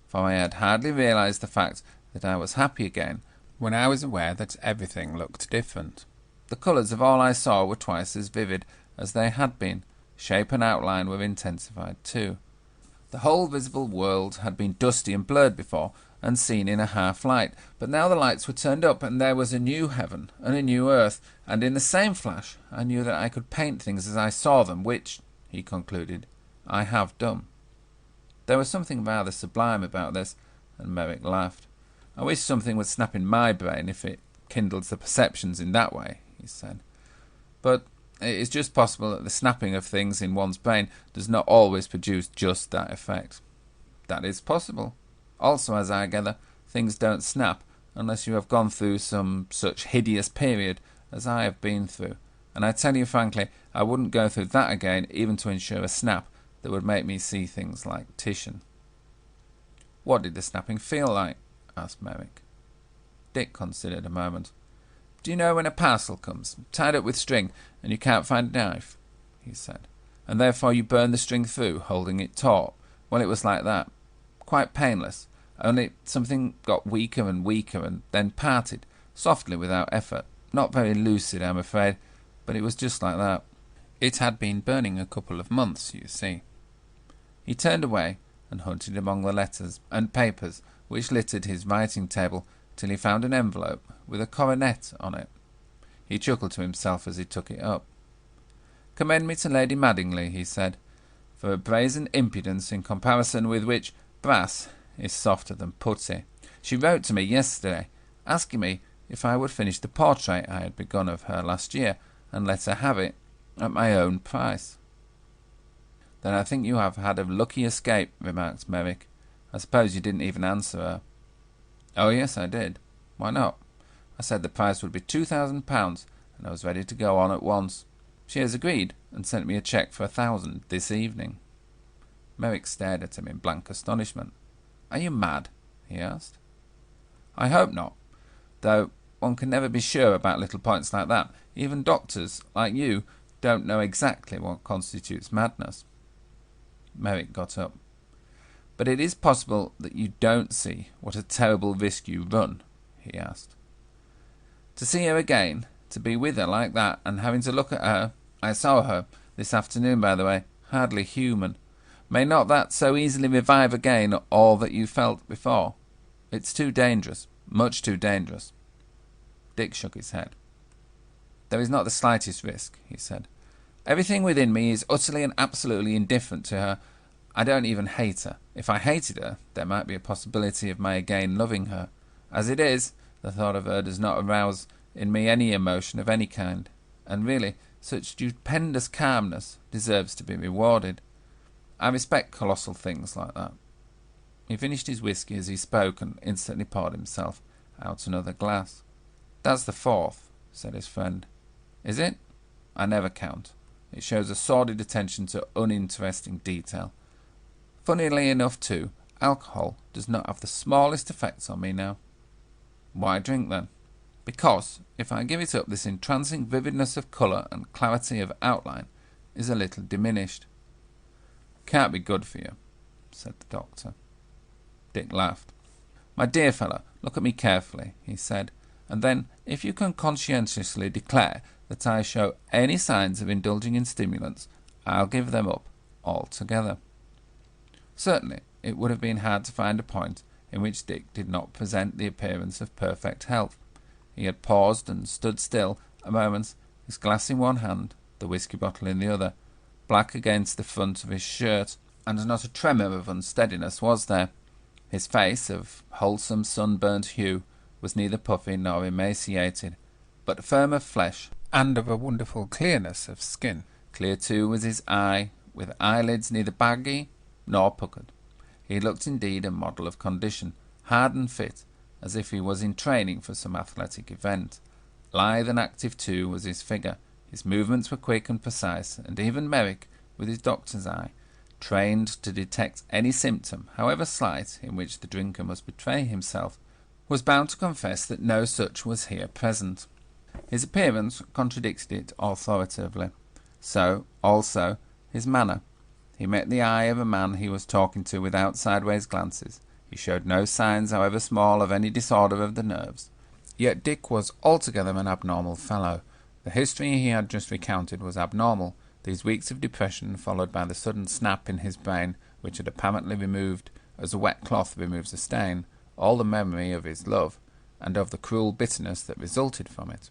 for I had hardly realized the fact that I was happy again when I was aware that everything looked different. The colours of all I saw were twice as vivid as they had been. Shape and outline were intensified too. The whole visible world had been dusty and blurred before, and seen in a half light, but now the lights were turned up, and there was a new heaven and a new earth, and in the same flash I knew that I could paint things as I saw them, which," he concluded, "I have done." There was something rather sublime about this, and Merrick laughed. "I wish something would snap in my brain if it kindles the perceptions in that way," he said. "But it is just possible that the snapping of things in one's brain does not always produce just that effect." "That is possible. Also, as I gather, things don't snap unless you have gone through some such hideous period as I have been through, and I tell you frankly, I wouldn't go through that again even to ensure a snap that would make me see things like Titian." "What did the snapping feel like?" asked Merrick. Dick considered a moment. "Do you know when a parcel comes, tied up with string, and you can't find a knife?" he said, "and therefore you burn the string through, holding it taut? Well, it was like that. Quite painless, only something got weaker and weaker, and then parted, softly without effort. Not very lucid, I'm afraid, but it was just like that. It had been burning a couple of months, you see." He turned away and hunted among the letters and papers which littered his writing table till he found an envelope with a coronet on it. He chuckled to himself as he took it up. "Commend me to Lady Madingley," he said, "for a brazen impudence in comparison with which brass is softer than putty. She wrote to me yesterday, asking me if I would finish the portrait I had begun of her last year, and let her have it at my own price." "Then I think you have had a lucky escape," remarked Merrick. "I suppose you didn't even answer her." "Oh, yes, I did. Why not? I said the price would be £2,000, and I was ready to go on at once. She has agreed, and sent me a cheque for 1,000 this evening." Merrick stared at him in blank astonishment. "Are you mad?" he asked. "I hope not, though one can never be sure about little points like that. Even doctors, like you, don't know exactly what constitutes madness." Merrick got up. "But it is possible that you don't see what a terrible risk you run," he asked. "To see her again, to be with her like that, and having to look at her— I saw her this afternoon, by the way— hardly human. May not that so easily revive again all that you felt before? It's too dangerous, much too dangerous." Dick shook his head. "There is not the slightest risk," he said. "Everything within me is utterly and absolutely indifferent to her. I don't even hate her. If I hated her, there might be a possibility of my again loving her. As it is, the thought of her does not arouse in me any emotion of any kind. and really, such stupendous calmness deserves to be rewarded. I respect colossal things like that. He finished his whisky as he spoke and instantly poured himself out another glass. "That's the fourth," said his friend. "Is it? I never count. It shows a sordid attention to uninteresting detail. Funnily enough, too, alcohol does not have the smallest effects on me now." "Why drink, then?" "Because, if I give it up, this entrancing vividness of colour and clarity of outline is a little diminished." "Can't be good for you," said the doctor. Dick laughed. "My dear fellow, look at me carefully," he said, "and then, if you can conscientiously declare that I show any signs of indulging in stimulants, I'll give them up altogether." Certainly, it would have been hard to find a point in which Dick did not present the appearance of perfect health. He had paused and stood still a moment, his glass in one hand, the whisky bottle in the other, black against the front of his shirt, and not a tremor of unsteadiness was there. His face, of wholesome sunburnt hue, was neither puffy nor emaciated, but firm of flesh, and of a wonderful clearness of skin. Clear, too, was his eye, with eyelids neither baggy nor puckered. He looked indeed a model of condition, hard and fit, as if he was in training for some athletic event. Lithe and active, too, was his figure. His movements were quick and precise, and even Merrick, with his doctor's eye, trained to detect any symptom, however slight, in which the drinker must betray himself, was bound to confess that no such was here present. His appearance contradicted it authoritatively. So, also, his manner. He met the eye of a man he was talking to without sideways glances. He showed no signs, however small, of any disorder of the nerves. Yet Dick was altogether an abnormal fellow. The history he had just recounted was abnormal. These weeks of depression, followed by the sudden snap in his brain, which had apparently removed, as a wet cloth removes a stain, all the memory of his love, and of the cruel bitterness that resulted from it.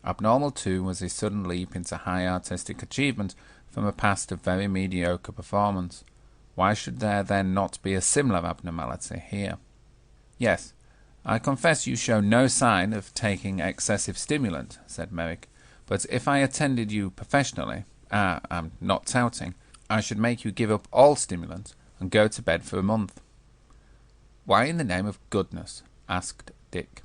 Abnormal, too, was his sudden leap into high artistic achievement from a past of very mediocre performance. Why should there then not be a similar abnormality here? "Yes, I confess you show no sign of taking excessive stimulant," said Merrick, "but if I attended you professionally, I'm not touting, I should make you give up all stimulant and go to bed for a month." "Why in the name of goodness?" asked Dick.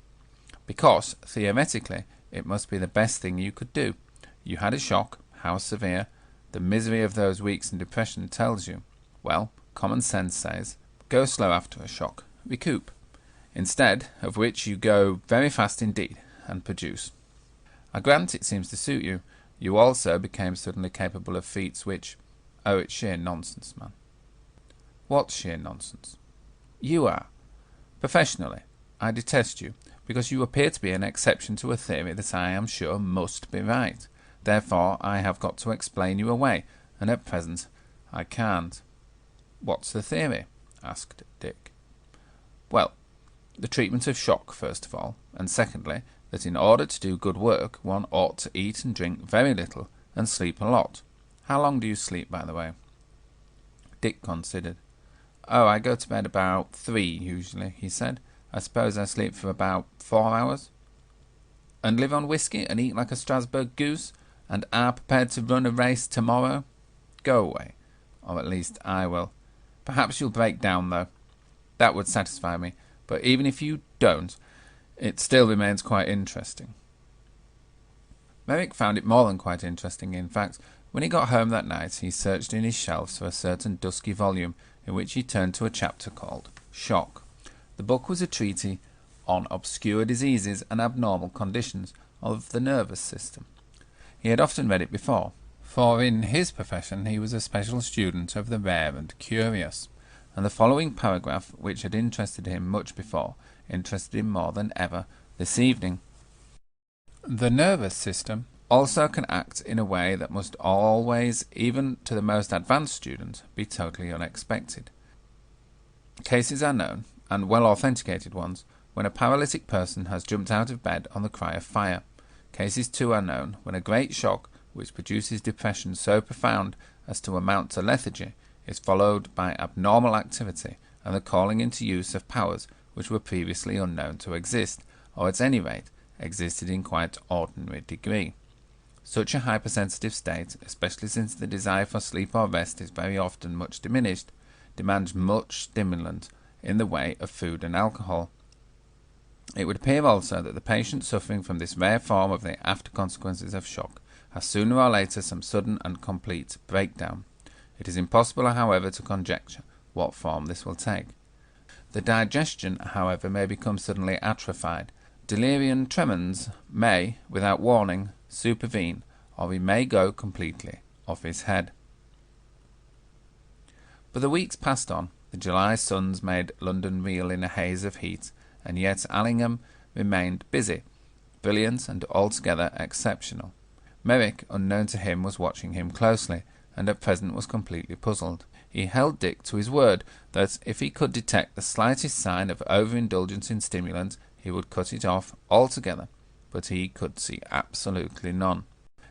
"Because, theoretically, it must be the best thing you could do. You had a shock, how severe, the misery of those weeks in depression tells you. Well, common sense says, go slow after a shock, recoup. Instead of which you go very fast indeed, and produce. I grant it seems to suit you. You also became suddenly capable of feats which... Oh, it's sheer nonsense, man." "What's sheer nonsense?" "You are. Professionally, I detest you, because you appear to be an exception to a theory that I am sure must be right. Therefore, I have got to explain you away, and at present I can't." "What's the theory?" asked Dick. "Well, the treatment of shock, first of all, and secondly, that in order to do good work, one ought to eat and drink very little, and sleep a lot. How long do you sleep, by the way?" Dick considered. "Oh, I go to bed about 3, usually," he said. "I suppose I sleep for about 4 hours." "And live on whisky, and eat like a Strasbourg goose, and are prepared to run a race tomorrow? Go away, or at least I will. Perhaps you'll break down, though. That would satisfy me, but even if you don't, it still remains quite interesting." Merrick found it more than quite interesting. In fact, when he got home that night, he searched in his shelves for a certain dusky volume in which he turned to a chapter called Shock. The book was a treatise on obscure diseases and abnormal conditions of the nervous system. He had often read it before, for in his profession he was a special student of the rare and curious, and the following paragraph, which had interested him much before, interested him more than ever this evening. "The nervous system also can act in a way that must always, even to the most advanced student, be totally unexpected. Cases are known, and well-authenticated ones, when a paralytic person has jumped out of bed on the cry of fire. Cases too are known when a great shock, which produces depression so profound as to amount to lethargy, is followed by abnormal activity and the calling into use of powers which were previously unknown to exist, or at any rate existed in quite ordinary degree. Such a hypersensitive state, especially since the desire for sleep or rest is very often much diminished, demands much stimulant in the way of food and alcohol. It would appear also that the patient suffering from this rare form of the after consequences of shock has sooner or later some sudden and complete breakdown. It is impossible, however, to conjecture what form this will take. The digestion, however, may become suddenly atrophied. Delirium tremens may, without warning, supervene, or he may go completely off his head. But the weeks passed on. The July suns made London reel in a haze of heat, and yet Allingham remained busy, brilliant, and altogether exceptional. Merrick, unknown to him, was watching him closely, and at present was completely puzzled. He held Dick to his word that if he could detect the slightest sign of overindulgence in stimulant, he would cut it off altogether, but he could see absolutely none.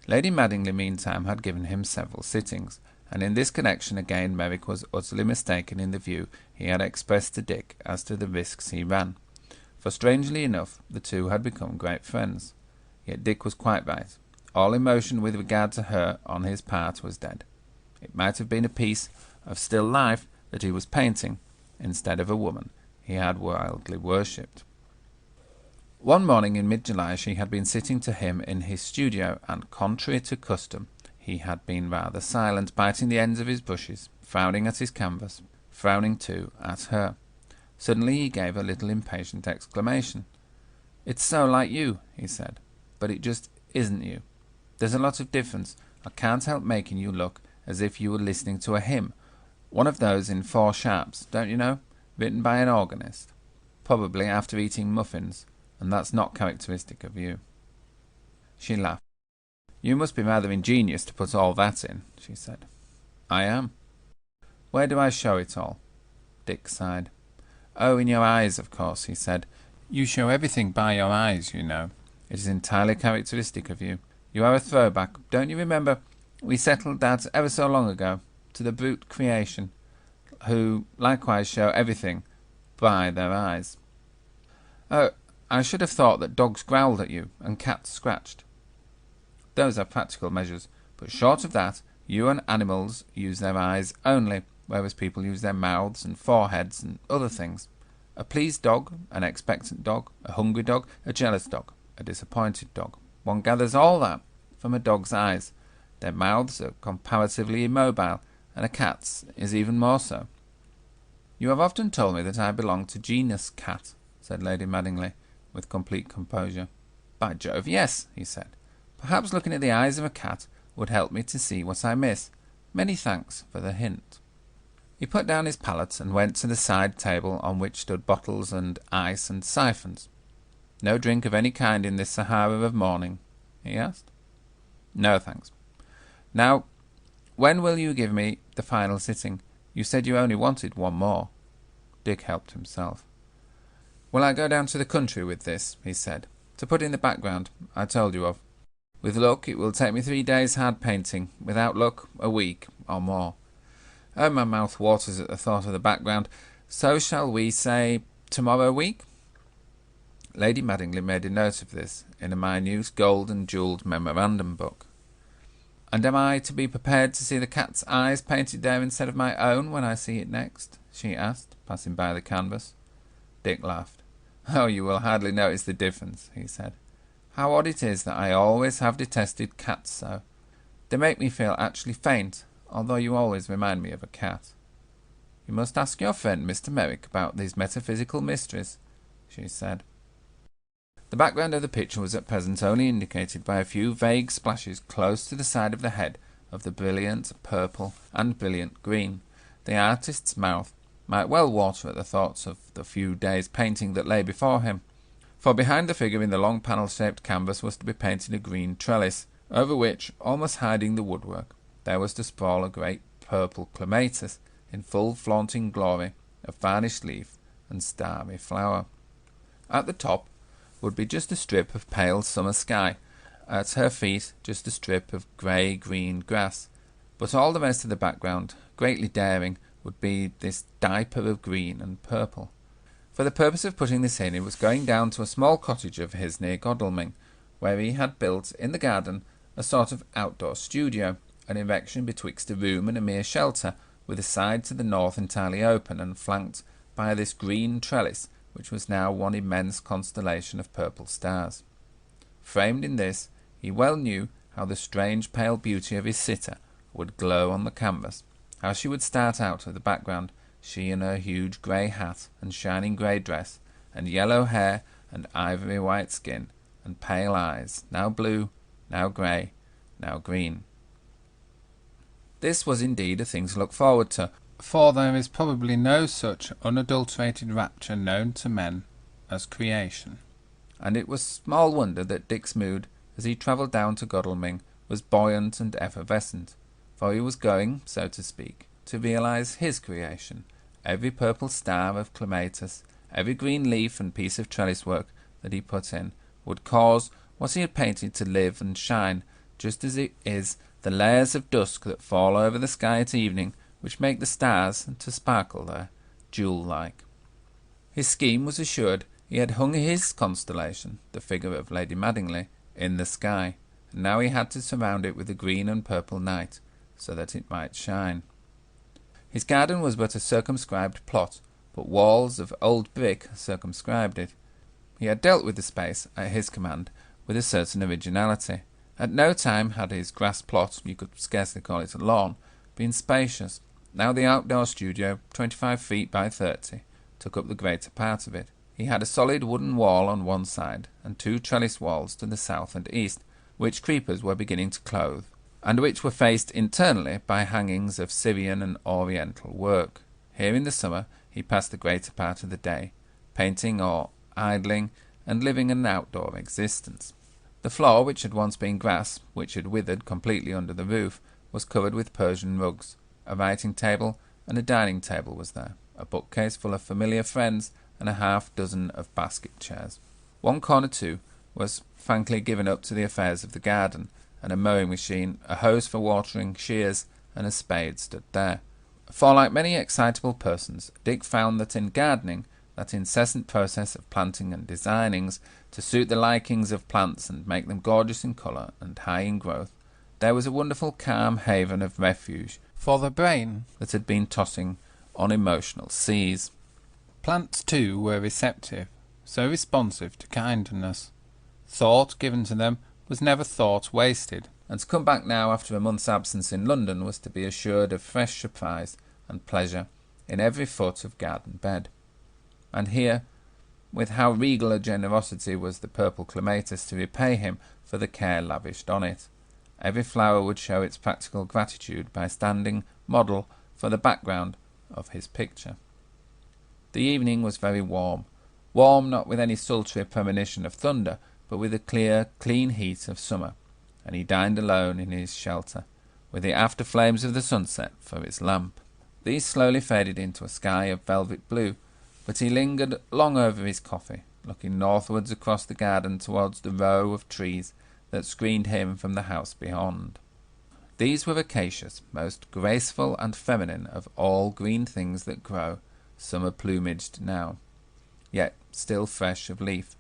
Lady Madingley meantime had given him several sittings, and in this connection again Merrick was utterly mistaken in the view he had expressed to Dick as to the risks he ran, for strangely enough the two had become great friends. Yet Dick was quite right. All emotion with regard to her on his part was dead. It might have been a piece of still life that he was painting, instead of a woman he had wildly worshipped. One morning in mid-July she had been sitting to him in his studio, and contrary to custom he had been rather silent, biting the ends of his brushes, frowning at his canvas, frowning too at her. Suddenly he gave a little impatient exclamation. "It's so like you," he said, "but it just isn't you. There's a lot of difference. I can't help making you look as if you were listening to a hymn, one of those in 4 sharps, don't you know, written by an organist, probably after eating muffins, and that's not characteristic of you." She laughed. "You must be rather ingenious to put all that in," she said. "I am." "Where do I show it all?" Dick sighed. "Oh, in your eyes, of course," he said. "You show everything by your eyes, you know. It is entirely characteristic of you. You are a throwback. Don't you remember? We settled that ever so long ago, to the brute creation, who likewise show everything by their eyes." "Oh, I should have thought that dogs growled at you, and cats scratched." "Those are practical measures, but short of that, you and animals use their eyes only, whereas people use their mouths and foreheads and other things. A pleased dog, an expectant dog, a hungry dog, a jealous dog, a disappointed dog. One gathers all that from a dog's eyes. Their mouths are comparatively immobile, and a cat's is even more so." "You have often told me that I belong to genus cat," said Lady Madingley, with complete composure. "By Jove, yes," he said. "Perhaps looking at the eyes of a cat would help me to see what I miss. Many thanks for the hint." He put down his palette and went to the side table on which stood bottles and ice and siphons. "No drink of any kind in this Sahara of morning?" he asked. "No, thanks. Now, when will you give me the final sitting? You said you only wanted one more." Dick helped himself. "Well, I go down to the country with this," he said, "to put in the background I told you of. With luck, it will take me 3 days hard painting. Without luck, a week or more. Oh, my mouth waters at the thought of the background. So shall we say tomorrow week?" Lady Madingley made a note of this in a minute gold and jewelled memorandum book. "And am I to be prepared to see the cat's eyes painted there instead of my own when I see it next?" she asked, passing by the canvas. Dick laughed. "Oh, you will hardly notice the difference," he said. "How odd it is that I always have detested cats so. They make me feel actually faint, although you always remind me of a cat." "You must ask your friend Mr. Merrick about these metaphysical mysteries," she said. The background of the picture was at present only indicated by a few vague splashes close to the side of the head of the brilliant purple and brilliant green. The artist's mouth might well water at the thoughts of the few days' painting that lay before him, for behind the figure in the long panel-shaped canvas was to be painted a green trellis, over which, almost hiding the woodwork, there was to sprawl a great purple clematis in full flaunting glory of varnished leaf and starry flower. At the top would be just a strip of pale summer sky, at her feet just a strip of grey-green grass, but all the rest of the background, greatly daring, would be this diaper of green and purple. For the purpose of putting this in, he was going down to a small cottage of his near Godalming, where he had built in the garden a sort of outdoor studio, an erection betwixt a room and a mere shelter, with a side to the north entirely open and flanked by this green trellis, which was now one immense constellation of purple stars. Framed in this, he well knew how the strange pale beauty of his sitter would glow on the canvas, how she would start out of the background, she in her huge grey hat and shining grey dress, and yellow hair and ivory white skin, and pale eyes, now blue, now grey, now green. This was indeed a thing to look forward to, for there is probably no such unadulterated rapture known to men as creation. And it was small wonder that Dick's mood, as he travelled down to Godalming, was buoyant and effervescent, for he was going, so to speak, to realise his creation. Every purple star of clematis, every green leaf and piece of trellis work that he put in, would cause what he had painted to live and shine, just as it is the layers of dusk that fall over the sky at evening, which make the stars to sparkle there, jewel-like. His scheme was assured. He had hung his constellation, the figure of Lady Madingley, in the sky, and now he had to surround it with the green and purple night, so that it might shine. His garden was but a circumscribed plot, but walls of old brick circumscribed it. He had dealt with the space, at his command, with a certain originality. At no time had his grass plot, you could scarcely call it a lawn, been spacious. Now the outdoor studio, 25 feet by 30, took up the greater part of it. He had a solid wooden wall on one side, and 2 trellis walls to the south and east, which creepers were beginning to clothe, and which were faced internally by hangings of Syrian and Oriental work. Here in the summer he passed the greater part of the day, painting or idling, and living an outdoor existence. The floor, which had once been grass, which had withered completely under the roof, was covered with Persian rugs. A writing table and a dining table was there, a bookcase full of familiar friends, and a half-dozen of basket chairs. One corner, too, was frankly given up to the affairs of the garden, and a mowing machine, a hose for watering, shears, and a spade stood there. For, like many excitable persons, Dick found that in gardening, that incessant process of planting and designings to suit the likings of plants and make them gorgeous in colour and high in growth, there was a wonderful calm haven of refuge for the brain that had been tossing on emotional seas. Plants, too, were receptive, so responsive to kindness. Thought given to them was never thought wasted, and to come back now after a month's absence in London was to be assured of fresh surprise and pleasure in every foot of garden bed. And here, with how regal a generosity was the purple clematis to repay him for the care lavished on it. Every flower would show its practical gratitude by standing model for the background of his picture. The evening was very warm, not with any sultry premonition of thunder, but with the clear, clean heat of summer, and he dined alone in his shelter, with the after flames of the sunset for its lamp. These slowly faded into a sky of velvet blue, but he lingered long over his coffee, looking northwards across the garden towards the row of trees that screened him from the house beyond. These were acacias, most graceful and feminine of all green things that grow, summer-plumaged now, yet still fresh of leaf.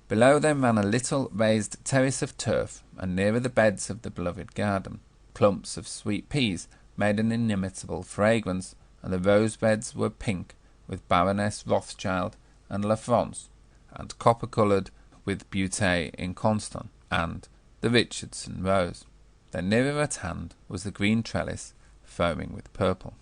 Below them ran a little raised terrace of turf, and nearer the beds of the beloved garden, clumps of sweet peas made an inimitable fragrance, and the rose-beds were pink with Baroness Rothschild and La France, and copper-coloured with Beauté Inconstant and the Richardson rose. Then nearer at hand was the green trellis, foaming with purple.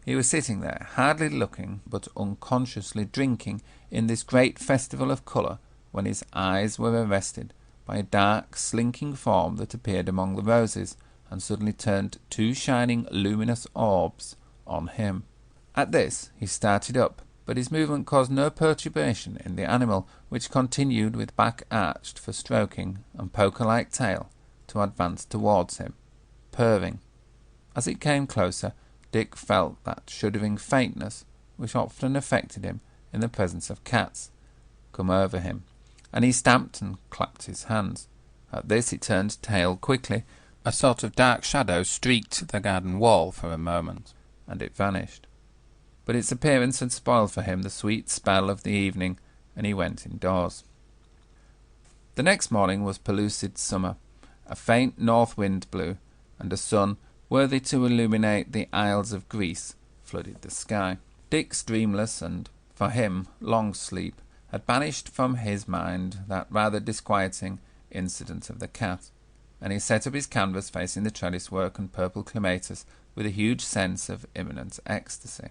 He was sitting there, hardly looking, but unconsciously drinking in this great festival of colour, when his eyes were arrested by a dark, slinking form that appeared among the roses, and suddenly turned 2 shining, luminous orbs on him. At this he started up, but his movement caused no perturbation in the animal, which continued with back arched for stroking and poker-like tail to advance towards him, purring. As it came closer, Dick felt that shuddering faintness which often affected him in the presence of cats come over him, and he stamped and clapped his hands. At this it turned tail quickly. A sort of dark shadow streaked the garden wall for a moment, and it vanished. But its appearance had spoiled for him the sweet spell of the evening, and he went indoors. The next morning was pellucid summer, A faint north wind blew, and a sun, worthy to illuminate the Isles of Greece, flooded the sky. Dick's dreamless and, for him, long sleep had banished from his mind that rather disquieting incident of the cat, and he set up his canvas facing the trellis work and purple clematis with a huge sense of imminent ecstasy.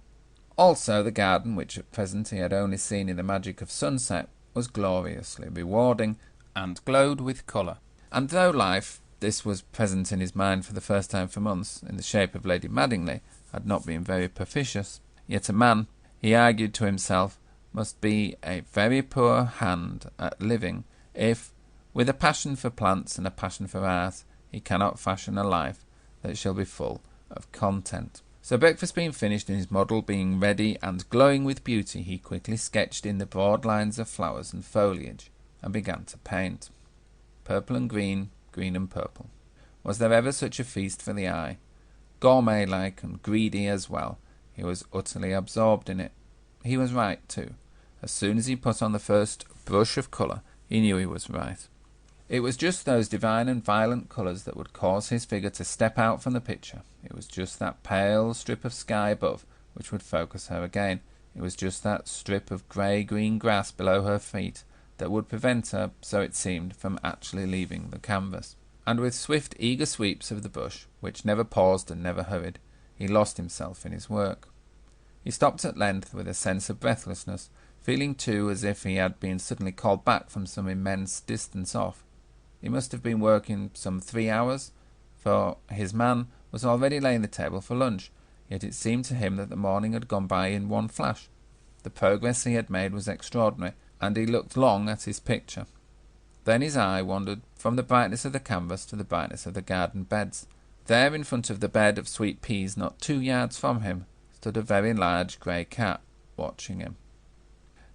Also the garden, which at present he had only seen in the magic of sunset, was gloriously rewarding and glowed with colour. And though life, this was present in his mind for the first time for months, in the shape of Lady Madingley, had not been very propitious, yet a man, he argued to himself, must be a very poor hand at living if, with a passion for plants and a passion for art, he cannot fashion a life that shall be full of content. So breakfast being finished and his model being ready and glowing with beauty, he quickly sketched in the broad lines of flowers and foliage, and began to paint. Purple and green, green and purple. Was there ever such a feast for the eye? Gourmet-like and greedy as well, he was utterly absorbed in it. He was right, too. As soon as he put on the first brush of colour, he knew he was right. It was just those divine and violent colours that would cause his figure to step out from the picture. It was just that pale strip of sky above which would focus her again. It was just that strip of grey-green grass below her feet that would prevent her, so it seemed, from actually leaving the canvas. And with swift, eager sweeps of the brush, which never paused and never hurried, he lost himself in his work. He stopped at length with a sense of breathlessness, feeling too as if he had been suddenly called back from some immense distance off. He must have been working some 3 hours, for his man was already laying the table for lunch, yet it seemed to him that the morning had gone by in one flash. The progress he had made was extraordinary, and he looked long at his picture. Then his eye wandered from the brightness of the canvas to the brightness of the garden beds. There, in front of the bed of sweet peas, not 2 yards from him, stood a very large grey cat, watching him.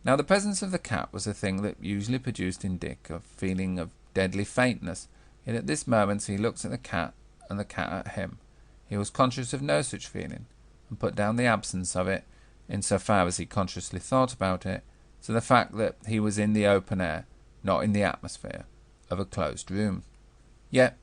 Now the presence of the cat was a thing that usually produced in Dick a feeling of deadly faintness, yet at this moment he looked at the cat, and the cat at him. He was conscious of no such feeling, and put down the absence of it, in so far as he consciously thought about it, to the fact that he was in the open air, not in the atmosphere of a closed room. Yet,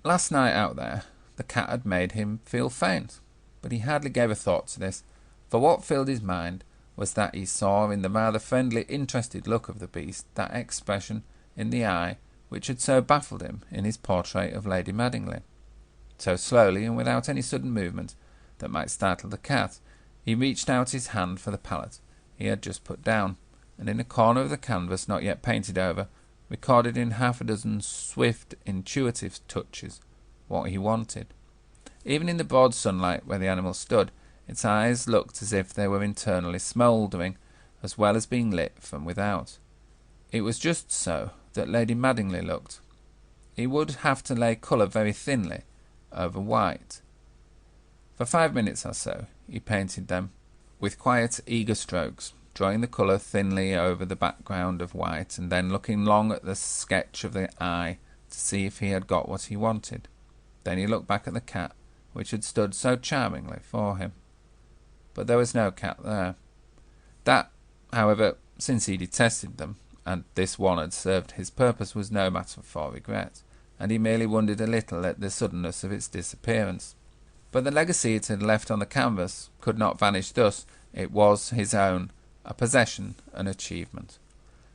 last night out there, the cat had made him feel faint, but he hardly gave a thought to this, for what filled his mind was that he saw in the rather friendly, interested look of the beast that expression in the eye which had so baffled him in his portrait of Lady Madingley. So slowly, and without any sudden movement that might startle the cat, he reached out his hand for the palette he had just put down, and in a corner of the canvas not yet painted over, recorded in half a dozen swift, intuitive touches what he wanted. Even in the broad sunlight where the animal stood, its eyes looked as if they were internally smouldering, as well as being lit from without. It was just so that Lady Madingley looked. He would have to lay colour very thinly over white. For 5 minutes or so he painted them with quiet, eager strokes, drawing the colour thinly over the background of white, and then looking long at the sketch of the eye to see if he had got what he wanted. Then he looked back at the cat, which had stood so charmingly for him. But there was no cat there. That, however, since he detested them, and this one had served his purpose, was no matter for regret, and he merely wondered a little at the suddenness of its disappearance. But the legacy it had left on the canvas could not vanish thus. It was his own, a possession, an achievement.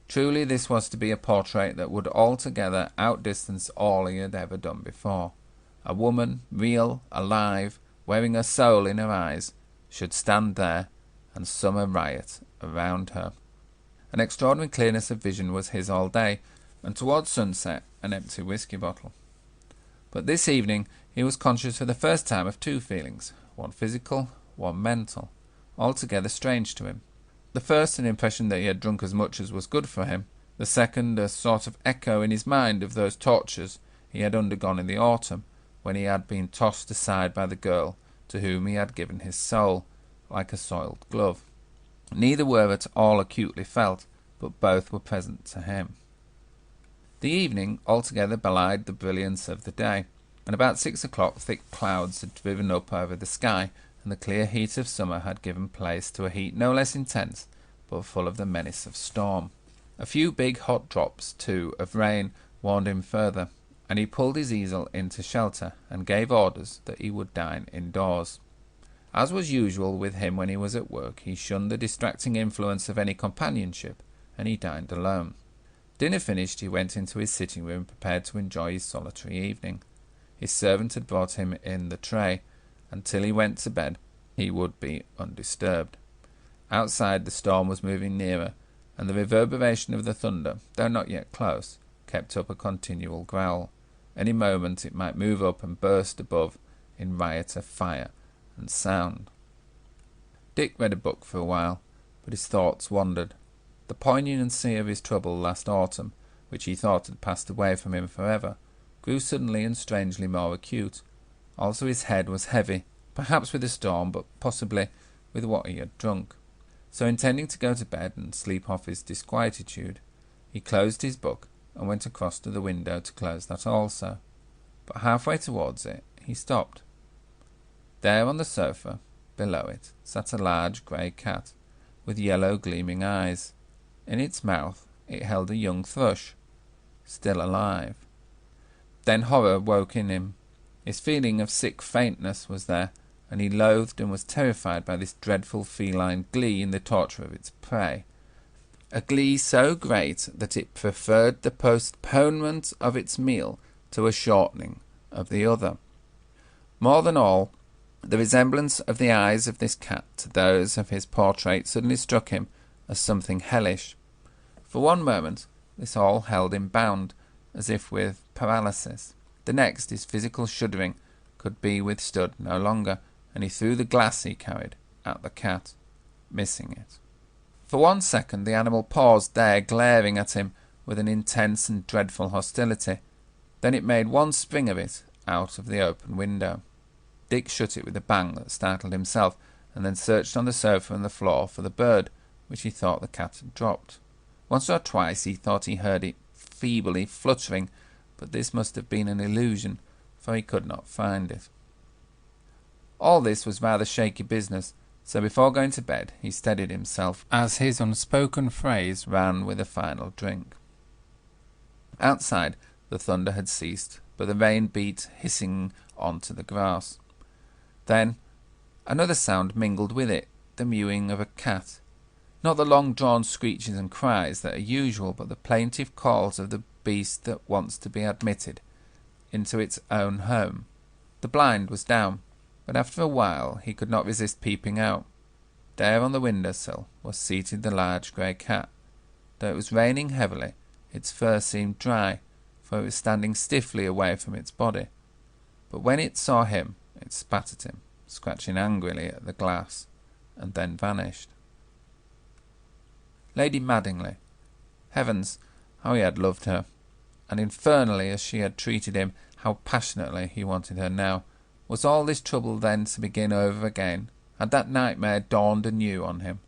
Truly this was to be a portrait that would altogether outdistance all he had ever done before. A woman, real, alive, wearing her soul in her eyes, should stand there, and summer riot around her. An extraordinary clearness of vision was his all day, and towards sunset an empty whisky bottle. But this evening he was conscious for the first time of 2 feelings, one physical, one mental, altogether strange to him. The first, an impression that he had drunk as much as was good for him. The second, a sort of echo in his mind of those tortures he had undergone in the autumn, when he had been tossed aside by the girl to whom he had given his soul, like a soiled glove. Neither were at all acutely felt, but both were present to him. The evening altogether belied the brilliance of the day, and about 6 o'clock thick clouds had driven up over the sky, and the clear heat of summer had given place to a heat no less intense, but full of the menace of storm. A few big hot drops, too, of rain warned him further, and he pulled his easel into shelter and gave orders that he would dine indoors. As was usual with him when he was at work, he shunned the distracting influence of any companionship, and he dined alone. Dinner finished, he went into his sitting room, prepared to enjoy his solitary evening. His servant had brought him in the tray, and till he went to bed he would be undisturbed. Outside the storm was moving nearer, and the reverberation of the thunder, though not yet close, kept up a continual growl. Any moment it might move up and burst above in riot of fire and sound. Dick read a book for a while, but his thoughts wandered. The poignancy of his trouble last autumn, which he thought had passed away from him forever, grew suddenly and strangely more acute. Also his head was heavy, perhaps with the storm, but possibly with what he had drunk. So, intending to go to bed and sleep off his disquietude, he closed his book and went across to the window to close that also. But halfway towards it he stopped. There on the sofa, below it, sat a large grey cat, with yellow gleaming eyes. In its mouth it held a young thrush, still alive. Then horror woke in him. His feeling of sick faintness was there, and he loathed and was terrified by this dreadful feline glee in the torture of its prey. A glee so great that it preferred the postponement of its meal to a shortening of the other. More than all, the resemblance of the eyes of this cat to those of his portrait suddenly struck him as something hellish. For one moment this all held him bound, as if with paralysis. The next, his physical shuddering could be withstood no longer, and he threw the glass he carried at the cat, missing it. For 1 second the animal paused there, glaring at him with an intense and dreadful hostility. Then it made one spring of it out of the open window. Dick shut it with a bang that startled himself, and then searched on the sofa and the floor for the bird, which he thought the cat had dropped. Once or twice he thought he heard it feebly fluttering, but this must have been an illusion, for he could not find it. All this was rather shaky business, so before going to bed he steadied himself, as his unspoken phrase ran with a final drink. Outside the thunder had ceased, but the rain beat hissing onto the grass. Then another sound mingled with it, the mewing of a cat. Not the long-drawn screeches and cries that are usual, but the plaintive calls of the beast that wants to be admitted into its own home. The blind was down, but after a while he could not resist peeping out. There on the window-sill was seated the large grey cat. Though it was raining heavily, its fur seemed dry, for it was standing stiffly away from its body. But when it saw him, it spat at him, scratching angrily at the glass, and then vanished. Lady Madingley. Heavens, how he had loved her, and infernally as she had treated him, how passionately he wanted her now. Was all this trouble then to begin over again? Had that nightmare dawned anew on him?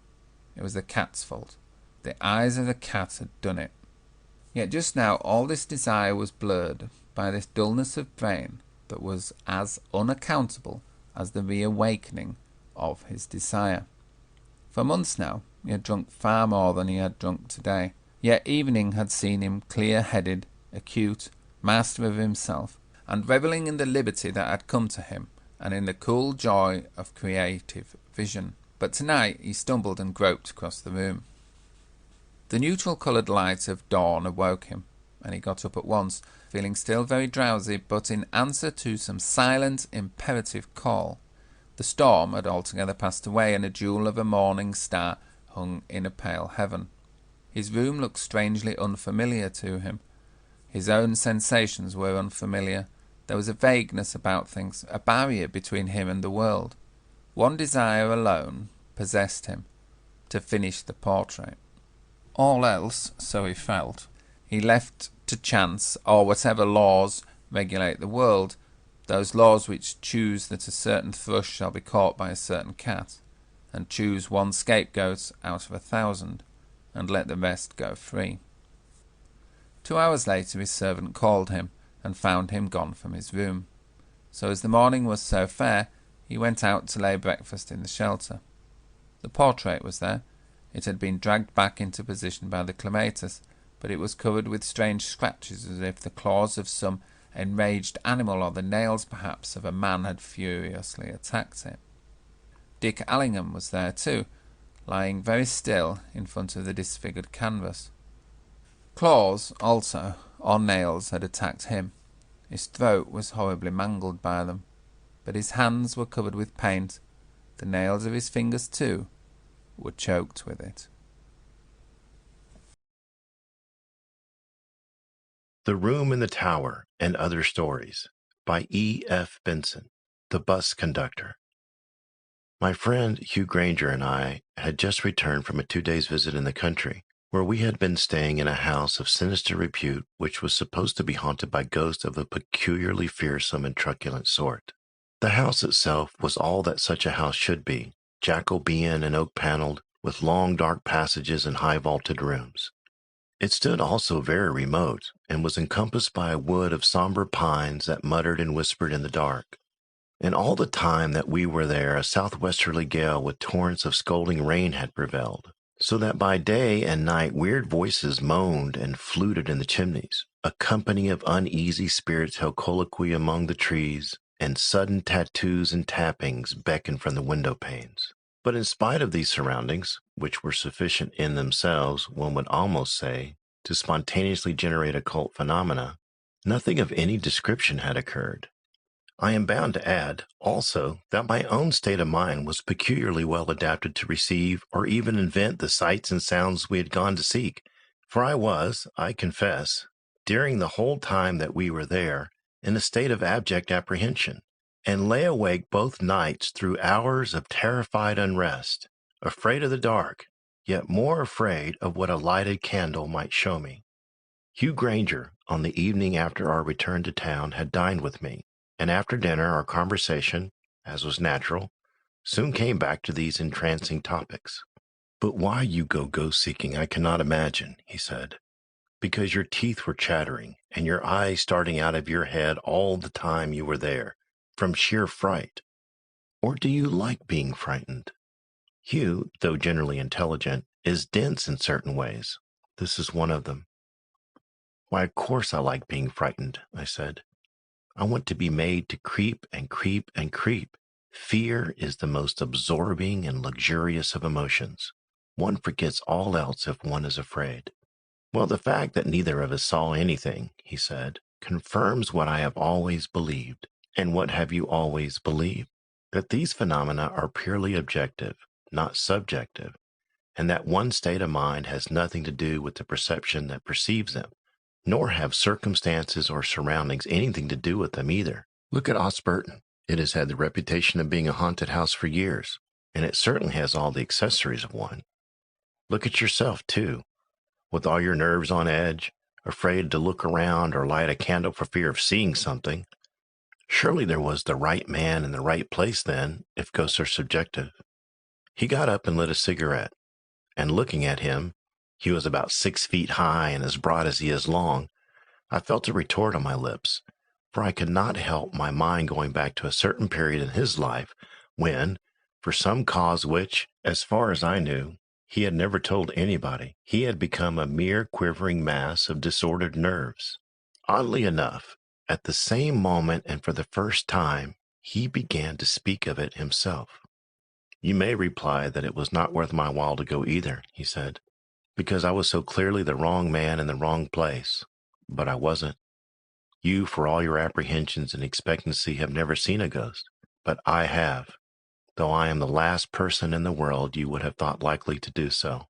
It was the cat's fault. The eyes of the cat had done it. Yet just now all this desire was blurred by this dullness of brain that was as unaccountable as the reawakening of his desire. For months now he had drunk far more than he had drunk today, yet evening had seen him clear-headed, acute, master of himself, and revelling in the liberty that had come to him, and in the cool joy of creative vision. But tonight he stumbled and groped across the room. The neutral-coloured light of dawn awoke him, and he got up at once, feeling still very drowsy, but in answer to some silent, imperative call. The storm had altogether passed away, and a jewel of a morning star hung in a pale heaven. His room looked strangely unfamiliar to him. His own sensations were unfamiliar. There was a vagueness about things, a barrier between him and the world. One desire alone possessed him, to finish the portrait. All else, so he felt, he left to chance, or whatever laws regulate the world, those laws which choose that a certain thrush shall be caught by a certain cat, and choose one scapegoat out of 1,000, and let the rest go free. 2 hours later his servant called him, and found him gone from his room. So as the morning was so fair, he went out to lay breakfast in the shelter. The portrait was there. It had been dragged back into position by the clematis, but it was covered with strange scratches as if the claws of some enraged animal, or the nails perhaps of a man had furiously attacked it. Dick Allingham was there too, lying very still in front of the disfigured canvas. Claws, also, or nails had attacked him. His throat was horribly mangled by them, but his hands were covered with paint. The nails of his fingers, too, were choked with it. The Room in the Tower and Other Stories by E.F. Benson, the bus conductor. My friend Hugh Granger and I had just returned from a 2-day visit in the country, where we had been staying in a house of sinister repute which was supposed to be haunted by ghosts of a peculiarly fearsome and truculent sort. The house itself was all that such a house should be, Jacobean and oak-paneled, with long dark passages and high vaulted rooms. It stood also very remote, and was encompassed by a wood of somber pines that muttered and whispered in the dark. And all the time that we were there a southwesterly gale with torrents of scolding rain had prevailed, so that by day and night weird voices moaned and fluted in the chimneys. A company of uneasy spirits held colloquy among the trees, and sudden tattoos and tappings beckoned from the window panes. But in spite of these surroundings, which were sufficient in themselves, one would almost say, to spontaneously generate occult phenomena, nothing of any description had occurred. I am bound to add, also, that my own state of mind was peculiarly well adapted to receive or even invent the sights and sounds we had gone to seek, for I was, I confess, during the whole time that we were there, in a state of abject apprehension, and lay awake both nights through hours of terrified unrest, afraid of the dark, yet more afraid of what a lighted candle might show me. Hugh Granger, on the evening after our return to town, had dined with me, and after dinner our conversation, as was natural, soon came back to these entrancing topics. "But why you go ghost-seeking I cannot imagine," he said. "Because your teeth were chattering, and your eyes starting out of your head all the time you were there, from sheer fright. Or do you like being frightened? Hugh, though generally intelligent, is dense in certain ways. This is one of them." "Why, of course I like being frightened," I said. "I want to be made to creep and creep and creep. Fear is the most absorbing and luxurious of emotions. One forgets all else if one is afraid." "Well, the fact that neither of us saw anything," he said, "confirms what I have always believed." "And what have you always believed?" "That these phenomena are purely objective, not subjective, and that one state of mind has nothing to do with the perception that perceives them, nor have circumstances or surroundings anything to do with them either. Look at Osburton. It has had the reputation of being a haunted house for years, and it certainly has all the accessories of one. Look at yourself, too, with all your nerves on edge, afraid to look around or light a candle for fear of seeing something. Surely there was the right man in the right place then, if ghosts are subjective." He got up and lit a cigarette, and looking at him, he was about 6 feet high and as broad as he is long, I felt a retort on my lips, for I could not help my mind going back to a certain period in his life when, for some cause which, as far as I knew, he had never told anybody, he had become a mere quivering mass of disordered nerves. Oddly enough, at the same moment and for the first time, he began to speak of it himself. "You may reply that it was not worth my while to go either," he said, "because I was so clearly the wrong man in the wrong place. But I wasn't. You, for all your apprehensions and expectancy, have never seen a ghost. But I have, though I am the last person in the world you would have thought likely to do so.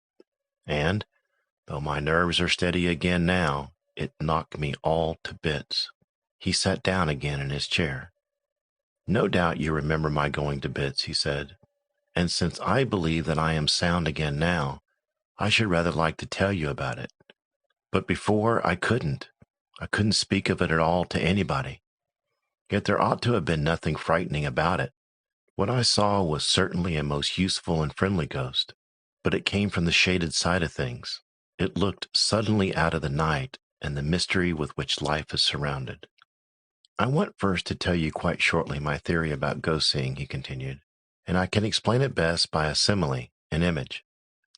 And, though my nerves are steady again now, it knocked me all to bits." He sat down again in his chair. "No doubt you remember my going to bits," he said, "and since I believe that I am sound again now, I should rather like to tell you about it. But before I couldn't speak of it at all to anybody. Yet there ought to have been nothing frightening about it. What I saw was certainly a most useful and friendly ghost, but it came from the shaded side of things. It looked suddenly out of the night and the mystery with which life is surrounded. I want first to tell you quite shortly my theory about ghost seeing," he continued, "and I can explain it best by a simile, an image.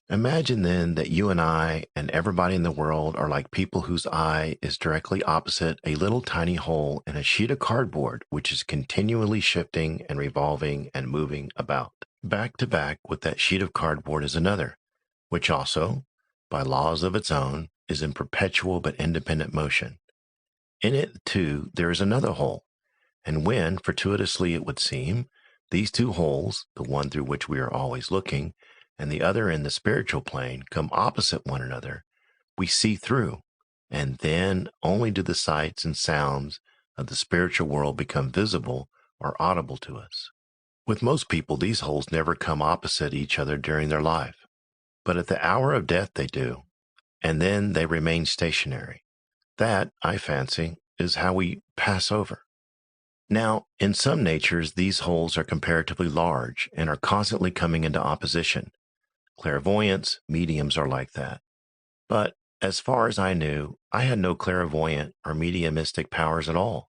Imagine then that you and I and everybody in the world are like people whose eye is directly opposite a little tiny hole in a sheet of cardboard which is continually shifting and revolving and moving about. Back to back with that sheet of cardboard is another, which also, by laws of its own, is in perpetual but independent motion. In it, too, there is another hole, and when, fortuitously it would seem, these two holes, the one through which we are always looking, and the other in the spiritual plane, come opposite one another, we see through, and then only do the sights and sounds of the spiritual world become visible or audible to us. With most people, these holes never come opposite each other during their life, but at the hour of death they do, and then they remain stationary. That, I fancy, is how we pass over. Now, in some natures, these holes are comparatively large and are constantly coming into opposition. Clairvoyants, mediums are like that. But as far as I knew, I had no clairvoyant or mediumistic powers at all.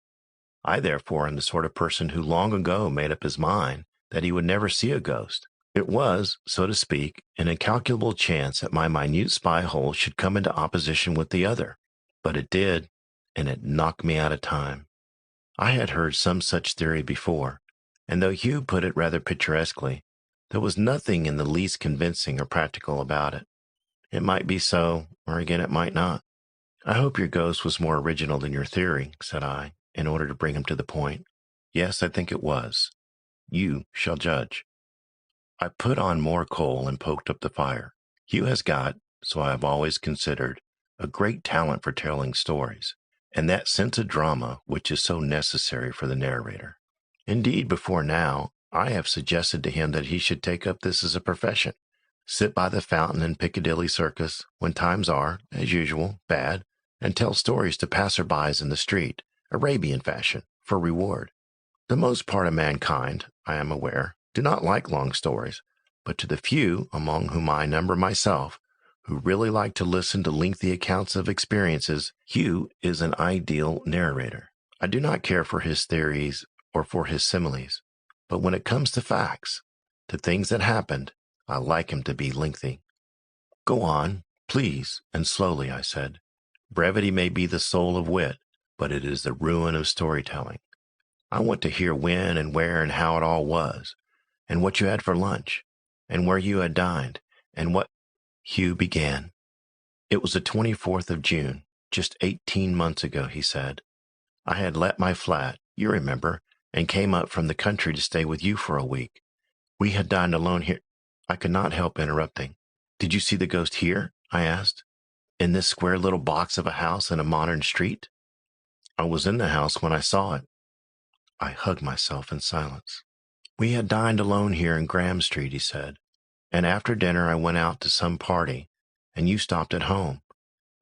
I therefore am the sort of person who long ago made up his mind that he would never see a ghost. It was, so to speak, an incalculable chance that my minute spy hole should come into opposition with the other. But it did, and it knocked me out of time. I had heard some such theory before, and though Hugh put it rather picturesquely, there was nothing in the least convincing or practical about it. It might be so, or again it might not. I hope your ghost was more original than your theory, said I, in order to bring him to the point. Yes, I think it was. You shall judge. I put on more coal and poked up the fire. Hugh has got, so I have always considered, a great talent for telling stories, and that sense of drama which is so necessary for the narrator. Indeed, before now, I have suggested to him that he should take up this as a profession, sit by the fountain in Piccadilly Circus when times are, as usual, bad, and tell stories to passer-bys in the street, Arabian fashion, for reward. The most part of mankind, I am aware, do not like long stories, but to the few, among whom I number myself, who really like to listen to lengthy accounts of experiences, Hugh is an ideal narrator. I do not care for his theories or for his similes, but when it comes to facts, to things that happened, I like him to be lengthy. Go on, please, and slowly, I said. Brevity may be the soul of wit, but it is the ruin of storytelling. I want to hear when and where and how it all was, and what you had for lunch, and where you had dined, and what— Hugh began. It was the 24th of June, just 18 months ago, he said. I had let my flat, you remember, and came up from the country to stay with you for a week. We had dined alone here. I could not help interrupting. Did you see the ghost here? I asked. In this square little box of a house in a modern street? I was in the house when I saw it. I hugged myself in silence. We had dined alone here in Graham Street, he said, and after dinner I went out to some party, and you stopped at home.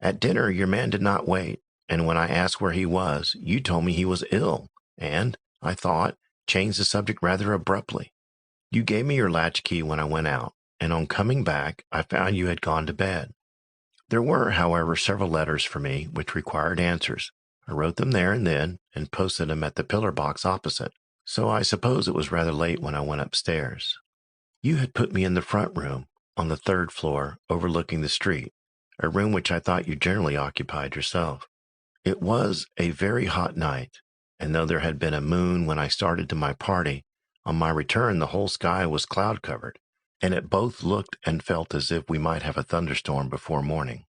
At dinner your man did not wait, and when I asked where he was, you told me he was ill, and, I thought, changed the subject rather abruptly. You gave me your latchkey when I went out, and on coming back I found you had gone to bed. There were, however, several letters for me which required answers. I wrote them there and then, and posted them at the pillar box opposite, so I suppose it was rather late when I went upstairs. You had put me in the front room, on the 3rd floor, overlooking the street, a room which I thought you generally occupied yourself. It was a very hot night, and though there had been a moon when I started to my party, on my return the whole sky was cloud-covered, and it both looked and felt as if we might have a thunderstorm before morning.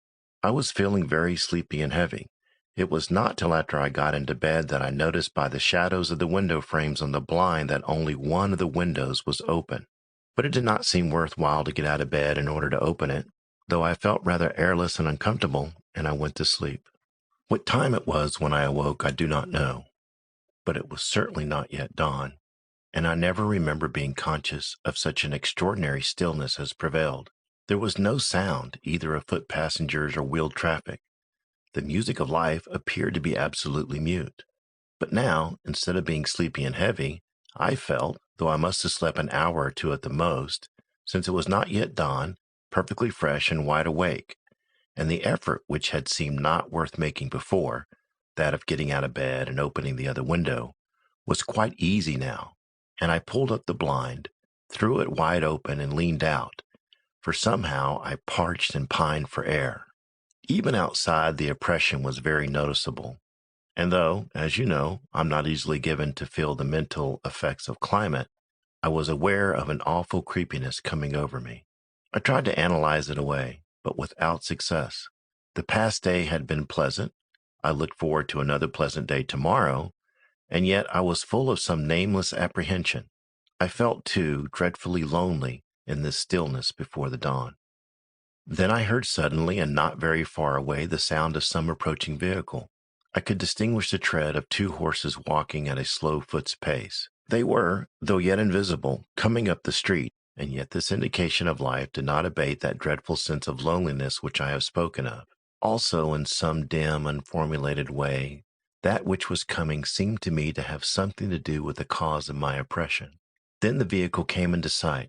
I was feeling very sleepy and heavy. It was not till after I got into bed that I noticed by the shadows of the window frames on the blind that only one of the windows was open. But it did not seem worthwhile to get out of bed in order to open it, though I felt rather airless and uncomfortable, and I went to sleep. What time it was when I awoke I do not know, but it was certainly not yet dawn, and I never remember being conscious of such an extraordinary stillness as prevailed. There was no sound either of foot passengers or wheeled traffic. The music of life appeared to be absolutely mute. But now, instead of being sleepy and heavy, I felt, though I must have slept an hour or two at the most, since it was not yet dawn, perfectly fresh and wide awake, and the effort which had seemed not worth making before, that of getting out of bed and opening the other window, was quite easy now, and I pulled up the blind, threw it wide open, and leaned out, for somehow I parched and pined for air. Even outside, the oppression was very noticeable. And though, as you know, I'm not easily given to feel the mental effects of climate, I was aware of an awful creepiness coming over me. I tried to analyze it away, but without success. The past day had been pleasant. I looked forward to another pleasant day tomorrow, and yet I was full of some nameless apprehension. I felt, too, dreadfully lonely in this stillness before the dawn. Then I heard suddenly, and not very far away, the sound of some approaching vehicle. I could distinguish the tread of 2 horses walking at a slow foot's pace. They were, though yet invisible, coming up the street, and yet this indication of life did not abate that dreadful sense of loneliness which I have spoken of. Also, in some dim, unformulated way, that which was coming seemed to me to have something to do with the cause of my oppression. Then the vehicle came into sight.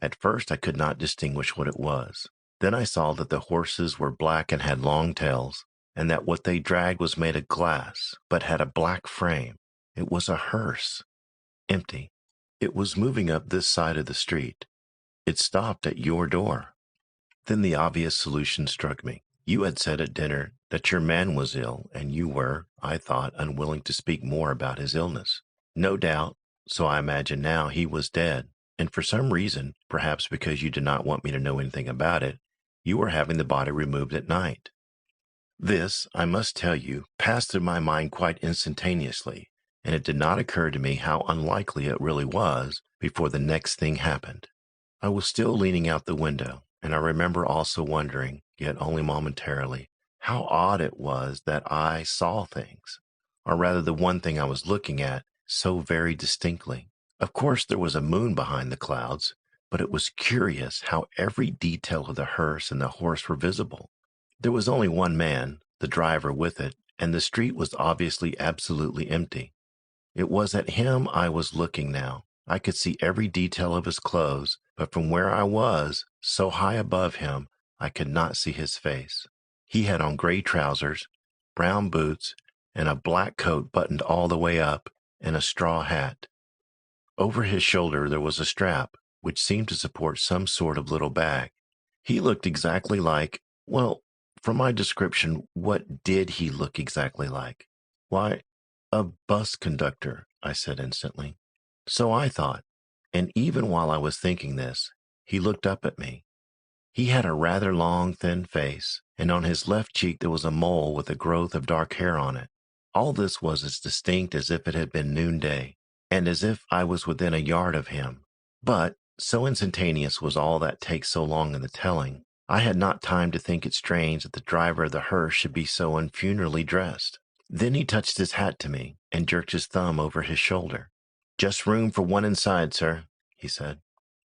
At first I could not distinguish what it was. Then I saw that the horses were black and had long tails, and that what they dragged was made of glass, but had a black frame. It was a hearse, empty. It was moving up this side of the street. It stopped at your door. Then the obvious solution struck me. You had said at dinner that your man was ill, and you were, I thought, unwilling to speak more about his illness. No doubt, so I imagine now, he was dead, and for some reason, perhaps because you did not want me to know anything about it, you were having the body removed at night. This, I must tell you, passed through my mind quite instantaneously, and it did not occur to me how unlikely it really was before the next thing happened. I was still leaning out the window, and I remember also wondering, yet only momentarily, how odd it was that I saw things, or rather the one thing I was looking at, so very distinctly. Of course there was a moon behind the clouds, but it was curious how every detail of the hearse and the horse were visible. There was only one man, the driver, with it, and the street was obviously absolutely empty. It was at him I was looking now. I could see every detail of his clothes, but from where I was, so high above him, I could not see his face. He had on gray trousers, brown boots, and a black coat buttoned all the way up, and a straw hat. Over his shoulder there was a strap, which seemed to support some sort of little bag. He looked exactly like, well, from my description, what did he look exactly like? Why, a bus conductor, I said instantly. So I thought, and even while I was thinking this, he looked up at me. He had a rather long, thin face, and on his left cheek there was a mole with a growth of dark hair on it. All this was as distinct as if it had been noonday, and as if I was within a yard of him. But, so instantaneous was all that takes so long in the telling, I had not time to think it strange that the driver of the hearse should be so unfunerally dressed. Then he touched his hat to me, and jerked his thumb over his shoulder. "Just room for one inside, sir," he said.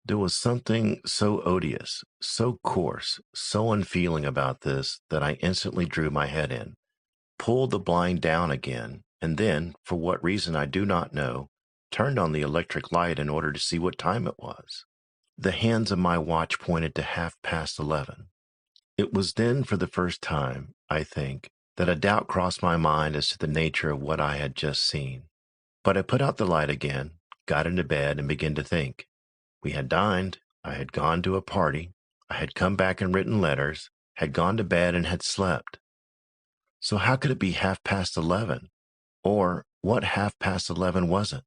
There was something so odious, so coarse, so unfeeling about this that I instantly drew my head in, pulled the blind down again, and then, for what reason I do not know, turned on the electric light in order to see what time it was. The hands of my watch pointed to 11:30. It was then for the first time, I think, that a doubt crossed my mind as to the nature of what I had just seen. But I put out the light again, got into bed, and began to think. We had dined, I had gone to a party, I had come back and written letters, had gone to bed and had slept. So how could it be 11:30? Or what 11:30 was it?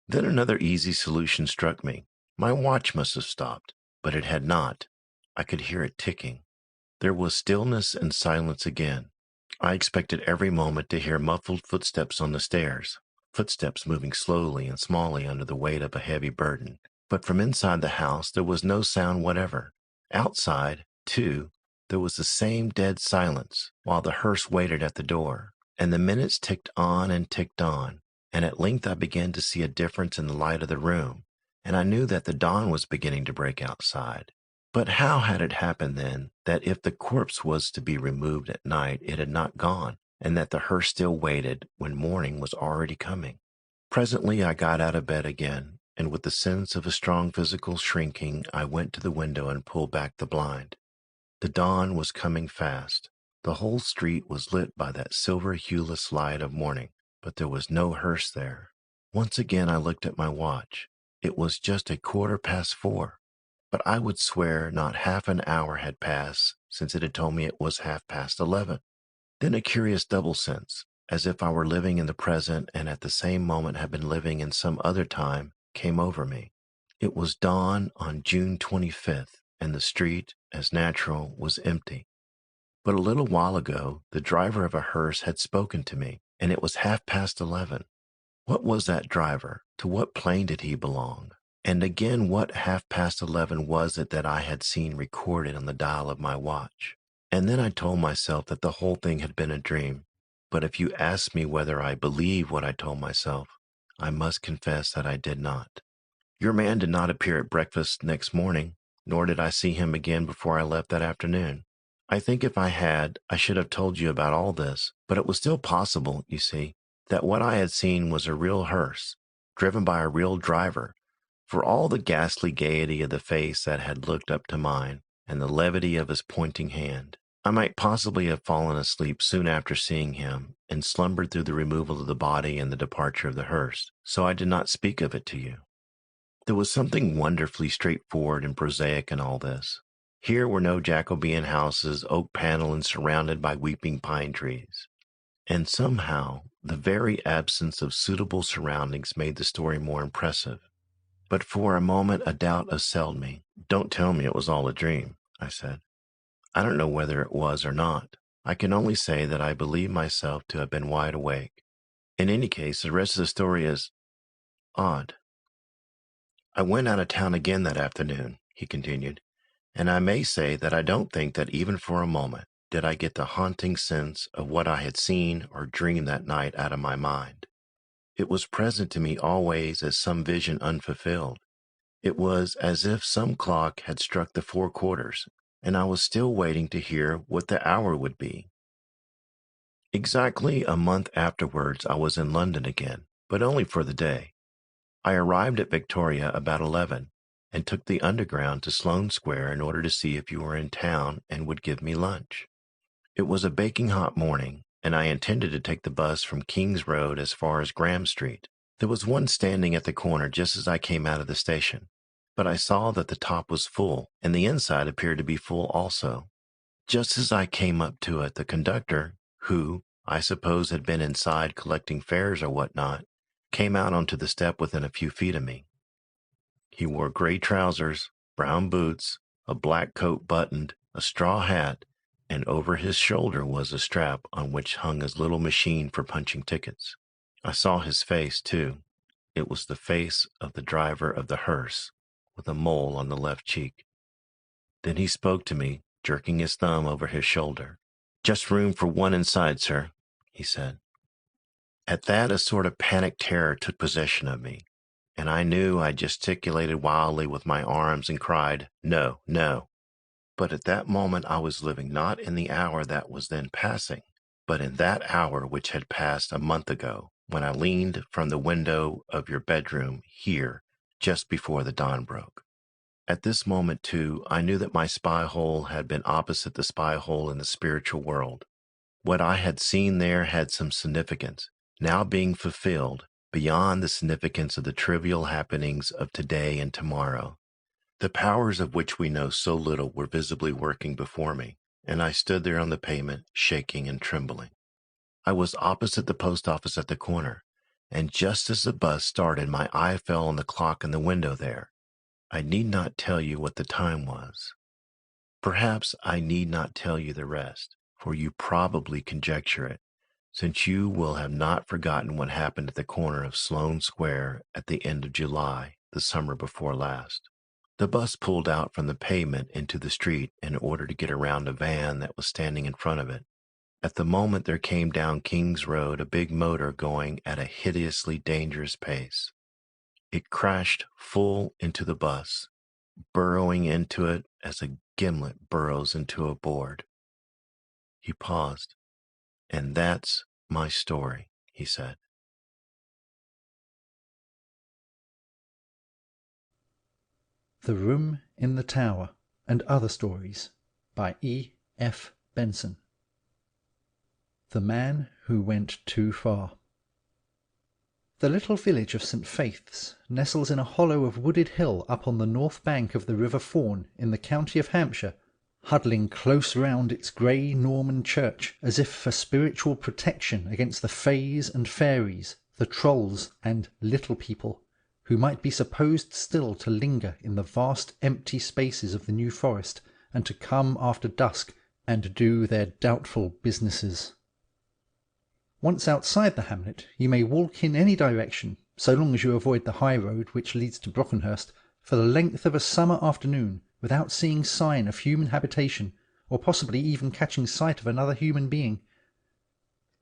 Then another easy solution struck me. My watch must have stopped, but it had not. I could hear it ticking. There was stillness and silence again. I expected every moment to hear muffled footsteps on the stairs, footsteps moving slowly and smallly under the weight of a heavy burden. But from inside the house there was no sound whatever. Outside, too, there was the same dead silence, while the hearse waited at the door. And the minutes ticked on, and at length I began to see a difference in the light of the room, and I knew that the dawn was beginning to break outside. But how had it happened then that if the corpse was to be removed at night it had not gone, and that the hearse still waited when morning was already coming? Presently I got out of bed again, and with the sense of a strong physical shrinking I went to the window and pulled back the blind. The dawn was coming fast. The whole street was lit by that silver hueless light of morning, but there was no hearse there. Once again I looked at my watch. It was just 4:15. but I would swear not half an hour had passed since it had told me it was 11:30. Then a curious double sense, as if I were living in the present and at the same moment had been living in some other time, came over me. It was dawn on June 25th, and the street, as natural, was empty. But a little while ago, the driver of a hearse had spoken to me, and it was 11:30. What was that driver? To what plane did he belong? And again, what 11:30 was it that I had seen recorded on the dial of my watch? And then I told myself that the whole thing had been a dream. But if you ask me whether I believe what I told myself, I must confess that I did not. Your man did not appear at breakfast next morning, nor did I see him again before I left that afternoon. I think if I had, I should have told you about all this, but it was still possible, you see, that what I had seen was a real hearse, driven by a real driver. For all the ghastly gaiety of the face that had looked up to mine, and the levity of his pointing hand, I might possibly have fallen asleep soon after seeing him, and slumbered through the removal of the body and the departure of the hearse, so I did not speak of it to you. There was something wonderfully straightforward and prosaic in all this. Here were no Jacobean houses, oak paneled and surrounded by weeping pine trees. And somehow, the very absence of suitable surroundings made the story more impressive. But for a moment a doubt assailed me. "Don't tell me it was all a dream," I said. "I don't know whether it was or not. I can only say that I believe myself to have been wide awake. In any case, the rest of the story is odd. I went out of town again that afternoon," he continued, "and I may say that I don't think that even for a moment did I get the haunting sense of what I had seen or dreamed that night out of my mind. It was present to me always as some vision unfulfilled. It was as if some clock had struck the 4 quarters, and I was still waiting to hear what the hour would be. Exactly a month afterwards I was in London again, but only for the day. I arrived at Victoria about 11, and took the Underground to Sloane Square in order to see if you were in town and would give me lunch. It was a baking hot morning, and I intended to take the bus from King's Road as far as Graham Street. There was one standing at the corner just as I came out of the station, but I saw that the top was full, and the inside appeared to be full also. Just as I came up to it, the conductor, who, I suppose, had been inside collecting fares or whatnot, came out onto the step within a few feet of me. He wore gray trousers, brown boots, a black coat buttoned, a straw hat, and over his shoulder was a strap on which hung his little machine for punching tickets. I saw his face, too. It was the face of the driver of the hearse, with a mole on the left cheek. Then he spoke to me, jerking his thumb over his shoulder. "Just room for one inside, sir," he said. At that, a sort of panic terror took possession of me, and I knew I gesticulated wildly with my arms and cried, "No, no." But at that moment I was living not in the hour that was then passing, but in that hour which had passed a month ago, when I leaned from the window of your bedroom here just before the dawn broke. At this moment, too, I knew that my spy hole had been opposite the spy hole in the spiritual world. What I had seen there had some significance, now being fulfilled, beyond the significance of the trivial happenings of today and tomorrow. The powers of which we know so little were visibly working before me, and I stood there on the pavement, shaking and trembling. I was opposite the post office at the corner, and just as the bus started, my eye fell on the clock in the window there. I need not tell you what the time was. Perhaps I need not tell you the rest, for you probably conjecture it, since you will have not forgotten what happened at the corner of Sloane Square at the end of July, the summer before last. The bus pulled out from the pavement into the street in order to get around a van that was standing in front of it. At the moment there came down King's Road a big motor going at a hideously dangerous pace. It crashed full into the bus, burrowing into it as a gimlet burrows into a board. He paused. "And that's my story," he said. The Room in the Tower and Other Stories by E. F. Benson. The Man Who Went Too Far. The little village of St. Faith's nestles in a hollow of wooded hill up on the north bank of the River Fawn in the county of Hampshire, huddling close round its grey Norman church as if for spiritual protection against the fays and fairies, the trolls and little people, who might be supposed still to linger in the vast empty spaces of the New Forest, and to come after dusk and do their doubtful businesses. Once outside the hamlet, you may walk in any direction, so long as you avoid the high road which leads to Brockenhurst, for the length of a summer afternoon, without seeing sign of human habitation, or possibly even catching sight of another human being.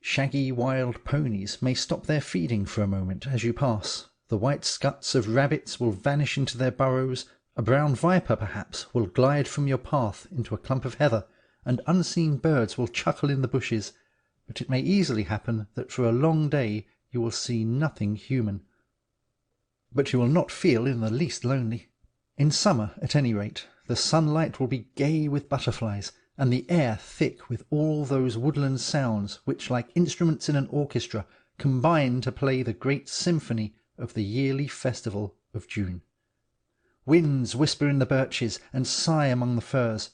Shaggy wild ponies may stop their feeding for a moment as you pass, the white scuts of rabbits will vanish into their burrows, a brown viper perhaps will glide from your path into a clump of heather, and unseen birds will chuckle in the bushes, but it may easily happen that for a long day you will see nothing human. But you will not feel in the least lonely. In summer, at any rate, the sunlight will be gay with butterflies, and the air thick with all those woodland sounds which, like instruments in an orchestra, combine to play the great symphony of the yearly festival of June. Winds whisper in the birches and sigh among the firs.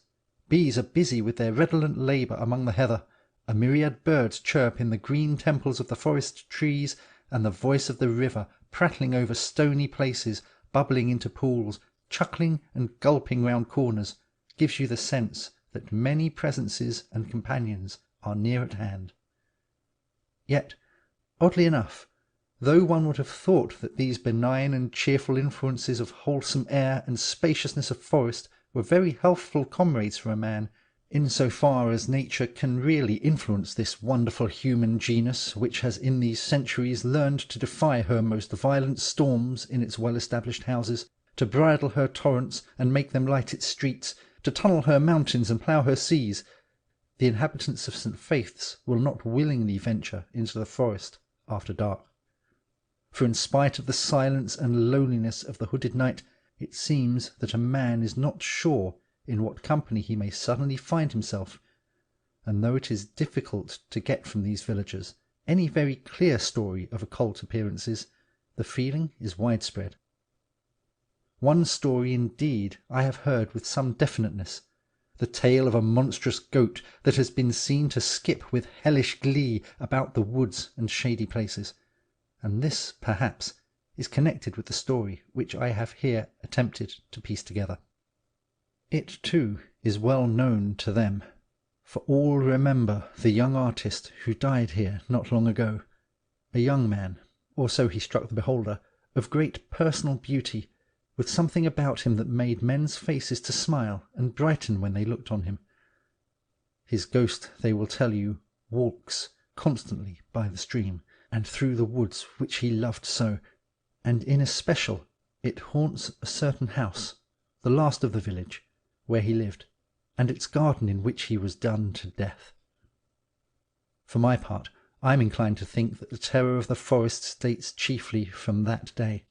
Bees are busy with their redolent labour among the heather. A myriad birds chirp in the green temples of the forest trees, and the voice of the river, prattling over stony places, bubbling into pools, chuckling and gulping round corners, gives you the sense that many presences and companions are near at hand. Yet, oddly enough, though one would have thought that these benign and cheerful influences of wholesome air and spaciousness of forest were very healthful comrades for a man, in so far as nature can really influence this wonderful human genus which has in these centuries learned to defy her most violent storms in its well-established houses, to bridle her torrents and make them light its streets, to tunnel her mountains and plough her seas, the inhabitants of St. Faith's will not willingly venture into the forest after dark. For in spite of the silence and loneliness of the hooded night, it seems that a man is not sure in what company he may suddenly find himself, and though it is difficult to get from these villagers any very clear story of occult appearances, the feeling is widespread. One story indeed I have heard with some definiteness, the tale of a monstrous goat that has been seen to skip with hellish glee about the woods and shady places, and this, perhaps, is connected with the story which I have here attempted to piece together. It, too, is well known to them, for all remember the young artist who died here not long ago, a young man, or so he struck the beholder, of great personal beauty, with something about him that made men's faces to smile and brighten when they looked on him. His ghost, they will tell you, walks constantly by the stream, and through the woods which he loved so, and in especial it haunts a certain house, the last of the village, where he lived, and its garden in which he was done to death. For my part, I am inclined to think that the terror of the forest dates chiefly from that day.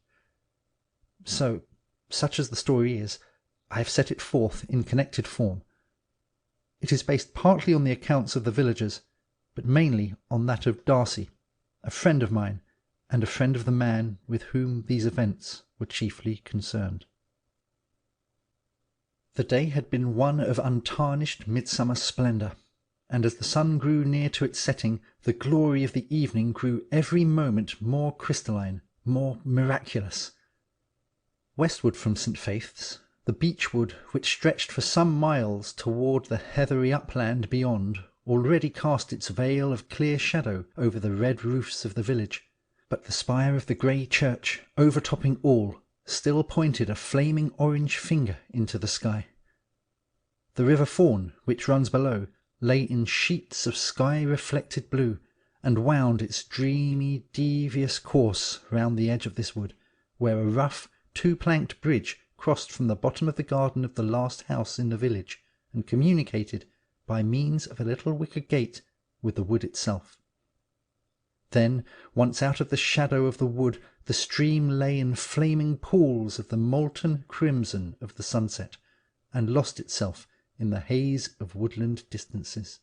So, such as the story is, I have set it forth in connected form. It is based partly on the accounts of the villagers, but mainly on that of Darcy, a friend of mine, and a friend of the man with whom these events were chiefly concerned. The day had been one of untarnished midsummer splendour, and as the sun grew near to its setting, the glory of the evening grew every moment more crystalline, more miraculous. Westward from St. Faith's, the beechwood, which stretched for some miles toward the heathery upland beyond, already cast its veil of clear shadow over the red roofs of the village, but the spire of the grey church, overtopping all, still pointed a flaming orange finger into the sky. The River Fawn, which runs below, lay in sheets of sky-reflected blue, and wound its dreamy, devious course round the edge of this wood, where a rough, two-planked bridge crossed from the bottom of the garden of the last house in the village, and communicated, by means of a little wicker gate, with the wood itself. Then, once out of the shadow of the wood, the stream lay in flaming pools of the molten crimson of the sunset, and lost itself in the haze of woodland distances.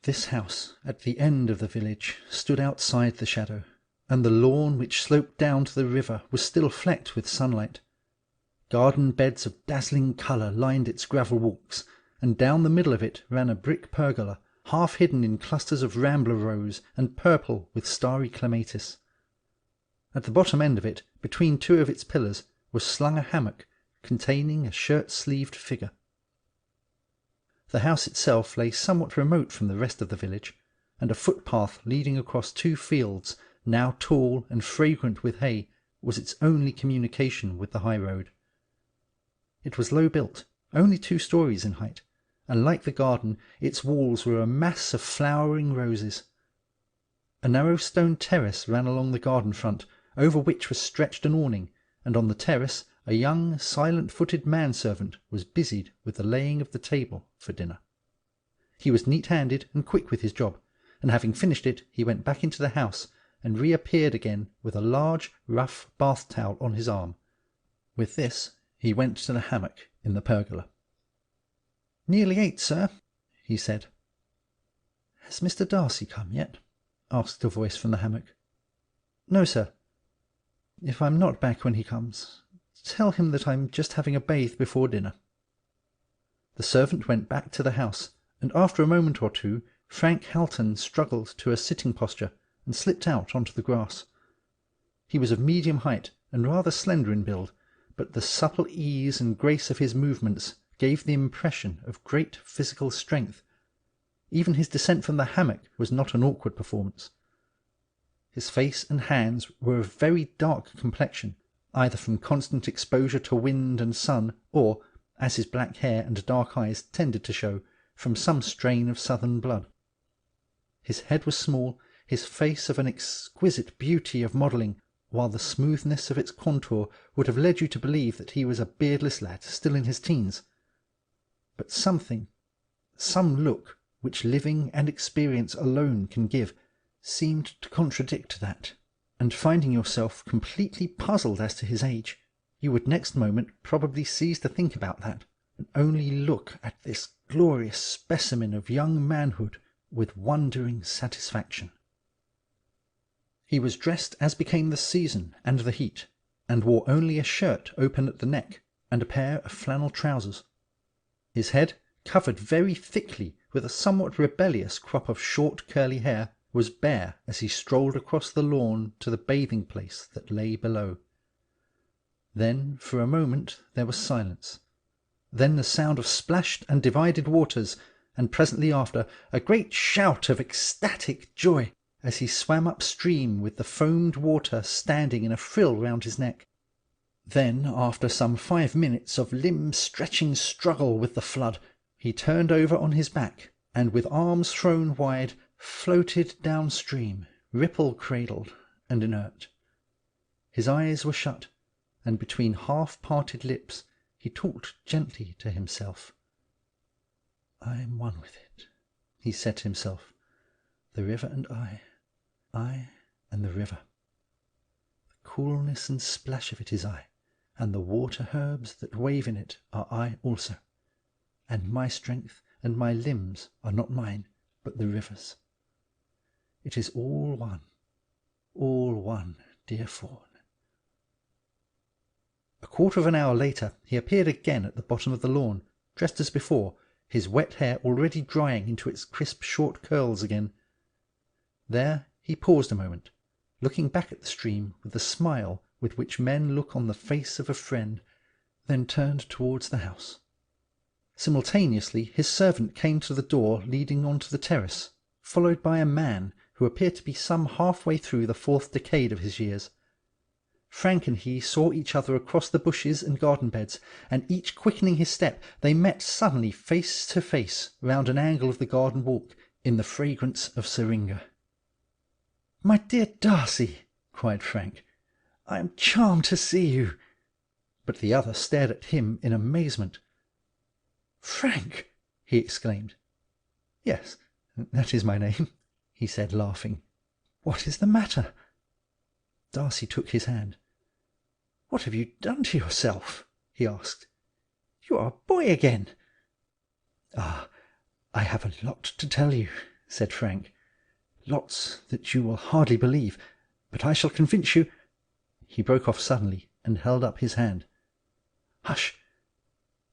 This house, at the end of the village, stood outside the shadow, and the lawn which sloped down to the river was still flecked with sunlight. Garden beds of dazzling colour lined its gravel walks, and down the middle of it ran a brick pergola, half hidden in clusters of rambler rose and purple with starry clematis. At the bottom end of it, between two of its pillars, was slung a hammock containing a shirt-sleeved figure. The house itself lay somewhat remote from the rest of the village, and a footpath leading across 2 fields, now tall and fragrant with hay, was its only communication with the high road. It was low built, only 2 stories in height, and like the garden, its walls were a mass of flowering roses. A narrow stone terrace ran along the garden front, over which was stretched an awning, and on the terrace a young, silent-footed manservant was busied with the laying of the table for dinner. He was neat-handed and quick with his job, and having finished it, he went back into the house and reappeared again with a large, rough bath-towel on his arm. With this he went to the hammock in the pergola. "Nearly 8, sir," he said. "Has Mr. Darcy come yet?" asked a voice from the hammock. "No, sir." "If I'm not back when he comes, tell him that I'm just having a bathe before dinner." The servant went back to the house, and after a moment or two Frank Halton struggled to a sitting posture and slipped out onto the grass. He was of medium height and rather slender in build, but the supple ease and grace of his movements gave the impression of great physical strength. Even his descent from the hammock was not an awkward performance. His face and hands were of very dark complexion, either from constant exposure to wind and sun, or, as his black hair and dark eyes tended to show, from some strain of southern blood. His head was small, his face of an exquisite beauty of modelling, while the smoothness of its contour would have led you to believe that he was a beardless lad still in his teens. But something, some look, which living and experience alone can give, seemed to contradict that, and finding yourself completely puzzled as to his age, you would next moment probably cease to think about that, and only look at this glorious specimen of young manhood with wondering satisfaction. He was dressed as became the season and the heat, and wore only a shirt open at the neck and a pair of flannel trousers. His head, covered very thickly with a somewhat rebellious crop of short curly hair, was bare as he strolled across the lawn to the bathing place that lay below. Then for a moment there was silence, then the sound of splashed and divided waters, and presently after a great shout of ecstatic joy as he swam upstream with the foamed water standing in a frill round his neck. Then, after some 5 minutes of limb-stretching struggle with the flood, he turned over on his back, and with arms thrown wide, floated downstream, ripple-cradled and inert. His eyes were shut, and between half-parted lips he talked gently to himself. "I am one with it," he said to himself. "The river and I and the river. The coolness and splash of it is I, and the water herbs that wave in it are I also, and my strength and my limbs are not mine, but the river's. It is all one, dear fawn." A quarter of an hour later he appeared again at the bottom of the lawn, dressed as before, his wet hair already drying into its crisp short curls again. There he paused a moment, looking back at the stream with the smile with which men look on the face of a friend, then turned towards the house. Simultaneously his servant came to the door leading on to the terrace, followed by a man who appeared to be some half-way through the 4th decade of his years. Frank and he saw each other across the bushes and garden beds, and each quickening his step, they met suddenly face to face round an angle of the garden walk in the fragrance of syringa. "My dear Darcy," cried Frank, "I am charmed to see you." But the other stared at him in amazement. "Frank!" he exclaimed. "Yes, that is my name," he said, laughing. "What is the matter?" Darcy took his hand. "What have you done to yourself?" he asked. "You are a boy again." "Ah, I have a lot to tell you," said Frank. "Lots that you will hardly believe, But I shall convince you—" He broke off suddenly and held up his hand. "Hush!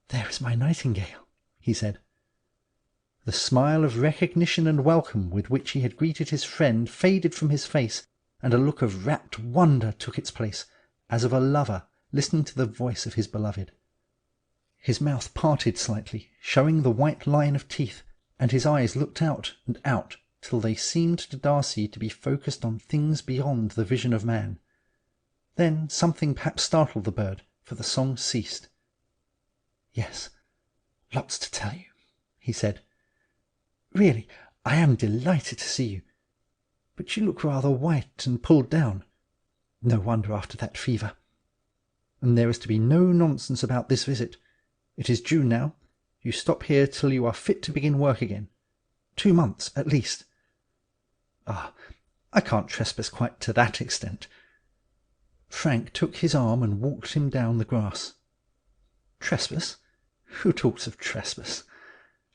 There is my nightingale," he said. The smile of recognition and welcome with which he had greeted his friend faded from his face, and a look of rapt wonder took its place, as of a lover listening to the voice of his beloved. His mouth parted slightly, showing the white line of teeth, and his eyes looked out and out till they seemed to Darcy to be focused on things beyond the vision of man. Then something perhaps startled the bird, for the song ceased. "Yes, lots to tell you," he said. "Really, I am delighted to see you. But you look rather white and pulled down. No wonder after that fever. And there is to be no nonsense about this visit. It is June now. You stop here till you are fit to begin work again. 2 months at least." "Ah, I can't trespass quite to that extent." Frank took his arm and walked him down the grass. "Trespass? Who talks of trespass?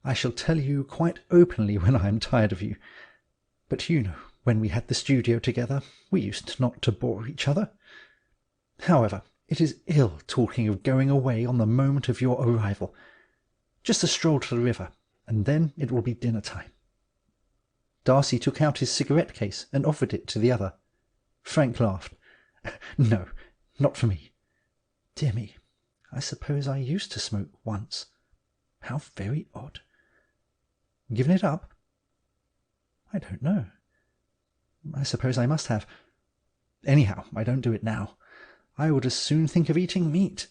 I shall tell you quite openly when I am tired of you. But you know, when we had the studio together, we used not to bore each other. However, it is ill talking of going away on the moment of your arrival. Just a stroll to the river, and then it will be dinner time." Darcy took out his cigarette case and offered it to the other. Frank laughed. "No, not for me. Dear me, I suppose I used to smoke once. How very odd. Given it up? I don't know. I suppose I must have. Anyhow, I don't do it now. I would as soon think of eating meat.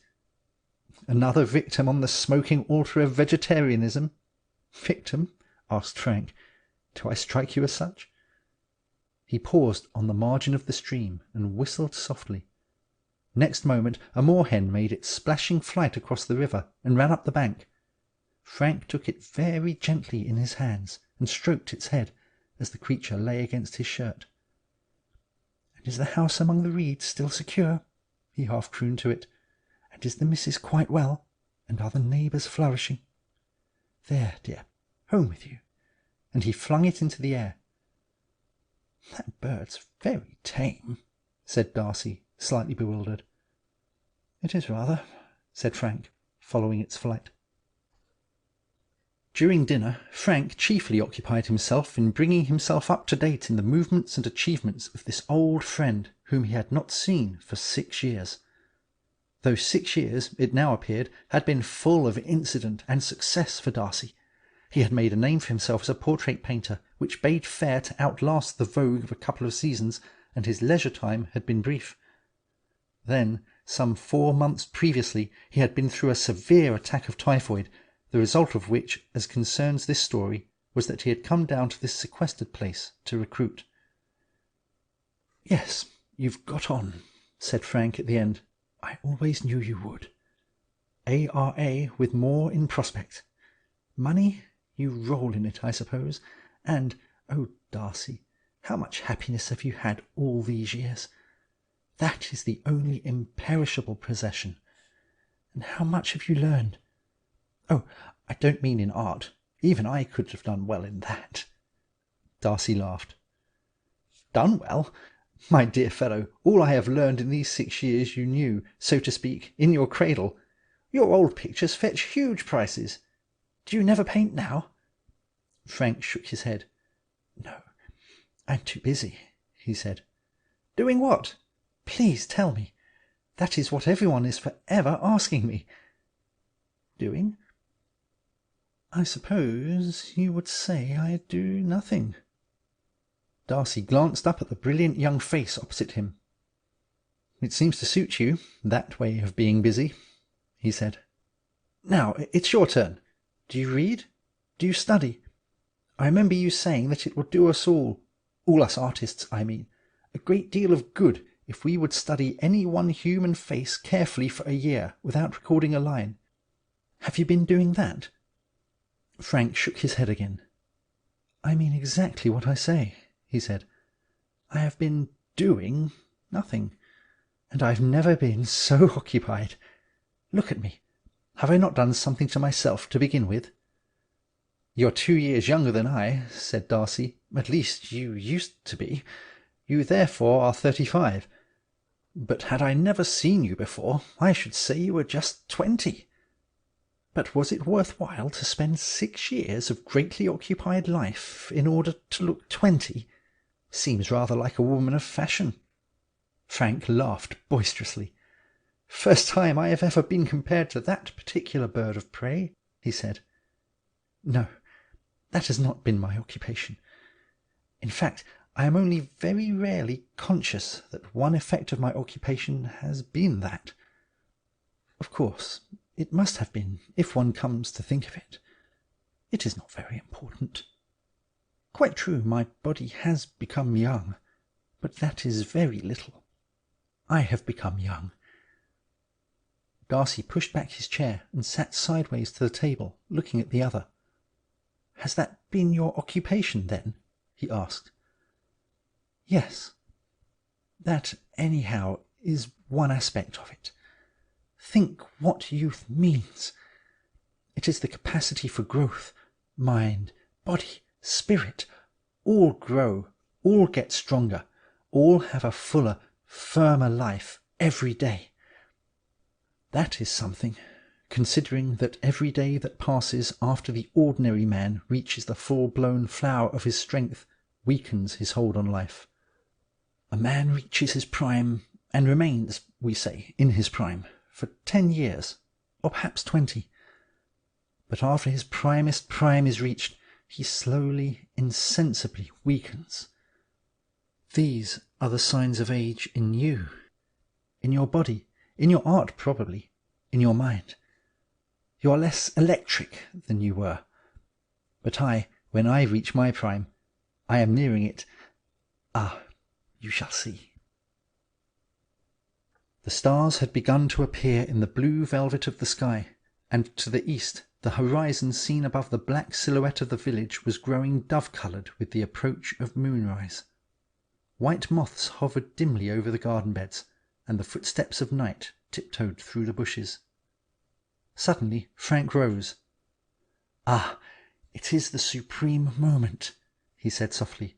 Another victim on the smoking altar of vegetarianism?" "Victim?" asked Frank. "Do I strike you as such?" He paused on the margin of the stream and whistled softly. Next moment a moorhen made its splashing flight across the river and ran up the bank. Frank took it very gently in his hands and stroked its head as the creature lay against his shirt. "And is the house among the reeds still secure?" he half crooned to it. "And is the missus quite well? And are the neighbours flourishing? There, dear, home with you." And he flung it into the air. "That bird's very tame," said Darcy, slightly bewildered. "It is rather," said Frank, following its flight. During dinner, Frank chiefly occupied himself in bringing himself up to date in the movements and achievements of this old friend whom he had not seen for 6 years. Those 6 years, it now appeared, had been full of incident and success for Darcy. He had made a name for himself as a portrait painter, which bade fair to outlast the vogue of a couple of seasons, and his leisure time had been brief. Then, some 4 months previously, he had been through a severe attack of typhoid, the result of which, as concerns this story, was that he had come down to this sequestered place to recruit. "Yes, you've got on," said Frank at the end. "I always knew you would. ARA with more in prospect. Money, you roll in it, I suppose. And, oh, Darcy, how much happiness have you had all these years? That is the only imperishable possession. And how much have you learned? Oh, I don't mean in art. Even I could have done well in that." Darcy laughed. "Done well? My dear fellow, all I have learned in these 6 years you knew, so to speak, in your cradle. Your old pictures fetch huge prices. Do you never paint now?" Frank shook his head. "No, I'm too busy," he said. "Doing what? Please tell me. That is what everyone is for ever asking me." "Doing? I suppose you would say I do nothing." Darcy glanced up at the brilliant young face opposite him. "It seems to suit you, that way of being busy," he said. "Now, it's your turn. Do you read? Do you study? I remember you saying that it would do us all us artists, I mean, a great deal of good if we would study any one human face carefully for a year without recording a line. Have you been doing that?" Frank shook his head again. "I mean exactly what I say," he said. "I have been doing nothing, and I've never been so occupied. Look at me. Have I not done something to myself to begin with?" "You're 2 years younger than I," said Darcy. "At least you used to be. You therefore are 35. But had I never seen you before, I should say you were just 20. But was it worth while to spend 6 years of greatly occupied life in order to look 20? Seems rather like a woman of fashion. Frank laughed boisterously. First time I have ever been compared to that particular bird of prey, he said. No, that has not been my occupation. In fact, I am only very rarely conscious that one effect of my occupation has been that. Of course, it must have been, if one comes to think of it. It is not very important. Quite true, my body has become young, but that is very little. I have become young. Darcy pushed back his chair and sat sideways to the table, looking at the other. Has that been your occupation, then? He asked. Yes. That, anyhow, is one aspect of it. Think what youth means. It is the capacity for growth. Mind, body, spirit, all grow, all get stronger, all have a fuller, firmer life every day. That is something, considering that every day that passes after the ordinary man reaches the full-blown flower of his strength weakens his hold on life. A man reaches his prime and remains, we say, in his prime for 10 years, or perhaps 20. But after his primest prime is reached, he slowly, insensibly weakens. These are the signs of age in you, in your body, in your art probably, in your mind. You are less electric than you were. But when I reach my prime, I am nearing it. Ah, you shall see. The stars had begun to appear in the blue velvet of the sky, and to the east the horizon seen above the black silhouette of the village was growing dove-coloured with the approach of moonrise. White moths hovered dimly over the garden beds, and the footsteps of night tiptoed through the bushes. Suddenly Frank rose. Ah, it is the supreme moment, he said softly.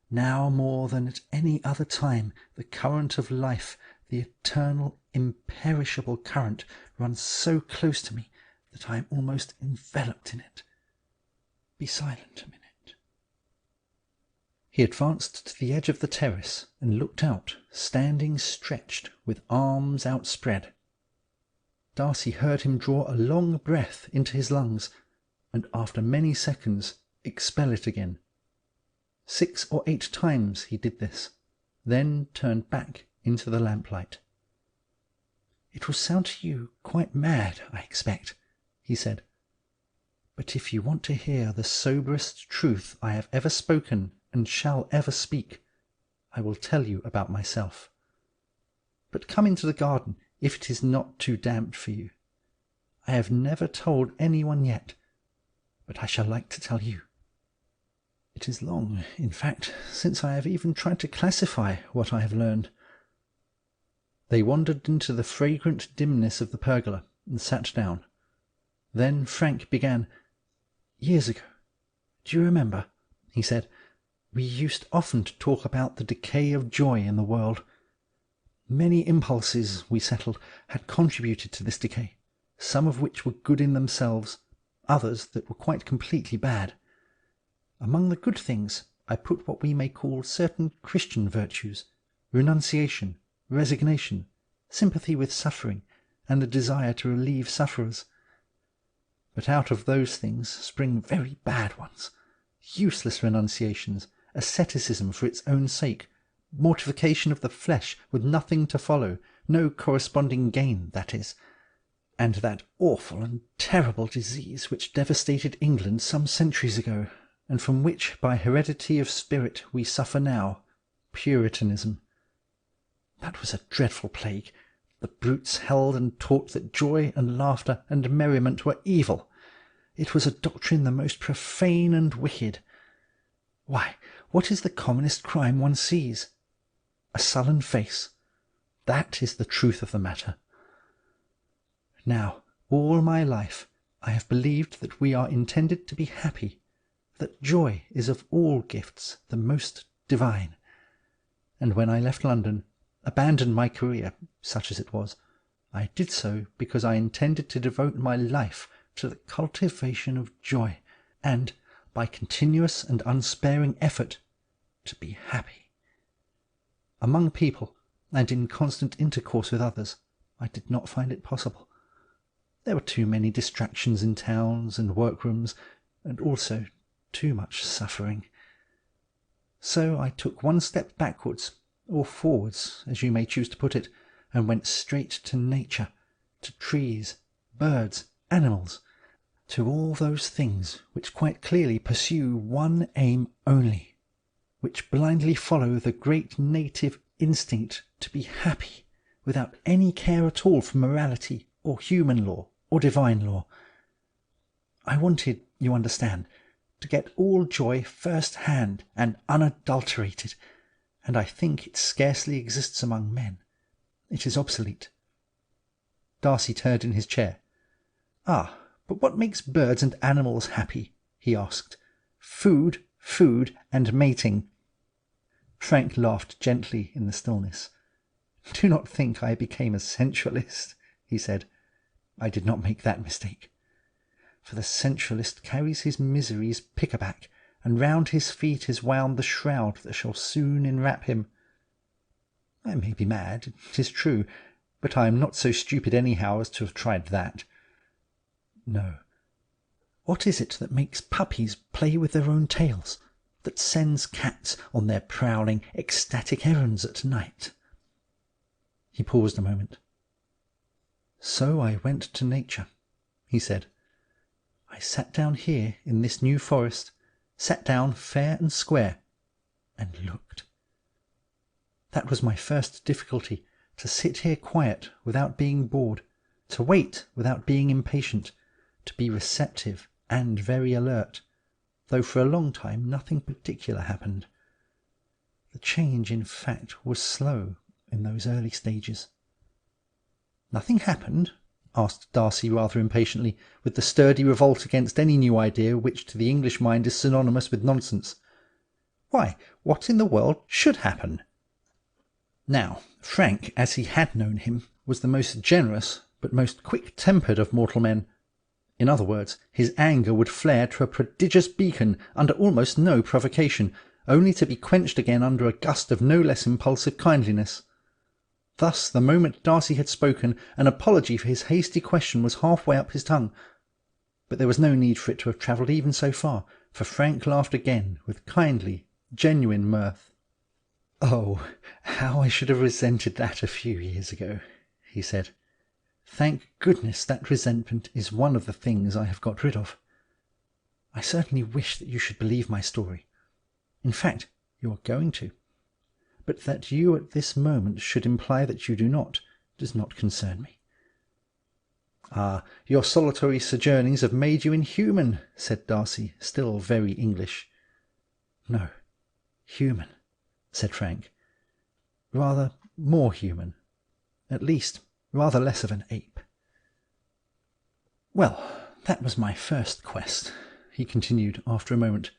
Now more than at any other time the current of life, the eternal, imperishable current, runs so close to me that I am almost enveloped in it. Be silent a minute. He advanced to the edge of the terrace and looked out, standing stretched, with arms outspread. Darcy heard him draw a long breath into his lungs, and after many seconds expel it again. 6 or 8 times he did this, then turned back into the lamplight. It will sound to you quite mad, I expect, he said. But if you want to hear the soberest truth I have ever spoken and shall ever speak, I will tell you about myself. But come into the garden if it is not too damp for you. I have never told anyone yet, but I shall like to tell you. It is long, in fact, since I have even tried to classify what I have learned. They wandered into the fragrant dimness of the pergola and sat down. Then Frank began. Years ago, do you remember, he said, we used often to talk about the decay of joy in the world. Many impulses, we settled, had contributed to this decay, some of which were good in themselves, others that were quite completely bad. Among the good things I put what we may call certain Christian virtues, renunciation, resignation, sympathy with suffering, and the desire to relieve sufferers. But out of those things spring very bad ones, useless renunciations, asceticism for its own sake, mortification of the flesh with nothing to follow, no corresponding gain, that is, and that awful and terrible disease which devastated England some centuries ago, and from which by heredity of spirit we suffer now, Puritanism. That was a dreadful plague. The brutes held and taught that joy and laughter and merriment were evil. It was a doctrine the most profane and wicked. Why, what is the commonest crime one sees? A sullen face. That is the truth of the matter. Now, all my life I have believed that we are intended to be happy, that joy is of all gifts the most divine. and when I left London, abandoned my career, such as it was, I did so because I intended to devote my life to the cultivation of joy, and, by continuous and unsparing effort, to be happy. Among people, and in constant intercourse with others, I did not find it possible. There were too many distractions in towns and workrooms, and also too much suffering. So I took one step backwards, or forwards, as you may choose to put it, and went straight to nature, to trees, birds, animals, to all those things which quite clearly pursue one aim only, which blindly follow the great native instinct to be happy, without any care at all for morality or human law or divine law. I wanted, you understand, to get all joy first-hand and unadulterated, and I think it scarcely exists among men. It is obsolete. Darcy turned in his chair. "Ah, but what makes birds and animals happy?" he asked. "Food, food, and mating." Frank laughed gently in the stillness. "Do not think I became a sensualist," he said. "I did not make that mistake. For the sensualist carries his miseries pick-a-back, and round his feet is wound the shroud that shall soon enwrap him. I may be mad, it is true, but I am not so stupid anyhow as to have tried that. No. What is it that makes puppies play with their own tails, that sends cats on their prowling, ecstatic errands at night?" He paused a moment. "So I went to nature," he said. "I sat down here in this new forest, sat down fair and square, and looked. That was my first difficulty, to sit here quiet without being bored, to wait without being impatient, to be receptive and very alert, though for a long time nothing particular happened. The change, in fact, was slow in those early stages." "Nothing happened?" asked Darcy rather impatiently, with the sturdy revolt against any new idea which to the English mind is synonymous with nonsense. "Why, what in the world should happen?" Now, Frank, as he had known him, was the most generous but most quick-tempered of mortal men. In other words, his anger would flare to a prodigious beacon under almost no provocation, only to be quenched again under a gust of no less impulsive kindliness. Thus, the moment Darcy had spoken, an apology for his hasty question was half-way up his tongue. But there was no need for it to have travelled even so far, for Frank laughed again with kindly, genuine mirth. "Oh, how I should have resented that a few years ago," he said. "Thank goodness that resentment is one of the things I have got rid of. I certainly wish that you should believe my story. In fact, you are going to. But that you at this moment should imply that you do not, does not concern me." "Ah, your solitary sojournings have made you inhuman," said Darcy, still very English. "No, human," said Frank. "Rather more human. At least, rather less of an ape." "Well, that was my first quest," he continued after a moment,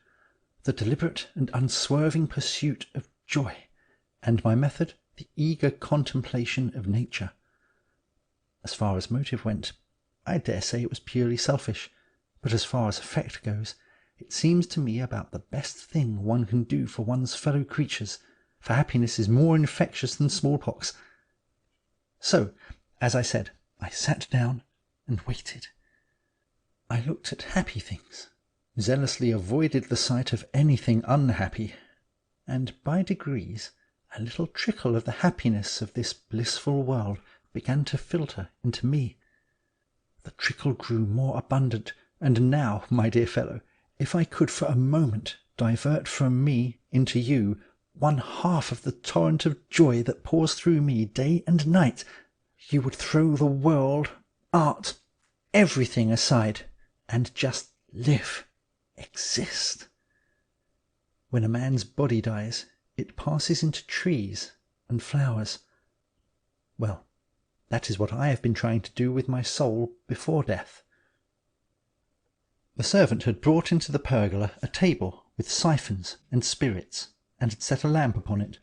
"the deliberate and unswerving pursuit of joy, and my method the eager contemplation of nature. As far as motive went, I dare say it was purely selfish, but as far as effect goes, it seems to me about the best thing one can do for one's fellow creatures, for happiness is more infectious than smallpox. So, as I said, I sat down and waited. I looked at happy things, zealously avoided the sight of anything unhappy, and by degrees a little trickle of the happiness of this blissful world began to filter into me. The trickle grew more abundant, and now, my dear fellow, if I could for a moment divert from me into you 1/2 of the torrent of joy that pours through me day and night, you would throw the world, art, everything aside, and just live, exist. When a man's body dies, it passes into trees and flowers. Well, that is what I have been trying to do with my soul before death." The servant had brought into the pergola a table with siphons and spirits, and had set a lamp upon it.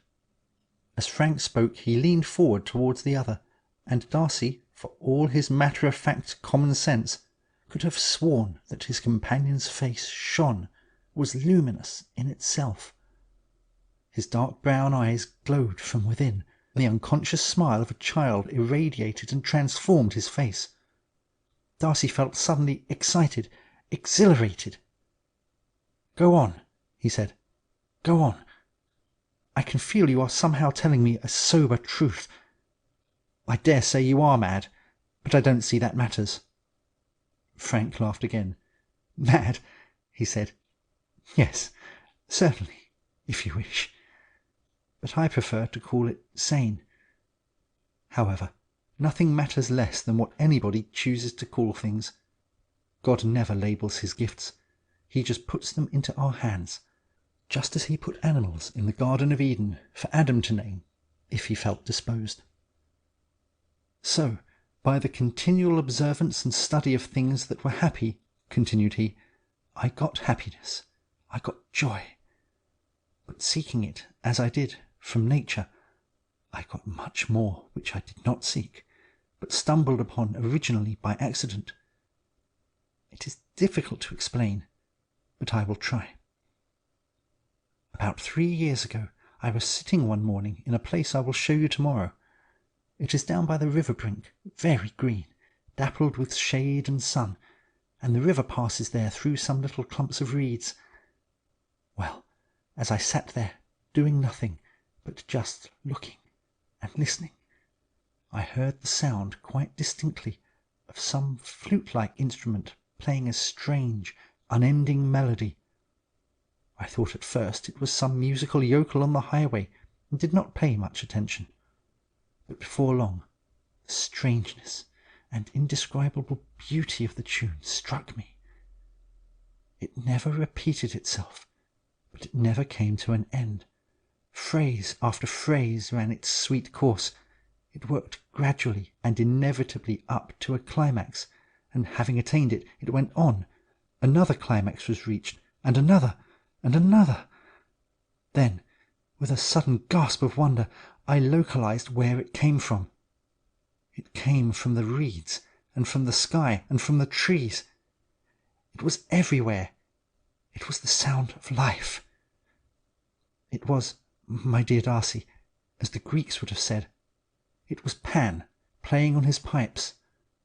As Frank spoke he leaned forward towards the other, and Darcy, for all his matter-of-fact common sense, could have sworn that his companion's face shone, was luminous in itself. His dark brown eyes glowed from within. The unconscious smile of a child irradiated and transformed his face. Darcy felt suddenly excited, exhilarated. "Go on," he said. "Go on. I can feel you are somehow telling me a sober truth. I dare say you are mad, but I don't see that matters." Frank laughed again. "Mad?" he said. "Yes, certainly, if you wish. But I prefer to call it sane. However, nothing matters less than what anybody chooses to call things. God never labels his gifts. He just puts them into our hands, just as he put animals in the Garden of Eden for Adam to name, if he felt disposed. So, by the continual observance and study of things that were happy, continued he, I got happiness, I got joy. But seeking it, as I did, from nature, I got much more which I did not seek, but stumbled upon originally by accident. It is difficult to explain, but I will try. About 3 years ago I was sitting one morning in a place I will show you tomorrow. It is down by the river brink, very green, dappled with shade and sun, and the river passes there through some little clumps of reeds. Well, as I sat there, doing nothing, but just looking and listening, I heard the sound quite distinctly of some flute-like instrument playing a strange, unending melody. I thought at first it was some musical yokel on the highway, and did not pay much attention. But before long, the strangeness and indescribable beauty of the tune struck me. It never repeated itself, but it never came to an end. Phrase after phrase ran its sweet course. It worked gradually and inevitably up to a climax, and having attained it, it went on. Another climax was reached, and another, and another. Then, with a sudden gasp of wonder, I localized where it came from. It came from the reeds, and from the sky, and from the trees. It was everywhere. It was the sound of life. It was, my dear Darcy, as the Greeks would have said, it was Pan playing on his pipes,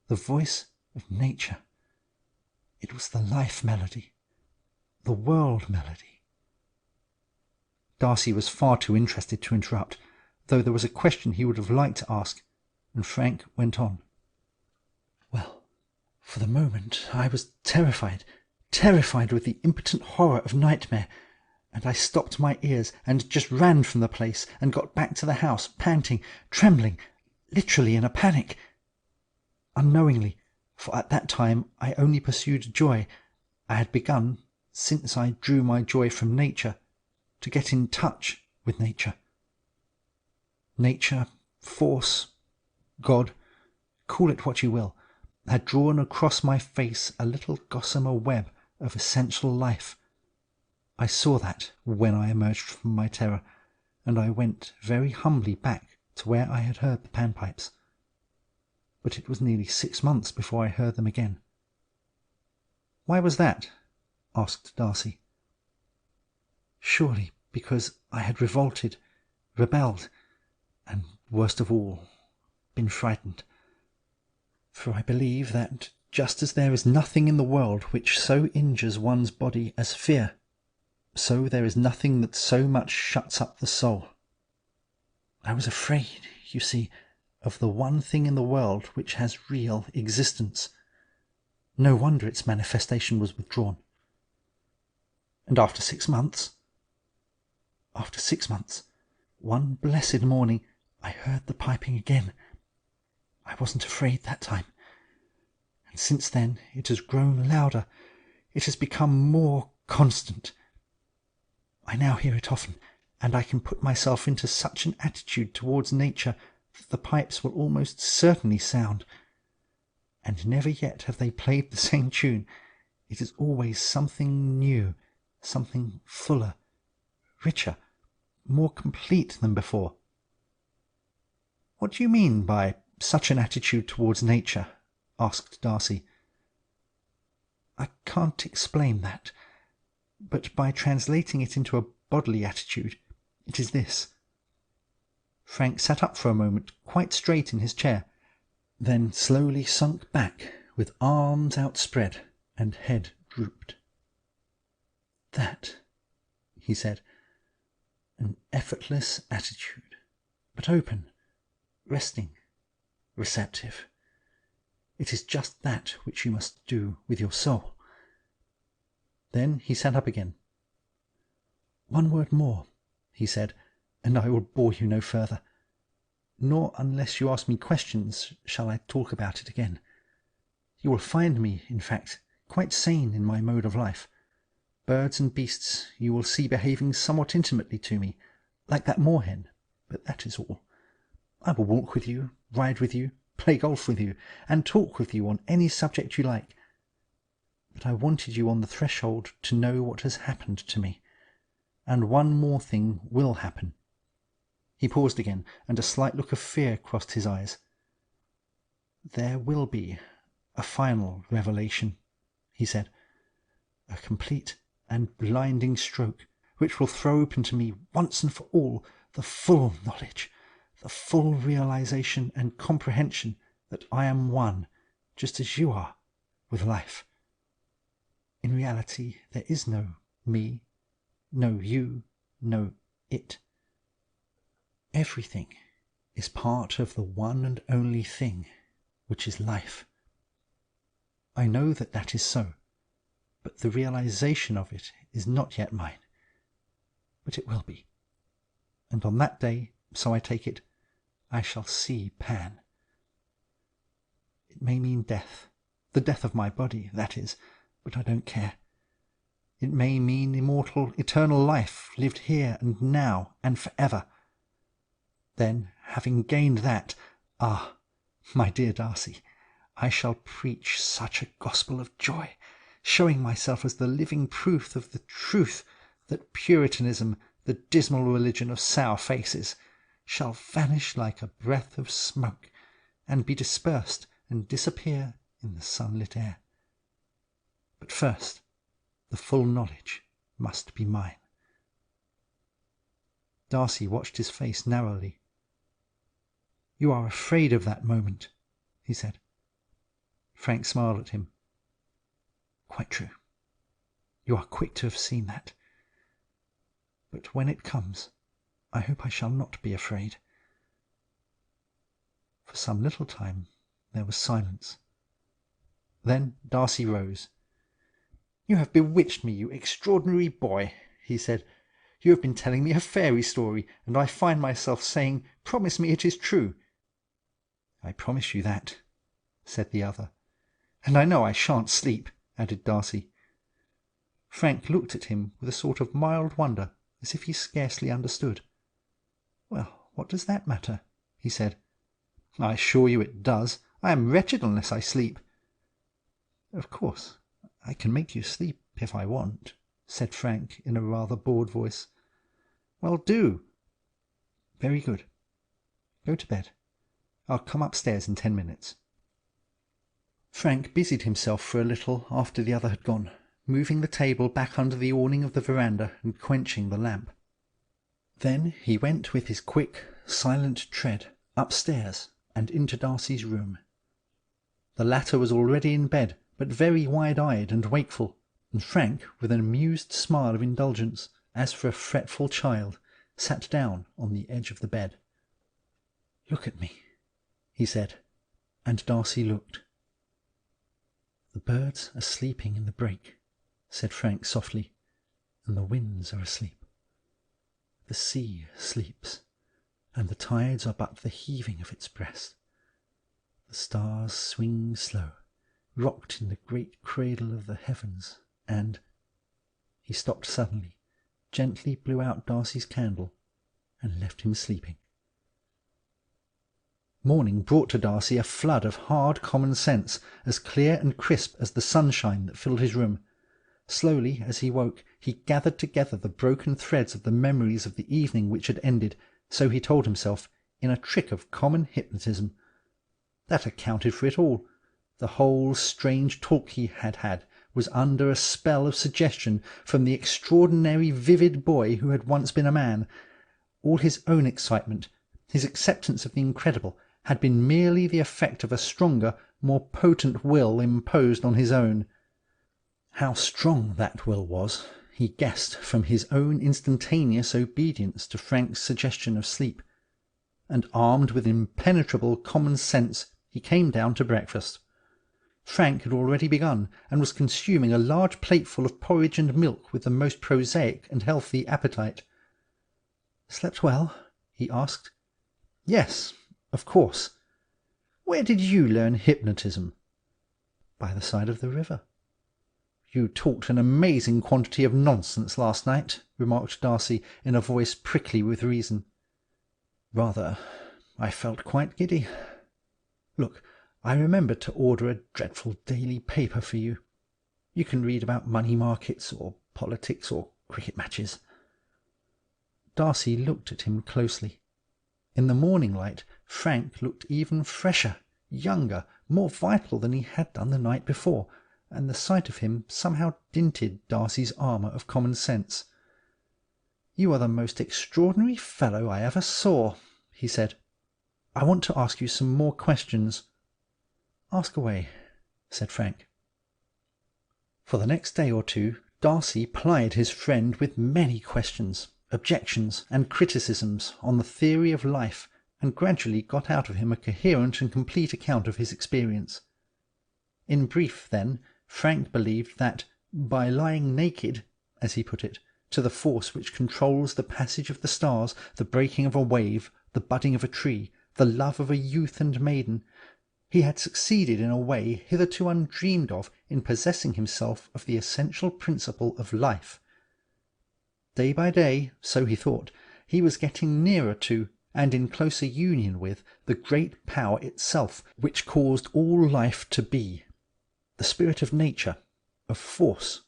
the voice of nature. It was the life melody, the world melody. Darcy was far too interested to interrupt, though there was a question he would have liked to ask, and Frank went on. Well, for the moment I was terrified with the impotent horror of nightmare, and I stopped my ears and just ran from the place and got back to the house, panting, trembling, literally in a panic. Unknowingly, for at that time I only pursued joy, I had begun, since I drew my joy from nature, to get in touch with nature. Nature, force, God, call it what you will, had drawn across my face a little gossamer web of essential life. I saw that when I emerged from my terror, and I went very humbly back to where I had heard the panpipes. But it was nearly 6 months before I heard them again. Why was that? Asked Darcy. Surely because I had revolted, rebelled, and, worst of all, been frightened. For I believe that just as there is nothing in the world which so injures one's body as fear, so there is nothing that so much shuts up the soul. I was afraid, you see, of the one thing in the world which has real existence. No wonder its manifestation was withdrawn. And after 6 months, one blessed morning, I heard the piping again. I wasn't afraid that time. And since then it has grown louder. It has become more constant. I now hear it often, and I can put myself into such an attitude towards nature that the pipes will almost certainly sound. And never yet have they played the same tune. It is always something new, something fuller, richer, more complete than before. "What do you mean by such an attitude towards nature?" asked Darcy. "I can't explain that, but by translating it into a bodily attitude, it is this." Frank sat up for a moment, quite straight in his chair, then slowly sunk back with arms outspread and head drooped. "That," he said, "an effortless attitude, but open, resting, receptive. It is just that which you must do with your soul." Then he sat up again. "One word more," he said, "and I will bore you no further. Nor unless you ask me questions shall I talk about it again. You will find me, in fact, quite sane in my mode of life. Birds and beasts you will see behaving somewhat intimately to me, like that moorhen, but that is all. I will walk with you, ride with you, play golf with you, and talk with you on any subject you like. But I wanted you on the threshold to know what has happened to me. And one more thing will happen." He paused again, and a slight look of fear crossed his eyes. "There will be a final revelation," he said, "a complete and blinding stroke, which will throw open to me once and for all the full knowledge, the full realization and comprehension that I am one, just as you are, with life. In reality there is no me, no you, no it. Everything is part of the one and only thing, which is life. I know that that is so, but the realization of it is not yet mine. But it will be. And on that day, so I take it, I shall see Pan. It may mean death, the death of my body, that is, but I don't care. It may mean immortal, eternal life, lived here and now and forever. Then, having gained that, my dear Darcy, I shall preach such a gospel of joy, showing myself as the living proof of the truth that Puritanism, the dismal religion of sour faces, shall vanish like a breath of smoke, and be dispersed and disappear in the sunlit air. But first, the full knowledge must be mine." Darcy watched his face narrowly. "You are afraid of that moment," he said. Frank smiled at him. "Quite true. You are quick to have seen that. But when it comes, I hope I shall not be afraid." For some little time there was silence. Then Darcy rose. "You have bewitched me, you extraordinary boy," he said. "You have been telling me a fairy story, and I find myself saying, 'Promise me it is true.'" "I promise you that," said the other. "And I know I shan't sleep," added Darcy. Frank looked at him with a sort of mild wonder, as if he scarcely understood. "Well, what does that matter?" he said. "I assure you it does. I am wretched unless I sleep." "Of course, I can make you sleep if I want," said Frank in a rather bored voice. "Well, do." "Very good. Go to bed. I'll come upstairs in 10 minutes." Frank busied himself for a little after the other had gone, moving the table back under the awning of the veranda and quenching the lamp. Then he went with his quick, silent tread upstairs and into Darcy's room. The latter was already in bed, but very wide-eyed and wakeful, and Frank, with an amused smile of indulgence, as for a fretful child, sat down on the edge of the bed. "Look at me," he said, and Darcy looked. "The birds are sleeping in the brake," said Frank softly, "and the winds are asleep. The sea sleeps, and the tides are but the heaving of its breast. The stars swing slow, rocked in the great cradle of the heavens, and—" He stopped suddenly, gently blew out Darcy's candle, and left him sleeping. Morning brought to Darcy a flood of hard common sense, as clear and crisp as the sunshine that filled his room. Slowly, as he woke, he gathered together the broken threads of the memories of the evening which had ended, so he told himself, in a trick of common hypnotism. That accounted for it all. The whole strange talk he had had was under a spell of suggestion from the extraordinary vivid boy who had once been a man. All his own excitement, his acceptance of the incredible, had been merely the effect of a stronger, more potent will imposed on his own. How strong that will was, he guessed from his own instantaneous obedience to Frank's suggestion of sleep, and armed with impenetrable common sense he came down to breakfast. Frank had already begun, and was consuming a large plateful of porridge and milk with the most prosaic and healthy appetite. "Slept well?" he asked. "Yes, of course. Where did you learn hypnotism?" "By the side of the river." "You talked an amazing quantity of nonsense last night," remarked Darcy, in a voice prickly with reason. "Rather. I felt quite giddy. Look, I remembered to order a dreadful daily paper for you. You can read about money markets, or politics, or cricket matches." Darcy looked at him closely. In the morning light Frank looked even fresher, younger, more vital than he had done the night before, and the sight of him somehow dinted Darcy's armour of common sense. "You are the most extraordinary fellow I ever saw," he said. "I want to ask you some more questions." "Ask away," said Frank. For the next day or two Darcy plied his friend with many questions, objections, and criticisms on the theory of life, and gradually got out of him a coherent and complete account of his experience. In brief, then, Frank believed that, by lying naked, as he put it, to the force which controls the passage of the stars, the breaking of a wave, the budding of a tree, the love of a youth and maiden, he had succeeded in a way hitherto undreamed of in possessing himself of the essential principle of life. Day by day, so he thought, he was getting nearer to, and in closer union with, the great power itself which caused all life to be, the spirit of nature, of force,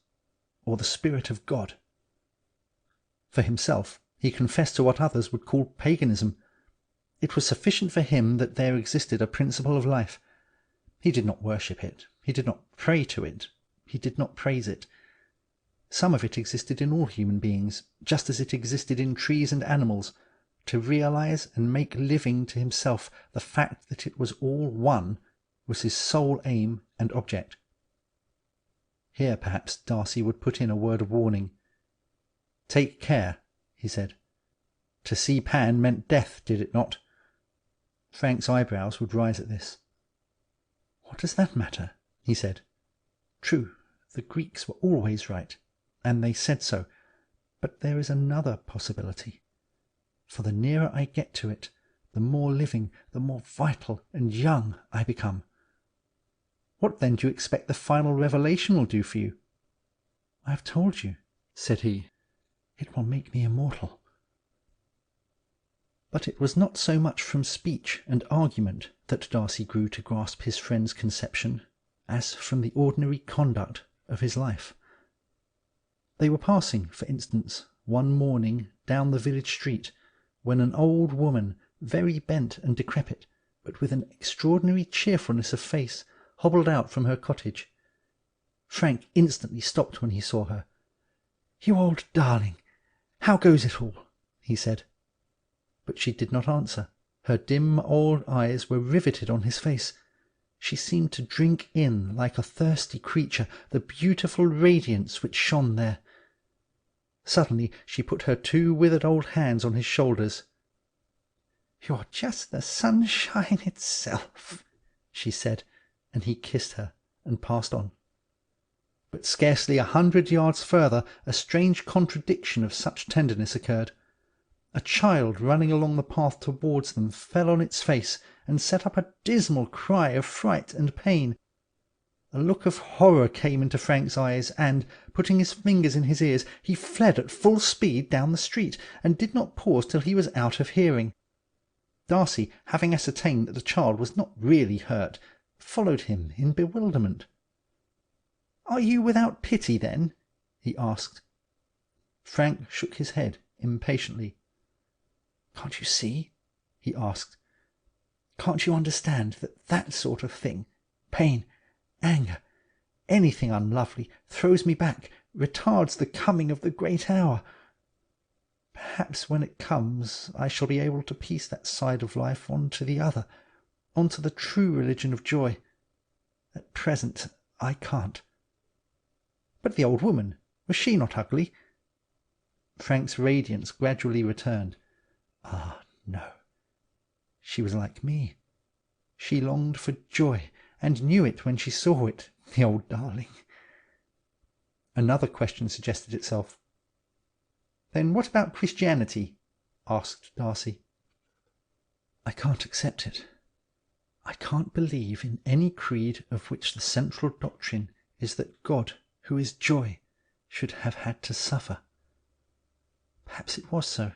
or the spirit of God. For himself, he confessed to what others would call paganism. It was sufficient for him that there existed a principle of life. He did not worship it, he did not pray to it, he did not praise it. Some of it existed in all human beings, just as it existed in trees and animals. To realize and make living to himself the fact that it was all one was his sole aim and object. Here perhaps Darcy would put in a word of warning. "Take care," he said. "To see Pan meant death, did it not?" Frank's eyebrows would rise at this. "What does that matter?" he said. "True, the Greeks were always right, and they said so, but there is another possibility. For the nearer I get to it, the more living, the more vital and young I become. What then do you expect the final revelation will do for you?" "I have told you," said he. "It will make me immortal." But it was not so much from speech and argument that Darcy grew to grasp his friend's conception, as from the ordinary conduct of his life. They were passing, for instance, one morning down the village street, when an old woman, very bent and decrepit, but with an extraordinary cheerfulness of face, hobbled out from her cottage. Frank instantly stopped when he saw her. "You old darling, how goes it all?" he said. But she did not answer. Her dim old eyes were riveted on his face. She seemed to drink in, like a thirsty creature, the beautiful radiance which shone there. Suddenly she put her two withered old hands on his shoulders. "You're just the sunshine itself," she said, and he kissed her and passed on. But scarcely 100 yards further a strange contradiction of such tenderness occurred. A child running along the path towards them fell on its face and set up a dismal cry of fright and pain. A look of horror came into Frank's eyes, and, putting his fingers in his ears, he fled at full speed down the street, and did not pause till he was out of hearing. Darcy, having ascertained that the child was not really hurt, followed him in bewilderment. "Are you without pity, then?" he asked. Frank shook his head impatiently. "Can't you see?" he asked. "Can't you understand that that sort of thing, pain, anger, anything unlovely, throws me back, retards the coming of the great hour? Perhaps when it comes I shall be able to piece that side of life on to the other, on to the true religion of joy. At present I can't." "But the old woman, was she not ugly?" Frank's radiance gradually returned. "Ah, no. She was like me. She longed for joy, and knew it when she saw it, the old darling." Another question suggested itself. "Then what about Christianity?" asked Darcy. "I can't accept it. I can't believe in any creed of which the central doctrine is that God, who is joy, should have had to suffer. Perhaps it was so.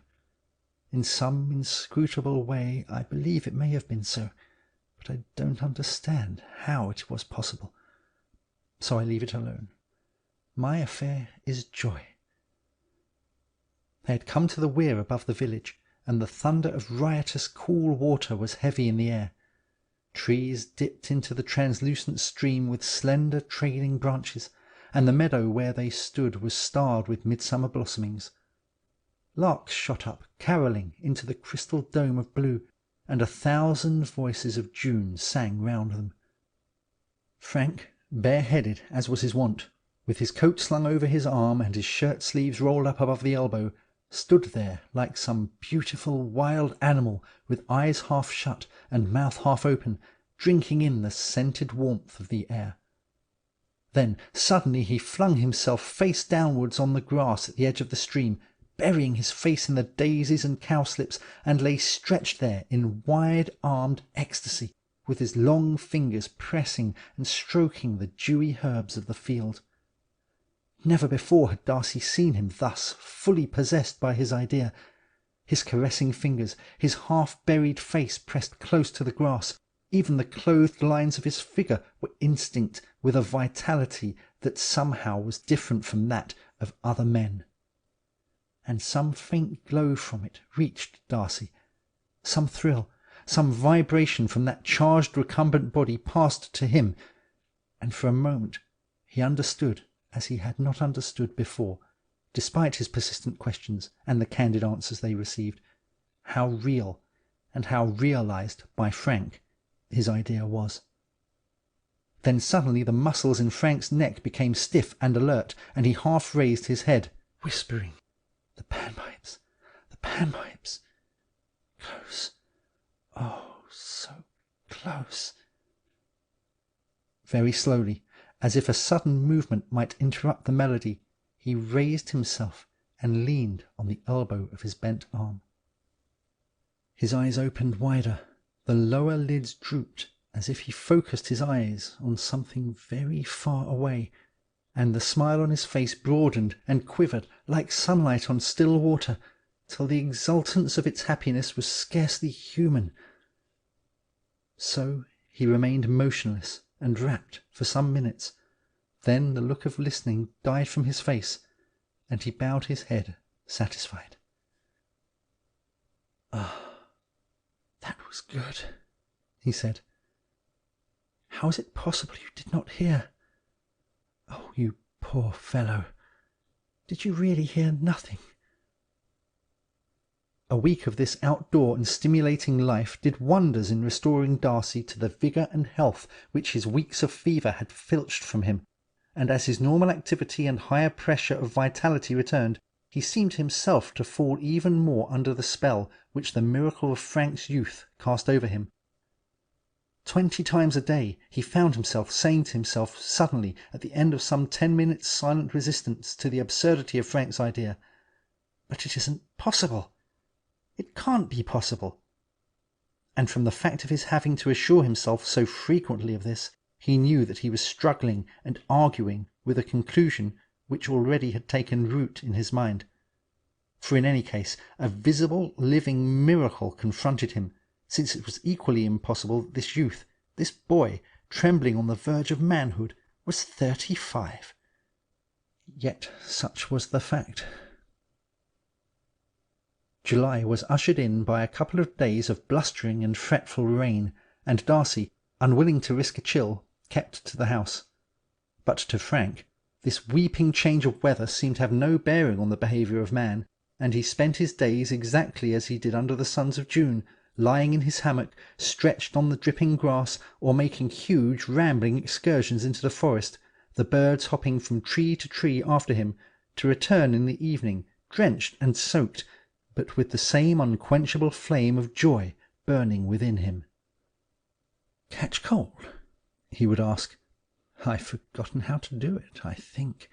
In some inscrutable way I believe it may have been so, but I don't understand how it was possible. So I leave it alone. My affair is joy." They had come to the weir above the village, and the thunder of riotous cool water was heavy in the air. Trees dipped into the translucent stream with slender trailing branches, and the meadow where they stood was starred with midsummer blossomings. Larks shot up, carolling, into the crystal dome of blue, and 1,000 voices of June sang round them. Frank, bareheaded as was his wont, with his coat slung over his arm and his shirt sleeves rolled up above the elbow, stood there like some beautiful wild animal with eyes half shut and mouth half open, drinking in the scented warmth of the air. Then suddenly he flung himself face downwards on the grass at the edge of the stream, burying his face in the daisies and cowslips, and lay stretched there in wide-armed ecstasy, with his long fingers pressing and stroking the dewy herbs of the field. Never before had Darcy seen him thus fully possessed by his idea. His caressing fingers, his half-buried face pressed close to the grass, even the clothed lines of his figure were instinct with a vitality that somehow was different from that of other men. And some faint glow from it reached Darcy. Some thrill, some vibration from that charged recumbent body passed to him, and for a moment he understood as he had not understood before, despite his persistent questions and the candid answers they received, how real and how realized by Frank his idea was. Then suddenly the muscles in Frank's neck became stiff and alert, and he half raised his head, whispering, "The panpipes, the panpipes. Close. Oh, so close." Very slowly, as if a sudden movement might interrupt the melody, he raised himself and leaned on the elbow of his bent arm. His eyes opened wider, the lower lids drooped, as if he focused his eyes on something very far away, and the smile on his face broadened and quivered like sunlight on still water, till the exultance of its happiness was scarcely human. So he remained motionless and rapt for some minutes. Then the look of listening died from his face, and he bowed his head, satisfied. "Ah, that was good," he said. "How is it possible you did not hear? Oh, you poor fellow! Did you really hear nothing?" A week of this outdoor and stimulating life did wonders in restoring Darcy to the vigour and health which his weeks of fever had filched from him, and as his normal activity and higher pressure of vitality returned, he seemed himself to fall even more under the spell which the miracle of Frank's youth cast over him. 20 times a day he found himself saying to himself suddenly, at the end of some 10 minutes' silent resistance to the absurdity of Frank's idea, "But it isn't possible. It can't be possible." And from the fact of his having to assure himself so frequently of this, he knew that he was struggling and arguing with a conclusion which already had taken root in his mind. For in any case, a visible, living miracle confronted him, since it was equally impossible that this youth, this boy, trembling on the verge of manhood, was 35. Yet such was the fact. July was ushered in by a couple of days of blustering and fretful rain, and Darcy, unwilling to risk a chill, kept to the house. But to Frank, this weeping change of weather seemed to have no bearing on the behaviour of man, and he spent his days exactly as he did under the suns of June, lying in his hammock, stretched on the dripping grass, or making huge rambling excursions into the forest, the birds hopping from tree to tree after him, to return in the evening, drenched and soaked, but with the same unquenchable flame of joy burning within him. "Catch cold?" he would ask. "I've forgotten how to do it, I think.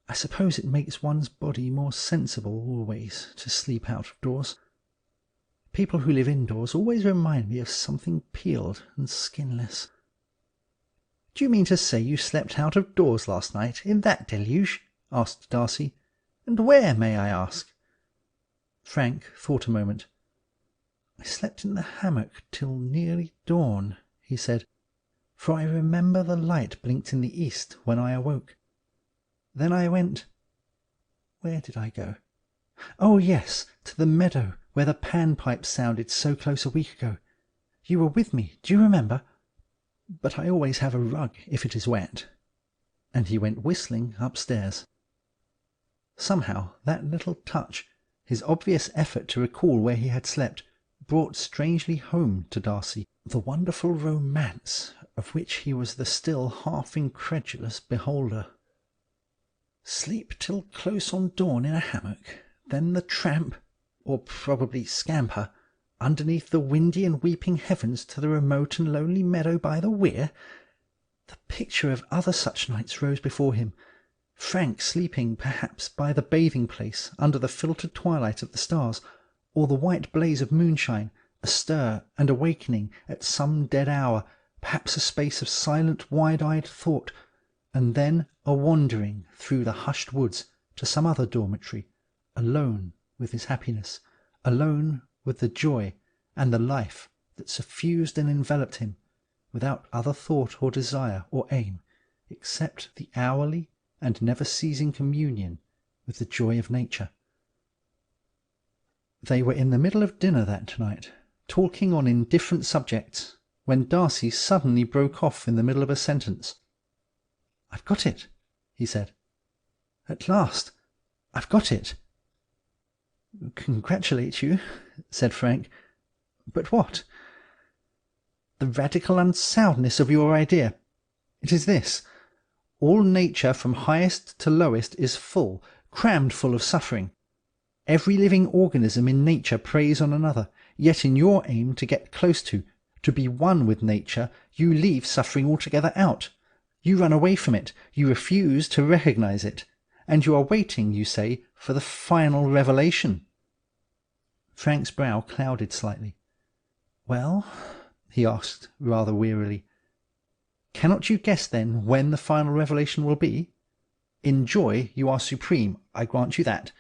I suppose it makes one's body more sensible always to sleep out of doors. People who live indoors always remind me of something peeled and skinless." "Do you mean to say you slept out of doors last night, in that deluge?" asked Darcy. "And where, may I ask?" Frank thought a moment. "I slept in the hammock till nearly dawn," he said, "for I remember the light blinked in the east when I awoke. Then I went— where did I go? Oh, yes, to the meadow where the panpipes sounded so close a week ago. You were with me, do you remember? But I always have a rug if it is wet." And he went whistling upstairs. Somehow that little touch, his obvious effort to recall where he had slept, brought strangely home to Darcy the wonderful romance of which he was the still half-incredulous beholder. Sleep till close on dawn in a hammock, then the tramp, or probably scamper, underneath the windy and weeping heavens to the remote and lonely meadow by the weir. The picture of other such nights rose before him. Frank sleeping, perhaps, by the bathing-place under the filtered twilight of the stars, or the white blaze of moonshine, astir and awakening at some dead hour, perhaps a space of silent wide-eyed thought, and then a wandering through the hushed woods to some other dormitory, alone with his happiness, alone with the joy and the life that suffused and enveloped him, without other thought or desire or aim, except the hourly and never-ceasing communion with the joy of nature. They were in the middle of dinner that night, talking on indifferent subjects, when Darcy suddenly broke off in the middle of a sentence. "I've got it," he said. "At last, I've got it." "Congratulate you," said Frank. "But what?" "The radical unsoundness of your idea. It is this. All nature from highest to lowest is full, crammed full of suffering. Every living organism in nature preys on another, yet in your aim to get close to be one with nature, you leave suffering altogether out. You run away from it, you refuse to recognize it, and you are waiting, you say, for the final revelation." Frank's brow clouded slightly. "Well?" he asked rather wearily. "Cannot you guess then when the final revelation will be? In joy you are supreme, I grant you that.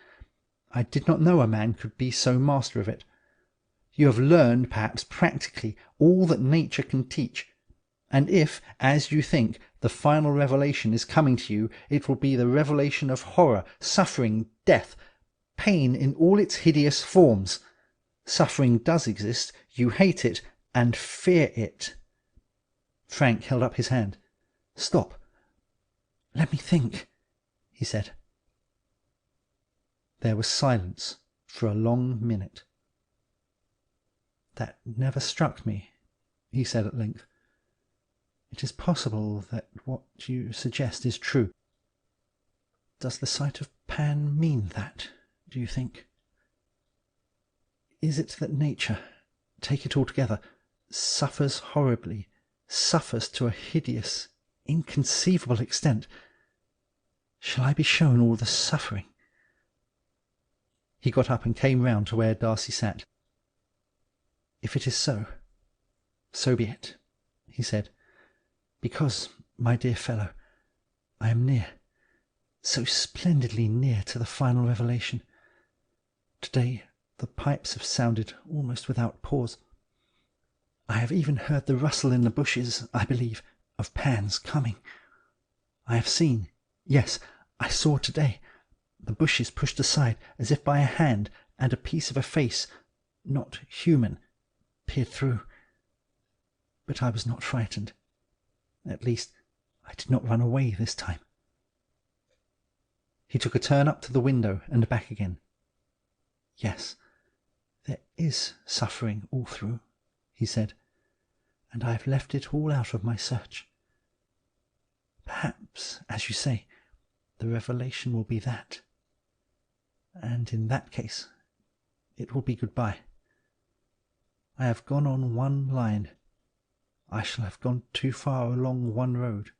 I did not know a man could be so master of it. You have learned, perhaps practically, all that nature can teach, and if, as you think, the final revelation is coming to you, it will be the revelation of horror, suffering, death, pain in all its hideous forms. Suffering does exist, you hate it, and fear it." Frank held up his hand. "Stop. Let me think," he said. There was silence for a long minute. "That never struck me," he said at length. "It is possible that what you suggest is true. Does the sight of Pan mean that, do you think? Is it that nature, take it altogether, suffers horribly, suffers to a hideous, inconceivable extent? Shall I be shown all the suffering?" He got up and came round to where Darcy sat. "If it is so, so be it," he said, "because, my dear fellow, I am near, so splendidly near to the final revelation. To-day the pipes have sounded almost without pause. I have even heard the rustle in the bushes, I believe, of Pan's coming. I have seen, yes, I saw to-day, the bushes pushed aside as if by a hand, and a piece of a face, not human, peered through. But I was not frightened. At least, I did not run away this time. He took a turn up to the window and back again. Yes, there is suffering all through, he said, and I have left it all out of my search. Perhaps, as you say, the revelation will be that. And in that case, it will be goodbye. I have gone on one line. I shall have gone too far along one road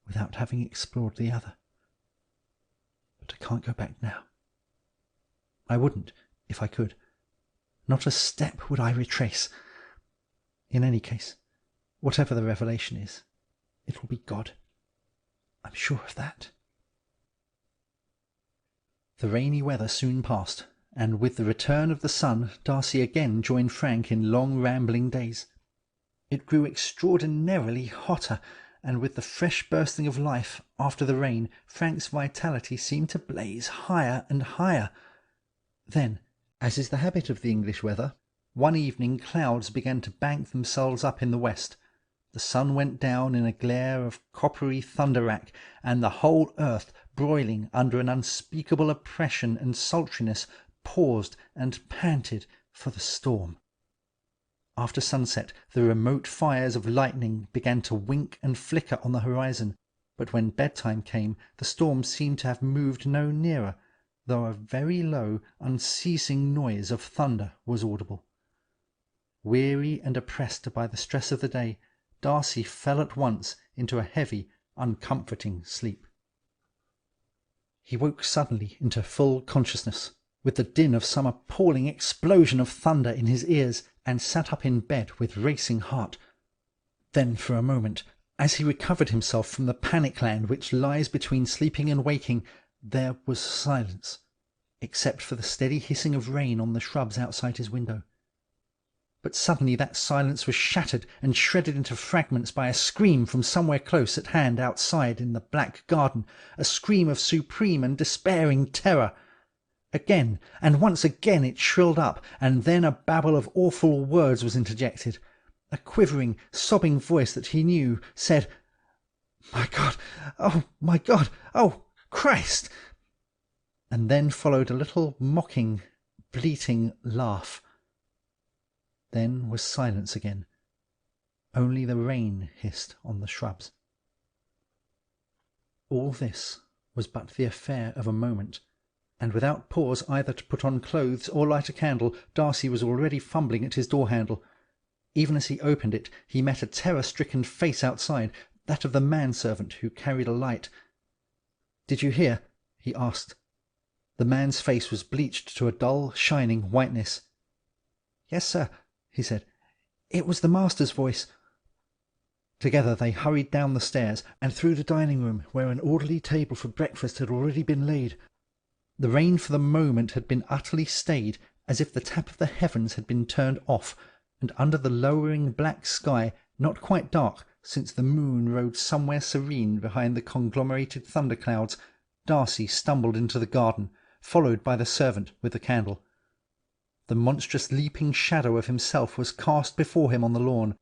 without having explored the other. But I can't go back now. I wouldn't, if I could. Not a step would I retrace. In any case, whatever the revelation is, it will be God. I'm sure of that. The rainy weather soon passed, and with the return of the sun, Darcy again joined Frank in long rambling days. It grew extraordinarily hotter, and with the fresh bursting of life after the rain, Frank's vitality seemed to blaze higher and higher. Then, as is the habit of the English weather, one evening clouds began to bank themselves up in the west. The sun went down in a glare of coppery thunder-rack, and the whole earth, broiling under an unspeakable oppression and sultriness, paused and panted for the storm. After sunset, the remote fires of lightning began to wink and flicker on the horizon, but when bedtime came, the storm seemed to have moved no nearer, though a very low, unceasing noise of thunder was audible. Weary and oppressed by the stress of the day, Darcy fell at once into a heavy, uncomforting sleep. He woke suddenly into full consciousness, with the din of some appalling explosion of thunder in his ears, and sat up in bed with racing heart. Then for a moment, as he recovered himself from the panic land which lies between sleeping and waking, there was silence, except for the steady hissing of rain on the shrubs outside his window. But suddenly that silence was shattered and shredded into fragments by a scream from somewhere close at hand outside in the black garden, a scream of supreme and despairing terror. Again, and once again it shrilled up, and then a babble of awful words was interjected. A quivering, sobbing voice that he knew said, "My God! Oh, my God! Oh, Christ!" And then followed a little mocking, bleating laugh. Then was silence again. Only the rain hissed on the shrubs. All this was but the affair of a moment, and without pause either to put on clothes or light a candle, Darcy was already fumbling at his door-handle. Even as he opened it, he met a terror-stricken face outside, that of the manservant who carried a light. "Did you hear?" he asked. The man's face was bleached to a dull, shining whiteness. "Yes, sir," he said. "It was the master's voice." Together they hurried down the stairs and through the dining-room, where an orderly table for breakfast had already been laid. The rain for the moment had been utterly stayed, as if the tap of the heavens had been turned off, and under the lowering black sky, not quite dark, since the moon rode somewhere serene behind the conglomerated thunderclouds, Darcy stumbled into the garden, followed by the servant with the candle. The monstrous leaping shadow of himself was cast before him on the lawn.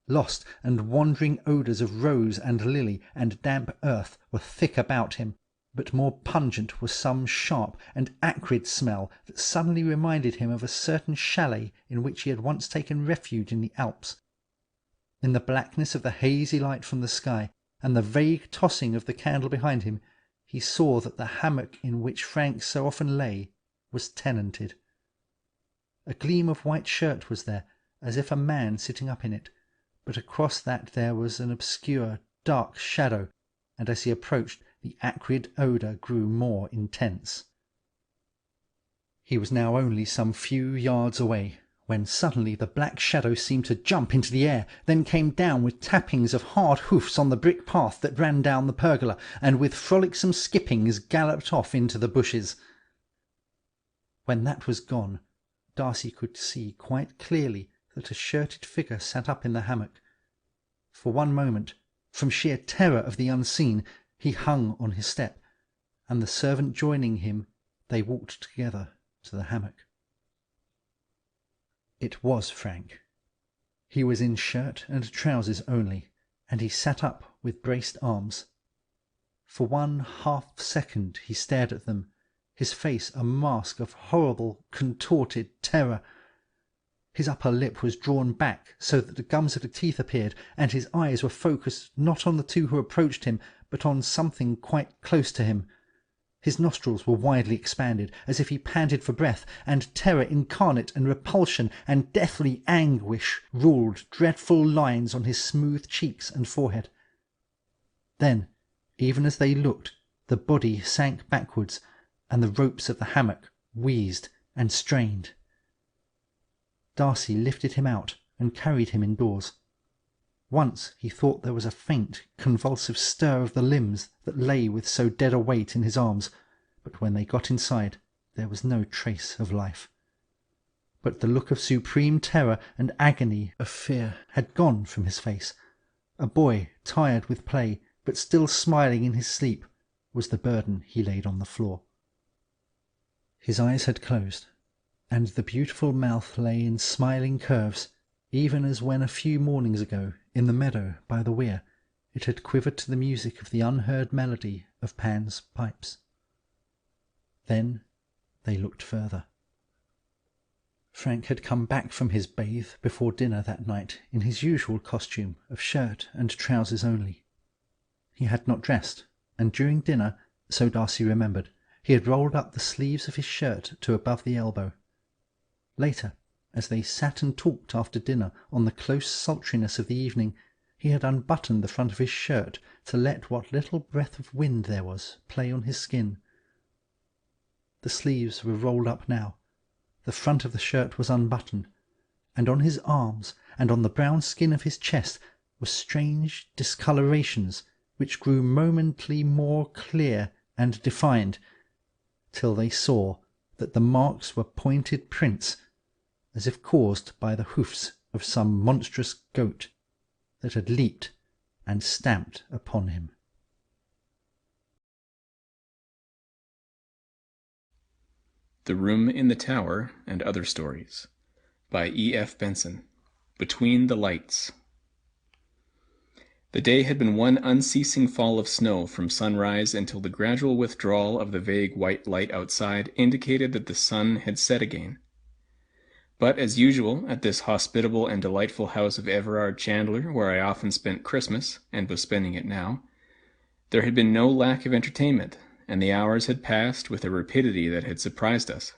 Lost and wandering odours of rose and lily and damp earth were thick about him, but more pungent was some sharp and acrid smell that suddenly reminded him of a certain chalet in which he had once taken refuge in the Alps. In the blackness of the hazy light from the sky, and the vague tossing of the candle behind him, he saw that the hammock in which Frank so often lay was tenanted. A gleam of white shirt was there, as if a man sitting up in it, but across that there was an obscure, dark shadow, and as he approached, the acrid odour grew more intense. He was now only some few yards away, when suddenly the black shadow seemed to jump into the air, then came down with tappings of hard hoofs on the brick path that ran down the pergola, and with frolicsome skippings galloped off into the bushes. When that was gone, Darcy could see quite clearly that a shirted figure sat up in the hammock. For one moment, from sheer terror of the unseen, he hung on his step, and the servant joining him, they walked together to the hammock. It was Frank. He was in shirt and trousers only, and he sat up with braced arms. For 1/2 second he stared at them, his face a mask of horrible, contorted terror. His upper lip was drawn back so that the gums of the teeth appeared, and his eyes were focused not on the two who approached him, but on something quite close to him. His nostrils were widely expanded, as if he panted for breath, and terror incarnate and repulsion and deathly anguish ruled dreadful lines on his smooth cheeks and forehead. Then, even as they looked, the body sank backwards, and the ropes of the hammock wheezed and strained. Darcy lifted him out and carried him indoors. Once he thought there was a faint, convulsive stir of the limbs that lay with so dead a weight in his arms, but when they got inside there was no trace of life. But the look of supreme terror and agony of fear had gone from his face. A boy, tired with play, but still smiling in his sleep, was the burden he laid on the floor. His eyes had closed, and the beautiful mouth lay in smiling curves, even as when a few mornings ago, in the meadow by the weir, it had quivered to the music of the unheard melody of Pan's pipes. Then they looked further. Frank had come back from his bathe before dinner that night in his usual costume of shirt and trousers only. He had not dressed, and during dinner, so Darcy remembered, he had rolled up the sleeves of his shirt to above the elbow. Later, as they sat and talked after dinner on the close sultriness of the evening, he had unbuttoned the front of his shirt to let what little breath of wind there was play on his skin. The sleeves were rolled up now, the front of the shirt was unbuttoned, and on his arms and on the brown skin of his chest were strange discolorations which grew momently more clear and defined, till they saw that the marks were pointed prints, as if caused by the hoofs of some monstrous goat that had leaped and stamped upon him. The Room in the Tower and Other Stories by E.F. Benson. Between the Lights. The day had been one unceasing fall of snow from sunrise until the gradual withdrawal of the vague white light outside indicated that the sun had set again. But, as usual, at this hospitable and delightful house of Everard Chandler, where I often spent Christmas, and was spending it now, there had been no lack of entertainment, and the hours had passed with a rapidity that had surprised us.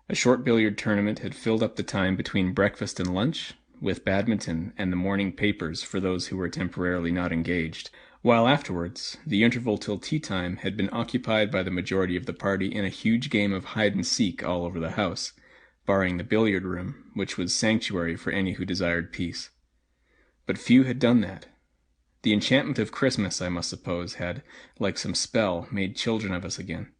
A short billiard tournament had filled up the time between breakfast and lunch, with badminton and the morning papers for those who were temporarily not engaged, while afterwards the interval till tea-time had been occupied by the majority of the party in a huge game of hide-and-seek all over the house, barring the billiard-room, which was sanctuary for any who desired peace. But few had done that. The enchantment of Christmas, I must suppose, had, like some spell, made children of us again,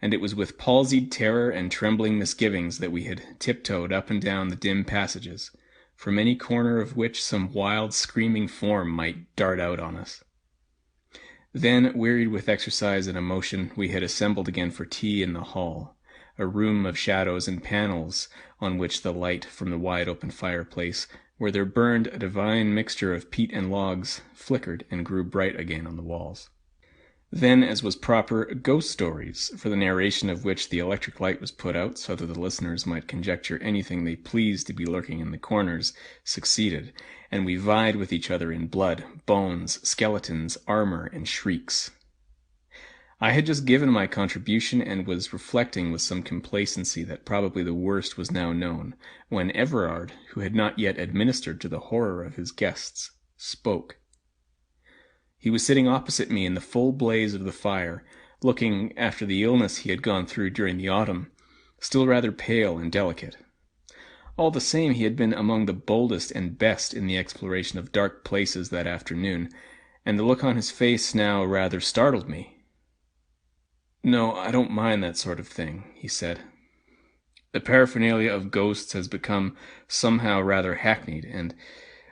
and it was with palsied terror and trembling misgivings that we had tiptoed up and down the dim passages, from any corner of which some wild screaming form might dart out on us. Then, wearied with exercise and emotion, we had assembled again for tea in the hall, a room of shadows and panels on which the light from the wide open fireplace, where there burned a divine mixture of peat and logs, flickered and grew bright again on the walls. Then, as was proper, ghost stories, for the narration of which the electric light was put out so that the listeners might conjecture anything they pleased to be lurking in the corners, succeeded, and we vied with each other in blood, bones, skeletons, armor, and shrieks. I had just given my contribution and was reflecting with some complacency that probably the worst was now known, when Everard, who had not yet administered to the horror of his guests, spoke. He was sitting opposite me in the full blaze of the fire, looking, after the illness he had gone through during the autumn, still rather pale and delicate. All the same, he had been among the boldest and best in the exploration of dark places that afternoon, and the look on his face now rather startled me. "No, I don't mind that sort of thing," he said. "The paraphernalia of ghosts has become somehow rather hackneyed, and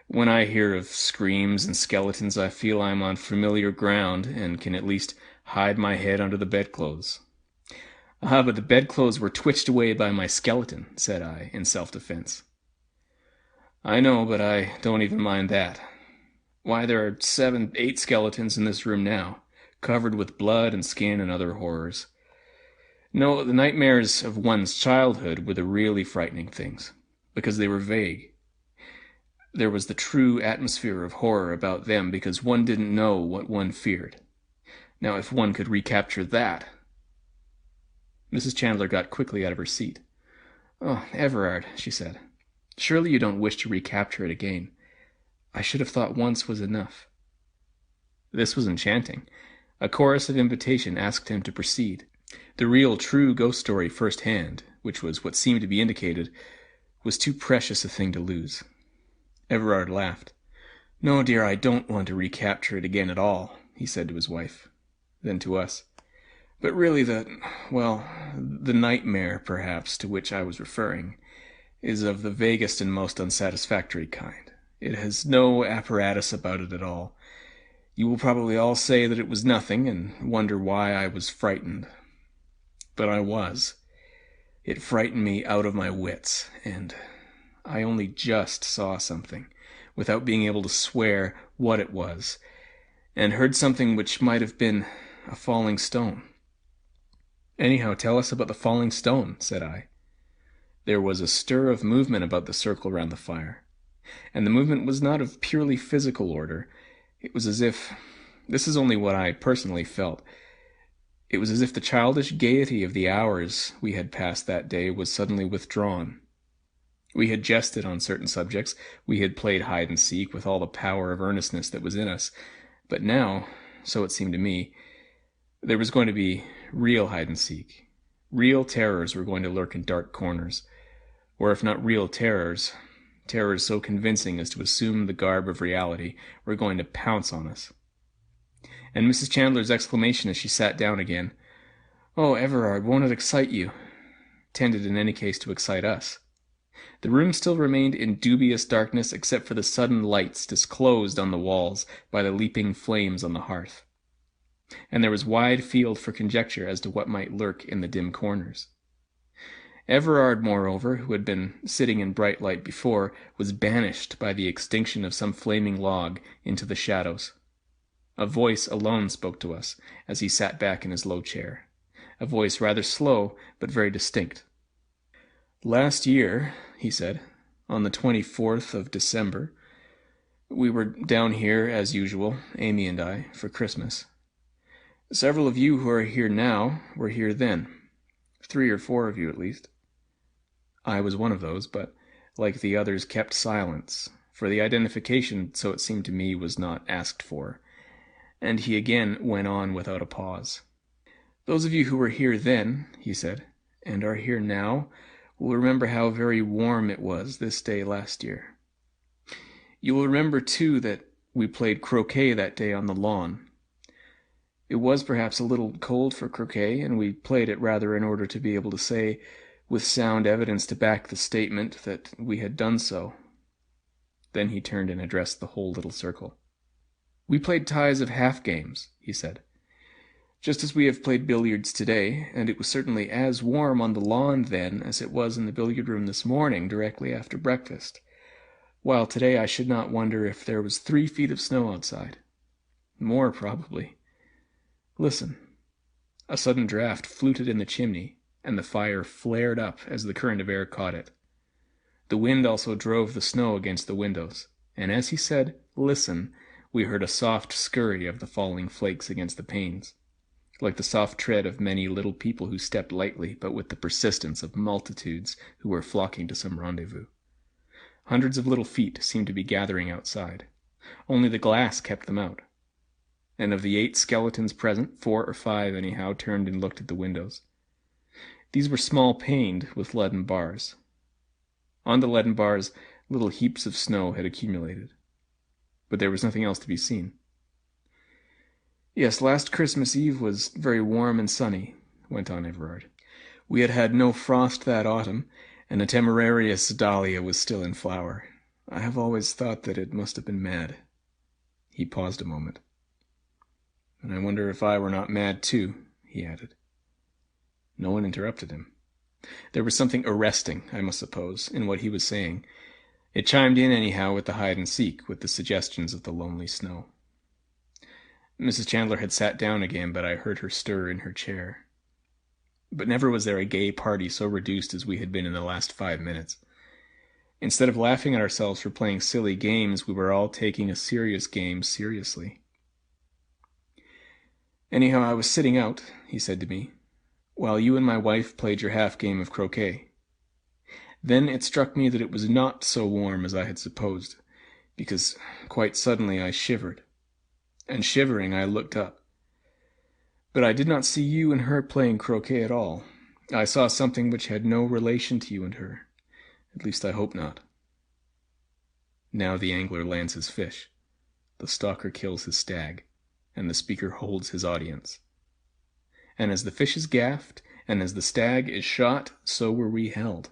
when I hear of screams and skeletons I feel I'm on familiar ground and can at least hide my head under the bedclothes. "Ah, but the bedclothes were twitched away by my skeleton," said I, in self-defense. "I know, but I don't even mind that. Why, there are 7, 8 skeletons in this room now, covered with blood and skin and other horrors. No, the nightmares of one's childhood were the really frightening things, because they were vague. There was the true atmosphere of horror about them because one didn't know what one feared. Now, if one could recapture that..." Mrs. Chandler got quickly out of her seat. "Oh, Everard," she said, "surely you don't wish to recapture it again. I should have thought once was enough." This was enchanting. A chorus of invitation asked him to proceed. The real, true ghost story first-hand, which was what seemed to be indicated, was too precious a thing to lose. Everard laughed. "No, dear, I don't want to recapture it again at all," he said to his wife. Then to us. "But really the nightmare, perhaps, to which I was referring, is of the vaguest and most unsatisfactory kind. It has no apparatus about it at all. You will probably all say that it was nothing, and wonder why I was frightened. But I was. It frightened me out of my wits, and I only just saw something, without being able to swear what it was, and heard something which might have been a falling stone." "Anyhow, tell us about the falling stone," said I. There was a stir of movement about the circle round the fire, and the movement was not of purely physical order. It was as if... This is only what I personally felt. It was as if the childish gaiety of the hours we had passed that day was suddenly withdrawn. We had jested on certain subjects, we had played hide-and-seek with all the power of earnestness that was in us, but now, so it seemed to me, there was going to be real hide-and-seek. Real terrors were going to lurk in dark corners, or if not real terrors, terrors so convincing as to assume the garb of reality, were going to pounce on us. And Mrs. Chandler's exclamation as she sat down again, "Oh, Everard, won't it excite you?" tended in any case to excite us. The room still remained in dubious darkness except for the sudden lights disclosed on the walls by the leaping flames on the hearth. And there was wide field for conjecture as to what might lurk in the dim corners. Everard, moreover, who had been sitting in bright light before, was banished by the extinction of some flaming log into the shadows. A voice alone spoke to us as he sat back in his low chair, a voice rather slow but very distinct. "Last year," he said, "on the 24th of December, we were down here as usual, Amy and I, for Christmas. Several of you who are here now were here then. 3 or 4 of you at least. I was one of those, but like the others kept silence, for the identification, so it seemed to me, was not asked for. And he again went on without a pause. Those of you who were here then," he said, "and are here now, will remember how very warm it was this day last year. You will remember, too, that we played croquet that day on the lawn. It was perhaps a little cold for croquet, and we played it rather in order to be able to say, with sound evidence to back the statement, that we had done so." Then he turned and addressed the whole little circle. "We played ties of half games," he said, "just as we have played billiards today, and it was certainly as warm on the lawn then as it was in the billiard room this morning directly after breakfast, while today I should not wonder if there was 3 feet of snow outside. More, probably. Listen." A sudden draught fluted in the chimney, and the fire flared up as the current of air caught it. The wind also drove the snow against the windows, and as he said, "Listen," we heard a soft scurry of the falling flakes against the panes, like the soft tread of many little people who stepped lightly but with the persistence of multitudes who were flocking to some rendezvous. Hundreds of little feet seemed to be gathering outside. Only the glass kept them out. And of the 8 skeletons present, 4 or 5 anyhow turned and looked at the windows. These were small-paned with leaden bars. On the leaden bars, little heaps of snow had accumulated. But there was nothing else to be seen. "Yes, last Christmas Eve was very warm and sunny," went on Everard. "We had had no frost that autumn, and a temerarious dahlia was still in flower. I have always thought that it must have been mad." He paused a moment. "And I wonder if I were not mad too," he added. No one interrupted him. There was something arresting, I must suppose, in what he was saying. It chimed in anyhow with the hide-and-seek, with the suggestions of the lonely snow. Mrs. Chandler had sat down again, but I heard her stir in her chair. But never was there a gay party so reduced as we had been in the last 5 minutes. Instead of laughing at ourselves for playing silly games, we were all taking a serious game seriously. "Anyhow, I was sitting out," he said to me, "while you and my wife played your half-game of croquet. Then it struck me that it was not so warm as I had supposed, because quite suddenly I shivered. And shivering, I looked up. But I did not see you and her playing croquet at all. I saw something which had no relation to you and her. At least I hope not." Now the angler lands his fish, the stalker kills his stag, and the speaker holds his audience. And as the fish is gaffed, and as the stag is shot, so were we held.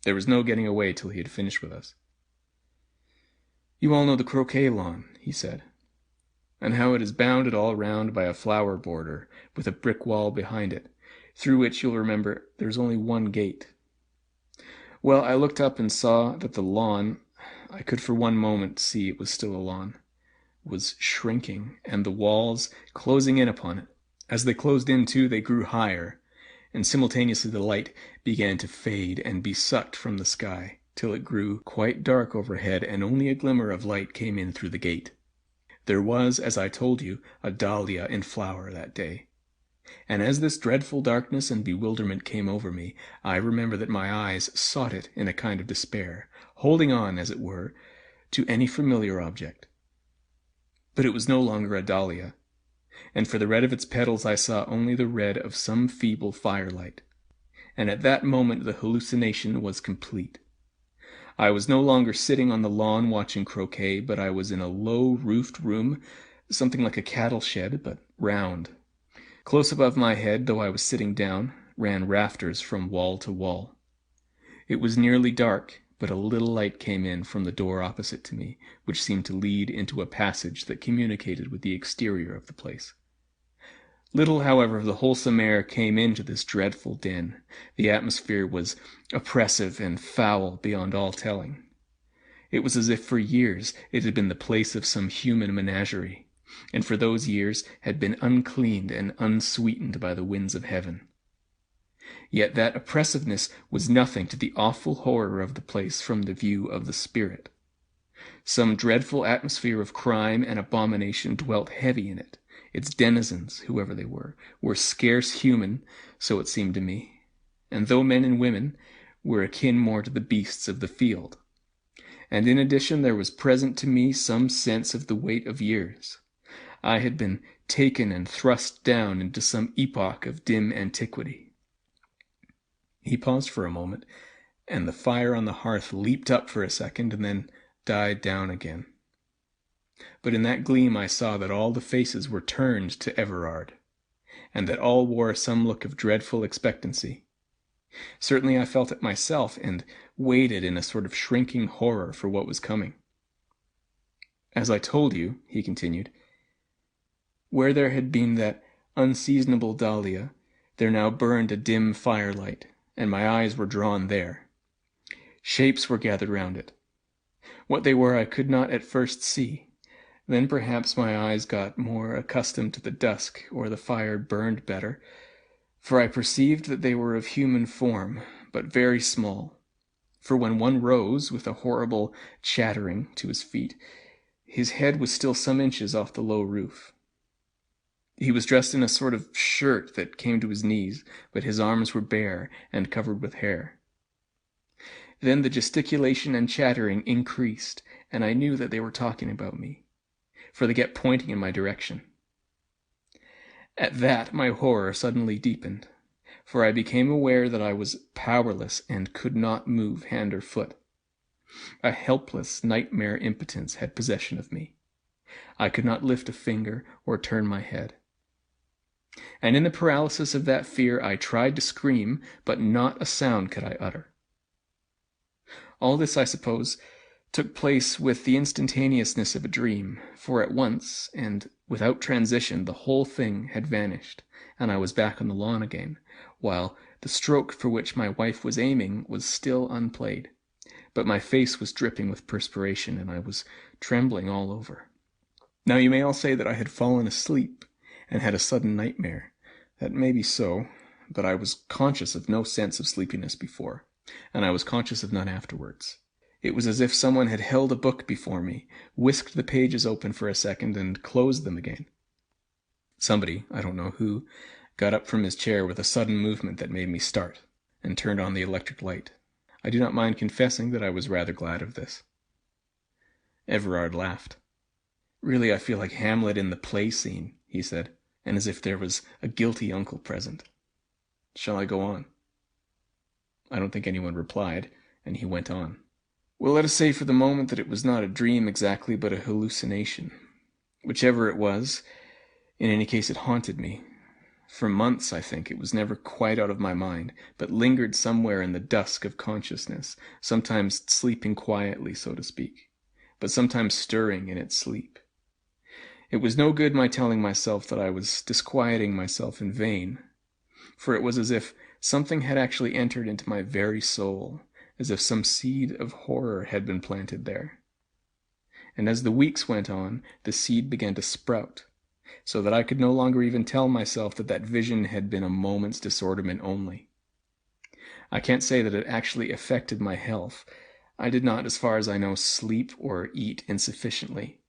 There was no getting away till he had finished with us. "You all know the croquet lawn," he said, "and how it is bounded all round by a flower border, with a brick wall behind it, through which you'll remember there's only one gate. Well, I looked up and saw that the lawn, I could for one moment see it was still a lawn, was shrinking, and the walls closing in upon it. As they closed in too, they grew higher, and simultaneously the light began to fade and be sucked from the sky, till it grew quite dark overhead, and only a glimmer of light came in through the gate. There was, as I told you, a dahlia in flower that day. And as this dreadful darkness and bewilderment came over me, I remember that my eyes sought it in a kind of despair, holding on, as it were, to any familiar object. But it was no longer a dahlia, and for the red of its petals I saw only the red of some feeble firelight. And at that moment the hallucination was complete. I was no longer sitting on the lawn watching croquet, but I was in a low-roofed room, something like a cattle shed, but round. Close above my head, though I was sitting down, ran rafters from wall to wall. It was nearly dark, but a little light came in from the door opposite to me, which seemed to lead into a passage that communicated with the exterior of the place. Little, however, of the wholesome air came into this dreadful den. The atmosphere was oppressive and foul beyond all telling. It was as if for years it had been the place of some human menagerie, and for those years had been uncleaned and unsweetened by the winds of heaven. Yet that oppressiveness was nothing to the awful horror of the place from the view of the spirit. Some dreadful atmosphere of crime and abomination dwelt heavy in it. Its denizens, whoever they were scarce human, so it seemed to me, and though men and women, were akin more to the beasts of the field. And in addition there was present to me some sense of the weight of years. I had been taken and thrust down into some epoch of dim antiquity. He paused for a moment, and the fire on the hearth leaped up for a second and then died down again. But in that gleam I saw that all the faces were turned to Everard, and that all wore some look of dreadful expectancy. Certainly I felt it myself, and waited in a sort of shrinking horror for what was coming. "As I told you," he continued, "where there had been that unseasonable dahlia, there now burned a dim firelight, and my eyes were drawn there. Shapes were gathered round it. What they were I could not at first see. Then perhaps my eyes got more accustomed to the dusk, or the fire burned better, for I perceived that they were of human form, but very small. For when one rose, with a horrible chattering, to his feet, his head was still some inches off the low roof. He was dressed in a sort of shirt that came to his knees, but his arms were bare and covered with hair. Then the gesticulation and chattering increased, and I knew that they were talking about me, for they kept pointing in my direction. At that my horror suddenly deepened, for I became aware that I was powerless and could not move hand or foot. A helpless nightmare impotence had possession of me. I could not lift a finger or turn my head. And in the paralysis of that fear I tried to scream, but not a sound could I utter. All this, I suppose, took place with the instantaneousness of a dream, for at once, and without transition, the whole thing had vanished, and I was back on the lawn again, while the stroke for which my wife was aiming was still unplayed. But my face was dripping with perspiration, and I was trembling all over. Now you may all say that I had fallen asleep and had a sudden nightmare. That may be so, but I was conscious of no sense of sleepiness before, and I was conscious of none afterwards. It was as if someone had held a book before me, whisked the pages open for a second, and closed them again. Somebody, I don't know who, got up from his chair with a sudden movement that made me start, and turned on the electric light. I do not mind confessing that I was rather glad of this. Everard laughed. "Really, I feel like Hamlet in the play scene," he said, "and as if there was a guilty uncle present. Shall I go on?" I don't think anyone replied, and he went on. "Well, let us say for the moment that it was not a dream exactly, but a hallucination. Whichever it was, in any case it haunted me. For months, I think, it was never quite out of my mind, but lingered somewhere in the dusk of consciousness, sometimes sleeping quietly, so to speak, but sometimes stirring in its sleep. It was no good my telling myself that I was disquieting myself in vain, for it was as if something had actually entered into my very soul, as if some seed of horror had been planted there. And as the weeks went on, the seed began to sprout, so that I could no longer even tell myself that that vision had been a moment's disorderment only. I can't say that it actually affected my health. I did not, as far as I know, sleep or eat insufficiently.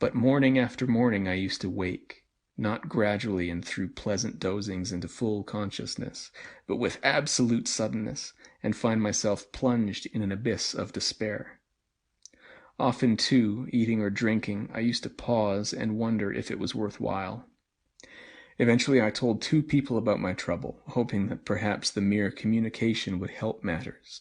But morning after morning I used to wake, not gradually and through pleasant dozings into full consciousness, but with absolute suddenness, and find myself plunged in an abyss of despair. Often, too, eating or drinking, I used to pause and wonder if it was worthwhile. Eventually I told 2 people about my trouble, hoping that perhaps the mere communication would help matters,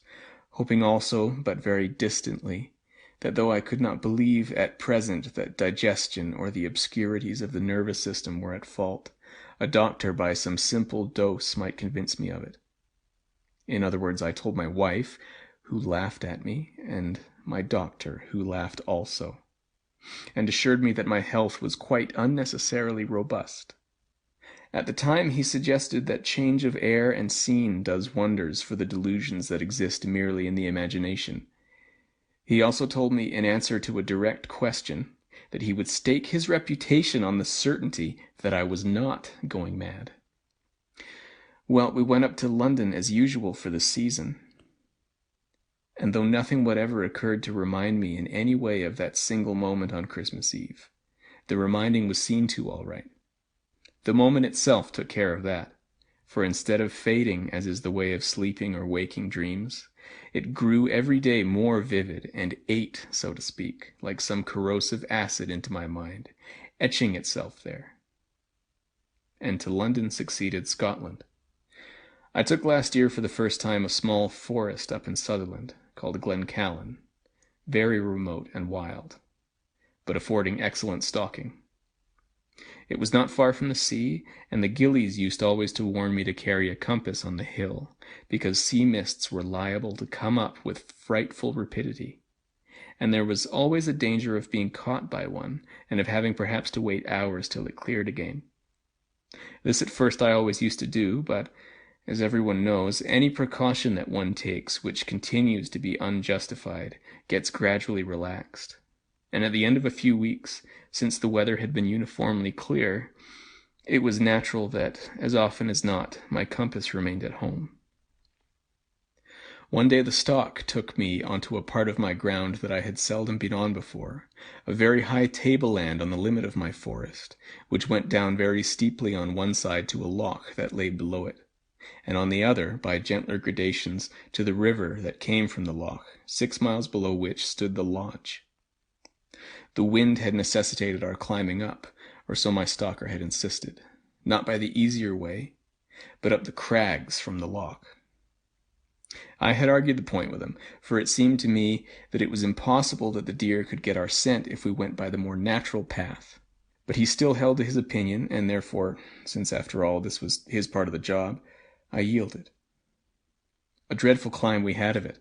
hoping also, but very distantly, that though I could not believe at present that digestion or the obscurities of the nervous system were at fault, a doctor by some simple dose might convince me of it. In other words, I told my wife, who laughed at me, and my doctor, who laughed also, and assured me that my health was quite unnecessarily robust. At the time he suggested that change of air and scene does wonders for the delusions that exist merely in the imagination. He also told me, in answer to a direct question, that he would stake his reputation on the certainty that I was not going mad. Well, we went up to London as usual for the season, and though nothing whatever occurred to remind me in any way of that single moment on Christmas Eve, the reminding was seen to all right. The moment itself took care of that, for instead of fading, as is the way of sleeping or waking dreams, it grew every day more vivid and ate, so to speak, like some corrosive acid into my mind, etching itself there. And to London succeeded Scotland. I took last year for the first time a small forest up in Sutherland, called Glencallan, very remote and wild, but affording excellent stalking. It was not far from the sea, and the gillies used always to warn me to carry a compass on the hill, because sea mists were liable to come up with frightful rapidity, and there was always a danger of being caught by one, and of having perhaps to wait hours till it cleared again. This at first I always used to do, but, as everyone knows, any precaution that one takes which continues to be unjustified gets gradually relaxed, and at the end of a few weeks, since the weather had been uniformly clear, it was natural that, as often as not, my compass remained at home. One day the stalk took me onto a part of my ground that I had seldom been on before, a very high tableland on the limit of my forest, which went down very steeply on one side to a loch that lay below it, and on the other, by gentler gradations, to the river that came from the loch, 6 miles below which stood the lodge. The wind had necessitated our climbing up, or so my stalker had insisted, not by the easier way, but up the crags from the loch. I had argued the point with him, for it seemed to me that it was impossible that the deer could get our scent if we went by the more natural path. But he still held to his opinion, and therefore, since after all this was his part of the job, I yielded. A dreadful climb we had of it,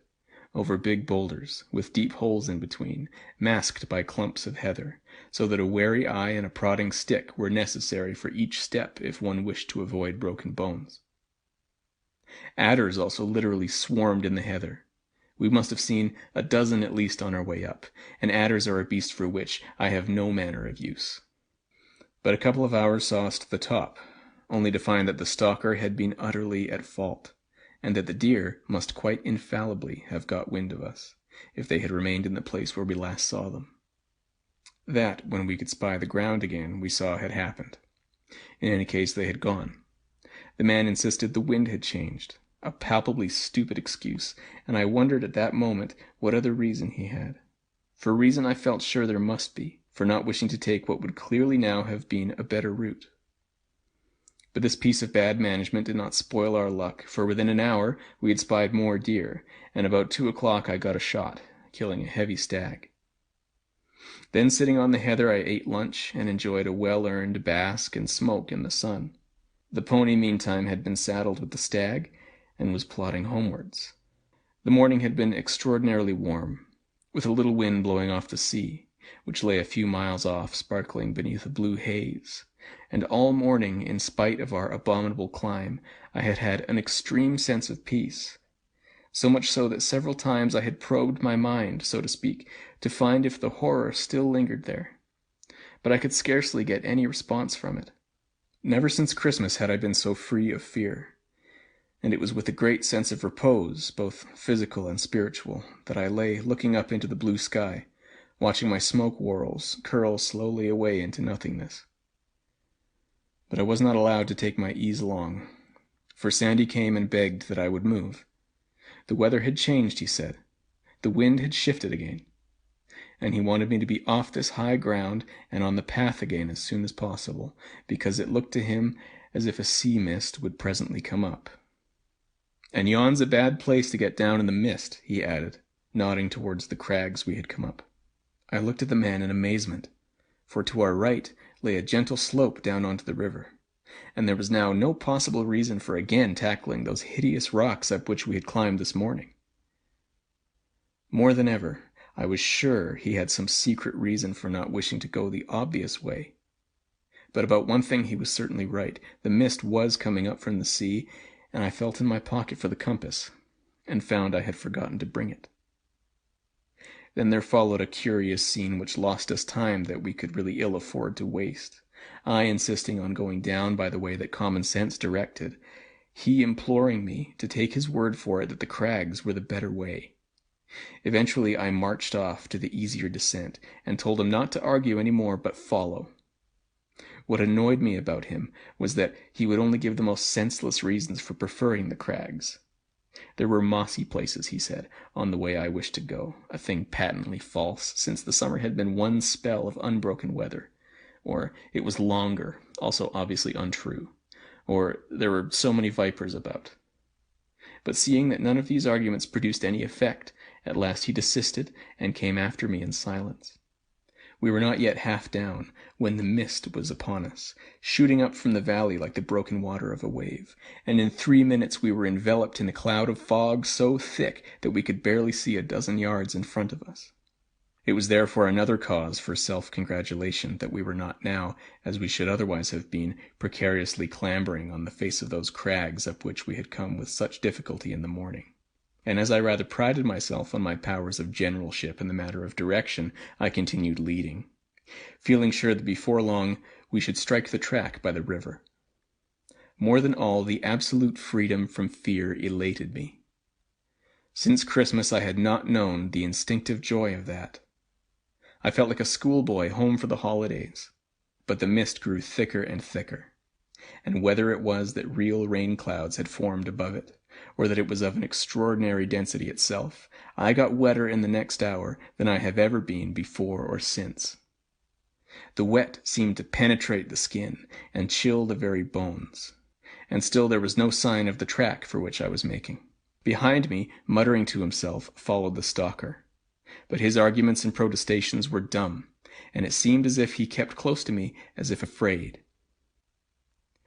over big boulders, with deep holes in between, masked by clumps of heather, so that a wary eye and a prodding stick were necessary for each step if one wished to avoid broken bones. Adders also literally swarmed in the heather. We must have seen a dozen at least on our way up, and adders are a beast for which I have no manner of use. But a couple of hours saw us to the top, only to find that the stalker had been utterly at fault, and that the deer must quite infallibly have got wind of us, if they had remained in the place where we last saw them. That, when we could spy the ground again, we saw had happened. In any case, they had gone. The man insisted the wind had changed, a palpably stupid excuse, and I wondered at that moment what other reason he had. For reason I felt sure there must be, for not wishing to take what would clearly now have been a better route. But this piece of bad management did not spoil our luck, for within an hour we had spied more deer, and about 2 o'clock I got a shot, killing a heavy stag. Then sitting on the heather I ate lunch and enjoyed a well-earned bask and smoke in the sun. The pony meantime had been saddled with the stag, and was plodding homewards. The morning had been extraordinarily warm, with a little wind blowing off the sea, which lay a few miles off, sparkling beneath a blue haze, and all morning, in spite of our abominable climb, I had had an extreme sense of peace, so much so that several times I had probed my mind, so to speak, to find if the horror still lingered there. But I could scarcely get any response from it. Never since Christmas had I been so free of fear, and it was with a great sense of repose, both physical and spiritual, that I lay looking up into the blue sky, watching my smoke whorls curl slowly away into nothingness. But I was not allowed to take my ease long, for Sandy came and begged that I would move. The weather had changed, he said. The wind had shifted again, and he wanted me to be off this high ground and on the path again as soon as possible, because it looked to him as if a sea mist would presently come up. "And yon's a bad place to get down in the mist," he added, nodding towards the crags we had come up. I looked at the man in amazement, for to our right lay a gentle slope down onto the river, and there was now no possible reason for again tackling those hideous rocks up which we had climbed this morning. More than ever, I was sure he had some secret reason for not wishing to go the obvious way. But about one thing he was certainly right. The mist was coming up from the sea, and I felt in my pocket for the compass, and found I had forgotten to bring it. Then there followed a curious scene which lost us time that we could really ill afford to waste, I insisting on going down by the way that common sense directed, he imploring me to take his word for it that the crags were the better way. Eventually I marched off to the easier descent, and told him not to argue any more but follow. What annoyed me about him was that he would only give the most senseless reasons for preferring the crags. There were mossy places, he said, on the way I wished to go, a thing patently false, since the summer had been one spell of unbroken weather, or it was longer, also obviously untrue, or there were so many vipers about. But seeing that none of these arguments produced any effect, at last he desisted and came after me in silence. We were not yet half down, when the mist was upon us, shooting up from the valley like the broken water of a wave, and in 3 minutes we were enveloped in a cloud of fog so thick that we could barely see a dozen yards in front of us. It was therefore another cause for self-congratulation that we were not now, as we should otherwise have been, precariously clambering on the face of those crags up which we had come with such difficulty in the morning. And as I rather prided myself on my powers of generalship in the matter of direction, I continued leading, feeling sure that before long we should strike the track by the river. More than all, the absolute freedom from fear elated me. Since Christmas I had not known the instinctive joy of that. I felt like a schoolboy home for the holidays, but the mist grew thicker and thicker, and whether it was that real rain clouds had formed above it, or that it was of an extraordinary density itself, I got wetter in the next hour than I have ever been before or since. The wet seemed to penetrate the skin and chill the very bones, and still there was no sign of the track for which I was making. Behind me, muttering to himself, followed the stalker, but his arguments and protestations were dumb, and it seemed as if he kept close to me as if afraid.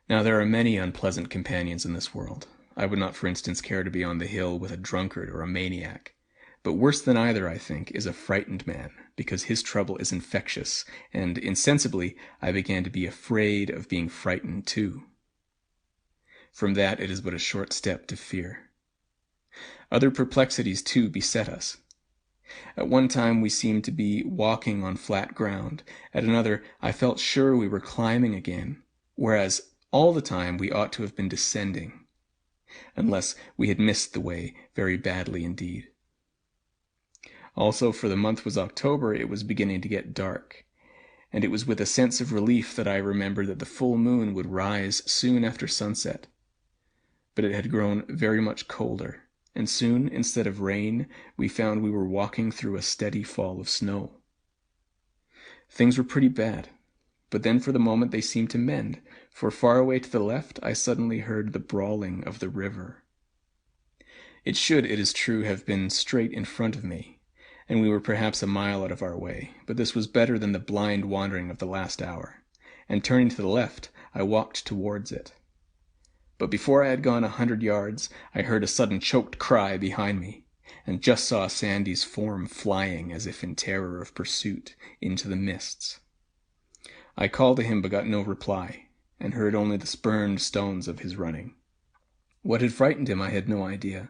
Now there are many unpleasant companions in this world. I would not, for instance, care to be on the hill with a drunkard or a maniac, But worse than either, I think, is a frightened man, because his trouble is infectious, and insensibly I began to be afraid of being frightened too. From that it is but a short step to fear. Other perplexities too beset us. At one time we seemed to be walking on flat ground, at another I felt sure we were climbing again, whereas all the time we ought to have been descending, unless we had missed the way very badly indeed. Also, for the month was October, it was beginning to get dark, and it was with a sense of relief that I remembered that the full moon would rise soon after sunset. But it had grown very much colder, and soon, instead of rain, we found we were walking through a steady fall of snow. Things were pretty bad, but then for the moment they seemed to mend, for far away to the left I suddenly heard the brawling of the river. It should, it is true, have been straight in front of me, and we were perhaps a mile out of our way, but this was better than the blind wandering of the last hour, and turning to the left, I walked towards it. But before I had gone 100 yards, I heard a sudden choked cry behind me, and just saw Sandy's form flying, as if in terror of pursuit, into the mists. I called to him but got no reply, and heard only the spurned stones of his running. What had frightened him I had no idea,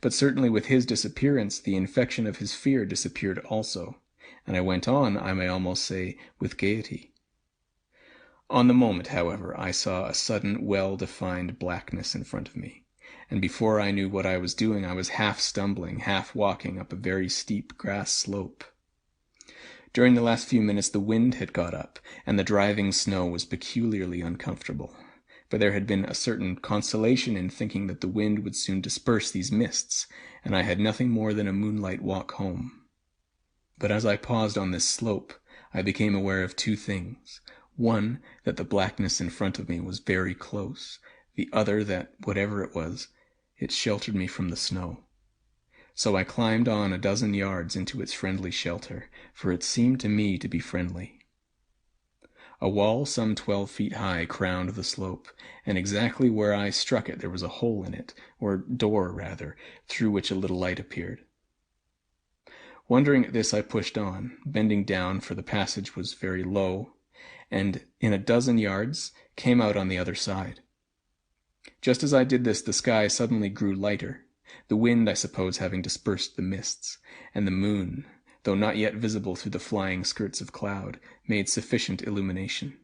but certainly with his disappearance the infection of his fear disappeared also, and I went on, I may almost say, with gaiety. On the moment, however, I saw a sudden well-defined blackness in front of me, and before I knew what I was doing I was half stumbling, half walking up a very steep grass slope. During the last few minutes the wind had got up, and the driving snow was peculiarly uncomfortable, but there had been a certain consolation in thinking that the wind would soon disperse these mists, and I had nothing more than a moonlight walk home. But as I paused on this slope, I became aware of two things. One, that the blackness in front of me was very close. The other, that, whatever it was, it sheltered me from the snow. So I climbed on a dozen yards into its friendly shelter, for it seemed to me to be friendly. A wall some 12 feet high crowned the slope, and exactly where I struck it there was a hole in it, or door rather, through which a little light appeared. Wondering at this I pushed on, bending down, for the passage was very low, and in a dozen yards came out on the other side. Just as I did this the sky suddenly grew lighter, the wind, I suppose, having dispersed the mists, and the moon, though not yet visible through the flying skirts of cloud, made sufficient illumination.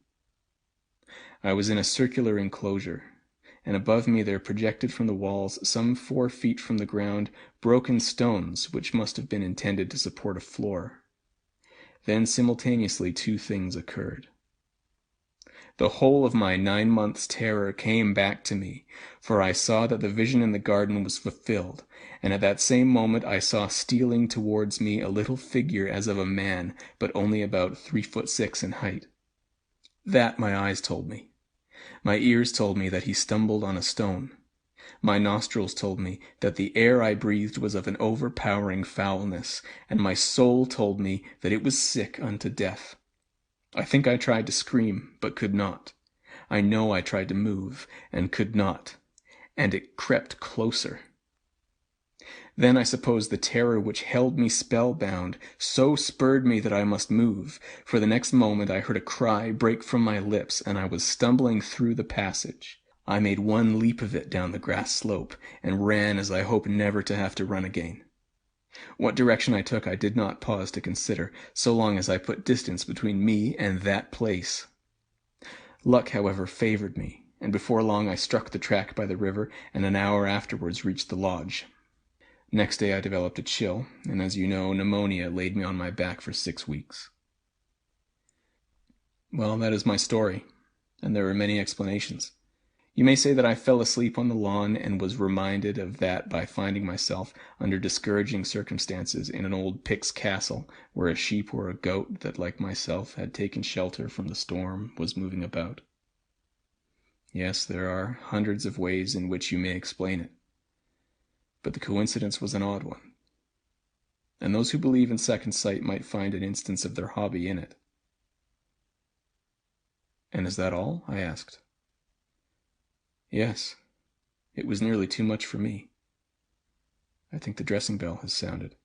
I was in a circular enclosure, and above me there projected from the walls, some 4 feet from the ground, broken stones which must have been intended to support a floor. Then simultaneously two things occurred. The whole of my 9 months' terror came back to me, for I saw that the vision in the garden was fulfilled, and at that same moment I saw stealing towards me a little figure as of a man, but only about 3'6" in height. That my eyes told me. My ears told me that he stumbled on a stone. My nostrils told me that the air I breathed was of an overpowering foulness, and my soul told me that it was sick unto death. I think I tried to scream, but could not. I know I tried to move, and could not, and it crept closer. Then I suppose the terror which held me spellbound so spurred me that I must move, for the next moment I heard a cry break from my lips, and I was stumbling through the passage. I made one leap of it down the grass slope, and ran as I hope never to have to run again. What direction I took I did not pause to consider, so long as I put distance between me and that place. Luck, however, favored me, and before long I struck the track by the river, and an hour afterwards reached the lodge. Next day I developed a chill, and as you know, pneumonia laid me on my back for 6 weeks. Well, that is my story, and there are many explanations. You may say that I fell asleep on the lawn and was reminded of that by finding myself, under discouraging circumstances, in an old Pict's castle, where a sheep or a goat that, like myself, had taken shelter from the storm, was moving about. Yes, there are hundreds of ways in which you may explain it, but the coincidence was an odd one, and those who believe in second sight might find an instance of their hobby in it. And is that all? I asked. Yes, it was nearly too much for me. I think the dressing bell has sounded.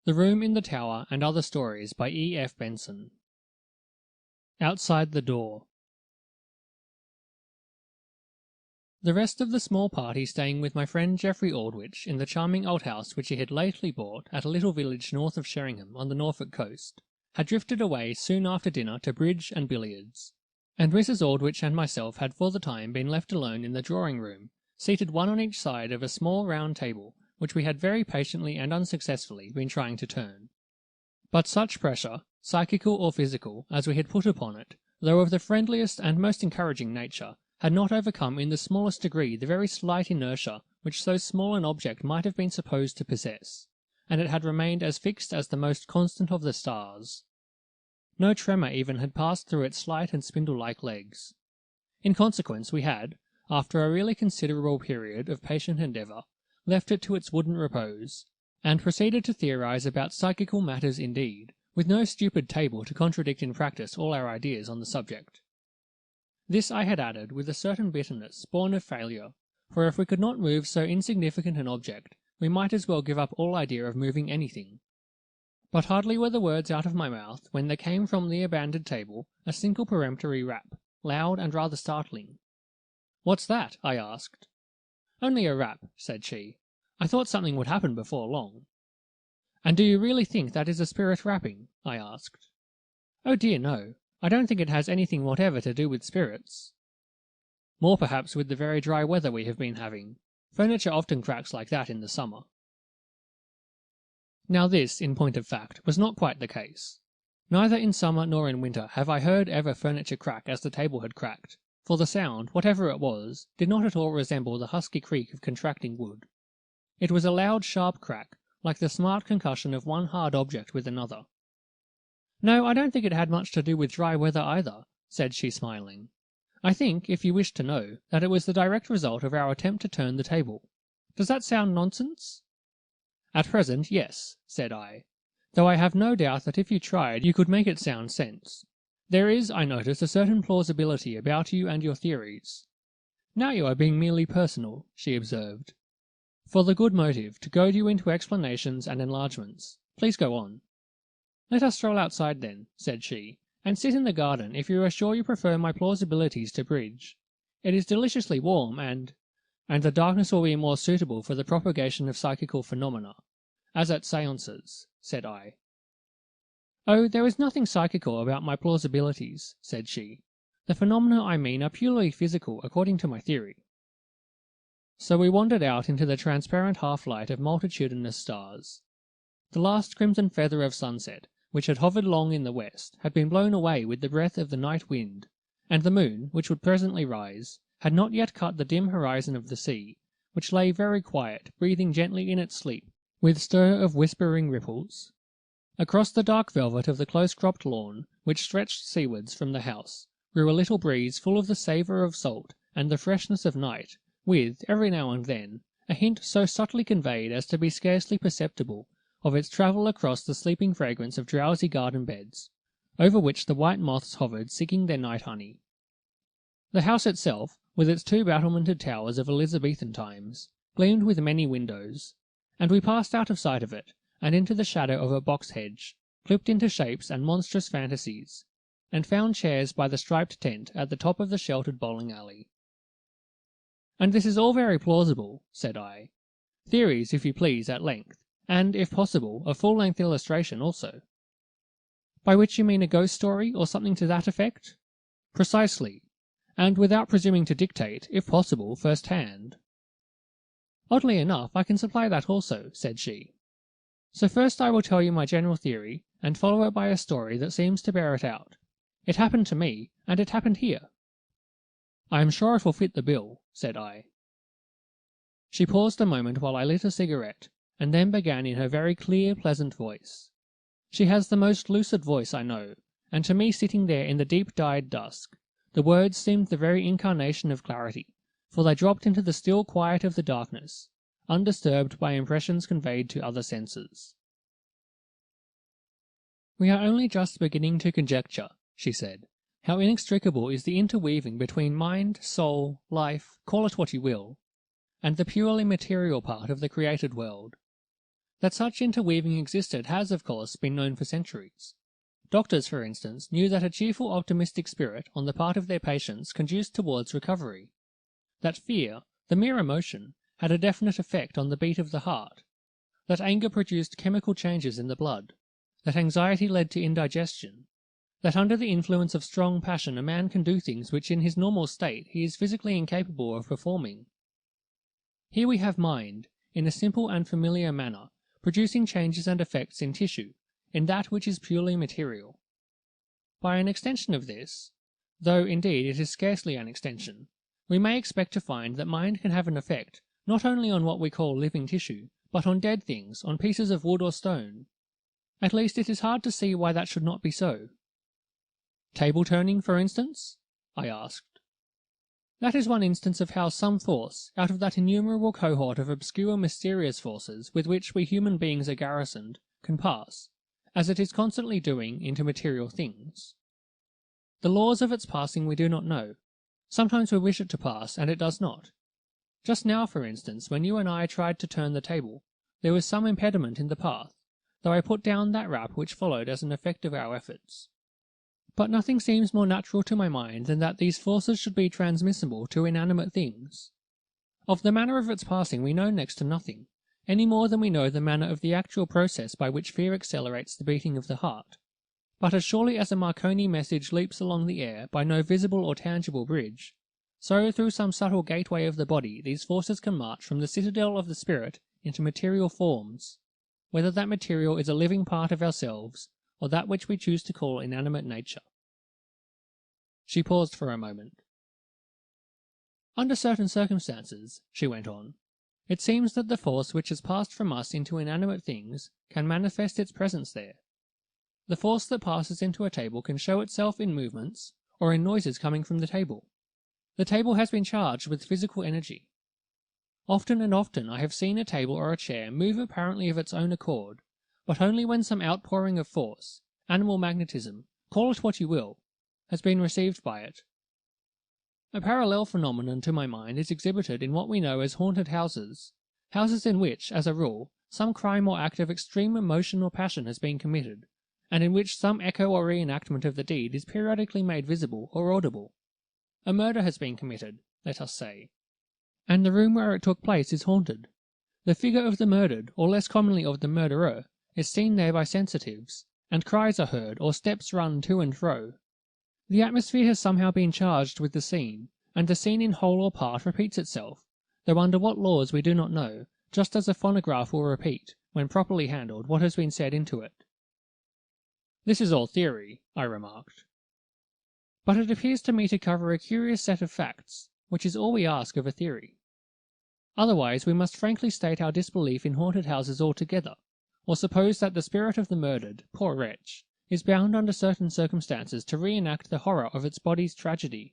The Room in the Tower and Other Stories by E.F. Benson. Outside the Door. The rest of the small party staying with my friend Geoffrey Aldwych in the charming old house which he had lately bought at a little village north of Sheringham on the Norfolk coast, had drifted away soon after dinner to bridge and billiards, and Mrs. Aldwych and myself had for the time been left alone in the drawing-room, seated one on each side of a small round table which we had very patiently and unsuccessfully been trying to turn. But such pressure, psychical or physical, as we had put upon it, though of the friendliest and most encouraging nature, had not overcome in the smallest degree the very slight inertia which so small an object might have been supposed to possess, and it had remained as fixed as the most constant of the stars. No tremor even had passed through its slight and spindle-like legs. In consequence we had, after a really considerable period of patient endeavour, left it to its wooden repose, and proceeded to theorize about psychical matters indeed, with no stupid table to contradict in practice all our ideas on the subject. This I had added with a certain bitterness born of failure, for if we could not move so insignificant an object, we might as well give up all idea of moving anything. But hardly were the words out of my mouth when there came from the abandoned table a single peremptory rap, loud and rather startling. "What's that?" I asked. "Only a rap," said she. "I thought something would happen before long." "And do you really think that is a spirit rapping?" I asked. "Oh dear no. I don't think it has anything whatever to do with spirits." "More perhaps with the very dry weather we have been having. Furniture often cracks like that in the summer." Now this, in point of fact, was not quite the case. Neither in summer nor in winter have I heard ever furniture crack as the table had cracked, for the sound, whatever it was, did not at all resemble the husky creak of contracting wood. It was a loud, sharp crack, like the smart concussion of one hard object with another. "No, I don't think it had much to do with dry weather either," said she, smiling. "I think, if you wish to know, that it was the direct result of our attempt to turn the table. Does that sound nonsense?" "At present, yes," said I, "though I have no doubt that if you tried you could make it sound sense. There is, I notice, a certain plausibility about you and your theories." "Now you are being merely personal," she observed. "For the good motive, to goad you into explanations and enlargements. Please go on." "Let us stroll outside then," said she, "and sit in the garden if you are sure you prefer my plausibilities to bridge. It is deliciously warm, and the darkness will be more suitable for the propagation of psychical phenomena, as at seances," said I. "Oh, there is nothing psychical about my plausibilities," said she. "The phenomena I mean are purely physical, according to my theory." So we wandered out into the transparent half-light of multitudinous stars. The last crimson feather of sunset, which had hovered long in the west, had been blown away with the breath of the night wind, and the moon, which would presently rise, had not yet cut the dim horizon of the sea, which lay very quiet, breathing gently in its sleep, with stir of whispering ripples. Across the dark velvet of the close-cropped lawn, which stretched seawards from the house, grew a little breeze full of the savour of salt and the freshness of night, with, every now and then, a hint so subtly conveyed as to be scarcely perceptible, of its travel across the sleeping fragrance of drowsy garden beds, over which the white moths hovered seeking their night honey. The house itself, with its two battlemented towers of Elizabethan times, gleamed with many windows, and we passed out of sight of it, and into the shadow of a box hedge, clipped into shapes and monstrous fantasies, and found chairs by the striped tent at the top of the sheltered bowling alley. "And this is all very plausible," said I. "Theories, if you please, at length, and, if possible, a full-length illustration also." "By which you mean a ghost story, or something to that effect?" "Precisely, and without presuming to dictate, if possible, first-hand." "Oddly enough, I can supply that also," said she. "So first I will tell you my general theory, and follow it by a story that seems to bear it out. It happened to me, and it happened here." "I am sure it will fit the bill," said I. She paused a moment while I lit a cigarette, and then began in her very clear, pleasant voice. She has the most lucid voice I know, and to me sitting there in the deep-dyed dusk, the words seemed the very incarnation of clarity, for they dropped into the still quiet of the darkness, undisturbed by impressions conveyed to other senses. "We are only just beginning to conjecture," she said, "how inextricable is the interweaving between mind, soul, life, call it what you will, and the purely material part of the created world. That such interweaving existed has, of course, been known for centuries. Doctors, for instance, knew that a cheerful, optimistic spirit on the part of their patients conduced towards recovery. That fear, the mere emotion, had a definite effect on the beat of the heart. That anger produced chemical changes in the blood. That anxiety led to indigestion. That under the influence of strong passion a man can do things which in his normal state he is physically incapable of performing. Here we have mind, in a simple and familiar manner, producing changes and effects in tissue, in that which is purely material. By an extension of this, though indeed it is scarcely an extension, we may expect to find that mind can have an effect not only on what we call living tissue, but on dead things, on pieces of wood or stone. At least it is hard to see why that should not be so. Table turning, for instance? I asked. That is one instance of how some force, out of that innumerable cohort of obscure mysterious forces with which we human beings are garrisoned, can pass, as it is constantly doing, into material things. The laws of its passing we do not know. Sometimes we wish it to pass, and it does not. Just now, for instance, when you and I tried to turn the table, there was some impediment in the path, though I put down that rap which followed as an effect of our efforts. But nothing seems more natural to my mind than that these forces should be transmissible to inanimate things. Of the manner of its passing we know next to nothing, any more than we know the manner of the actual process by which fear accelerates the beating of the heart. But as surely as a Marconi message leaps along the air by no visible or tangible bridge, so through some subtle gateway of the body these forces can march from the citadel of the spirit into material forms, whether that material is a living part of ourselves, or that which we choose to call inanimate nature. She paused for a moment. Under certain circumstances, she went on, it seems that the force which has passed from us into inanimate things can manifest its presence there. The force that passes into a table can show itself in movements, or in noises coming from the table. The table has been charged with physical energy. Often and often I have seen a table or a chair move apparently of its own accord, but only when some outpouring of force, animal magnetism, call it what you will, has been received by it. A parallel phenomenon to my mind is exhibited in what we know as haunted houses, houses in which, as a rule, some crime or act of extreme emotion or passion has been committed, and in which some echo or reenactment of the deed is periodically made visible or audible. A murder has been committed, let us say, and the room where it took place is haunted. The figure of the murdered, or less commonly of the murderer, is seen there by sensitives, and cries are heard or steps run to and fro. The atmosphere has somehow been charged with the scene, and the scene in whole or part repeats itself, though under what laws we do not know, just as a phonograph will repeat, when properly handled, what has been said into it. This is all theory, I remarked. But it appears to me to cover a curious set of facts, which is all we ask of a theory. Otherwise we must frankly state our disbelief in haunted houses altogether, or suppose that the spirit of the murdered, poor wretch, is bound under certain circumstances to reenact the horror of its body's tragedy.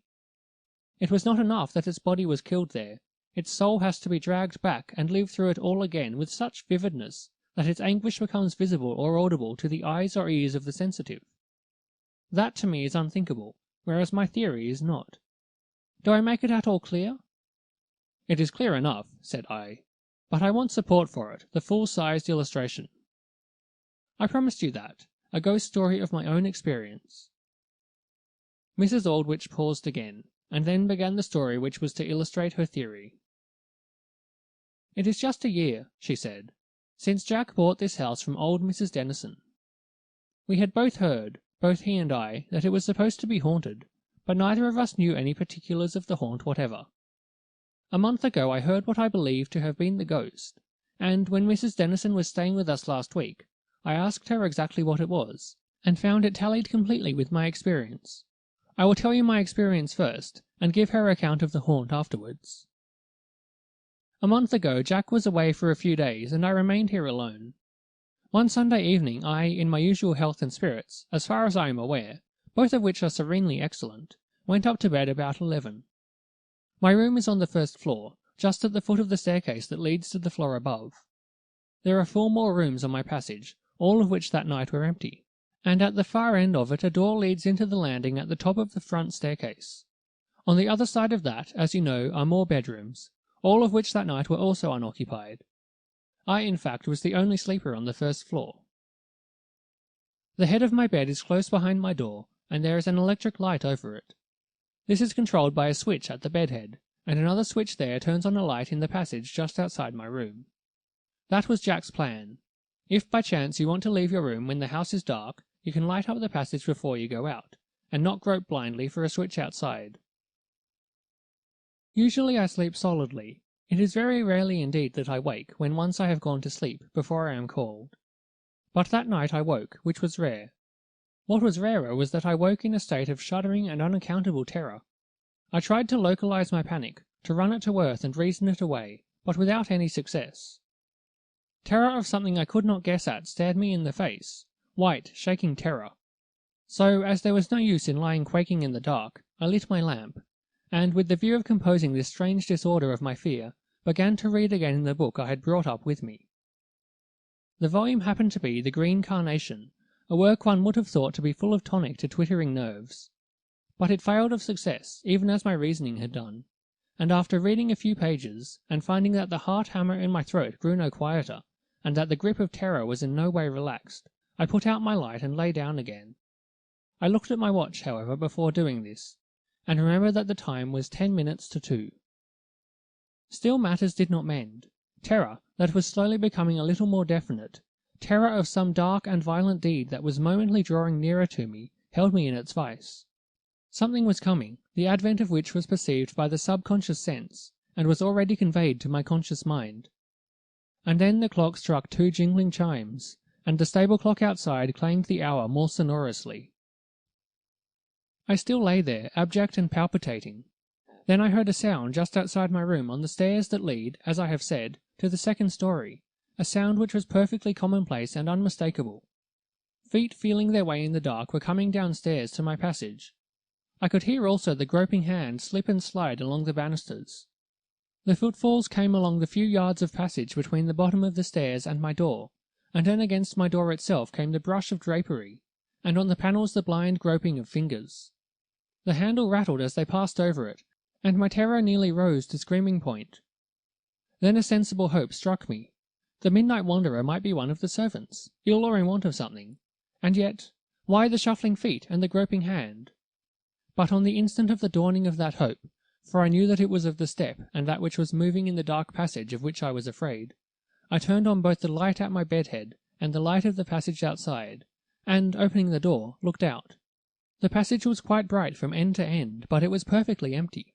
It was not enough that its body was killed there, its soul has to be dragged back and live through it all again with such vividness that its anguish becomes visible or audible to the eyes or ears of the sensitive. That to me is unthinkable, whereas my theory is not. Do I make it at all clear? It is clear enough, said I, but I want support for it, the full-sized illustration. I promised you that, a ghost story of my own experience. Mrs. Aldwych paused again, and then began the story which was to illustrate her theory. It is just a year, she said, since Jack bought this house from old Mrs. Denison. We had both heard, both he and I, that it was supposed to be haunted, but neither of us knew any particulars of the haunt whatever. A month ago I heard what I believed to have been the ghost, and when Mrs. Denison was staying with us last week, I asked her exactly what it was, and found it tallied completely with my experience. I will tell you my experience first, and give her account of the haunt afterwards. A month ago Jack was away for a few days, and I remained here alone. One Sunday evening I, in my usual health and spirits, as far as I am aware, both of which are serenely excellent, went up to bed about 11. My room is on the first floor, just at the foot of the staircase that leads to the floor above. There are 4 more rooms on my passage, all of which that night were empty, and at the far end of it a door leads into the landing at the top of the front staircase. On the other side of that, as you know, are more bedrooms, all of which that night were also unoccupied. I, in fact, was the only sleeper on the first floor. The head of my bed is close behind my door, and there is an electric light over it. This is controlled by a switch at the bed head, and another switch there turns on a light in the passage just outside my room. That was Jack's plan. If by chance you want to leave your room when the house is dark, you can light up the passage before you go out, and not grope blindly for a switch outside. Usually I sleep solidly. It is very rarely indeed that I wake when once I have gone to sleep before I am called. But that night I woke, which was rare. What was rarer was that I woke in a state of shuddering and unaccountable terror. I tried to localize my panic, to run it to earth and reason it away, but without any success. Terror of something I could not guess at stared me in the face, white, shaking terror. So, as there was no use in lying quaking in the dark, I lit my lamp, and, with the view of composing this strange disorder of my fear, began to read again in the book I had brought up with me. The volume happened to be The Green Carnation, a work one would have thought to be full of tonic to twittering nerves. But it failed of success, even as my reasoning had done, and after reading a few pages, and finding that the heart hammer in my throat grew no quieter, and that the grip of terror was in no way relaxed, I put out my light and lay down again. I looked at my watch, however, before doing this, and remembered that the time was 10 minutes to 2. Still matters did not mend. Terror, that was slowly becoming a little more definite, terror of some dark and violent deed that was momently drawing nearer to me, held me in its vice. Something was coming, the advent of which was perceived by the subconscious sense, and was already conveyed to my conscious mind. And then the clock struck 2 jingling chimes, and the stable clock outside claimed the hour more sonorously. I still lay there, abject and palpitating. Then I heard a sound just outside my room on the stairs that lead, as I have said, to the second story, a sound which was perfectly commonplace and unmistakable. Feet feeling their way in the dark were coming downstairs to my passage. I could hear also the groping hand slip and slide along the banisters. The footfalls came along the few yards of passage between the bottom of the stairs and my door, and then against my door itself came the brush of drapery, and on the panels the blind groping of fingers. The handle rattled as they passed over it, and my terror nearly rose to screaming point. Then a sensible hope struck me. The midnight wanderer might be one of the servants, ill or in want of something, and yet, why the shuffling feet and the groping hand? But on the instant of the dawning of that hope, for I knew that it was of the step and that which was moving in the dark passage of which I was afraid, I turned on both the light at my bedhead and the light of the passage outside, and, opening the door, looked out. The passage was quite bright from end to end, but it was perfectly empty.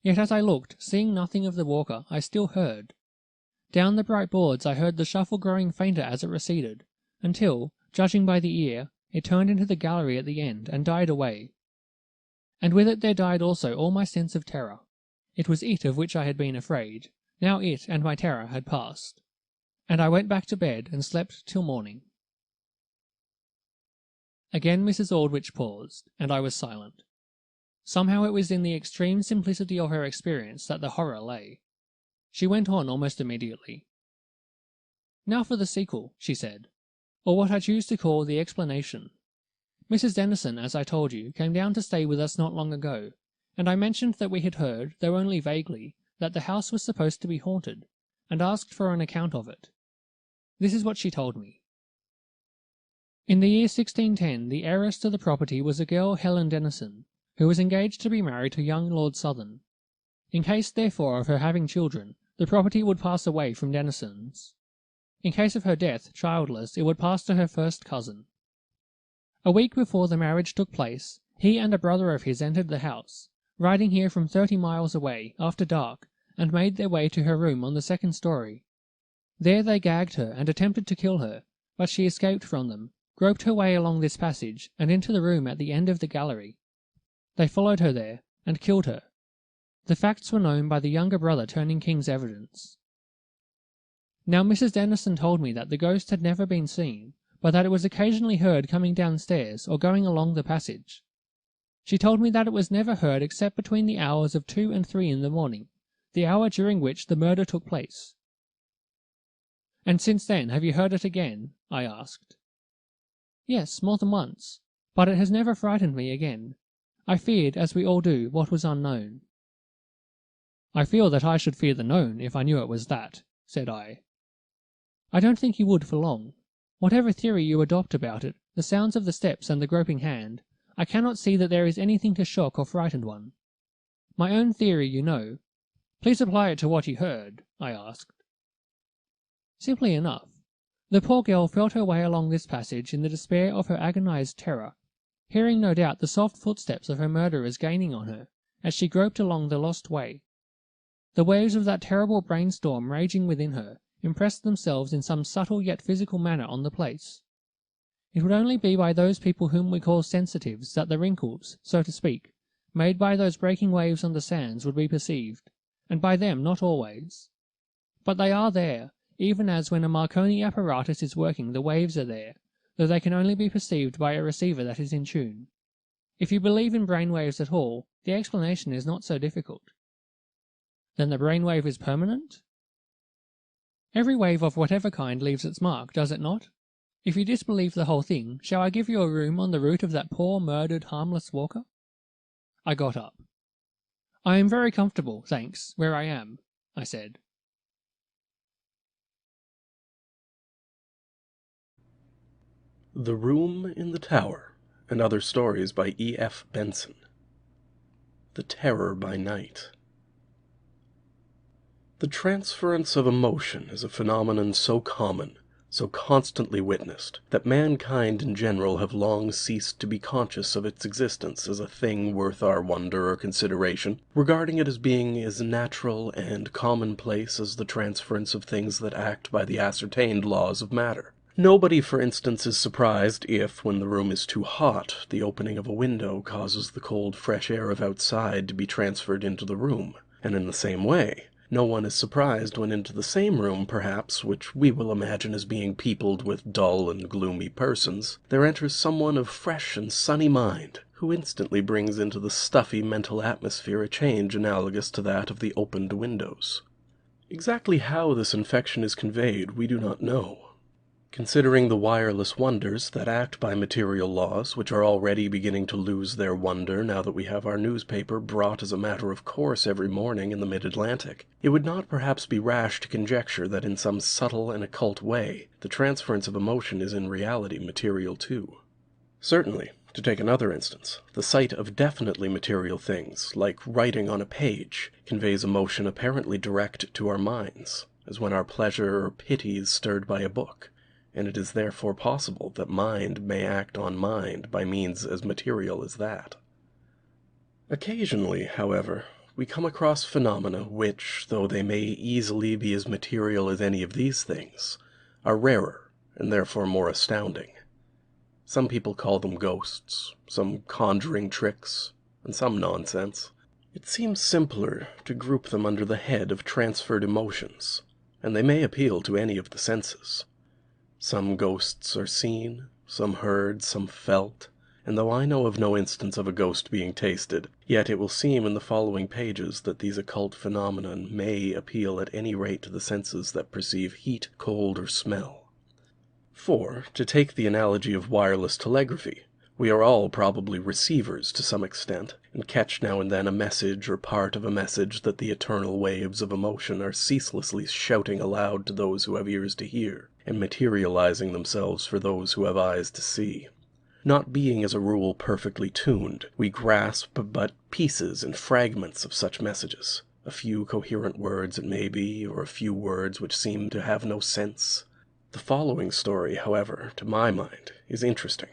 Yet as I looked, seeing nothing of the walker, I still heard. Down the bright boards I heard the shuffle growing fainter as it receded, until, judging by the ear, it turned into the gallery at the end and died away. And with it there died also all my sense of terror. It was it of which I had been afraid. Now it and my terror had passed. And I went back to bed and slept till morning. Again Mrs. Aldrich paused, and I was silent. Somehow it was in the extreme simplicity of her experience that the horror lay. She went on almost immediately. Now for the sequel, she said, or what I choose to call the explanation. Mrs. Dennison, as I told you, came down to stay with us not long ago, and I mentioned that we had heard, though only vaguely, that the house was supposed to be haunted, and asked for an account of it. This is what she told me. In the year 1610, the heiress to the property was a girl, Helen Dennison, who was engaged to be married to young Lord Southern. In case, therefore, of her having children, the property would pass away from Dennisons. In case of her death, childless, it would pass to her first cousin. A week before the marriage took place, he and a brother of his entered the house, riding here from 30 miles away, after dark, and made their way to her room on the second story. There they gagged her and attempted to kill her, but she escaped from them, groped her way along this passage, and into the room at the end of the gallery. They followed her there, and killed her. The facts were known by the younger brother turning king's evidence. Now Mrs. Dennison told me that the ghost had never been seen, but that it was occasionally heard coming downstairs or going along the passage. She told me that it was never heard except between the hours of 2 and 3 in the morning, the hour during which the murder took place. And since then, have you heard it again? I asked. Yes, more than once, but it has never frightened me again. I feared, as we all do, what was unknown. I feel that I should fear the known if I knew it was that, said I. I don't think you would for long. Whatever theory you adopt about it, the sounds of the steps and the groping hand, I cannot see that there is anything to shock or frighten one. My own theory, you know. Please apply it to what you heard, I asked. Simply enough. The poor girl felt her way along this passage in the despair of her agonized terror, hearing no doubt the soft footsteps of her murderers gaining on her, as she groped along the lost way. The waves of that terrible brainstorm raging within her impressed themselves in some subtle yet physical manner on the place. It would only be by those people whom we call sensitives that the wrinkles, so to speak, made by those breaking waves on the sands would be perceived, and by them not always. But they are there, even as when a Marconi apparatus is working the waves are there, though they can only be perceived by a receiver that is in tune. If you believe in brainwaves at all, the explanation is not so difficult. Then the brainwave is permanent? Every wave of whatever kind leaves its mark, does it not? If you disbelieve the whole thing, shall I give you a room on the route of that poor, murdered, harmless walker? I got up. I am very comfortable, thanks, where I am, I said. The Room in the Tower, and Other Stories by E.F. Benson. The Terror by Night. The transference of emotion is a phenomenon so common, so constantly witnessed, that mankind in general have long ceased to be conscious of its existence as a thing worth our wonder or consideration, regarding it as being as natural and commonplace as the transference of things that act by the ascertained laws of matter. Nobody, for instance, is surprised if, when the room is too hot, the opening of a window causes the cold fresh air of outside to be transferred into the room, and in the same way, no one is surprised when into the same room, perhaps, which we will imagine as being peopled with dull and gloomy persons, there enters someone of fresh and sunny mind, who instantly brings into the stuffy mental atmosphere a change analogous to that of the opened windows. Exactly how this infection is conveyed we do not know. Considering the wireless wonders that act by material laws, which are already beginning to lose their wonder now that we have our newspaper brought as a matter of course every morning in the mid-Atlantic, it would not perhaps be rash to conjecture that in some subtle and occult way the transference of emotion is in reality material too. Certainly, to take another instance, the sight of definitely material things, like writing on a page, conveys emotion apparently direct to our minds, as when our pleasure or pity is stirred by a book, and it is therefore possible that mind may act on mind by means as material as that. Occasionally, however, we come across phenomena which, though they may easily be as material as any of these things, are rarer and therefore more astounding. Some people call them ghosts, some conjuring tricks, and some nonsense. It seems simpler to group them under the head of transferred emotions, and they may appeal to any of the senses. Some ghosts are seen, some heard, some felt, and though I know of no instance of a ghost being tasted, yet it will seem in the following pages that these occult phenomena may appeal at any rate to the senses that perceive heat, cold, or smell. For, to take the analogy of wireless telegraphy, we are all probably receivers to some extent, and catch now and then a message or part of a message that the eternal waves of emotion are ceaselessly shouting aloud to those who have ears to hear, and materializing themselves for those who have eyes to see. Not being as a rule perfectly tuned, we grasp but pieces and fragments of such messages, a few coherent words it may be, or a few words which seem to have no sense. The following story, however, to my mind, is interesting,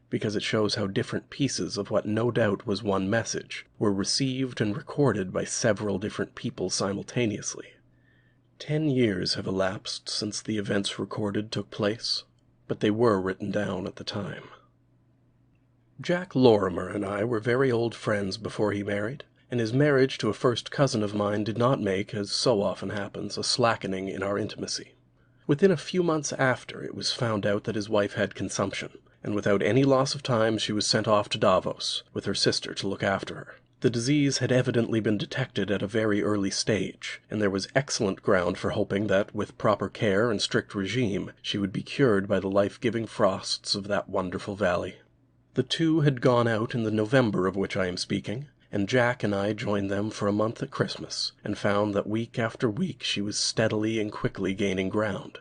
because it shows how different pieces of what no doubt was one message were received and recorded by several different people simultaneously. 10 years have elapsed since the events recorded took place, but they were written down at the time. Jack Lorimer and I were very old friends before he married, and his marriage to a first cousin of mine did not make, as so often happens, a slackening in our intimacy. Within a few months after, it was found out that his wife had consumption, and without any loss of time she was sent off to Davos, with her sister to look after her. The disease had evidently been detected at a very early stage, and there was excellent ground for hoping that, with proper care and strict regime, she would be cured by the life-giving frosts of that wonderful valley. The two had gone out in the November of which I am speaking, and Jack and I joined them for a month at Christmas, and found that week after week she was steadily and quickly gaining ground.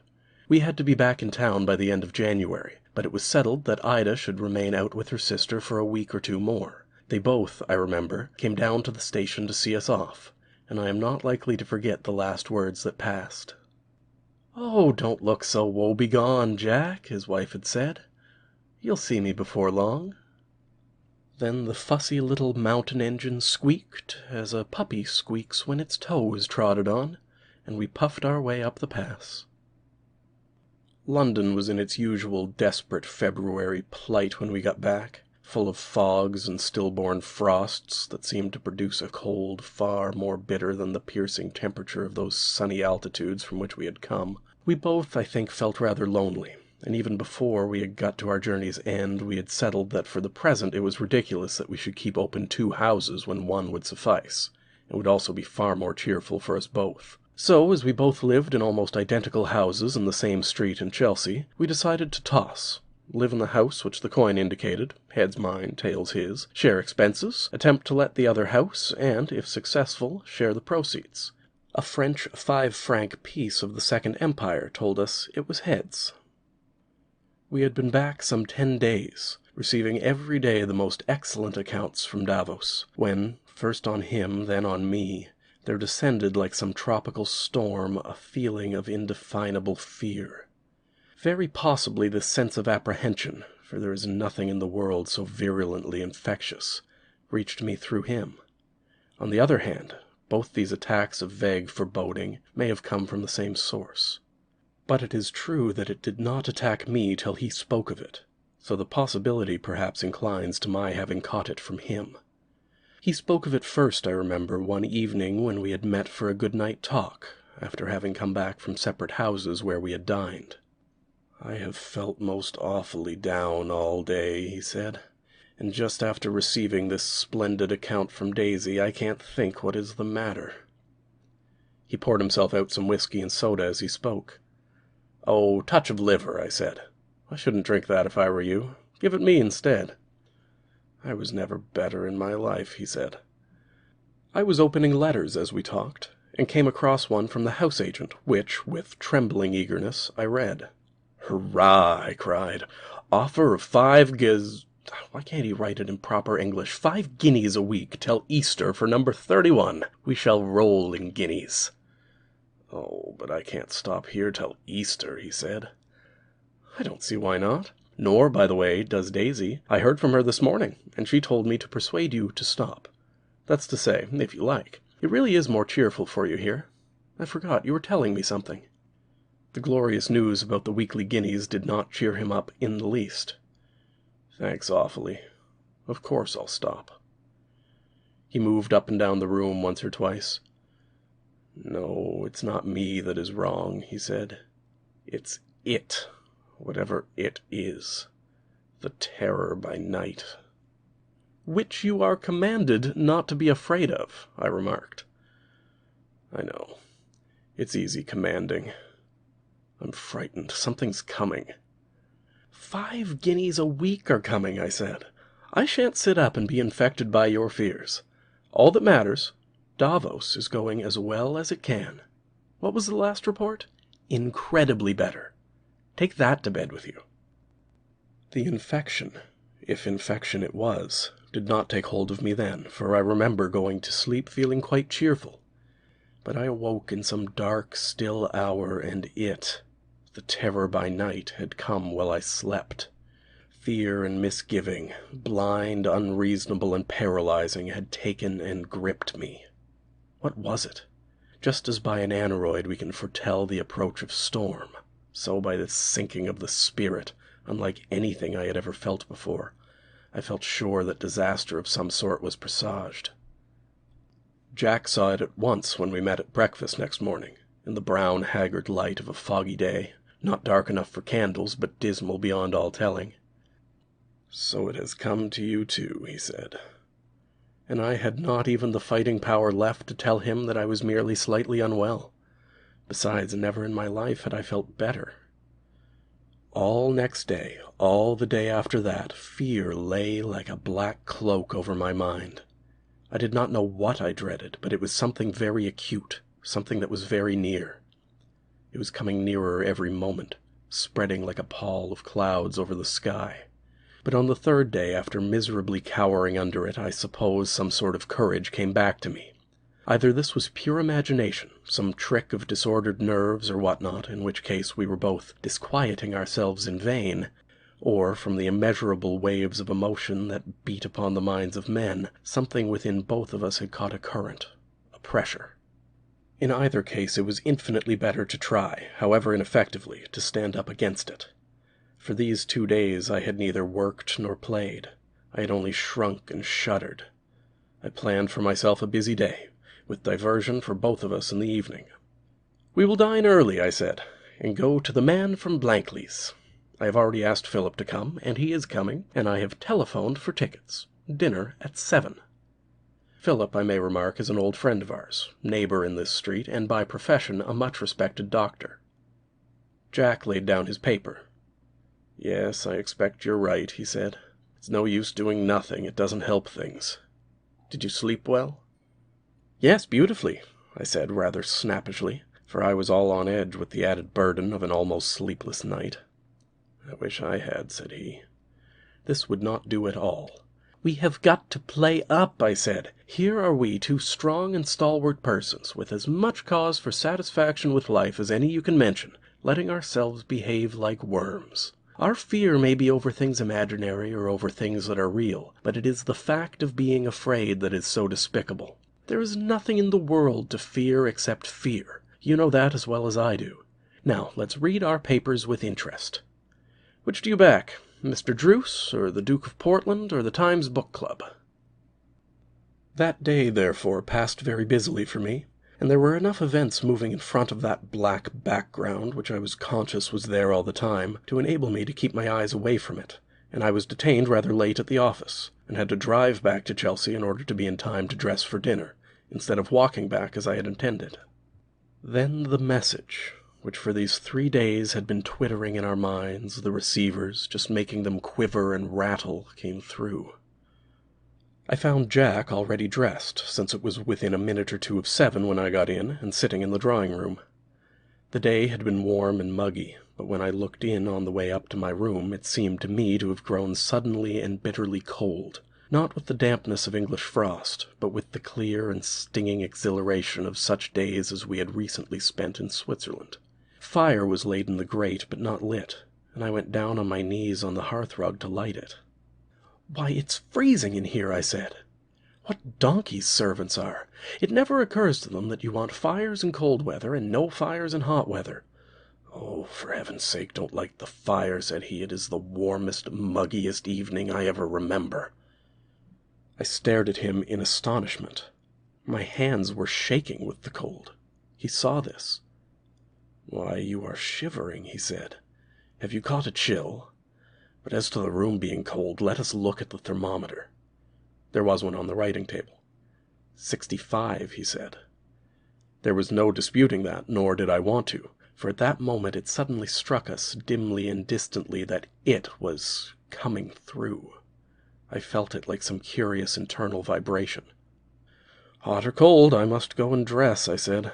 We had to be back in town by the end of January, but it was settled that Ida should remain out with her sister for a week or two more. They both, I remember, came down to the station to see us off, and I am not likely to forget the last words that passed. "Oh, don't look so woebegone, Jack," his wife had said. "You'll see me before long." Then the fussy little mountain engine squeaked, as a puppy squeaks when its toe is trodden on, and we puffed our way up the pass. London was in its usual desperate February plight when we got back, full of fogs and stillborn frosts that seemed to produce a cold far more bitter than the piercing temperature of those sunny altitudes from which we had come. We both, I think, felt rather lonely, and even before we had got to our journey's end we had settled that for the present it was ridiculous that we should keep open 2 houses when one would suffice, and would also be far more cheerful for us both. So, as we both lived in almost identical houses in the same street in Chelsea, we decided to toss. Live in the house which the coin indicated, heads mine, tails his, share expenses, attempt to let the other house, and, if successful, share the proceeds. A French 5-franc piece of the Second Empire told us it was heads. We had been back some 10 days, receiving every day the most excellent accounts from Davos, when, first on him, then on me, there descended like some tropical storm a feeling of indefinable fear. Very possibly this sense of apprehension, for there is nothing in the world so virulently infectious, reached me through him. On the other hand, both these attacks of vague foreboding may have come from the same source. But it is true that it did not attack me till he spoke of it, so the possibility perhaps inclines to my having caught it from him. He spoke of it first, I remember, one evening when we had met for a good-night talk, after having come back from separate houses where we had dined. "I have felt most awfully down all day," he said, "and just after receiving this splendid account from Daisy I can't think what is the matter." He poured himself out some whiskey and soda as he spoke. "Oh, touch of liver," I said. "I shouldn't drink that if I were you. Give it me instead." "I was never better in my life," he said. I was opening letters as we talked, and came across one from the house agent, which, with trembling eagerness, I read. "Hurrah!" I cried. "Offer of 5 Why can't he write it in proper English? 5 guineas a week till Easter for number 31. We shall roll in guineas." "Oh, but I can't stop here till Easter," he said. "I don't see why not. Nor, by the way, does Daisy. I heard from her this morning, and she told me to persuade you to stop. That's to say, if you like. It really is more cheerful for you here. I forgot, you were telling me something." The glorious news about the weekly guineas did not cheer him up in the least. "Thanks awfully. Of course I'll stop." He moved up and down the room once or twice. "No, it's not me that is wrong," he said. "It's it, whatever it is. The terror by night." "Which you are commanded not to be afraid of," I remarked. "I know. It's easy commanding. I'm frightened. Something's coming." 5 guineas a week are coming," I said. "I shan't sit up and be infected by your fears. All that matters, Davos is going as well as it can. What was the last report? Incredibly better. Take that to bed with you." The infection, if infection it was, did not take hold of me then, for I remember going to sleep feeling quite cheerful. But I awoke in some dark, still hour, and the terror by night, had come while I slept. Fear and misgiving, blind, unreasonable, and paralyzing, had taken and gripped me. What was it? Just as by an aneroid we can foretell the approach of storm, so by this sinking of the spirit, unlike anything I had ever felt before, I felt sure that disaster of some sort was presaged. Jack saw it at once when we met at breakfast next morning, in the brown, haggard light of a foggy day, not dark enough for candles, but dismal beyond all telling. "So it has come to you too," he said. And I had not even the fighting power left to tell him that I was merely slightly unwell. Besides, never in my life had I felt better. All next day, all the day after that, fear lay like a black cloak over my mind. I did not know what I dreaded, but it was something very acute, something that was very near. It was coming nearer every moment, spreading like a pall of clouds over the sky. But on the third day, after miserably cowering under it, I suppose some sort of courage came back to me. Either this was pure imagination, some trick of disordered nerves or whatnot, in which case we were both disquieting ourselves in vain, or from the immeasurable waves of emotion that beat upon the minds of men, something within both of us had caught a current, a pressure. In either case, it was infinitely better to try, however ineffectively, to stand up against it. For these 2 days I had neither worked nor played. I had only shrunk and shuddered. I planned for myself a busy day, with diversion for both of us in the evening. "We will dine early," I said, "and go to the man from Blankley's. I have already asked Philip to come, and he is coming, and I have telephoned for tickets. Dinner at 7. Philip, I may remark, is an old friend of ours, neighbor in this street, and by profession a much-respected doctor." Jack laid down his paper. "Yes, I expect you're right," he said. "It's no use doing nothing. It doesn't help things. Did you sleep well?" "Yes, beautifully," I said rather snappishly, for I was all on edge with the added burden of an almost sleepless night. "I wish I had," said he. This would not do at all. "We have got to play up," I said. "Here are we, 2 strong and stalwart persons, with as much cause for satisfaction with life as any you can mention, letting ourselves behave like worms. Our fear may be over things imaginary or over things that are real, but it is the fact of being afraid that is so despicable. There is nothing in the world to fear except fear. You know that as well as I do. Now, let's read our papers with interest. Which do you back, Mr. Druce, or the Duke of Portland, or the Times Book Club?" That day, therefore, passed very busily for me, and there were enough events moving in front of that black background, which I was conscious was there all the time, to enable me to keep my eyes away from it, and I was detained rather late at the office, and had to drive back to Chelsea in order to be in time to dress for dinner, instead of walking back as I had intended. Then the message, which for these 3 days had been twittering in our minds, the receivers, just making them quiver and rattle, came through. I found Jack already dressed, since it was within a minute or 2 of 7 when I got in, and sitting in the drawing-room. The day had been warm and muggy, but when I looked in on the way up to my room, it seemed to me to have grown suddenly and bitterly cold, not with the dampness of English frost, but with the clear and stinging exhilaration of such days as we had recently spent in Switzerland. Fire was laid in the grate, but not lit, and I went down on my knees on the hearthrug to light it. "Why, it's freezing in here," I said. "What donkeys servants are! It never occurs to them that you want fires in cold weather and no fires in hot weather." "Oh, for heaven's sake, don't light the fire," said he. "It is the warmest, muggiest evening I ever remember." I stared at him in astonishment. My hands were shaking with the cold. He saw this. "Why, you are shivering," he said. "Have you caught a chill? But as to the room being cold, let us look at the thermometer." There was one on the writing table. 65, he said. There was no disputing that, nor did I want to, for at that moment it suddenly struck us, dimly and distantly, that it was coming through. I felt it like some curious internal vibration. "Hot or cold, I must go and dress," I said.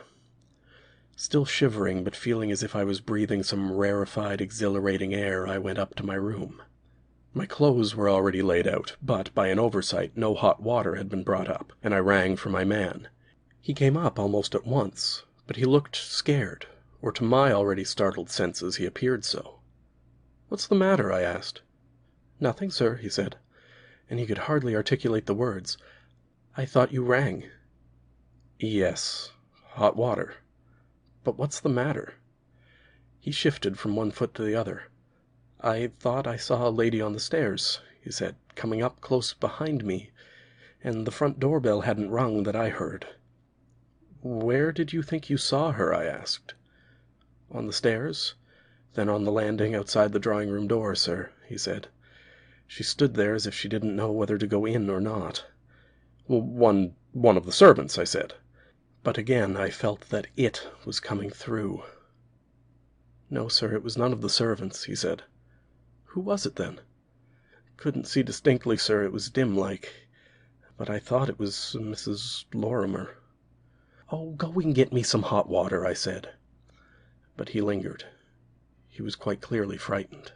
Still shivering, but feeling as if I was breathing some rarefied, exhilarating air, I went up to my room. My clothes were already laid out, but, by an oversight, no hot water had been brought up, and I rang for my man. He came up almost at once, but he looked scared, or to my already startled senses he appeared so. "What's the matter?" I asked. "Nothing, sir," he said, and he could hardly articulate the words. "I thought you rang." "Yes, hot water. But what's the matter?" He shifted from one foot to the other. "I thought I saw a lady on the stairs," he said, "coming up close behind me, and the front doorbell hadn't rung that I heard." "Where did you think you saw her?" I asked. "On the stairs, then on the landing outside the drawing-room door, sir," he said. "She stood there as if she didn't know whether to go in or not." One of the servants," I said. But again I felt that it was coming through. "No, sir, it was none of the servants," he said. "Who was it, then?" "Couldn't see distinctly, sir. It was dim-like. But I thought it was Mrs. Lorimer." "Oh, go and get me some hot water," I said. But he lingered. He was quite clearly frightened.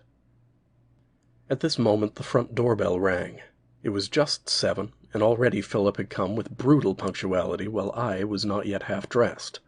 At this moment the front doorbell rang. It was just 7, and already Philip had come with brutal punctuality while I was not yet half dressed.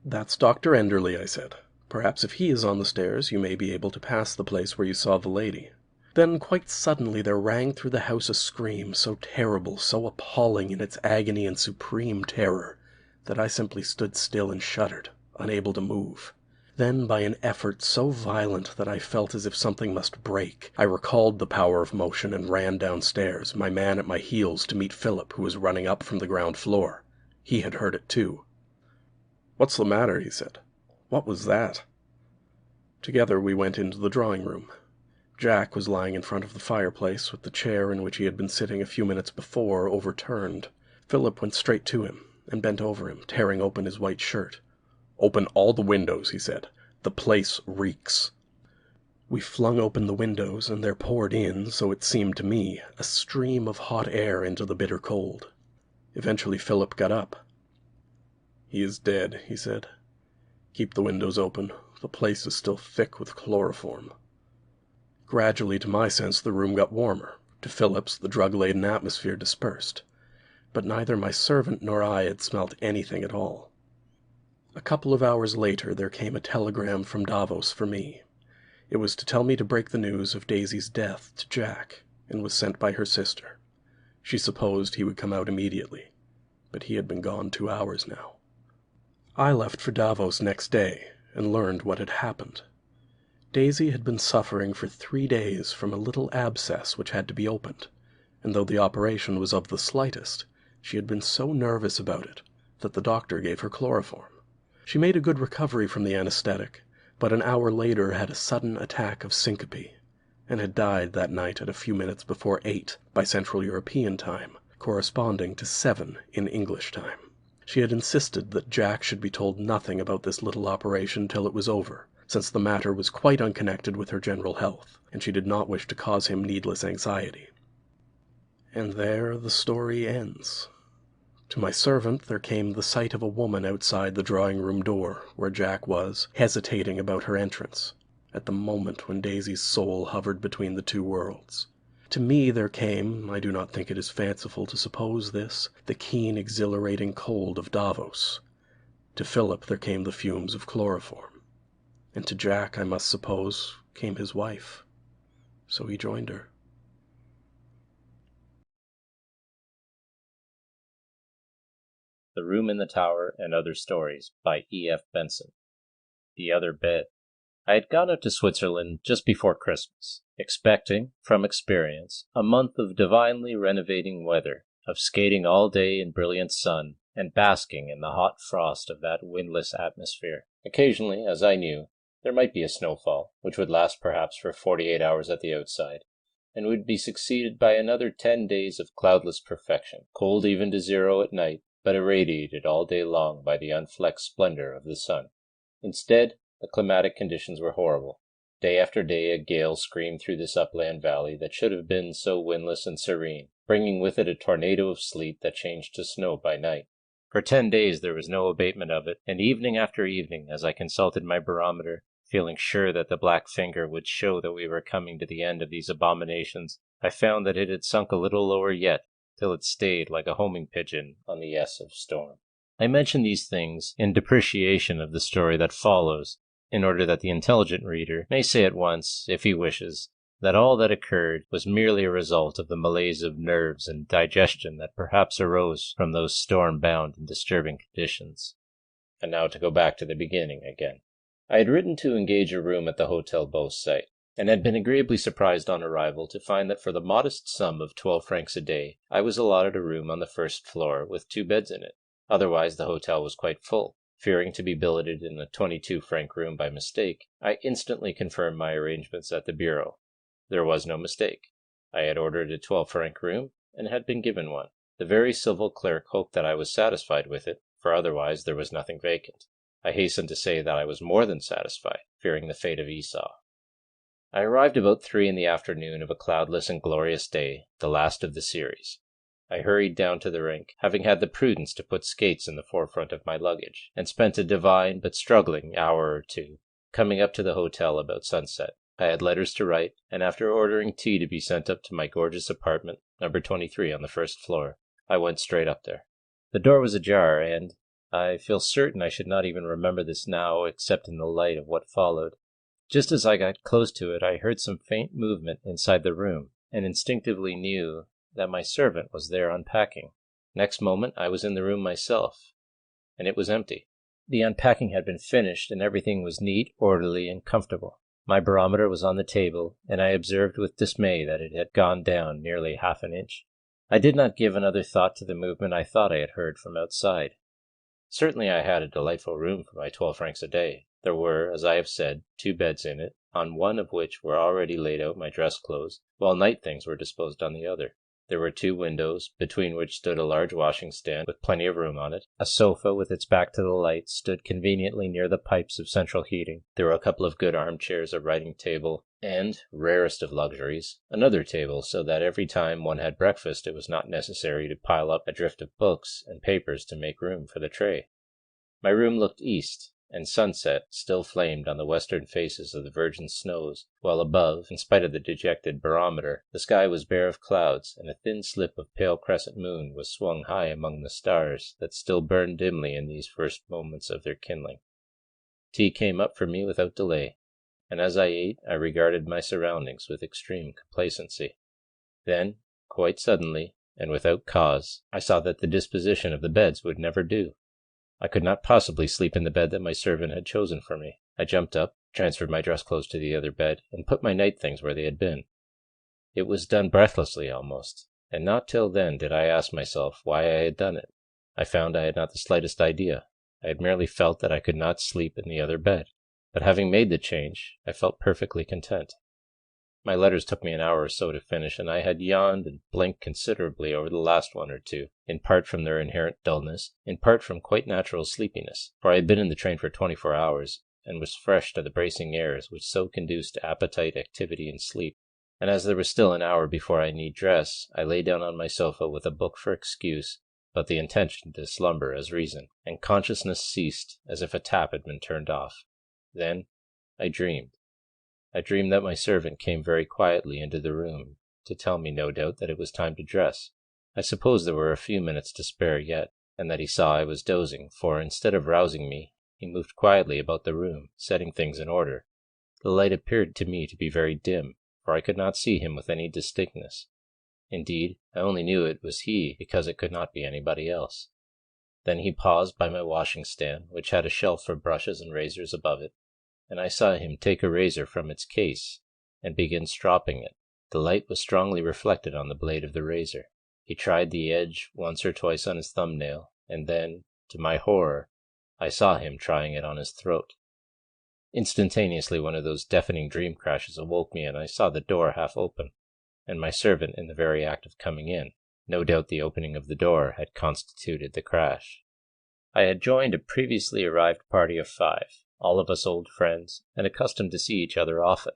"That's Dr. Enderley," I said. "Perhaps if he is on the stairs you may be able to pass the place where you saw the lady." Then quite suddenly there rang through the house a scream so terrible, so appalling in its agony and supreme terror, that I simply stood still and shuddered, unable to move. Then, by an effort so violent that I felt as if something must break, I recalled the power of motion and ran downstairs, my man at my heels, to meet Philip, who was running up from the ground floor. He had heard it too. "What's the matter?" he said. "What was that?" Together we went into the drawing room. Jack was lying in front of the fireplace, with the chair in which he had been sitting a few minutes before overturned. Philip went straight to him and bent over him, tearing open his white shirt. "Open all the windows," he said. "The place reeks." We flung open the windows, and there poured in, so it seemed to me, a stream of hot air into the bitter cold. Eventually Philip got up. "He is dead," he said. "Keep the windows open. The place is still thick with chloroform." Gradually, to my sense, the room got warmer. To Philip's, the drug-laden atmosphere dispersed. But neither my servant nor I had smelt anything at all. A couple of hours later there came a telegram from Davos for me. It was to tell me to break the news of Daisy's death to Jack, and was sent by her sister. She supposed he would come out immediately, but he had been gone 2 hours now. I left for Davos next day, and learned what had happened. Daisy had been suffering for 3 days from a little abscess which had to be opened, and though the operation was of the slightest, she had been so nervous about it that the doctor gave her chloroform. She made a good recovery from the anesthetic, but an hour later had a sudden attack of syncope, and had died that night at a few minutes before 8 by Central European time, corresponding to 7 in English time. She had insisted that Jack should be told nothing about this little operation till it was over, since the matter was quite unconnected with her general health, and she did not wish to cause him needless anxiety. And there the story ends. To my servant there came the sight of a woman outside the drawing-room door, where Jack was, hesitating about her entrance, at the moment when Daisy's soul hovered between the two worlds. To me there came, I do not think it is fanciful to suppose this, the keen, exhilarating cold of Davos. To Philip there came the fumes of chloroform. And to Jack, I must suppose, came his wife. So he joined her. The Room in the Tower and Other Stories by E.F. Benson. The Other Bed. I had gone out to Switzerland just before Christmas, expecting, from experience, a month of divinely renovating weather, of skating all day in brilliant sun, and basking in the hot frost of that windless atmosphere. Occasionally, as I knew, there might be a snowfall, which would last perhaps for 48 hours at the outside, and would be succeeded by another 10 days of cloudless perfection, cold even to 0 at night, but irradiated all day long by the unflecked splendor of the sun. Instead, the climatic conditions were horrible. Day after day a gale screamed through this upland valley that should have been so windless and serene, bringing with it a tornado of sleet that changed to snow by night. For 10 days there was no abatement of it, and evening after evening, as I consulted my barometer, feeling sure that the black finger would show that we were coming to the end of these abominations, I found that it had sunk a little lower yet, till it stayed like a homing pigeon on the S of storm. I mention these things in depreciation of the story that follows, in order that the intelligent reader may say at once, if he wishes, that all that occurred was merely a result of the malaise of nerves and digestion that perhaps arose from those storm-bound and disturbing conditions. And now to go back to the beginning again. I had written to engage a room at the Hotel Beausite, and had been agreeably surprised on arrival to find that for the modest sum of 12 francs a day, I was allotted a room on the first floor with 2 beds in it. Otherwise the hotel was quite full. Fearing to be billeted in a 22-franc room by mistake, I instantly confirmed my arrangements at the bureau. There was no mistake. I had ordered a 12-franc room, and had been given one. The very civil clerk hoped that I was satisfied with it, for otherwise there was nothing vacant. I hasten to say that I was more than satisfied, fearing the fate of Esau. I arrived about 3 in the afternoon of a cloudless and glorious day, the last of the series. I hurried down to the rink, having had the prudence to put skates in the forefront of my luggage, and spent a divine but struggling hour or two. Coming up to the hotel about sunset, I had letters to write, and after ordering tea to be sent up to my gorgeous apartment, number 23 on the first floor, I went straight up there. The door was ajar, and I feel certain I should not even remember this now, except in the light of what followed. Just as I got close to it, I heard some faint movement inside the room, and instinctively knew that my servant was there unpacking. Next moment I was in the room myself, and it was empty. The unpacking had been finished, and everything was neat, orderly, and comfortable. My barometer was on the table, and I observed with dismay that it had gone down nearly half an inch. I did not give another thought to the movement I thought I had heard from outside. Certainly I had a delightful room for my 12 francs a day. There were, as I have said, 2 beds in it, on one of which were already laid out my dress clothes, while night things were disposed on the other. There were 2 windows, between which stood a large washing stand with plenty of room on it. A sofa with its back to the light stood conveniently near the pipes of central heating. There were a couple of good armchairs, a writing table, and, rarest of luxuries, another table, so that every time one had breakfast it was not necessary to pile up a drift of books and papers to make room for the tray. My room looked east, and sunset still flamed on the western faces of the virgin snows, while above, in spite of the dejected barometer, the sky was bare of clouds, and a thin slip of pale crescent moon was swung high among the stars that still burned dimly in these first moments of their kindling. Tea came up for me without delay, and as I ate I regarded my surroundings with extreme complacency. Then, quite suddenly, and without cause, I saw that the disposition of the beds would never do. I could not possibly sleep in the bed that my servant had chosen for me. I jumped up, transferred my dress clothes to the other bed, and put my night things where they had been. It was done breathlessly almost, and not till then did I ask myself why I had done it. I found I had not the slightest idea. I had merely felt that I could not sleep in the other bed. But having made the change, I felt perfectly content. My letters took me an hour or so to finish, and I had yawned and blinked considerably over the last one or two, in part from their inherent dullness, in part from quite natural sleepiness, for I had been in the train for 24 hours, and was fresh to the bracing airs which so conduce to appetite, activity, and sleep. And as there was still an hour before I need dress, I lay down on my sofa with a book for excuse, but the intention to slumber as reason, and consciousness ceased as if a tap had been turned off. Then I dreamed. I dreamed that my servant came very quietly into the room, to tell me, no doubt, that it was time to dress. I suppose there were a few minutes to spare yet, and that he saw I was dozing, for instead of rousing me, he moved quietly about the room, setting things in order. The light appeared to me to be very dim, for I could not see him with any distinctness. Indeed, I only knew it was he because it could not be anybody else. Then he paused by my washing stand, which had a shelf for brushes and razors above it, and I saw him take a razor from its case and begin stropping it. The light was strongly reflected on the blade of the razor. He tried the edge once or twice on his thumbnail, and then, to my horror, I saw him trying it on his throat. Instantaneously one of those deafening dream crashes awoke me, and I saw the door half open, and my servant in the very act of coming in. No doubt the opening of the door had constituted the crash. I had joined a previously arrived party of 5. All of us old friends, and accustomed to see each other often,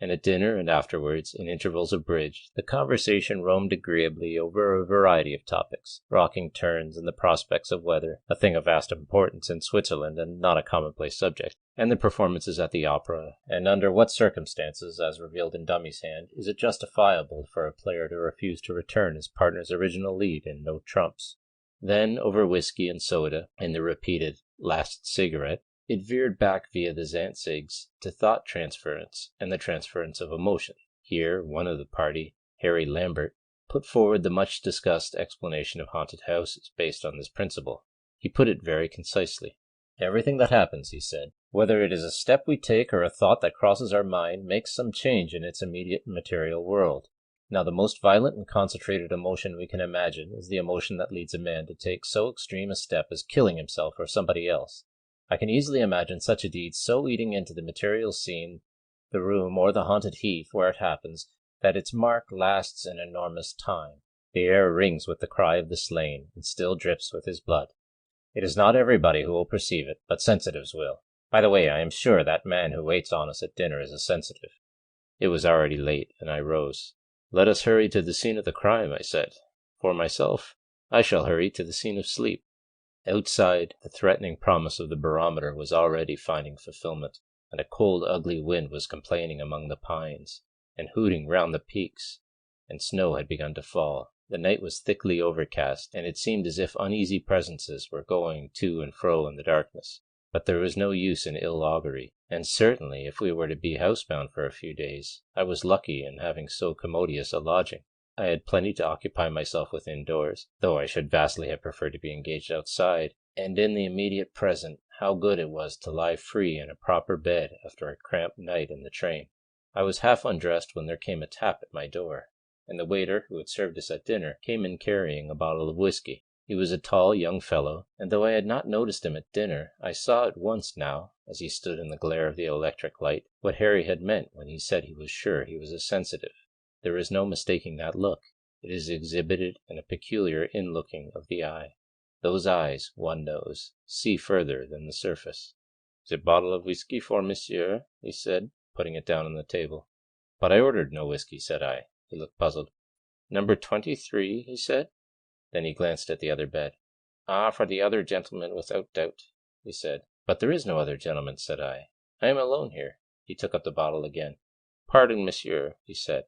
and at dinner and afterwards, in intervals of bridge, the conversation roamed agreeably over a variety of topics, rocking turns and the prospects of weather, a thing of vast importance in Switzerland and not a commonplace subject, and the performances at the opera, and under what circumstances, as revealed in Dummy's hand, is it justifiable for a player to refuse to return his partner's original lead in No Trumps. Then, over whiskey and soda, and the repeated last cigarette, it veered back via the Zanzigs to thought transference and the transference of emotion. Here, one of the party, Harry Lambert, put forward the much-discussed explanation of haunted houses based on this principle. He put it very concisely. Everything that happens, he said, whether it is a step we take or a thought that crosses our mind, makes some change in its immediate material world. Now, the most violent and concentrated emotion we can imagine is the emotion that leads a man to take so extreme a step as killing himself or somebody else. I can easily imagine such a deed so eating into the material scene, the room, or the haunted heath where it happens, that its mark lasts an enormous time. The air rings with the cry of the slain, and still drips with his blood. It is not everybody who will perceive it, but sensitives will. By the way, I am sure that man who waits on us at dinner is a sensitive. It was already late, and I rose. Let us hurry to the scene of the crime, I said. For myself, I shall hurry to the scene of sleep. Outside, the threatening promise of the barometer was already finding fulfillment, and a cold, ugly wind was complaining among the pines, and hooting round the peaks, and snow had begun to fall. The night was thickly overcast, and it seemed as if uneasy presences were going to and fro in the darkness. But there was no use in ill augury, and certainly if we were to be housebound for a few days, I was lucky in having so commodious a lodging. I had plenty to occupy myself with indoors, though I should vastly have preferred to be engaged outside, and in the immediate present, how good it was to lie free in a proper bed after a cramped night in the train. I was half undressed when there came a tap at my door, and the waiter who had served us at dinner came in carrying a bottle of whiskey. He was a tall young fellow, and though I had not noticed him at dinner, I saw at once now, as he stood in the glare of the electric light, what Harry had meant when he said he was sure he was a sensitive. There is no mistaking that look. It is exhibited in a peculiar in-looking of the eye. Those eyes, one knows, see further than the surface. "The bottle of whiskey for monsieur," he said, putting it down on the table. "But I ordered no whiskey," said I. He looked puzzled. "Number 23, he said. Then he glanced at the other bed. "Ah, for the other gentleman, without doubt," he said. "But there is no other gentleman," said I. "I am alone here." He took up the bottle again. "Pardon, monsieur," he said.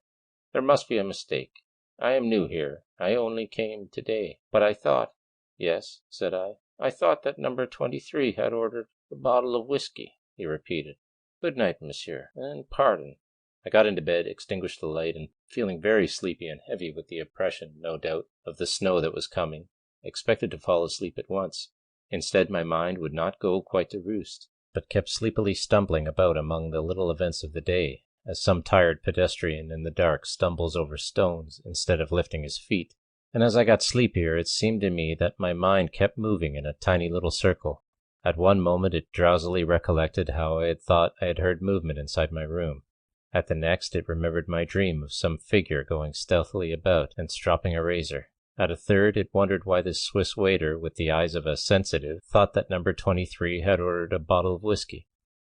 "There must be a mistake. I am new here. I only came today. But I thought—" "Yes," said I. "I thought that number 23 had ordered a bottle of whiskey," he repeated. "Good night, monsieur, and pardon." I got into bed, extinguished the light, and feeling very sleepy and heavy with the oppression, no doubt, of the snow that was coming, expected to fall asleep at once. Instead, my mind would not go quite to roost, but kept sleepily stumbling about among the little events of the day, as some tired pedestrian in the dark stumbles over stones instead of lifting his feet. And as I got sleepier, it seemed to me that my mind kept moving in a tiny little circle. At one moment it drowsily recollected how I had thought I had heard movement inside my room. At the next it remembered my dream of some figure going stealthily about and stropping a razor. At a third it wondered why this Swiss waiter, with the eyes of a sensitive, thought that number 23 had ordered a bottle of whiskey.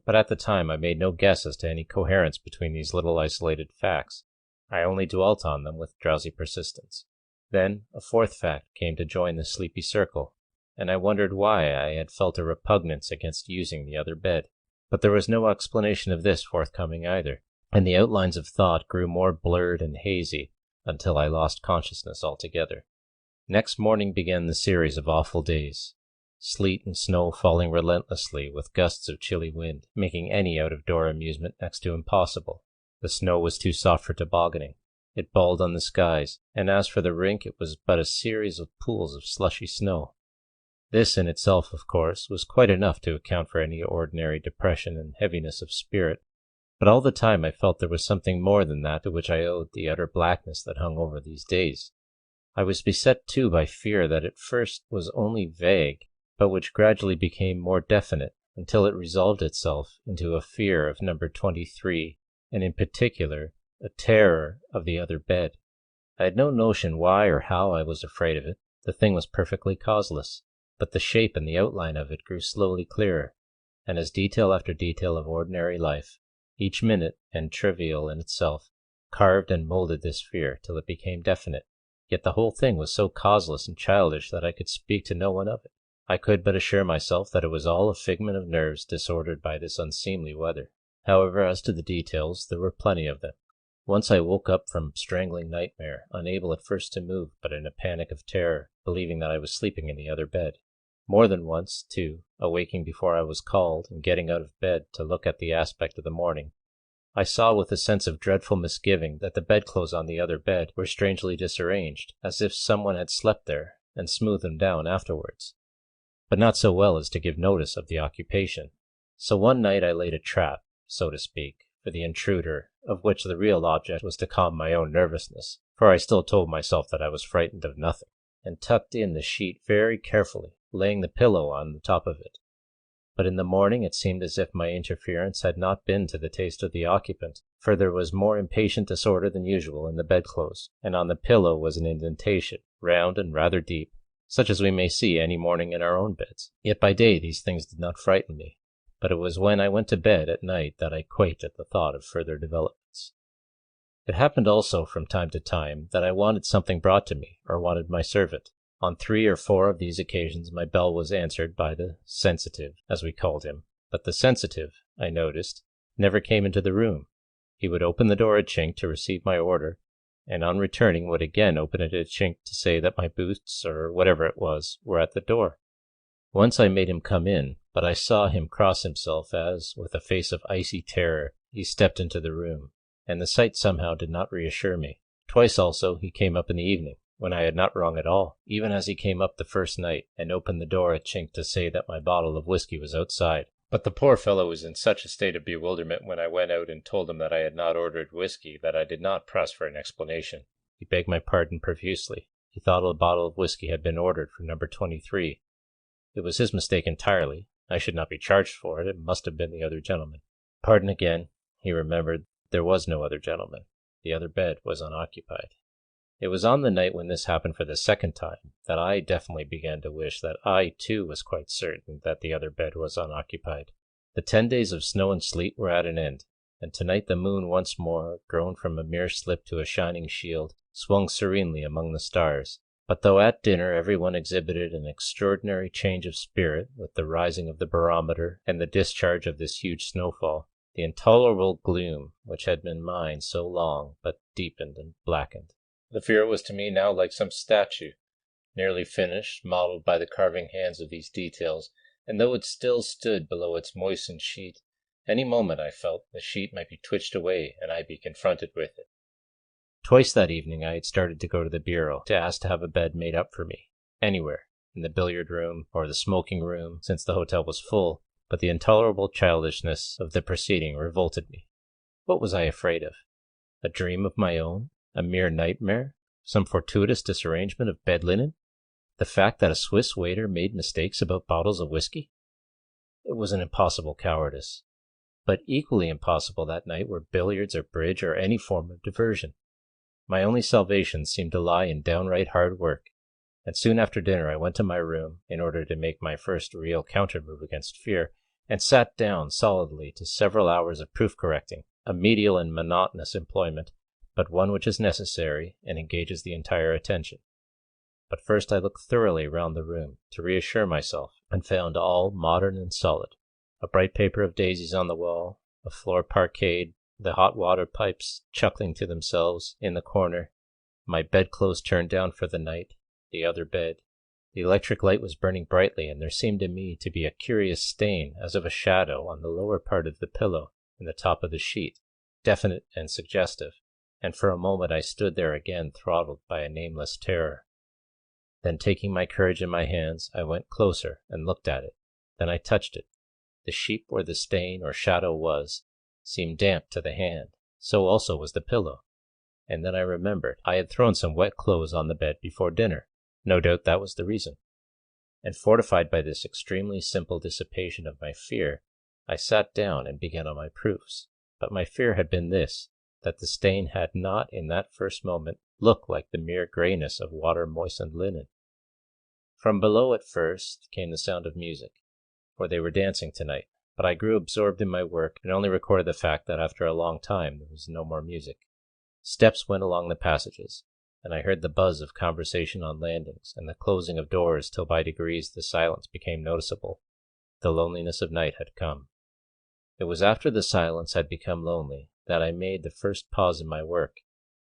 But at the time I made no guess as to any coherence between these little isolated facts. I only dwelt on them with drowsy persistence. Then a fourth fact came to join the sleepy circle, and I wondered why I had felt a repugnance against using the other bed. But there was no explanation of this forthcoming either, and the outlines of thought grew more blurred and hazy until I lost consciousness altogether. Next morning began the series of awful days. Sleet and snow falling relentlessly, with gusts of chilly wind, making any out-of-door amusement next to impossible. The snow was too soft for tobogganing. It balled on the skies, and as for the rink, it was but a series of pools of slushy snow. This in itself, of course, was quite enough to account for any ordinary depression and heaviness of spirit, but all the time I felt there was something more than that to which I owed the utter blackness that hung over these days. I was beset too by fear that at first was only vague, but which gradually became more definite, until it resolved itself into a fear of number 23, and in particular, a terror of the other bed. I had no notion why or how I was afraid of it. The thing was perfectly causeless, but the shape and the outline of it grew slowly clearer, and as detail after detail of ordinary life, each minute and trivial in itself, carved and molded this fear till it became definite. Yet the whole thing was so causeless and childish that I could speak to no one of it. I could but assure myself that it was all a figment of nerves disordered by this unseemly weather. However, as to the details, there were plenty of them. Once I woke up from strangling nightmare, unable at first to move, but in a panic of terror, believing that I was sleeping in the other bed. More than once, too, awaking before I was called, and getting out of bed to look at the aspect of the morning, I saw with a sense of dreadful misgiving that the bedclothes on the other bed were strangely disarranged, as if someone had slept there and smoothed them down afterwards, but not so well as to give notice of the occupation. So one night I laid a trap, so to speak, for the intruder, of which the real object was to calm my own nervousness, for I still told myself that I was frightened of nothing, and tucked in the sheet very carefully, laying the pillow on the top of it. But in the morning it seemed as if my interference had not been to the taste of the occupant, for there was more impatient disorder than usual in the bedclothes, and on the pillow was an indentation, round and rather deep, such as we may see any morning in our own beds. Yet by day these things did not frighten me, but it was when I went to bed at night that I quaked at the thought of further developments. It happened also from time to time that I wanted something brought to me, or wanted my servant. On 3 or 4 of these occasions my bell was answered by the sensitive, as we called him. But the sensitive, I noticed, never came into the room. He would open the door a chink to receive my order, and on returning would again open it a chink to say that my boots, or whatever it was, were at the door. Once I made him come in, but I saw him cross himself as, with a face of icy terror, he stepped into the room, and the sight somehow did not reassure me. Twice also he came up in the evening, when I had not rung at all, even as he came up the first night, and opened the door a chink to say that my bottle of whiskey was outside. But the poor fellow was in such a state of bewilderment when I went out and told him that I had not ordered whiskey that I did not press for an explanation. He begged my pardon profusely. He thought a bottle of whiskey had been ordered for number 23. It was his mistake entirely. I should not be charged for it. It must have been the other gentleman. Pardon again. He remembered there was no other gentleman. The other bed was unoccupied. It was on the night when this happened for the second time that I definitely began to wish that I, too, was quite certain that the other bed was unoccupied. The 10 days of snow and sleet were at an end, and tonight the moon once more, grown from a mere slip to a shining shield, swung serenely among the stars. But though at dinner everyone exhibited an extraordinary change of spirit with the rising of the barometer and the discharge of this huge snowfall, the intolerable gloom, which had been mine so long, but deepened and blackened. The fear was to me now like some statue, nearly finished, modelled by the carving hands of these details, and though it still stood below its moistened sheet, any moment, I felt, the sheet might be twitched away and I be confronted with it. Twice that evening I had started to go to the bureau to ask to have a bed made up for me, anywhere, in the billiard room or the smoking room, since the hotel was full, but the intolerable childishness of the proceeding revolted me. What was I afraid of? A dream of my own? A mere nightmare? Some fortuitous disarrangement of bed linen? The fact that a Swiss waiter made mistakes about bottles of whiskey? It was an impossible cowardice. But equally impossible that night were billiards or bridge or any form of diversion. My only salvation seemed to lie in downright hard work, and soon after dinner I went to my room in order to make my first real counter-move against fear, and sat down solidly to several hours of proof-correcting, a menial and monotonous employment, but one which is necessary and engages the entire attention. But first I looked thoroughly round the room to reassure myself, and found all modern and solid. A bright paper of daisies on the wall, a floor parquetted, the hot water pipes chuckling to themselves in the corner, my bedclothes turned down for the night, the other bed. The electric light was burning brightly, and there seemed to me to be a curious stain, as of a shadow, on the lower part of the pillow and the top of the sheet, definite and suggestive, and for a moment I stood there again throttled by a nameless terror. Then taking my courage in my hands, I went closer and looked at it. Then I touched it. The sheet where the stain or shadow was seemed damp to the hand. So also was the pillow. And then I remembered I had thrown some wet clothes on the bed before dinner. No doubt that was the reason. And fortified by this extremely simple dissipation of my fear, I sat down and began on my proofs. But my fear had been this, that the stain had not in that first moment looked like the mere greyness of water-moistened linen. From below at first came the sound of music, for they were dancing tonight, but I grew absorbed in my work and only recorded the fact that after a long time there was no more music. Steps went along the passages, and I heard the buzz of conversation on landings and the closing of doors till by degrees the silence became noticeable. The loneliness of night had come. It was after the silence had become lonely that I made the first pause in my work,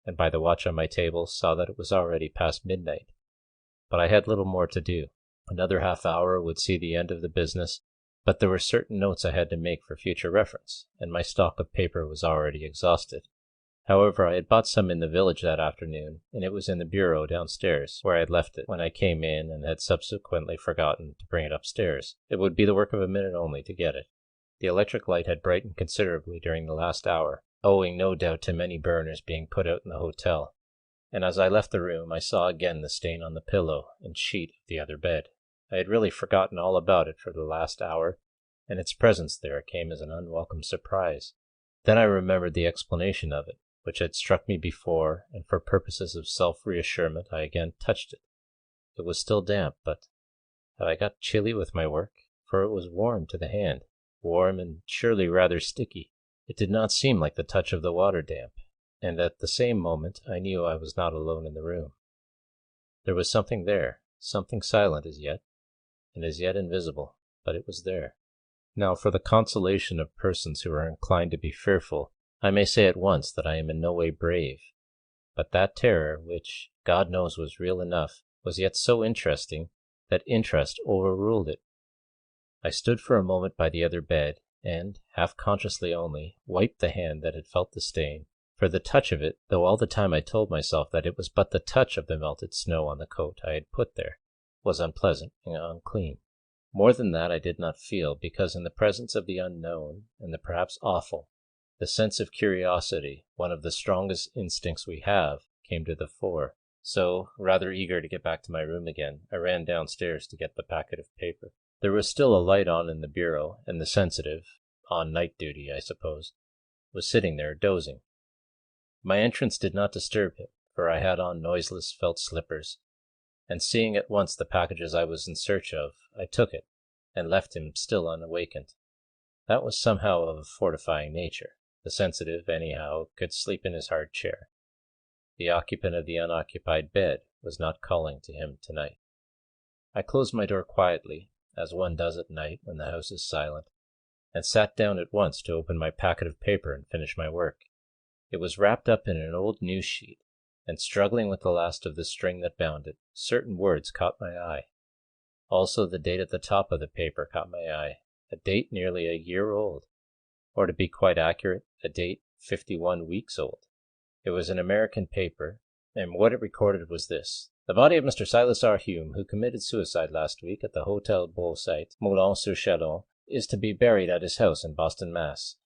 and by the watch on my table saw that it was already past midnight. But I had little more to do. Another half hour would see the end of the business, but there were certain notes I had to make for future reference, and my stock of paper was already exhausted. However, I had bought some in the village that afternoon, and it was in the bureau downstairs, where I had left it when I came in and had subsequently forgotten to bring it upstairs. It would be the work of a minute only to get it. The electric light had brightened considerably during the last hour, owing no doubt to many burners being put out in the hotel, and as I left the room I saw again the stain on the pillow and sheet of the other bed. I had really forgotten all about it for the last hour, and its presence there came as an unwelcome surprise. Then I remembered the explanation of it, which had struck me before, and for purposes of self-reassurement I again touched it. It was still damp, but had I got chilly with my work? For it was warm to the hand, warm and surely rather sticky. It did not seem like the touch of the water damp. and at the same moment I knew I was not alone in the room. There was something there, something silent as yet, and as yet invisible, but it was there. Now, for the consolation of persons who are inclined to be fearful, I may say at once that I am in no way brave. But that terror, which, God knows, was real enough, was yet so interesting that interest overruled it. I stood for a moment by the other bed, and, half consciously only, wiped the hand that had felt the stain, for the touch of it, though all the time I told myself that it was but the touch of the melted snow on the coat I had put there, was unpleasant and unclean. More than that I did not feel, because in the presence of the unknown, and the perhaps awful, the sense of curiosity, one of the strongest instincts we have, came to the fore. So, rather eager to get back to my room again, I ran downstairs to get the packet of paper. There was still a light on in the bureau, and the sensitive, on night duty, I suppose, was sitting there dozing. My entrance did not disturb him, for I had on noiseless felt slippers, and seeing at once the packages I was in search of, I took it, and left him still unawakened. That was somehow of a fortifying nature. The sensitive, anyhow, could sleep in his hard chair. The occupant of the unoccupied bed was not calling to him tonight. I closed my door quietly, as one does at night when the house is silent, and sat down at once to open my packet of paper and finish my work. It was wrapped up in an old news sheet, and struggling with the last of the string that bound it, certain words caught my eye. Also the date at the top of the paper caught my eye, a date nearly a year old, or to be quite accurate, a date 51 weeks old. It was an American paper, and what it recorded was this: "The body of Mr. Silas R. Hume, who committed suicide last week at the Hotel Beausite, Moulins-sur-Chalon, is to be buried at his house in Boston, Mass.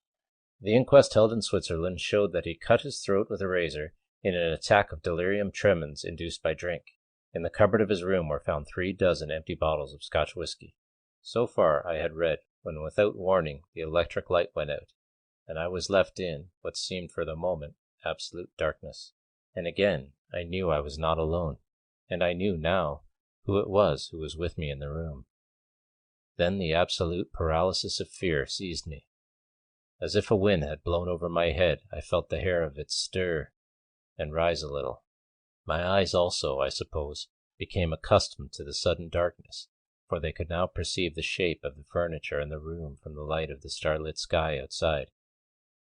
The inquest held in Switzerland showed that he cut his throat with a razor in an attack of delirium tremens induced by drink. In the cupboard of his room were found 36 empty bottles of Scotch whiskey." So far I had read, when without warning the electric light went out, and I was left in, what seemed for the moment, absolute darkness. And again I knew I was not alone, and I knew now who it was who was with me in the room. Then the absolute paralysis of fear seized me. As if a wind had blown over my head, I felt the hair of it stir and rise a little. My eyes also, I suppose, became accustomed to the sudden darkness, for they could now perceive the shape of the furniture in the room from the light of the starlit sky outside.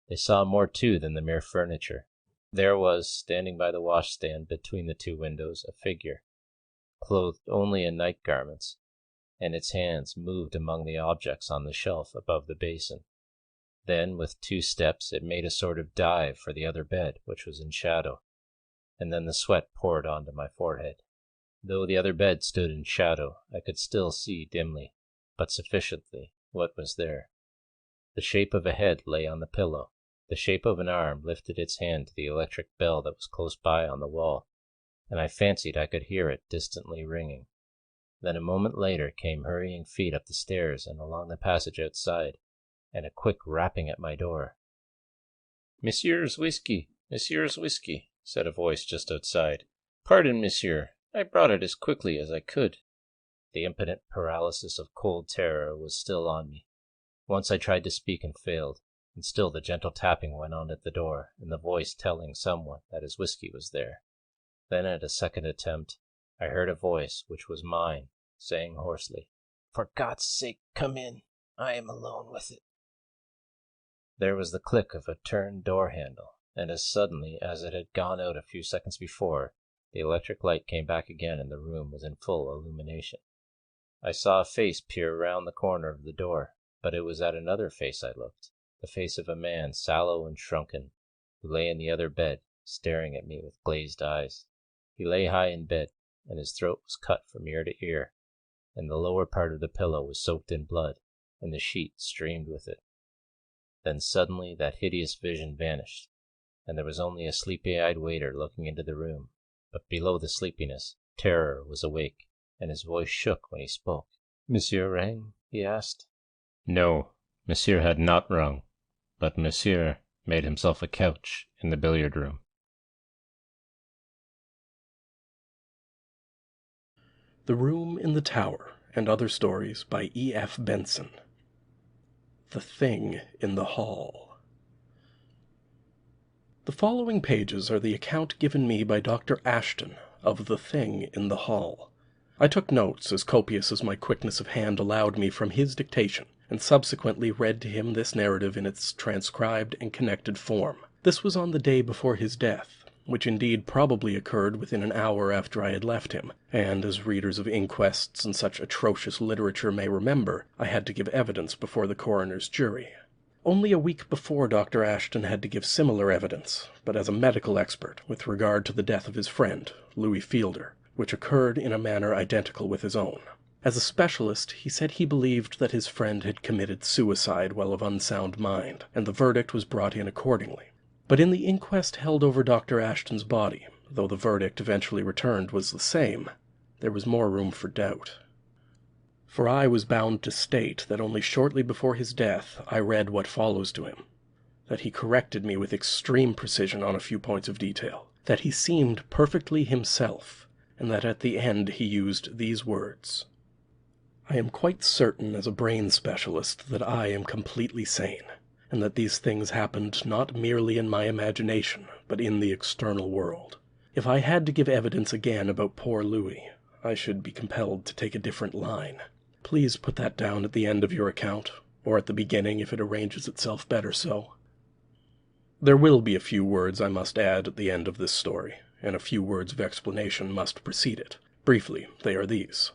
They saw more too than the mere furniture. There was, standing by the washstand between the two windows, a figure, clothed only in night garments, and its hands moved among the objects on the shelf above the basin. Then, with 2 steps, it made a sort of dive for the other bed, which was in shadow, and then the sweat poured onto my forehead. Though the other bed stood in shadow, I could still see dimly, but sufficiently, what was there. The shape of a head lay on the pillow. The shape of an arm lifted its hand to the electric bell that was close by on the wall, and I fancied I could hear it distantly ringing. Then a moment later came hurrying feet up the stairs and along the passage outside, and a quick rapping at my door. "Monsieur's whiskey, Monsieur's whiskey," said a voice just outside. "Pardon, Monsieur, I brought it as quickly as I could." The impotent paralysis of cold terror was still on me. Once I tried to speak and failed, and still the gentle tapping went on at the door, and the voice telling someone that his whiskey was there. Then at a second attempt, I heard a voice, which was mine, saying hoarsely, "For God's sake, come in. I am alone with it." There was the click of a turned door handle, and as suddenly as it had gone out a few seconds before, the electric light came back again and the room was in full illumination. I saw a face peer round the corner of the door, but it was at another face I looked, the face of a man sallow and shrunken, who lay in the other bed, staring at me with glazed eyes. He lay high in bed, and his throat was cut from ear to ear, and the lower part of the pillow was soaked in blood, and the sheet streamed with it. Then suddenly that hideous vision vanished, and there was only a sleepy-eyed waiter looking into the room. But below the sleepiness, terror was awake, and his voice shook when he spoke. "Monsieur rang?" he asked. No, Monsieur had not rung, but Monsieur made himself a couch in the billiard room. The Room in the Tower and Other Stories by E.F. Benson. The Thing in the Hall. The following pages are the account given me by Dr. Ashton of the thing in the hall. I took notes as copious as my quickness of hand allowed me from his dictation, and subsequently read to him this narrative in its transcribed and connected form. This was on the day before his death, which indeed probably occurred within an hour after I had left him, and, as readers of inquests and such atrocious literature may remember, I had to give evidence before the coroner's jury. Only a week before Dr. Ashton had to give similar evidence, but as a medical expert, with regard to the death of his friend, Louis Fielder, which occurred in a manner identical with his own. As a specialist, he said he believed that his friend had committed suicide while of unsound mind, and the verdict was brought in accordingly. But in the inquest held over Dr. Ashton's body, though the verdict eventually returned was the same, there was more room for doubt. For I was bound to state that only shortly before his death I read what follows to him, that he corrected me with extreme precision on a few points of detail, that he seemed perfectly himself, and that at the end he used these words: "I am quite certain as a brain specialist that I am completely sane, and that these things happened not merely in my imagination, but in the external world. If I had to give evidence again about poor Louis, I should be compelled to take a different line. Please put that down at the end of your account, or at the beginning if it arranges itself better so." There will be a few words I must add at the end of this story, and a few words of explanation must precede it. Briefly, they are these.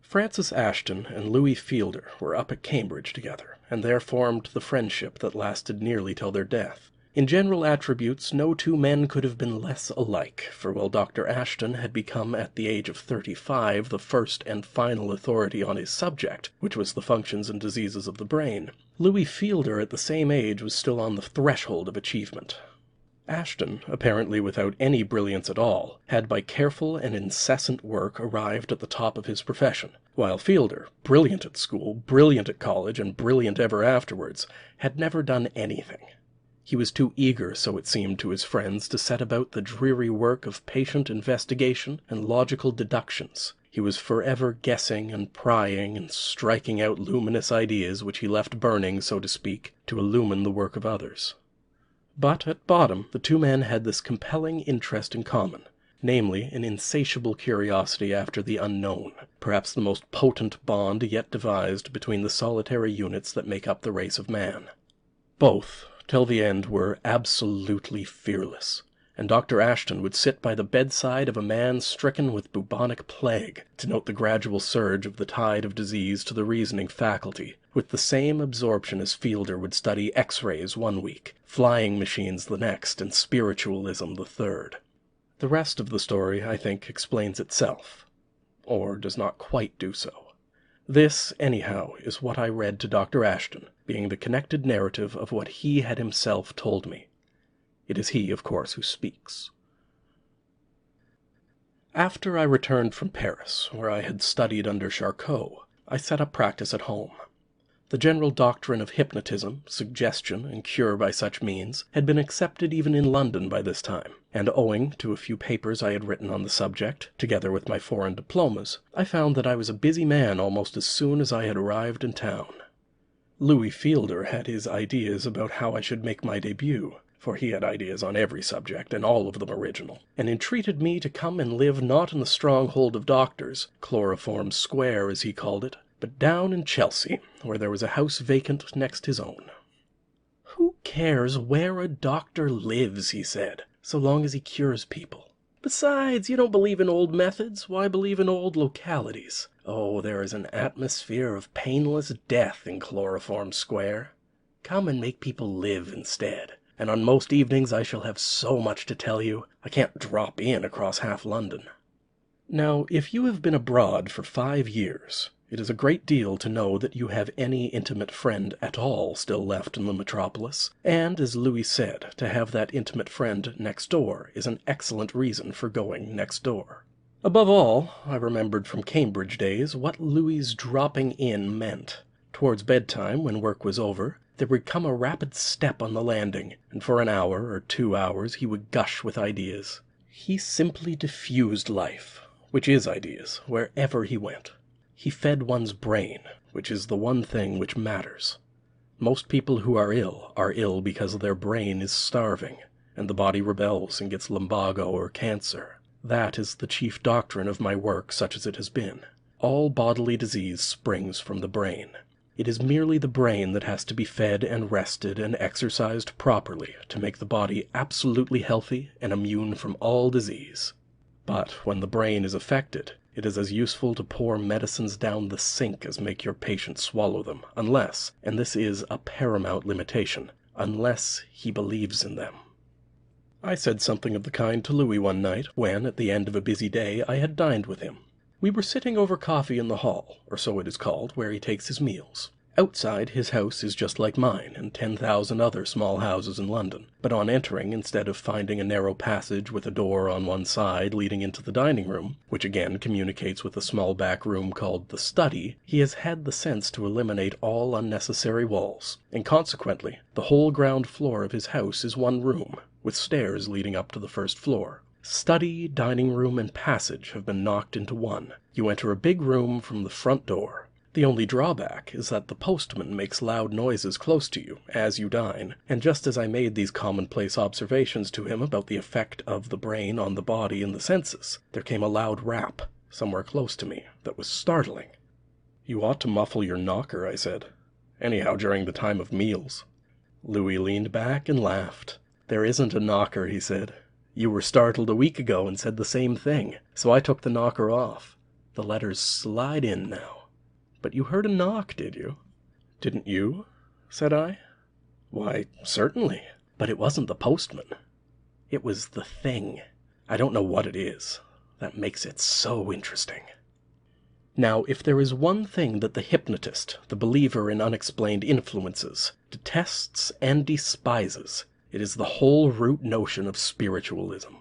Francis Ashton and Louis Fielder were up at Cambridge together, and there formed the friendship that lasted nearly till their death. In general attributes, no two men could have been less alike, for while Dr. Ashton had become at the age of 35 the first and final authority on his subject, which was the functions and diseases of the brain, Louis Fielder at the same age was still on the threshold of achievement. Ashton, apparently without any brilliance at all, had by careful and incessant work arrived at the top of his profession, while Fielder, brilliant at school, brilliant at college, and brilliant ever afterwards, had never done anything. He was too eager, so it seemed to his friends, to set about the dreary work of patient investigation and logical deductions. He was forever guessing and prying and striking out luminous ideas which he left burning, so to speak, to illumine the work of others. But at bottom the two men had this compelling interest in common, namely an insatiable curiosity after the unknown, perhaps the most potent bond yet devised between the solitary units that make up the race of man. Both, till the end, were absolutely fearless, and Dr. Ashton would sit by the bedside of a man stricken with bubonic plague to note the gradual surge of the tide of disease to the reasoning faculty, with the same absorption as Fielder would study X-rays one week, flying machines the next, and spiritualism the third. The rest of the story, I think, explains itself, or does not quite do so. This, anyhow, is what I read to Dr. Ashton, being the connected narrative of what he had himself told me. It is he, of course, who speaks. After I returned from Paris, where I had studied under Charcot, I set up practice at home. The general doctrine of hypnotism, suggestion, and cure by such means had been accepted even in London by this time, and owing to a few papers I had written on the subject, together with my foreign diplomas, I found that I was a busy man almost as soon as I had arrived in town. Louis Fielder had his ideas about how I should make my debut, for he had ideas on every subject, and all of them original, and entreated me to come and live not in the stronghold of doctors, Chloroform Square as he called it, but down in Chelsea, where there was a house vacant next his own. "Who cares where a doctor lives," he said, "so long as he cures people? Besides, you don't believe in old methods, why believe in old localities? Oh, there is an atmosphere of painless death in Chloroform Square. Come and make people live instead, and on most evenings I shall have so much to tell you, I can't drop in across half London." Now, if you have been abroad for 5 years, it is a great deal to know that you have any intimate friend at all still left in the metropolis, and, as Louis said, to have that intimate friend next door is an excellent reason for going next door. Above all, I remembered from Cambridge days what Louis's dropping in meant. Towards bedtime, when work was over, there would come a rapid step on the landing, and for an hour or 2 hours he would gush with ideas. He simply diffused life, which is ideas, wherever he went. He fed one's brain, which is the one thing which matters. Most people who are ill because their brain is starving, and the body rebels and gets lumbago or cancer. That is the chief doctrine of my work, such as it has been. All bodily disease springs from the brain. It is merely the brain that has to be fed and rested and exercised properly to make the body absolutely healthy and immune from all disease. But when the brain is affected, it is as useful to pour medicines down the sink as make your patient swallow them, unless, and this is a paramount limitation, unless he believes in them. I said something of the kind to Louis one night when, at the end of a busy day, I had dined with him. We were sitting over coffee in the hall, or so it is called, where he takes his meals. Outside, his house is just like mine and 10,000 other small houses in London, but on entering, instead of finding a narrow passage with a door on one side leading into the dining room, which again communicates with a small back room called the study, he has had the sense to eliminate all unnecessary walls, and consequently the whole ground floor of his house is one room, with stairs leading up to the first floor. Study, dining room, and passage have been knocked into one. You enter a big room from the front door. The only drawback is that the postman makes loud noises close to you as you dine, and just as I made these commonplace observations to him about the effect of the brain on the body and the senses, there came a loud rap somewhere close to me that was startling. "You ought to muffle your knocker," I said. "Anyhow, during the time of meals." Louis leaned back and laughed. "There isn't a knocker," he said. "You were startled a week ago and said the same thing, so I took the knocker off. The letters slide in now. But you heard a knock, did you?" "Didn't you?" said I. "Why, certainly. But it wasn't the postman. It was the thing. I don't know what it is. That makes it so interesting." Now, if there is one thing that the hypnotist, the believer in unexplained influences, detests and despises, it is the whole root notion of spiritualism.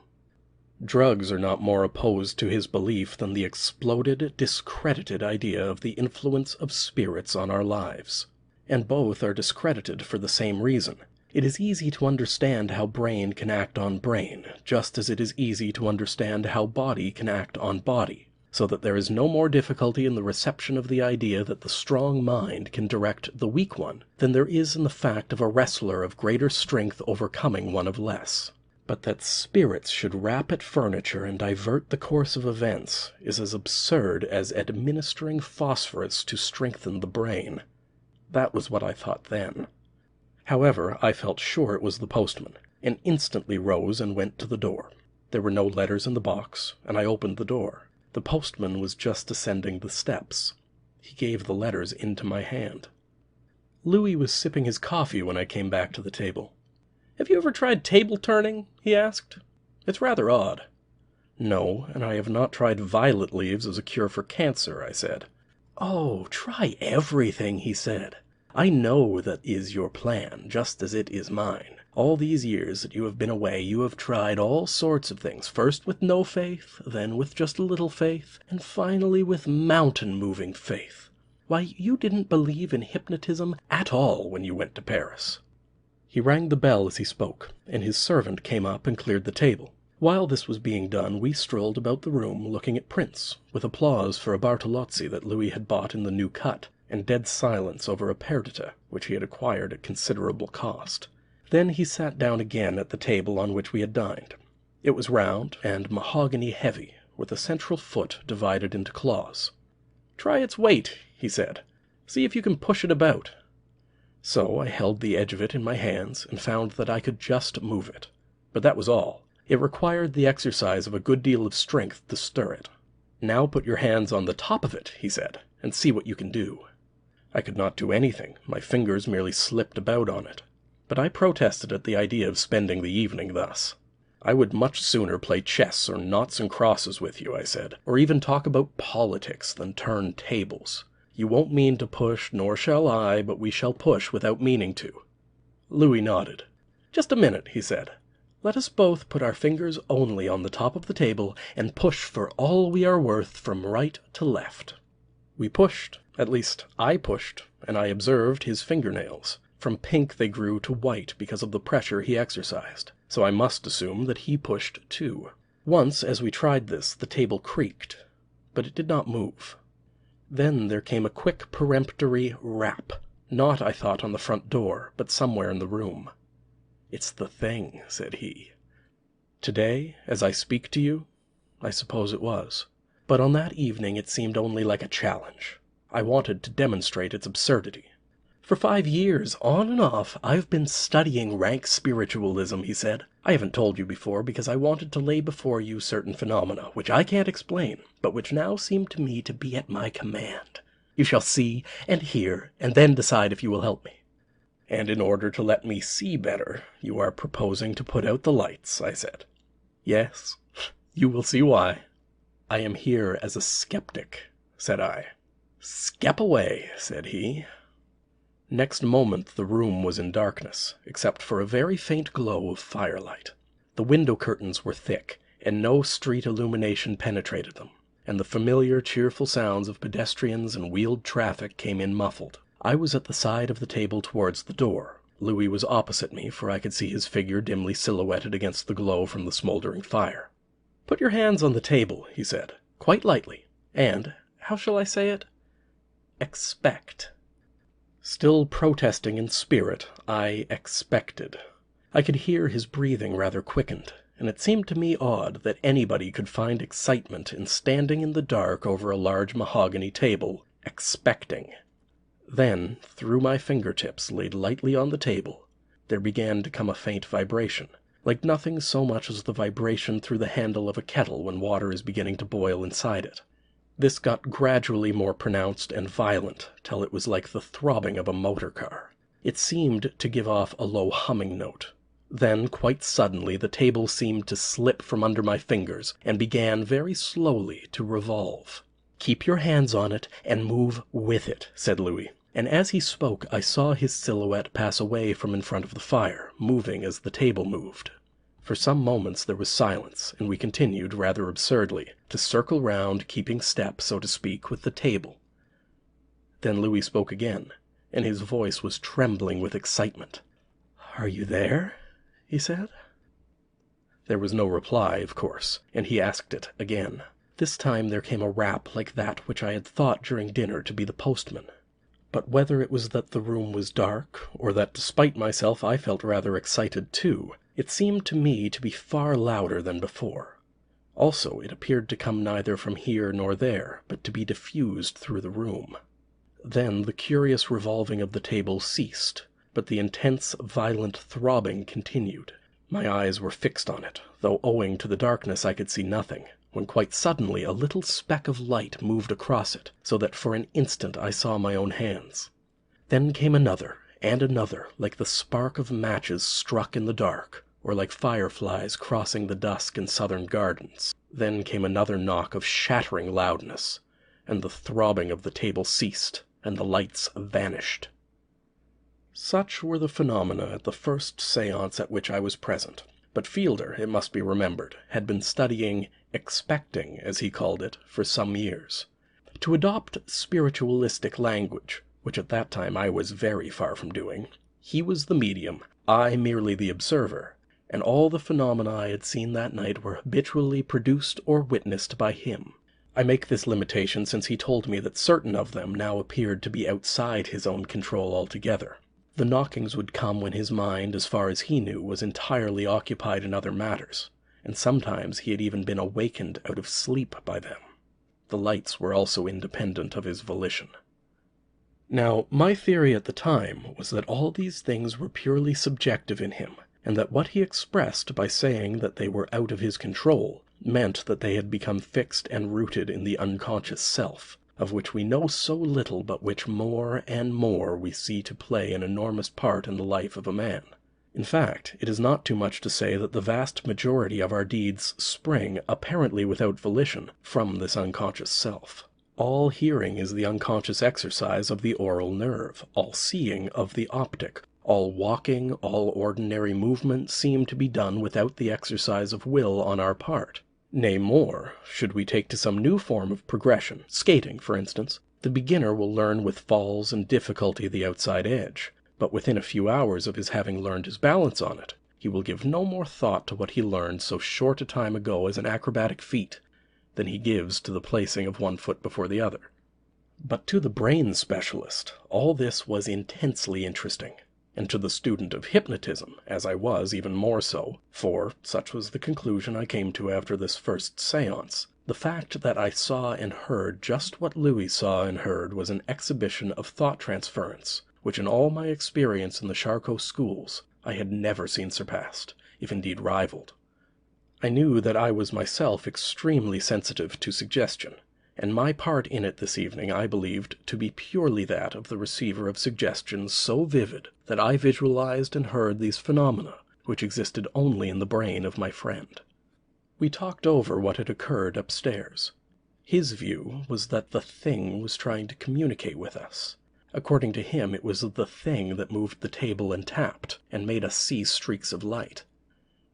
Drugs are not more opposed to his belief than the exploded, discredited idea of the influence of spirits on our lives. And both are discredited for the same reason. It is easy to understand how brain can act on brain, just as it is easy to understand how body can act on body, so that there is no more difficulty in the reception of the idea that the strong mind can direct the weak one than there is in the fact of a wrestler of greater strength overcoming one of less. But that spirits should rap at furniture and divert the course of events is as absurd as administering phosphorus to strengthen the brain. That was what I thought then. However, I felt sure it was the postman, and instantly rose and went to the door. There were no letters in the box, and I opened the door. The postman was just ascending the steps. He gave the letters into my hand. Louis was sipping his coffee when I came back to the table. "Have you ever tried table turning?" he asked. "It's rather odd." "No, and I have not tried violet leaves as a cure for cancer," I said. "Oh, try everything," he said. "I know that is your plan, just as it is mine. All these years that you have been away, you have tried all sorts of things, first with no faith, then with just a little faith, and finally with mountain-moving faith. Why, you didn't believe in hypnotism at all when you went to Paris." He rang the bell as he spoke, and his servant came up and cleared the table. While this was being done, we strolled about the room looking at prints, with applause for a Bartolozzi that Louis had bought in the New Cut, and dead silence over a Perdita, which he had acquired at considerable cost. Then he sat down again at the table on which we had dined. It was round and mahogany heavy, with a central foot divided into claws. "Try its weight," he said. "See if you can push it about." So I held the edge of it in my hands and found that I could just move it. But that was all. It required the exercise of a good deal of strength to stir it. "Now put your hands on the top of it," he said, "and see what you can do." I could not do anything. My fingers merely slipped about on it. But I protested at the idea of spending the evening thus. "I would much sooner play chess or noughts and crosses with you," I said, "or even talk about politics than turn tables. You won't mean to push, nor shall I, but we shall push without meaning to." Louis nodded. "Just a minute," he said. "Let us both put our fingers only on the top of the table and push for all we are worth from right to left." We pushed. At least, I pushed, and I observed his fingernails. From pink they grew to white because of the pressure he exercised, so I must assume that he pushed too. Once, as we tried this, the table creaked, but it did not move. Then there came a quick peremptory rap, not, I thought, on the front door, but somewhere in the room. "It's the thing," said he. "Today, as I speak to you, I suppose it was. But on that evening it seemed only like a challenge. I wanted to demonstrate its absurdity. For 5 years, on and off, I've been studying rank spiritualism," he said. "I haven't told you before because I wanted to lay before you certain phenomena, which I can't explain, but which now seem to me to be at my command. You shall see and hear, and then decide if you will help me." "And in order to let me see better, you are proposing to put out the lights," I said. "Yes, you will see why." "I am here as a skeptic," said I. "Skep away," said he. Next moment the room was in darkness, except for a very faint glow of firelight. The window curtains were thick, and no street illumination penetrated them, and the familiar cheerful sounds of pedestrians and wheeled traffic came in muffled. I was at the side of the table towards the door. Louis was opposite me, for I could see his figure dimly silhouetted against the glow from the smoldering fire. "Put your hands on the table," he said, "quite lightly, and, how shall I say it? Expect." Still protesting in spirit, I expected. I could hear his breathing rather quickened, and it seemed to me odd that anybody could find excitement in standing in the dark over a large mahogany table, expecting. Then, through my fingertips laid lightly on the table, there began to come a faint vibration, like nothing so much as the vibration through the handle of a kettle when water is beginning to boil inside it. This got gradually more pronounced and violent, till it was like the throbbing of a motor car. It seemed to give off a low humming note. Then, quite suddenly, the table seemed to slip from under my fingers, and began very slowly to revolve. "Keep your hands on it, and move with it," said Louis. And as he spoke, I saw his silhouette pass away from in front of the fire, moving as the table moved. For some moments there was silence, and we continued, rather absurdly, to circle round, keeping step, so to speak, with the table. Then Louis spoke again, and his voice was trembling with excitement. "Are you there?" he said. There was no reply, of course, and he asked it again. This time there came a rap like that which I had thought during dinner to be the postman. But whether it was that the room was dark, or that despite myself I felt rather excited too, it seemed to me to be far louder than before. Also, it appeared to come neither from here nor there, but to be diffused through the room. Then the curious revolving of the table ceased, but the intense, violent throbbing continued. My eyes were fixed on it, though owing to the darkness I could see nothing, when quite suddenly a little speck of light moved across it, so that for an instant I saw my own hands. Then came another, and another, like the spark of matches struck in the dark, or like fireflies crossing the dusk in southern gardens. Then came another knock of shattering loudness, and the throbbing of the table ceased, and the lights vanished. Such were the phenomena at the first séance at which I was present. But Fielder, it must be remembered, had been studying expecting, as he called it, for some years. To adopt spiritualistic language, which at that time I was very far from doing, he was the medium, I merely the observer, and all the phenomena I had seen that night were habitually produced or witnessed by him. I make this limitation since he told me that certain of them now appeared to be outside his own control altogether. The knockings would come when his mind, as far as he knew, was entirely occupied in other matters, and sometimes he had even been awakened out of sleep by them. The lights were also independent of his volition. Now, my theory at the time was that all these things were purely subjective in him, and that what he expressed by saying that they were out of his control meant that they had become fixed and rooted in the unconscious self, of which we know so little but which more and more we see to play an enormous part in the life of a man. In fact, it is not too much to say that the vast majority of our deeds spring, apparently without volition, from this unconscious self. All hearing is the unconscious exercise of the oral nerve, all seeing of the optic, all walking, all ordinary movement seem to be done without the exercise of will on our part. Nay more, should we take to some new form of progression, skating for instance, the beginner will learn with falls and difficulty the outside edge, but within a few hours of his having learned his balance on it, he will give no more thought to what he learned so short a time ago as an acrobatic feat, than he gives to the placing of one foot before the other. But to the brain specialist, all this was intensely interesting. and to the student of hypnotism, as I was even more so, for such was the conclusion I came to after this first séance, the fact that I saw and heard just what Louis saw and heard was an exhibition of thought transference, which in all my experience in the Charcot schools I had never seen surpassed, if indeed rivaled. I knew that I was myself extremely sensitive to suggestion, and my part in it this evening I believed to be purely that of the receiver of suggestions so vivid that I visualized and heard these phenomena which existed only in the brain of my friend. We talked over what had occurred upstairs. His view was that the thing was trying to communicate with us. According to him, it was the thing that moved the table and tapped, and made us see streaks of light.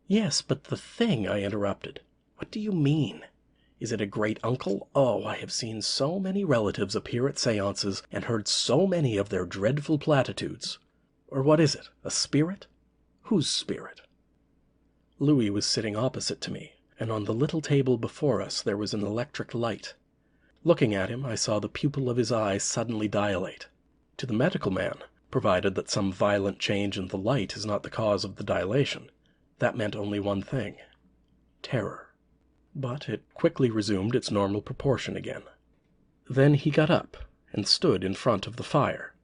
"Yes, but the thing," I interrupted. "What do you mean? Is it a great-uncle? Oh, I have seen so many relatives appear at séances, and heard so many of their dreadful platitudes. Or what is it? A spirit? Whose spirit?" Louis was sitting opposite to me, and on the little table before us there was an electric light. Looking at him, I saw the pupil of his eye suddenly dilate. To the medical man, provided that some violent change in the light is not the cause of the dilation, that meant only one thing: terror. But it quickly resumed its normal proportion again. Then he got up and stood in front of the fire.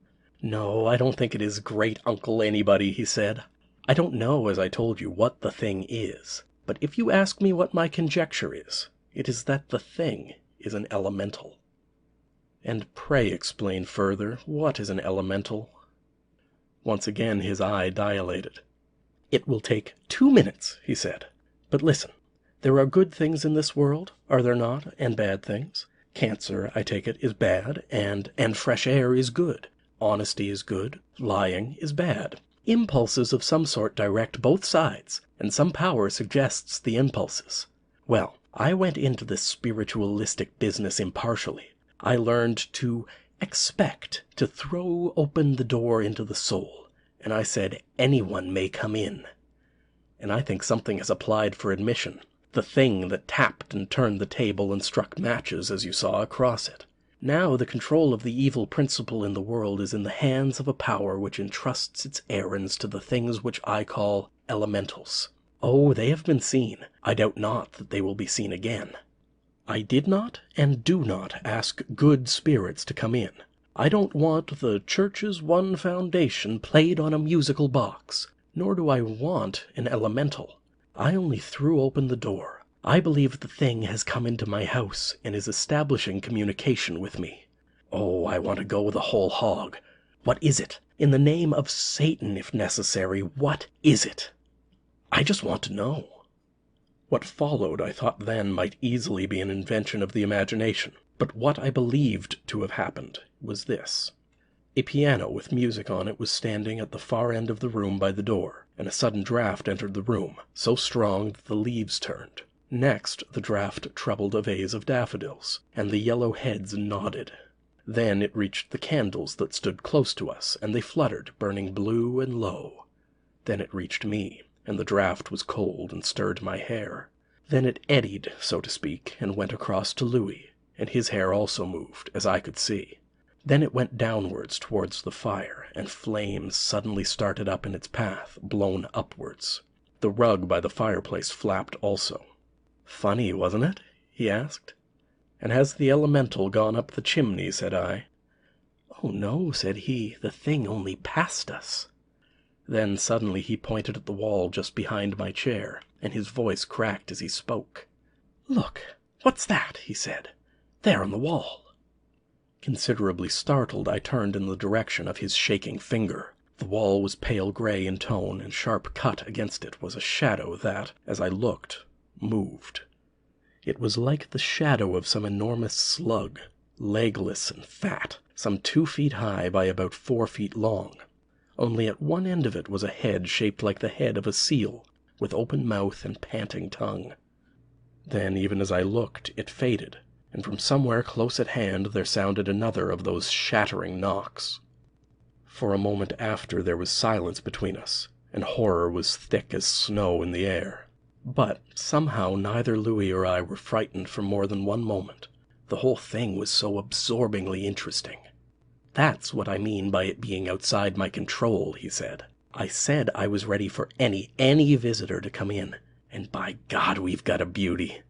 "No, I don't think it is great-uncle anybody," he said. "I don't know, as I told you, what the thing is. But if you ask me what my conjecture is, it is that the thing is an elemental." "And pray explain further, what is an elemental?" Once again his eye dilated. "It will take 2 minutes," he said. "But listen. There are good things in this world, are there not, and bad things? Cancer, I take it, is bad, and fresh air is good. Honesty is good, lying is bad. Impulses of some sort direct both sides, and some power suggests the impulses. Well, I went into this spiritualistic business impartially. I learned to expect, to throw open the door into the soul, and I said anyone may come in. And I think something has applied for admission. The thing that tapped and turned the table and struck matches, as you saw, across it. Now the control of the evil principle in the world is in the hands of a power which entrusts its errands to the things which I call elementals. Oh, they have been seen. I doubt not that they will be seen again. I did not and do not ask good spirits to come in. I don't want the church's one foundation played on a musical box, nor do I want an elemental. I only threw open the door. I believe the thing has come into my house and is establishing communication with me. Oh, I want to go the whole hog. What is it? In the name of Satan, if necessary, what is it? I just want to know." What followed I thought then might easily be an invention of the imagination, but what I believed to have happened was this. A piano with music on it was standing at the far end of the room by the door, and a sudden draught entered the room, so strong that the leaves turned. Next, the draught troubled a vase of daffodils, and the yellow heads nodded. Then it reached the candles that stood close to us, and they fluttered, burning blue and low. Then it reached me, and the draught was cold and stirred my hair. Then it eddied, so to speak, and went across to Louis, and his hair also moved, as I could see. Then it went downwards towards the fire, and flames suddenly started up in its path, blown upwards. The rug by the fireplace flapped also. "Funny, wasn't it?" he asked. "And has the elemental gone up the chimney?" said I. "Oh, no," said he, "the thing only passed us." Then suddenly he pointed at the wall just behind my chair, and his voice cracked as he spoke. "Look, what's that?" he said. "There on the wall." Considerably startled, I turned in the direction of his shaking finger. The wall was pale gray in tone, and sharp cut against it was a shadow that, as I looked, moved. It was like the shadow of some enormous slug, legless and fat, some 2 feet high by about 4 feet long. Only at one end of it was a head shaped like the head of a seal, with open mouth and panting tongue. Then, even as I looked, it faded, and from somewhere close at hand there sounded another of those shattering knocks. For a moment after there was silence between us, and horror was thick as snow in the air. But somehow neither Louis or I were frightened for more than one moment. The whole thing was so absorbingly interesting. That's what I mean by it being outside my control, he said. I said I was ready for any visitor to come in, and by God, we've got a beauty.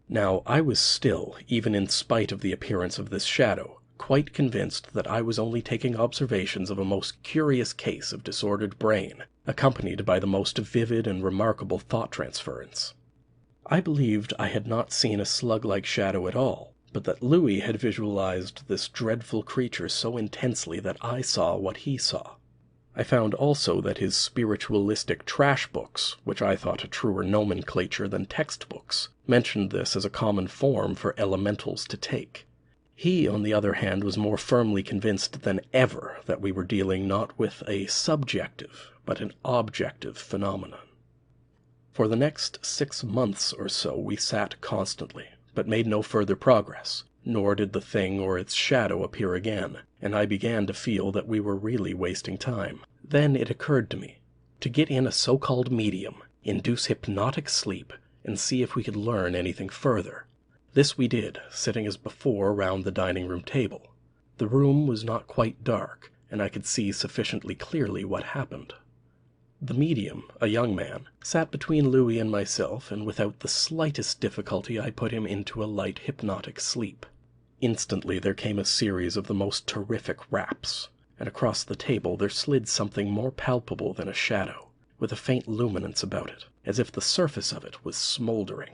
Now, I was still, even in spite of the appearance of this shadow, quite convinced that I was only taking observations of a most curious case of disordered brain, accompanied by the most vivid and remarkable thought transference. I believed I had not seen a slug-like shadow at all, but that Louis had visualized this dreadful creature so intensely that I saw what he saw. I found also that his spiritualistic trash books, which I thought a truer nomenclature than textbooks, mentioned this as a common form for elementals to take. He, on the other hand, was more firmly convinced than ever that we were dealing not with a subjective, but an objective phenomenon. For the next 6 months or so we sat constantly, but made no further progress, nor did the thing or its shadow appear again, and I began to feel that we were really wasting time. Then it occurred to me to get in a so-called medium, induce hypnotic sleep, and see if we could learn anything further. This we did, sitting as before round the dining-room table. The room was not quite dark, and I could see sufficiently clearly what happened. The medium, a young man, sat between Louis and myself, and without the slightest difficulty I put him into a light hypnotic sleep. Instantly there came a series of the most terrific raps, and across the table there slid something more palpable than a shadow, with a faint luminance about it, as if the surface of it was smoldering.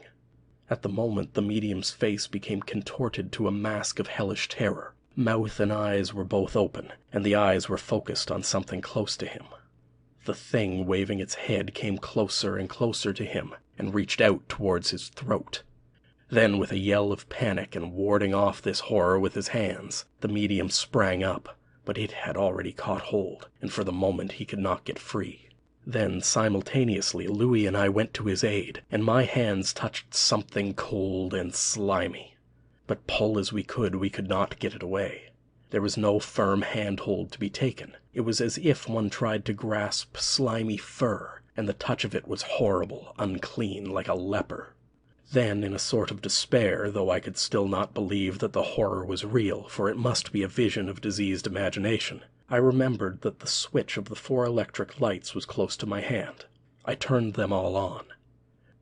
At the moment the medium's face became contorted to a mask of hellish terror. Mouth and eyes were both open, and the eyes were focused on something close to him. The thing, waving its head, came closer and closer to him, and reached out towards his throat. Then, with a yell of panic and warding off this horror with his hands, the medium sprang up, but it had already caught hold, and for the moment he could not get free. Then, simultaneously, Louis and I went to his aid, and my hands touched something cold and slimy. But pull as we could not get it away. There was no firm handhold to be taken. It was as if one tried to grasp slimy fur, and the touch of it was horrible, unclean, like a leper. Then, in a sort of despair, though I could still not believe that the horror was real, for it must be a vision of diseased imagination, I remembered that the switch of the 4 electric lights was close to my hand. I turned them all on.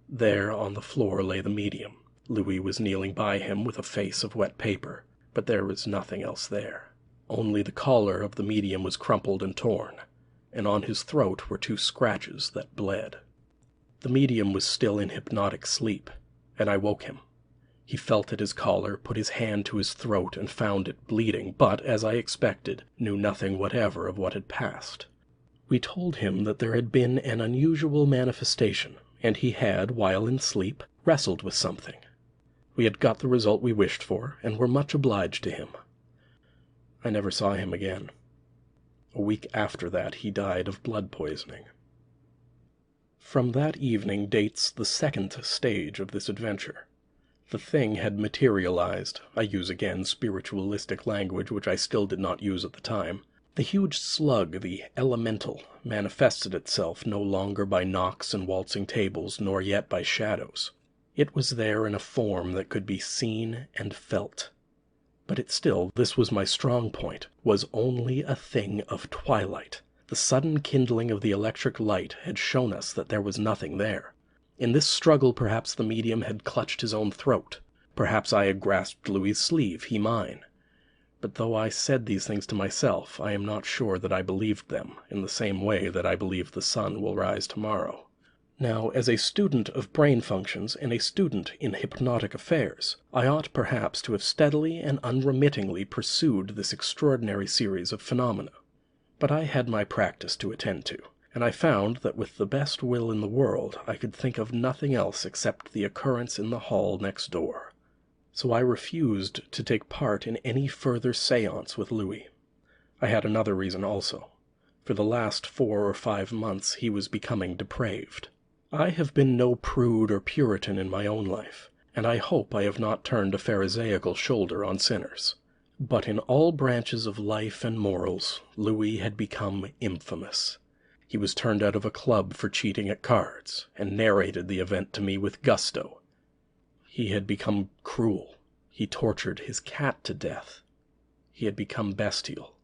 There, on the floor, lay the medium. Louis was kneeling by him with a face of wet paper, but there was nothing else there. Only the collar of the medium was crumpled and torn, and on his throat were 2 scratches that bled. The medium was still in hypnotic sleep, and I woke him. He felt at his collar, put his hand to his throat, and found it bleeding, but, as I expected, knew nothing whatever of what had passed. We told him that there had been an unusual manifestation, and he had, while in sleep, wrestled with something. We had got the result we wished for, and were much obliged to him. I never saw him again. A week after that he died of blood poisoning. From that evening dates the 2nd stage of this adventure. The thing had materialized. I use again spiritualistic language which I still did not use at the time. The huge slug, the elemental, manifested itself no longer by knocks and waltzing tables, nor yet by shadows. It was there in a form that could be seen and felt. But it still, this was my strong point, was only a thing of twilight. The sudden kindling of the electric light had shown us that there was nothing there. In this struggle perhaps the medium had clutched his own throat. Perhaps I had grasped Louis's sleeve, he mine. But though I said these things to myself, I am not sure that I believed them, in the same way that I believe the sun will rise tomorrow. Now, as a student of brain functions and a student in hypnotic affairs, I ought perhaps to have steadily and unremittingly pursued this extraordinary series of phenomena. But I had my practice to attend to, and I found that with the best will in the world I could think of nothing else except the occurrence in the hall next door. So I refused to take part in any further séance with Louis. I had another reason also. For the last 4 or 5 months he was becoming depraved. I have been no prude or Puritan in my own life, and I hope I have not turned a pharisaical shoulder on sinners. But in all branches of life and morals, Louis had become infamous. He was turned out of a club for cheating at cards, and narrated the event to me with gusto. He had become cruel. He tortured his cat to death. He had become bestial.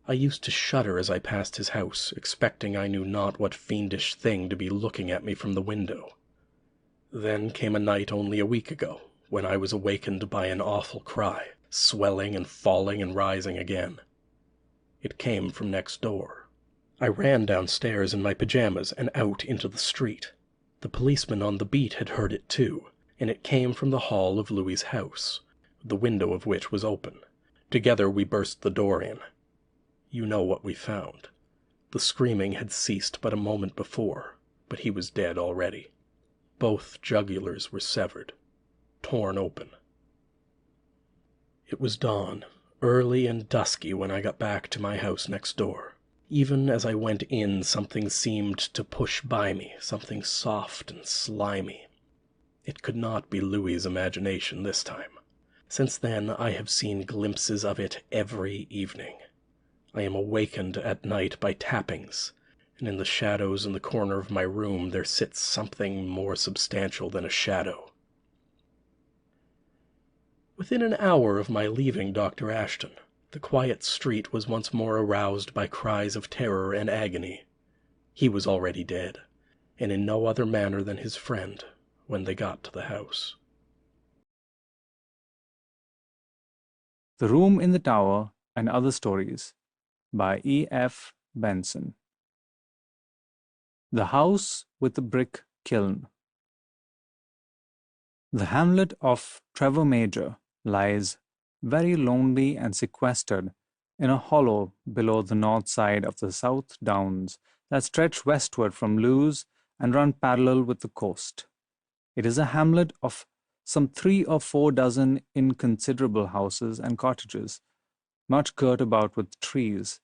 I used to shudder as I passed his house, expecting I knew not what fiendish thing to be looking at me from the window. Then came a night only a week ago, when I was awakened by an awful cry, swelling and falling and rising again. It came from next door. I ran downstairs in my pajamas and out into the street. The policeman on the beat had heard it too, and it came from the hall of Louis's house, the window of which was open. Together we burst the door in. You know what we found. The screaming had ceased but a moment before, but he was dead already. Both jugulars were severed, torn open. It was dawn, early and dusky, when I got back to my house next door. Even as I went in, something seemed to push by me, something soft and slimy. It could not be Louis's imagination this time. Since then I have seen glimpses of it every evening. I am awakened at night by tappings, and in the shadows in the corner of my room there sits something more substantial than a shadow. Within an hour of my leaving Dr. Ashton, the quiet street was once more aroused by cries of terror and agony. He was already dead, and in no other manner than his friend, when they got to the house. The Room in the Tower and Other Stories by E.F. Benson. The House with the Brick Kiln. The hamlet of Trevor Major lies very lonely and sequestered in a hollow below the north side of the South Downs that stretch westward from Lewes and run parallel with the coast. It is a hamlet of some 3 or 4 dozen inconsiderable houses and cottages, much girt about with trees,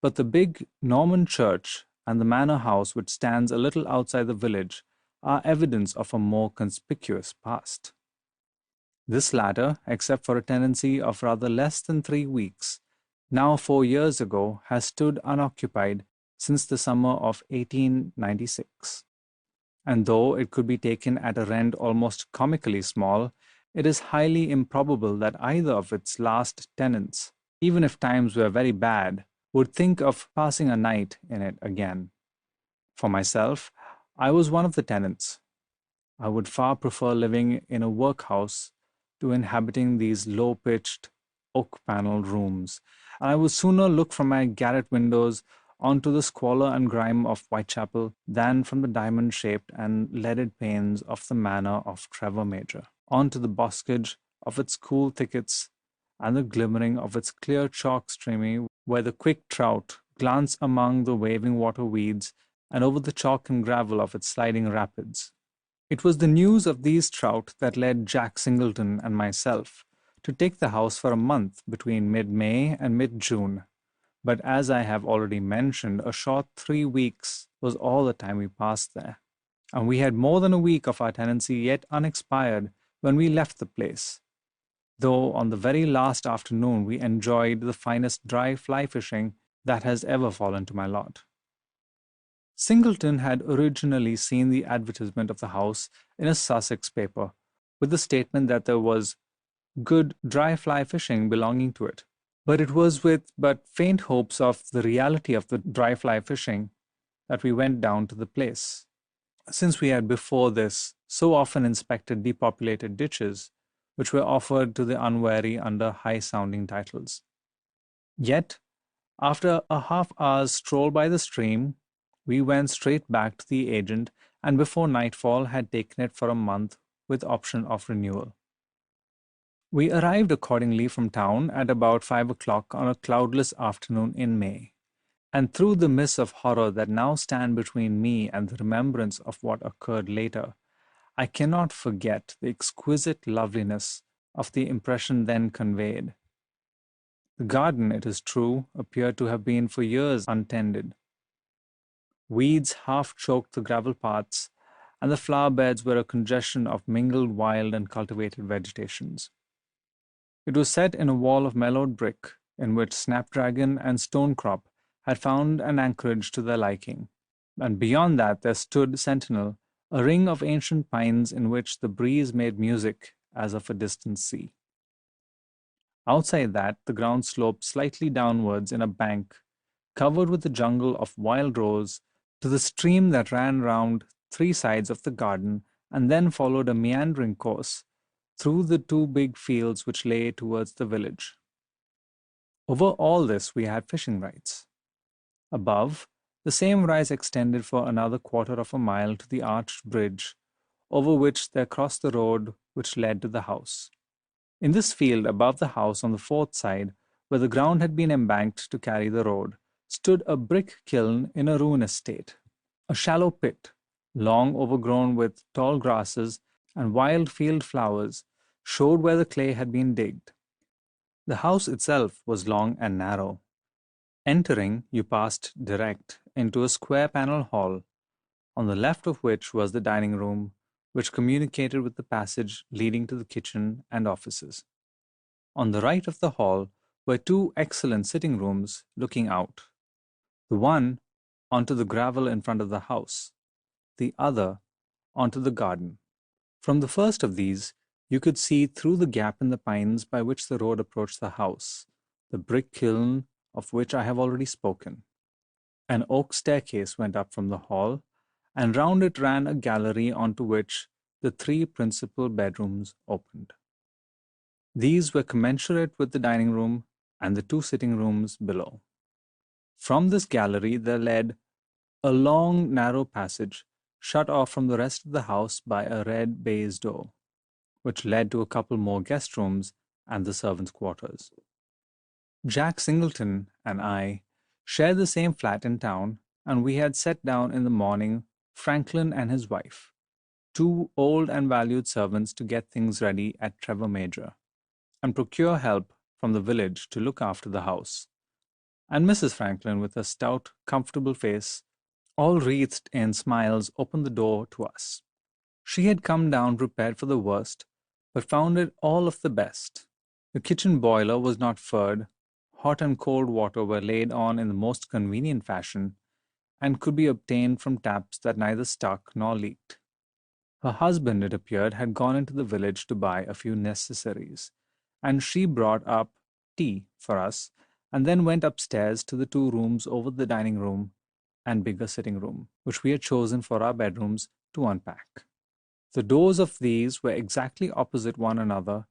but the big Norman church and the manor house which stands a little outside the village are evidence of a more conspicuous past. This latter, except for a tenancy of rather less than 3 weeks, now 4 years ago, has stood unoccupied since the summer of 1896. And though it could be taken at a rent almost comically small, it is highly improbable that either of its last tenants, even if times were very bad, would think of passing a night in it again. For myself, I was one of the tenants. I would far prefer living in a workhouse to inhabiting these low-pitched, oak-panelled rooms, and I would sooner look from my garret windows onto the squalor and grime of Whitechapel than from the diamond-shaped and leaded panes of the manor of Trevor Major, onto the boscage of its cool thickets and the glimmering of its clear chalk streamy where the quick trout glance among the waving water weeds and over the chalk and gravel of its sliding rapids. It was the news of these trout that led Jack Singleton and myself to take the house for a month between mid-May and mid-June. But as I have already mentioned, a short 3 weeks was all the time we passed there, and we had more than a week of our tenancy yet unexpired when we left the place, though on the very last afternoon we enjoyed the finest dry fly fishing that has ever fallen to my lot. Singleton had originally seen the advertisement of the house in a Sussex paper, with the statement that there was good dry fly fishing belonging to it. But it was with but faint hopes of the reality of the dry fly fishing that we went down to the place, since we had before this so often inspected depopulated ditches, which were offered to the unwary under high-sounding titles. Yet, after a half-hour's stroll by the stream, we went straight back to the agent, and before nightfall had taken it for a month with option of renewal. We arrived accordingly from town at about 5 o'clock on a cloudless afternoon in May, and through the mists of horror that now stand between me and the remembrance of what occurred later, I cannot forget the exquisite loveliness of the impression then conveyed. The garden, it is true, appeared to have been for years untended. Weeds half choked the gravel paths, and the flower beds were a congestion of mingled wild and cultivated vegetations. It was set in a wall of mellowed brick, in which snapdragon and stonecrop had found an anchorage to their liking, and beyond that there stood sentinel a ring of ancient pines in which the breeze made music as of a distant sea. Outside that, the ground sloped slightly downwards in a bank, covered with a jungle of wild rose, to the stream that ran round 3 sides of the garden and then followed a meandering course through the 2 big fields which lay towards the village. Over all this we had fishing rights. Above, the same rise extended for another 1/4 mile to the arched bridge, over which there crossed the road which led to the house. In this field above the house on the 4th side, where the ground had been embanked to carry the road, stood a brick kiln in a ruinous state. A shallow pit, long overgrown with tall grasses and wild field flowers, showed where the clay had been digged. The house itself was long and narrow. Entering, you passed direct into a square panel hall, on the left of which was the dining room, which communicated with the passage leading to the kitchen and offices. On the right of the hall were 2 excellent sitting rooms looking out, the one onto the gravel in front of the house, the other onto the garden. From the first of these, you could see through the gap in the pines by which the road approached the house, the brick kiln of which I have already spoken. An oak staircase went up from the hall, and round it ran a gallery onto which the 3 principal bedrooms opened. These were commensurate with the dining room and the 2 sitting rooms below. From this gallery there led a long, narrow passage, shut off from the rest of the house by a red baize door, which led to a couple more guest rooms and the servants' quarters. Jack Singleton and I shared the same flat in town, and we had set down in the morning Franklin and his wife, 2 old and valued servants, to get things ready at Trevor Major, and procure help from the village to look after the house. And Mrs. Franklin, with a stout, comfortable face, all wreathed in smiles, opened the door to us. She had come down prepared for the worst, but found it all of the best. The kitchen boiler was not furred, hot and cold water were laid on in the most convenient fashion, and could be obtained from taps that neither stuck nor leaked. Her husband, it appeared, had gone into the village to buy a few necessaries, and she brought up tea for us, and then went upstairs to the 2 rooms over the dining room and bigger sitting room, which we had chosen for our bedrooms, to unpack. The doors of these were exactly opposite one another,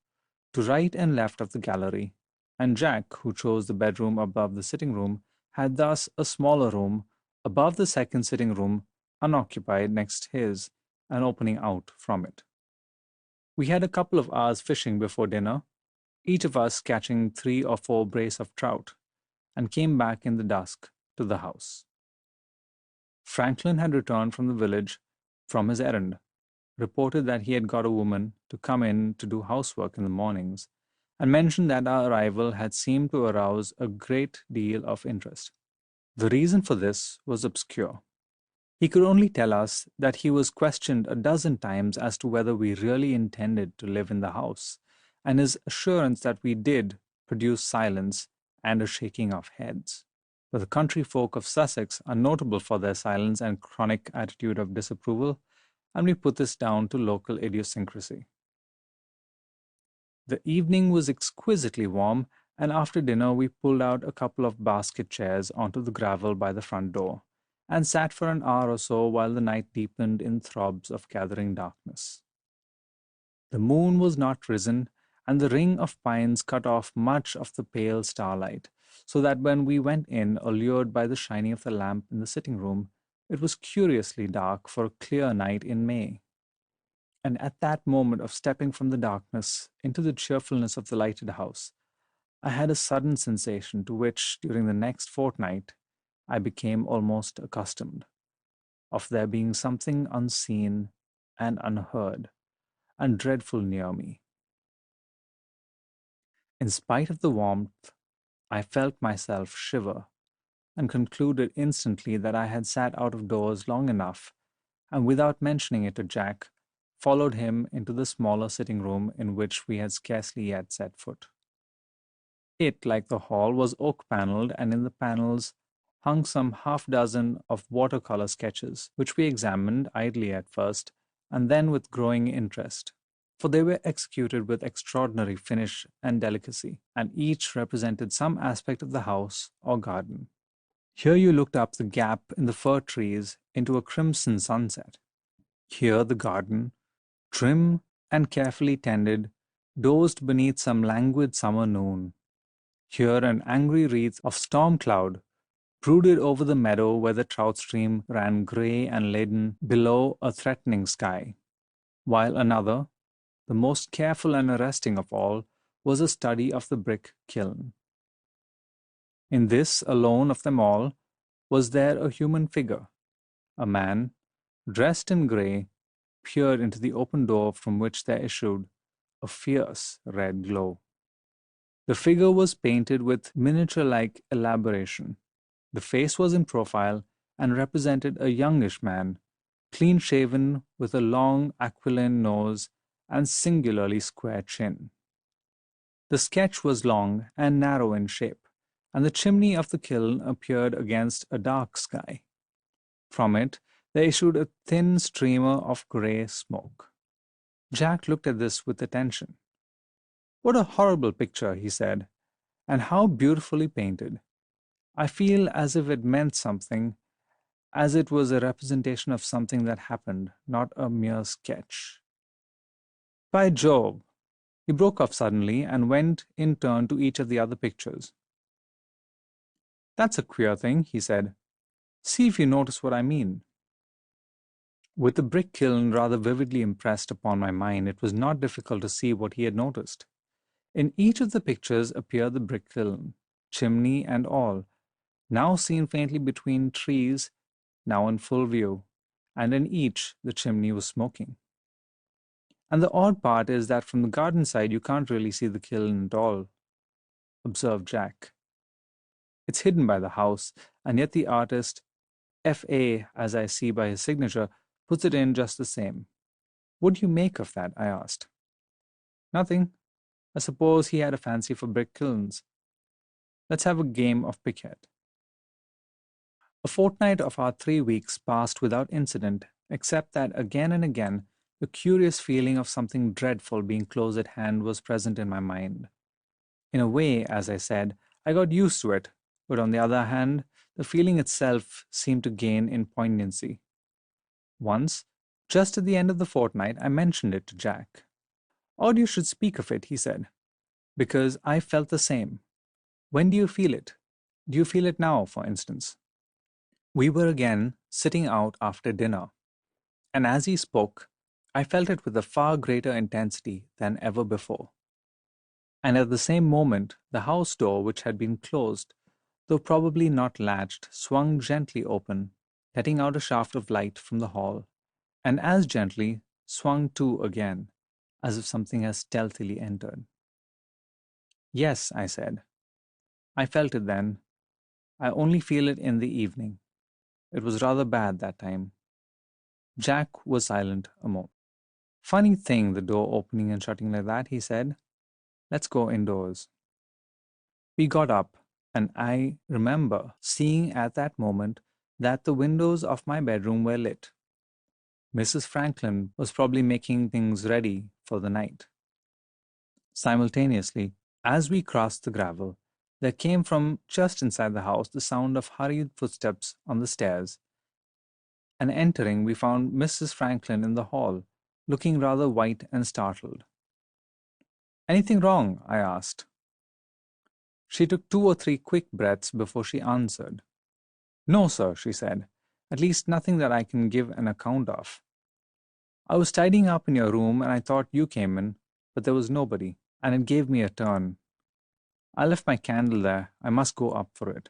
to right and left of the gallery, and Jack, who chose the bedroom above the sitting room, had thus a smaller room above the second sitting room, unoccupied next his, and opening out from it. We had a couple of hours fishing before dinner, each of us catching 3 or 4 brace of trout, and came back in the dusk to the house. Franklin had returned from the village from his errand, reported that he had got a woman to come in to do housework in the mornings, and mentioned that our arrival had seemed to arouse a great deal of interest. The reason for this was obscure. He could only tell us that he was questioned a dozen times as to whether we really intended to live in the house, and his assurance that we did produced silence and a shaking of heads. But the country folk of Sussex are notable for their silence and chronic attitude of disapproval, and we put this down to local idiosyncrasy. The evening was exquisitely warm, and after dinner we pulled out a couple of basket chairs onto the gravel by the front door, and sat for an hour or so while the night deepened in throbs of gathering darkness. The moon was not risen, and the ring of pines cut off much of the pale starlight, so that when we went in, allured by the shining of the lamp in the sitting room, it was curiously dark for a clear night in May. And at that moment of stepping from the darkness into the cheerfulness of the lighted house, I had a sudden sensation to which, during the next fortnight, I became almost accustomed, of there being something unseen and unheard and dreadful near me. In spite of the warmth, I felt myself shiver, and concluded instantly that I had sat out of doors long enough, and without mentioning it to Jack, followed him into the smaller sitting room in which we had scarcely yet set foot. It, like the hall, was oak-panelled, and in the panels hung some half-dozen of watercolor sketches, which we examined idly at first, and then with growing interest. for they were executed with extraordinary finish and delicacy, and each represented some aspect of the house or garden. Here you looked up the gap in the fir trees into a crimson sunset. Here the garden, trim and carefully tended, dozed beneath some languid summer noon. Here an angry wreath of storm cloud brooded over the meadow where the trout stream ran grey and leaden below a threatening sky, while another, the most careful and arresting of all, was a study of the brick kiln. In this alone of them all was there a human figure. A man, dressed in grey, peered into the open door from which there issued a fierce red glow. The figure was painted with miniature-like elaboration. The face was in profile and represented a youngish man, clean-shaven with a long aquiline nose and singularly square chin. The sketch was long and narrow in shape, and the chimney of the kiln appeared against a dark sky. From it there issued a thin streamer of grey smoke. Jack looked at this with attention. "What a horrible picture," he said, "and how beautifully painted. I feel as if it meant something, as it was a representation of something that happened, not a mere sketch. By Jove!" He broke off suddenly and went in turn to each of the other pictures. "That's a queer thing," he said. "See if you notice what I mean." With the brick kiln rather vividly impressed upon my mind, it was not difficult to see what he had noticed. In each of the pictures appeared the brick kiln, chimney and all, now seen faintly between trees, now in full view, and in each the chimney was smoking. "And the odd part is that from the garden side you can't really see the kiln at all," observed Jack. "It's hidden by the house, and yet the artist, F.A., as I see by his signature, puts it in just the same. What do you make of that?" I asked. "Nothing. I suppose he had a fancy for brick kilns. Let's have a game of piquet." A fortnight of our 3 weeks passed without incident, except that again and again the curious feeling of something dreadful being close at hand was present in my mind. In a way, as I said, I got used to it, but on the other hand, the feeling itself seemed to gain in poignancy. Once, just at the end of the fortnight, I mentioned it to Jack. "Odd you should speak of it," he said, "because I felt the same. When do you feel it? Do you feel it now, for instance?" We were again sitting out after dinner, and as he spoke, I felt it with a far greater intensity than ever before. And at the same moment, the house door, which had been closed, though probably not latched, swung gently open, letting out a shaft of light from the hall, and as gently swung to again, as if something had stealthily entered. "Yes," I said. "I felt it then. I only feel it in the evening. It was rather bad that time." Jack was silent a moment. "Funny thing, the door opening and shutting like that," he said. "Let's go indoors." We got up, and I remember seeing at that moment that the windows of my bedroom were lit. Mrs. Franklin was probably making things ready for the night. Simultaneously, as we crossed the gravel, there came from just inside the house the sound of hurried footsteps on the stairs, and entering we found Mrs. Franklin in the hall, looking rather white and startled. "Anything wrong?" I asked. She took 2 or 3 quick breaths before she answered. "No, sir," she said. "At least nothing that I can give an account of. I was tidying up in your room and I thought you came in, but there was nobody, and it gave me a turn. I left my candle there. I must go up for it."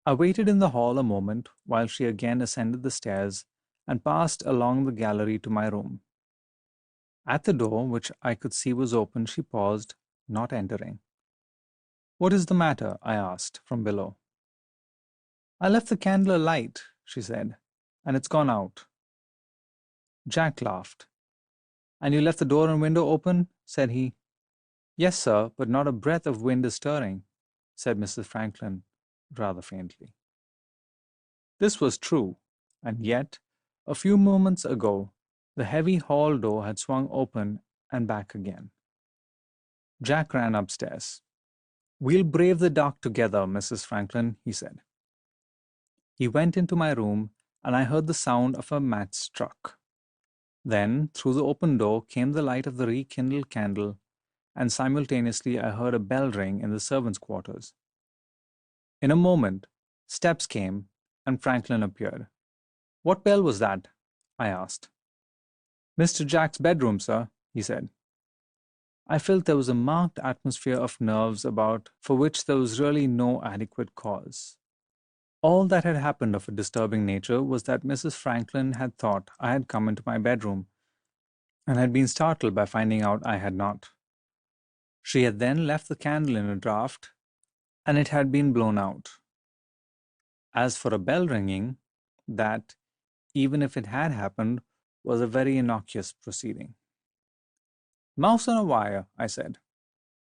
I waited in the hall a moment while she again ascended the stairs and passed along the gallery to my room. At the door, which I could see was open, she paused, not entering. "What is the matter?" I asked from below. "I left the candle alight," she said, "and it's gone out." Jack laughed. "And you left the door and window open?" said he. "Yes, sir, but not a breath of wind is stirring," said Mrs. Franklin, rather faintly. This was true, and yet, a few moments ago, the heavy hall door had swung open and back again. Jack ran upstairs. "We'll brave the dark together, Mrs. Franklin," he said. He went into my room, and I heard the sound of a match struck. Then, through the open door came the light of the rekindled candle, and simultaneously I heard a bell ring in the servants' quarters. In a moment, steps came, and Franklin appeared. "What bell was that?" I asked. "Mr. Jack's bedroom, sir," he said. I felt there was a marked atmosphere of nerves about for which there was really no adequate cause. All that had happened of a disturbing nature was that Mrs. Franklin had thought I had come into my bedroom, and had been startled by finding out I had not. She had then left the candle in a draught, and it had been blown out. As for a bell ringing, that, even if it had happened, was a very innocuous proceeding. "Mouse on a wire," I said.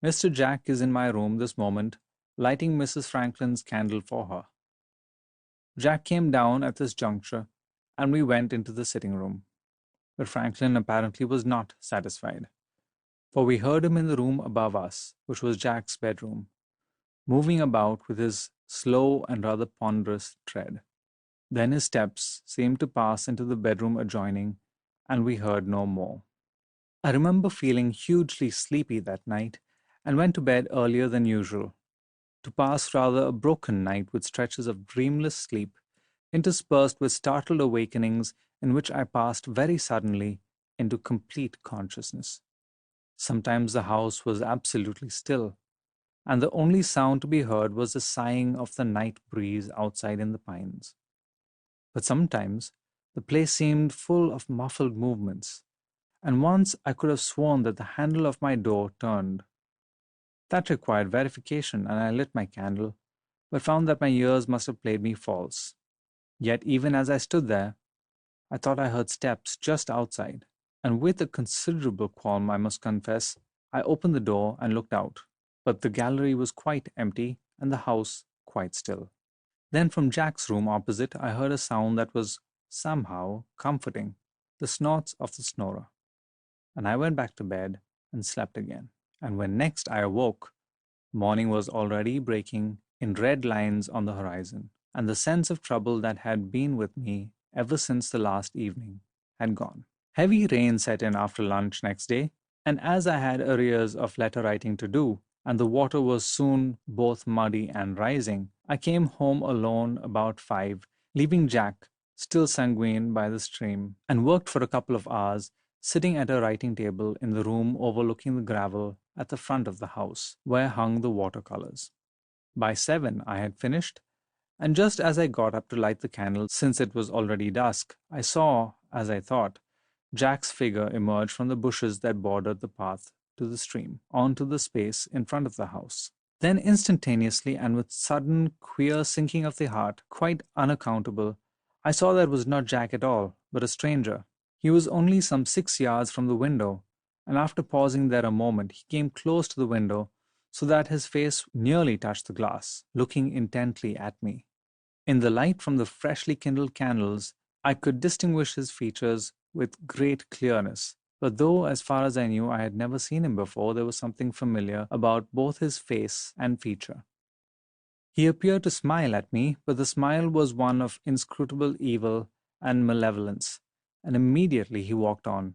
"Mr. Jack is in my room this moment, lighting Mrs. Franklin's candle for her." Jack came down at this juncture, and we went into the sitting room. But Franklin apparently was not satisfied, for we heard him in the room above us, which was Jack's bedroom, moving about with his slow and rather ponderous tread. Then his steps seemed to pass into the bedroom adjoining, and we heard no more. I remember feeling hugely sleepy that night, and went to bed earlier than usual, to pass rather a broken night with stretches of dreamless sleep, interspersed with startled awakenings in which I passed very suddenly into complete consciousness. Sometimes the house was absolutely still, and the only sound to be heard was the sighing of the night breeze outside in the pines. But sometimes the place seemed full of muffled movements, and once I could have sworn that the handle of my door turned. That required verification, and I lit my candle, but found that my ears must have played me false. Yet even as I stood there, I thought I heard steps just outside, and with a considerable qualm, I must confess, I opened the door and looked out. But the gallery was quite empty, and the house quite still. Then from Jack's room opposite, I heard a sound that was somehow comforting, the snorts of the snorer. And I went back to bed and slept again. And when next I awoke, morning was already breaking in red lines on the horizon, and the sense of trouble that had been with me ever since the last evening had gone. Heavy rain set in after lunch next day, and as I had arrears of letter writing to do, and the water was soon both muddy and rising, I came home alone about 5, leaving Jack still sanguine by the stream, and worked for a couple of hours, sitting at a writing table in the room overlooking the gravel at the front of the house, where hung the watercolors. By 7 I had finished, and just as I got up to light the candle, since it was already dusk, I saw, as I thought, Jack's figure emerge from the bushes that bordered the path to the stream, onto the space in front of the house. Then instantaneously, and with sudden, queer sinking of the heart, quite unaccountable, I saw that it was not Jack at all, but a stranger. He was only some 6 yards from the window, and after pausing there a moment, he came close to the window so that his face nearly touched the glass, looking intently at me. In the light from the freshly kindled candles, I could distinguish his features with great clearness, but though, as far as I knew, I had never seen him before, there was something familiar about both his face and feature. He appeared to smile at me, but the smile was one of inscrutable evil and malevolence, and immediately he walked on,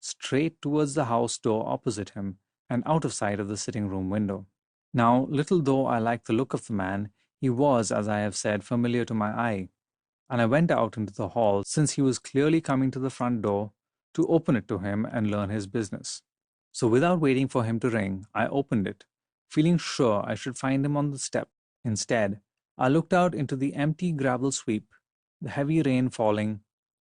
straight towards the house door opposite him, and out of sight of the sitting-room window. Now, little though I liked the look of the man, he was, as I have said, familiar to my eye, and I went out into the hall, since he was clearly coming to the front door, to open it to him and learn his business. So without waiting for him to ring, I opened it, feeling sure I should find him on the step. Instead, I looked out into the empty gravel sweep, the heavy rain falling,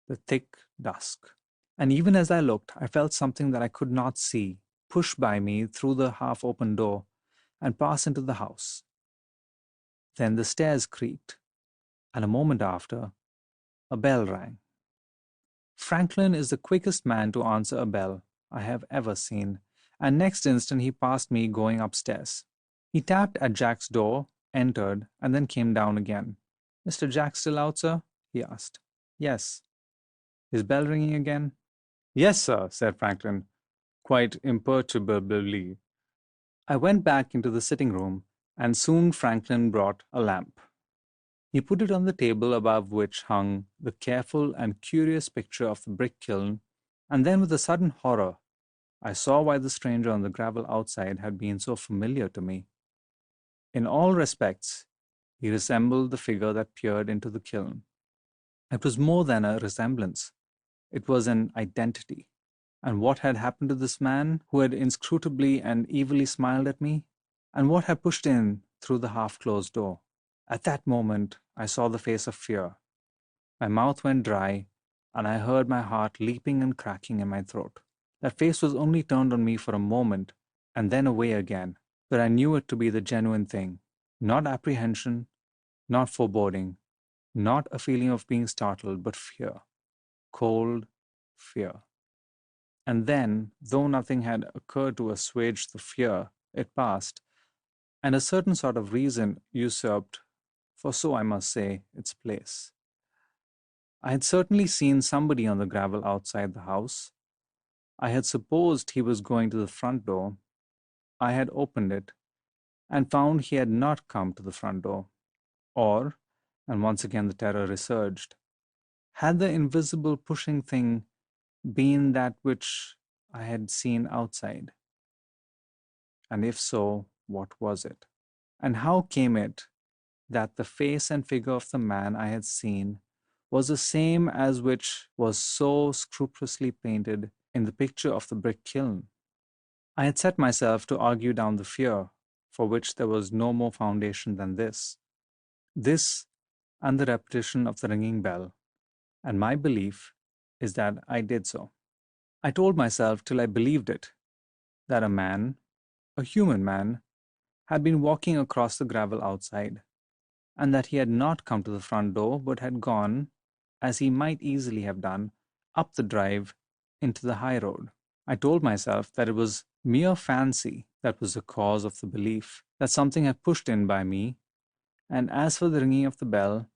the thick dusk. And even as I looked, I felt something that I could not see push by me through the half-open door and pass into the house. Then the stairs creaked, and a moment after, a bell rang. Franklin is the quickest man to answer a bell I have ever seen, and next instant he passed me going upstairs. He tapped at Jack's door, entered, and then came down again. "Mr. Jack still out, sir?" he asked. "Yes." "Is bell ringing again?" "Yes, sir," said Franklin. quite imperturbably. I went back into the sitting room, and soon Franklin brought a lamp. He put it on the table above which hung the careful and curious picture of the brick kiln, and then with a sudden horror, I saw why the stranger on the gravel outside had been so familiar to me. In all respects, he resembled the figure that peered into the kiln. It was more than a resemblance. It was an identity. And what had happened to this man who had inscrutably and evilly smiled at me? And what had pushed in through the half-closed door? At that moment, I saw the face of fear. My mouth went dry, and I heard my heart leaping and cracking in my throat. That face was only turned on me for a moment, and then away again, but I knew it to be the genuine thing. Not apprehension, not foreboding, not a feeling of being startled, but fear. Cold fear. And then, though nothing had occurred to assuage the fear, it passed, and a certain sort of reason usurped, for so I must say, its place. I had certainly seen somebody on the gravel outside the house. I had supposed he was going to the front door. I had opened it, and found he had not come to the front door. Or, and once again the terror resurged, had the invisible pushing thing been that which I had seen outside? And if so, what was it? And how came it that the face and figure of the man I had seen was the same as which was so scrupulously painted in the picture of the brick kiln? I had set myself to argue down the fear, for which there was no more foundation than this. This and the repetition of the ringing bell, and my belief is that I did so. I told myself till I believed it, that a man, a human man, had been walking across the gravel outside, and that he had not come to the front door but had gone, as he might easily have done, up the drive into the high road. I told myself that it was mere fancy that was the cause of the belief, that something had pushed in by me, and as for the ringing of the bell,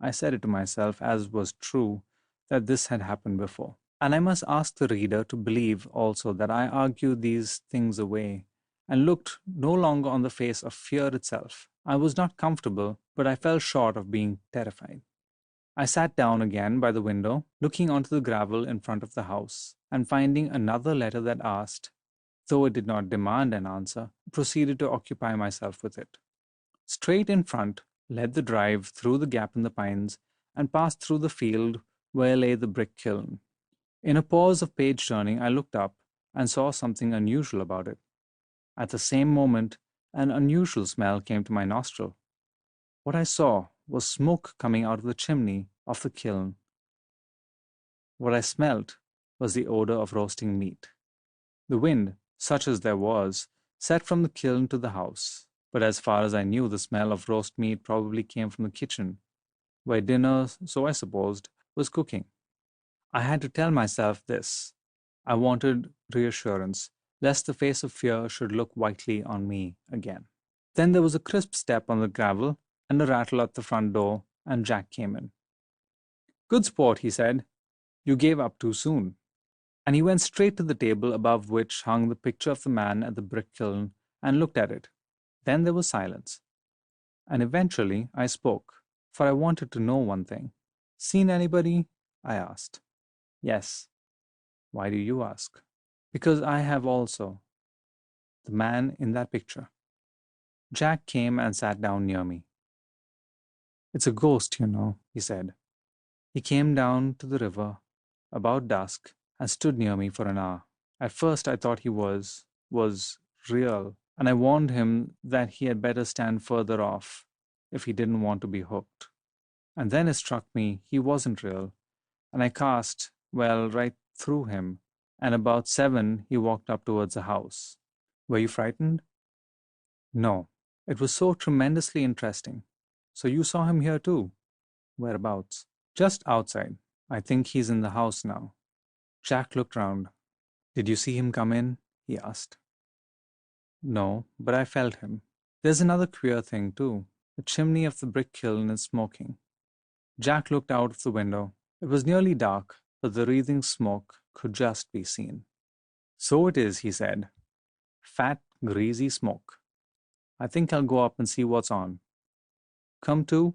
I said it to myself, as was true, that this had happened before. And I must ask the reader to believe also that I argued these things away, and looked no longer on the face of fear itself. I was not comfortable, but I fell short of being terrified. I sat down again by the window, looking onto the gravel in front of the house, and finding another letter that asked, though it did not demand an answer, proceeded to occupy myself with it. Straight in front led the drive through the gap in the pines, and passed through the field where lay the brick kiln. In a pause of page turning, I looked up and saw something unusual about it. At the same moment, an unusual smell came to my nostril. What I saw was smoke coming out of the chimney of the kiln. What I smelt was the odor of roasting meat. The wind, such as there was, set from the kiln to the house, but as far as I knew, the smell of roast meat probably came from the kitchen, where dinner, so I supposed, was cooking. I had to tell myself this. I wanted reassurance, lest the face of fear should look whitely on me again. Then there was a crisp step on the gravel, and a rattle at the front door, and Jack came in. "Good sport," he said. "You gave up too soon." And he went straight to the table above which hung the picture of the man at the brick kiln, and looked at it. Then there was silence. And eventually I spoke, for I wanted to know one thing. "Seen anybody?" I asked. "Yes." "Why do you ask?" "Because I have also. The man in that picture." Jack came and sat down near me. "It's a ghost, you know," he said. He came down to the river about dusk and stood near me for an hour. At first I thought he was real, and I warned him that he had better stand further off if he didn't want to be hooked. And then it struck me he wasn't real, and I cast, well, right through him, and about 7 he walked up towards the house. Were you frightened? No. It was so tremendously interesting. So you saw him here too? Whereabouts? Just outside. I think he's in the house now. Jack looked round. Did you see him come in? He asked. No, but I felt him. There's another queer thing too. The chimney of the brick kiln is smoking. Jack looked out of the window. It was nearly dark, but the wreathing smoke could just be seen. So it is, he said. Fat, greasy smoke. I think I'll go up and see what's on. Come too?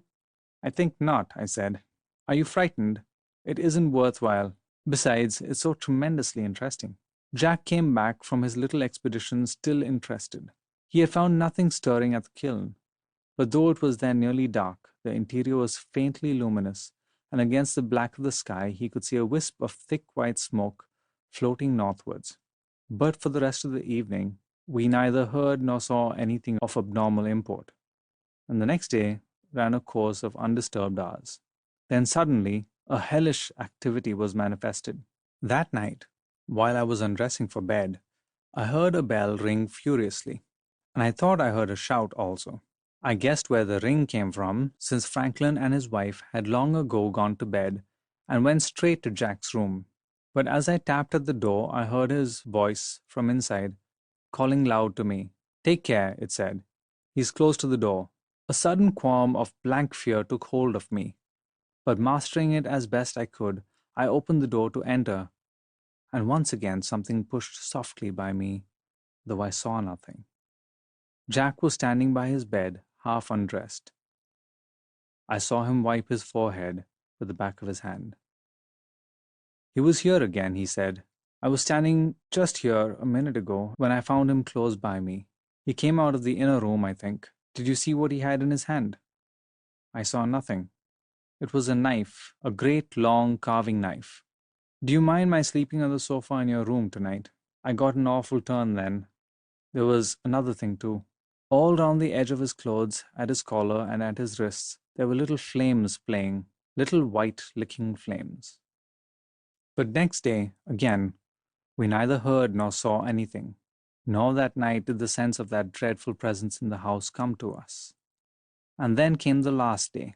I think not, I said. Are you frightened? It isn't worthwhile. Besides, it's so tremendously interesting. Jack came back from his little expedition still interested. He had found nothing stirring at the kiln, but though it was then nearly dark, the interior was faintly luminous, and against the black of the sky he could see a wisp of thick white smoke floating northwards. But for the rest of the evening, we neither heard nor saw anything of abnormal import, and the next day ran a course of undisturbed hours. Then suddenly, a hellish activity was manifested. That night, while I was undressing for bed, I heard a bell ring furiously, and I thought I heard a shout also. I guessed where the ring came from, since Franklin and his wife had long ago gone to bed and went straight to Jack's room. But as I tapped at the door, I heard his voice from inside, calling loud to me. Take care, it said. He's close to the door. A sudden qualm of blank fear took hold of me, but mastering it as best I could, I opened the door to enter, and once again something pushed softly by me, though I saw nothing. Jack was standing by his bed, half undressed. I saw him wipe his forehead with the back of his hand. He was here again, he said. I was standing just here a minute ago when I found him close by me. He came out of the inner room, I think. Did you see what he had in his hand? I saw nothing. It was a knife, a great long carving knife. Do you mind my sleeping on the sofa in your room tonight? I got an awful turn then. There was another thing too. All round the edge of his clothes, at his collar and at his wrists, there were little flames playing, little white licking flames. But next day, again, we neither heard nor saw anything, nor that night did the sense of that dreadful presence in the house come to us. And then came the last day.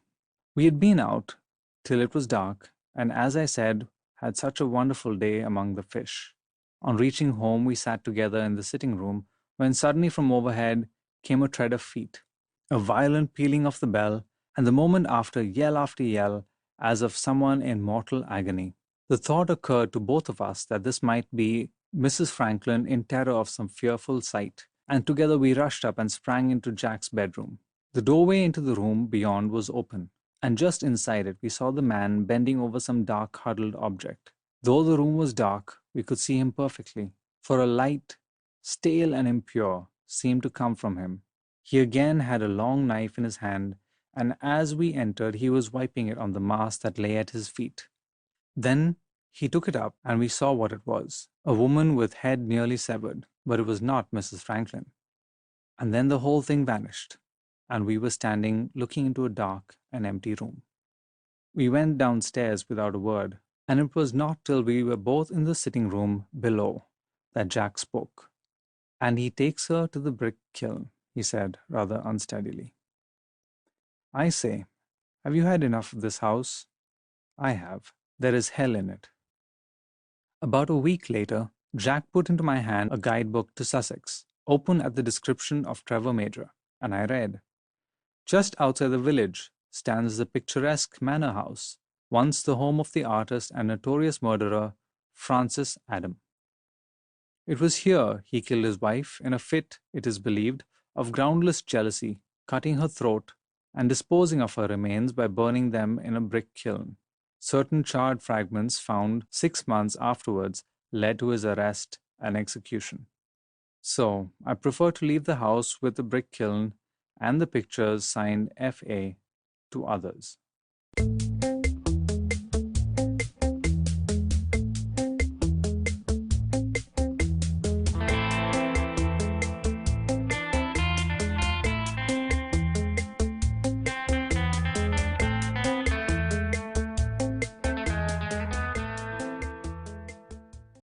We had been out till it was dark, and as I said, had such a wonderful day among the fish. On reaching home, we sat together in the sitting room, when suddenly from overhead came a tread of feet, a violent pealing of the bell, and the moment after yell, as of someone in mortal agony. The thought occurred to both of us that this might be Mrs. Franklin in terror of some fearful sight, and together we rushed up and sprang into Jack's bedroom. The doorway into the room beyond was open, and just inside it we saw the man bending over some dark huddled object. Though the room was dark, we could see him perfectly, for a light, stale and impure, seemed to come from him. He again had a long knife in his hand, and as we entered he was wiping it on the mass that lay at his feet. Then he took it up, and we saw what it was, a woman with head nearly severed, but it was not Mrs. Franklin. And then the whole thing vanished, and we were standing looking into a dark and empty room. We went downstairs without a word, and it was not till we were both in the sitting room below that Jack spoke. And he takes her to the brick kiln, he said rather unsteadily. I say, have you had enough of this house? I have. There is hell in it. About a week later, Jack put into my hand a guidebook to Sussex, open at the description of Trevor Major, and I read. Just outside the village stands the picturesque manor house, once the home of the artist and notorious murderer Francis Adam. It was here he killed his wife in a fit, it is believed, of groundless jealousy, cutting her throat and disposing of her remains by burning them in a brick kiln. Certain charred fragments found 6 months afterwards led to his arrest and execution. So, I prefer to leave the house with the brick kiln and the pictures signed F.A. to others.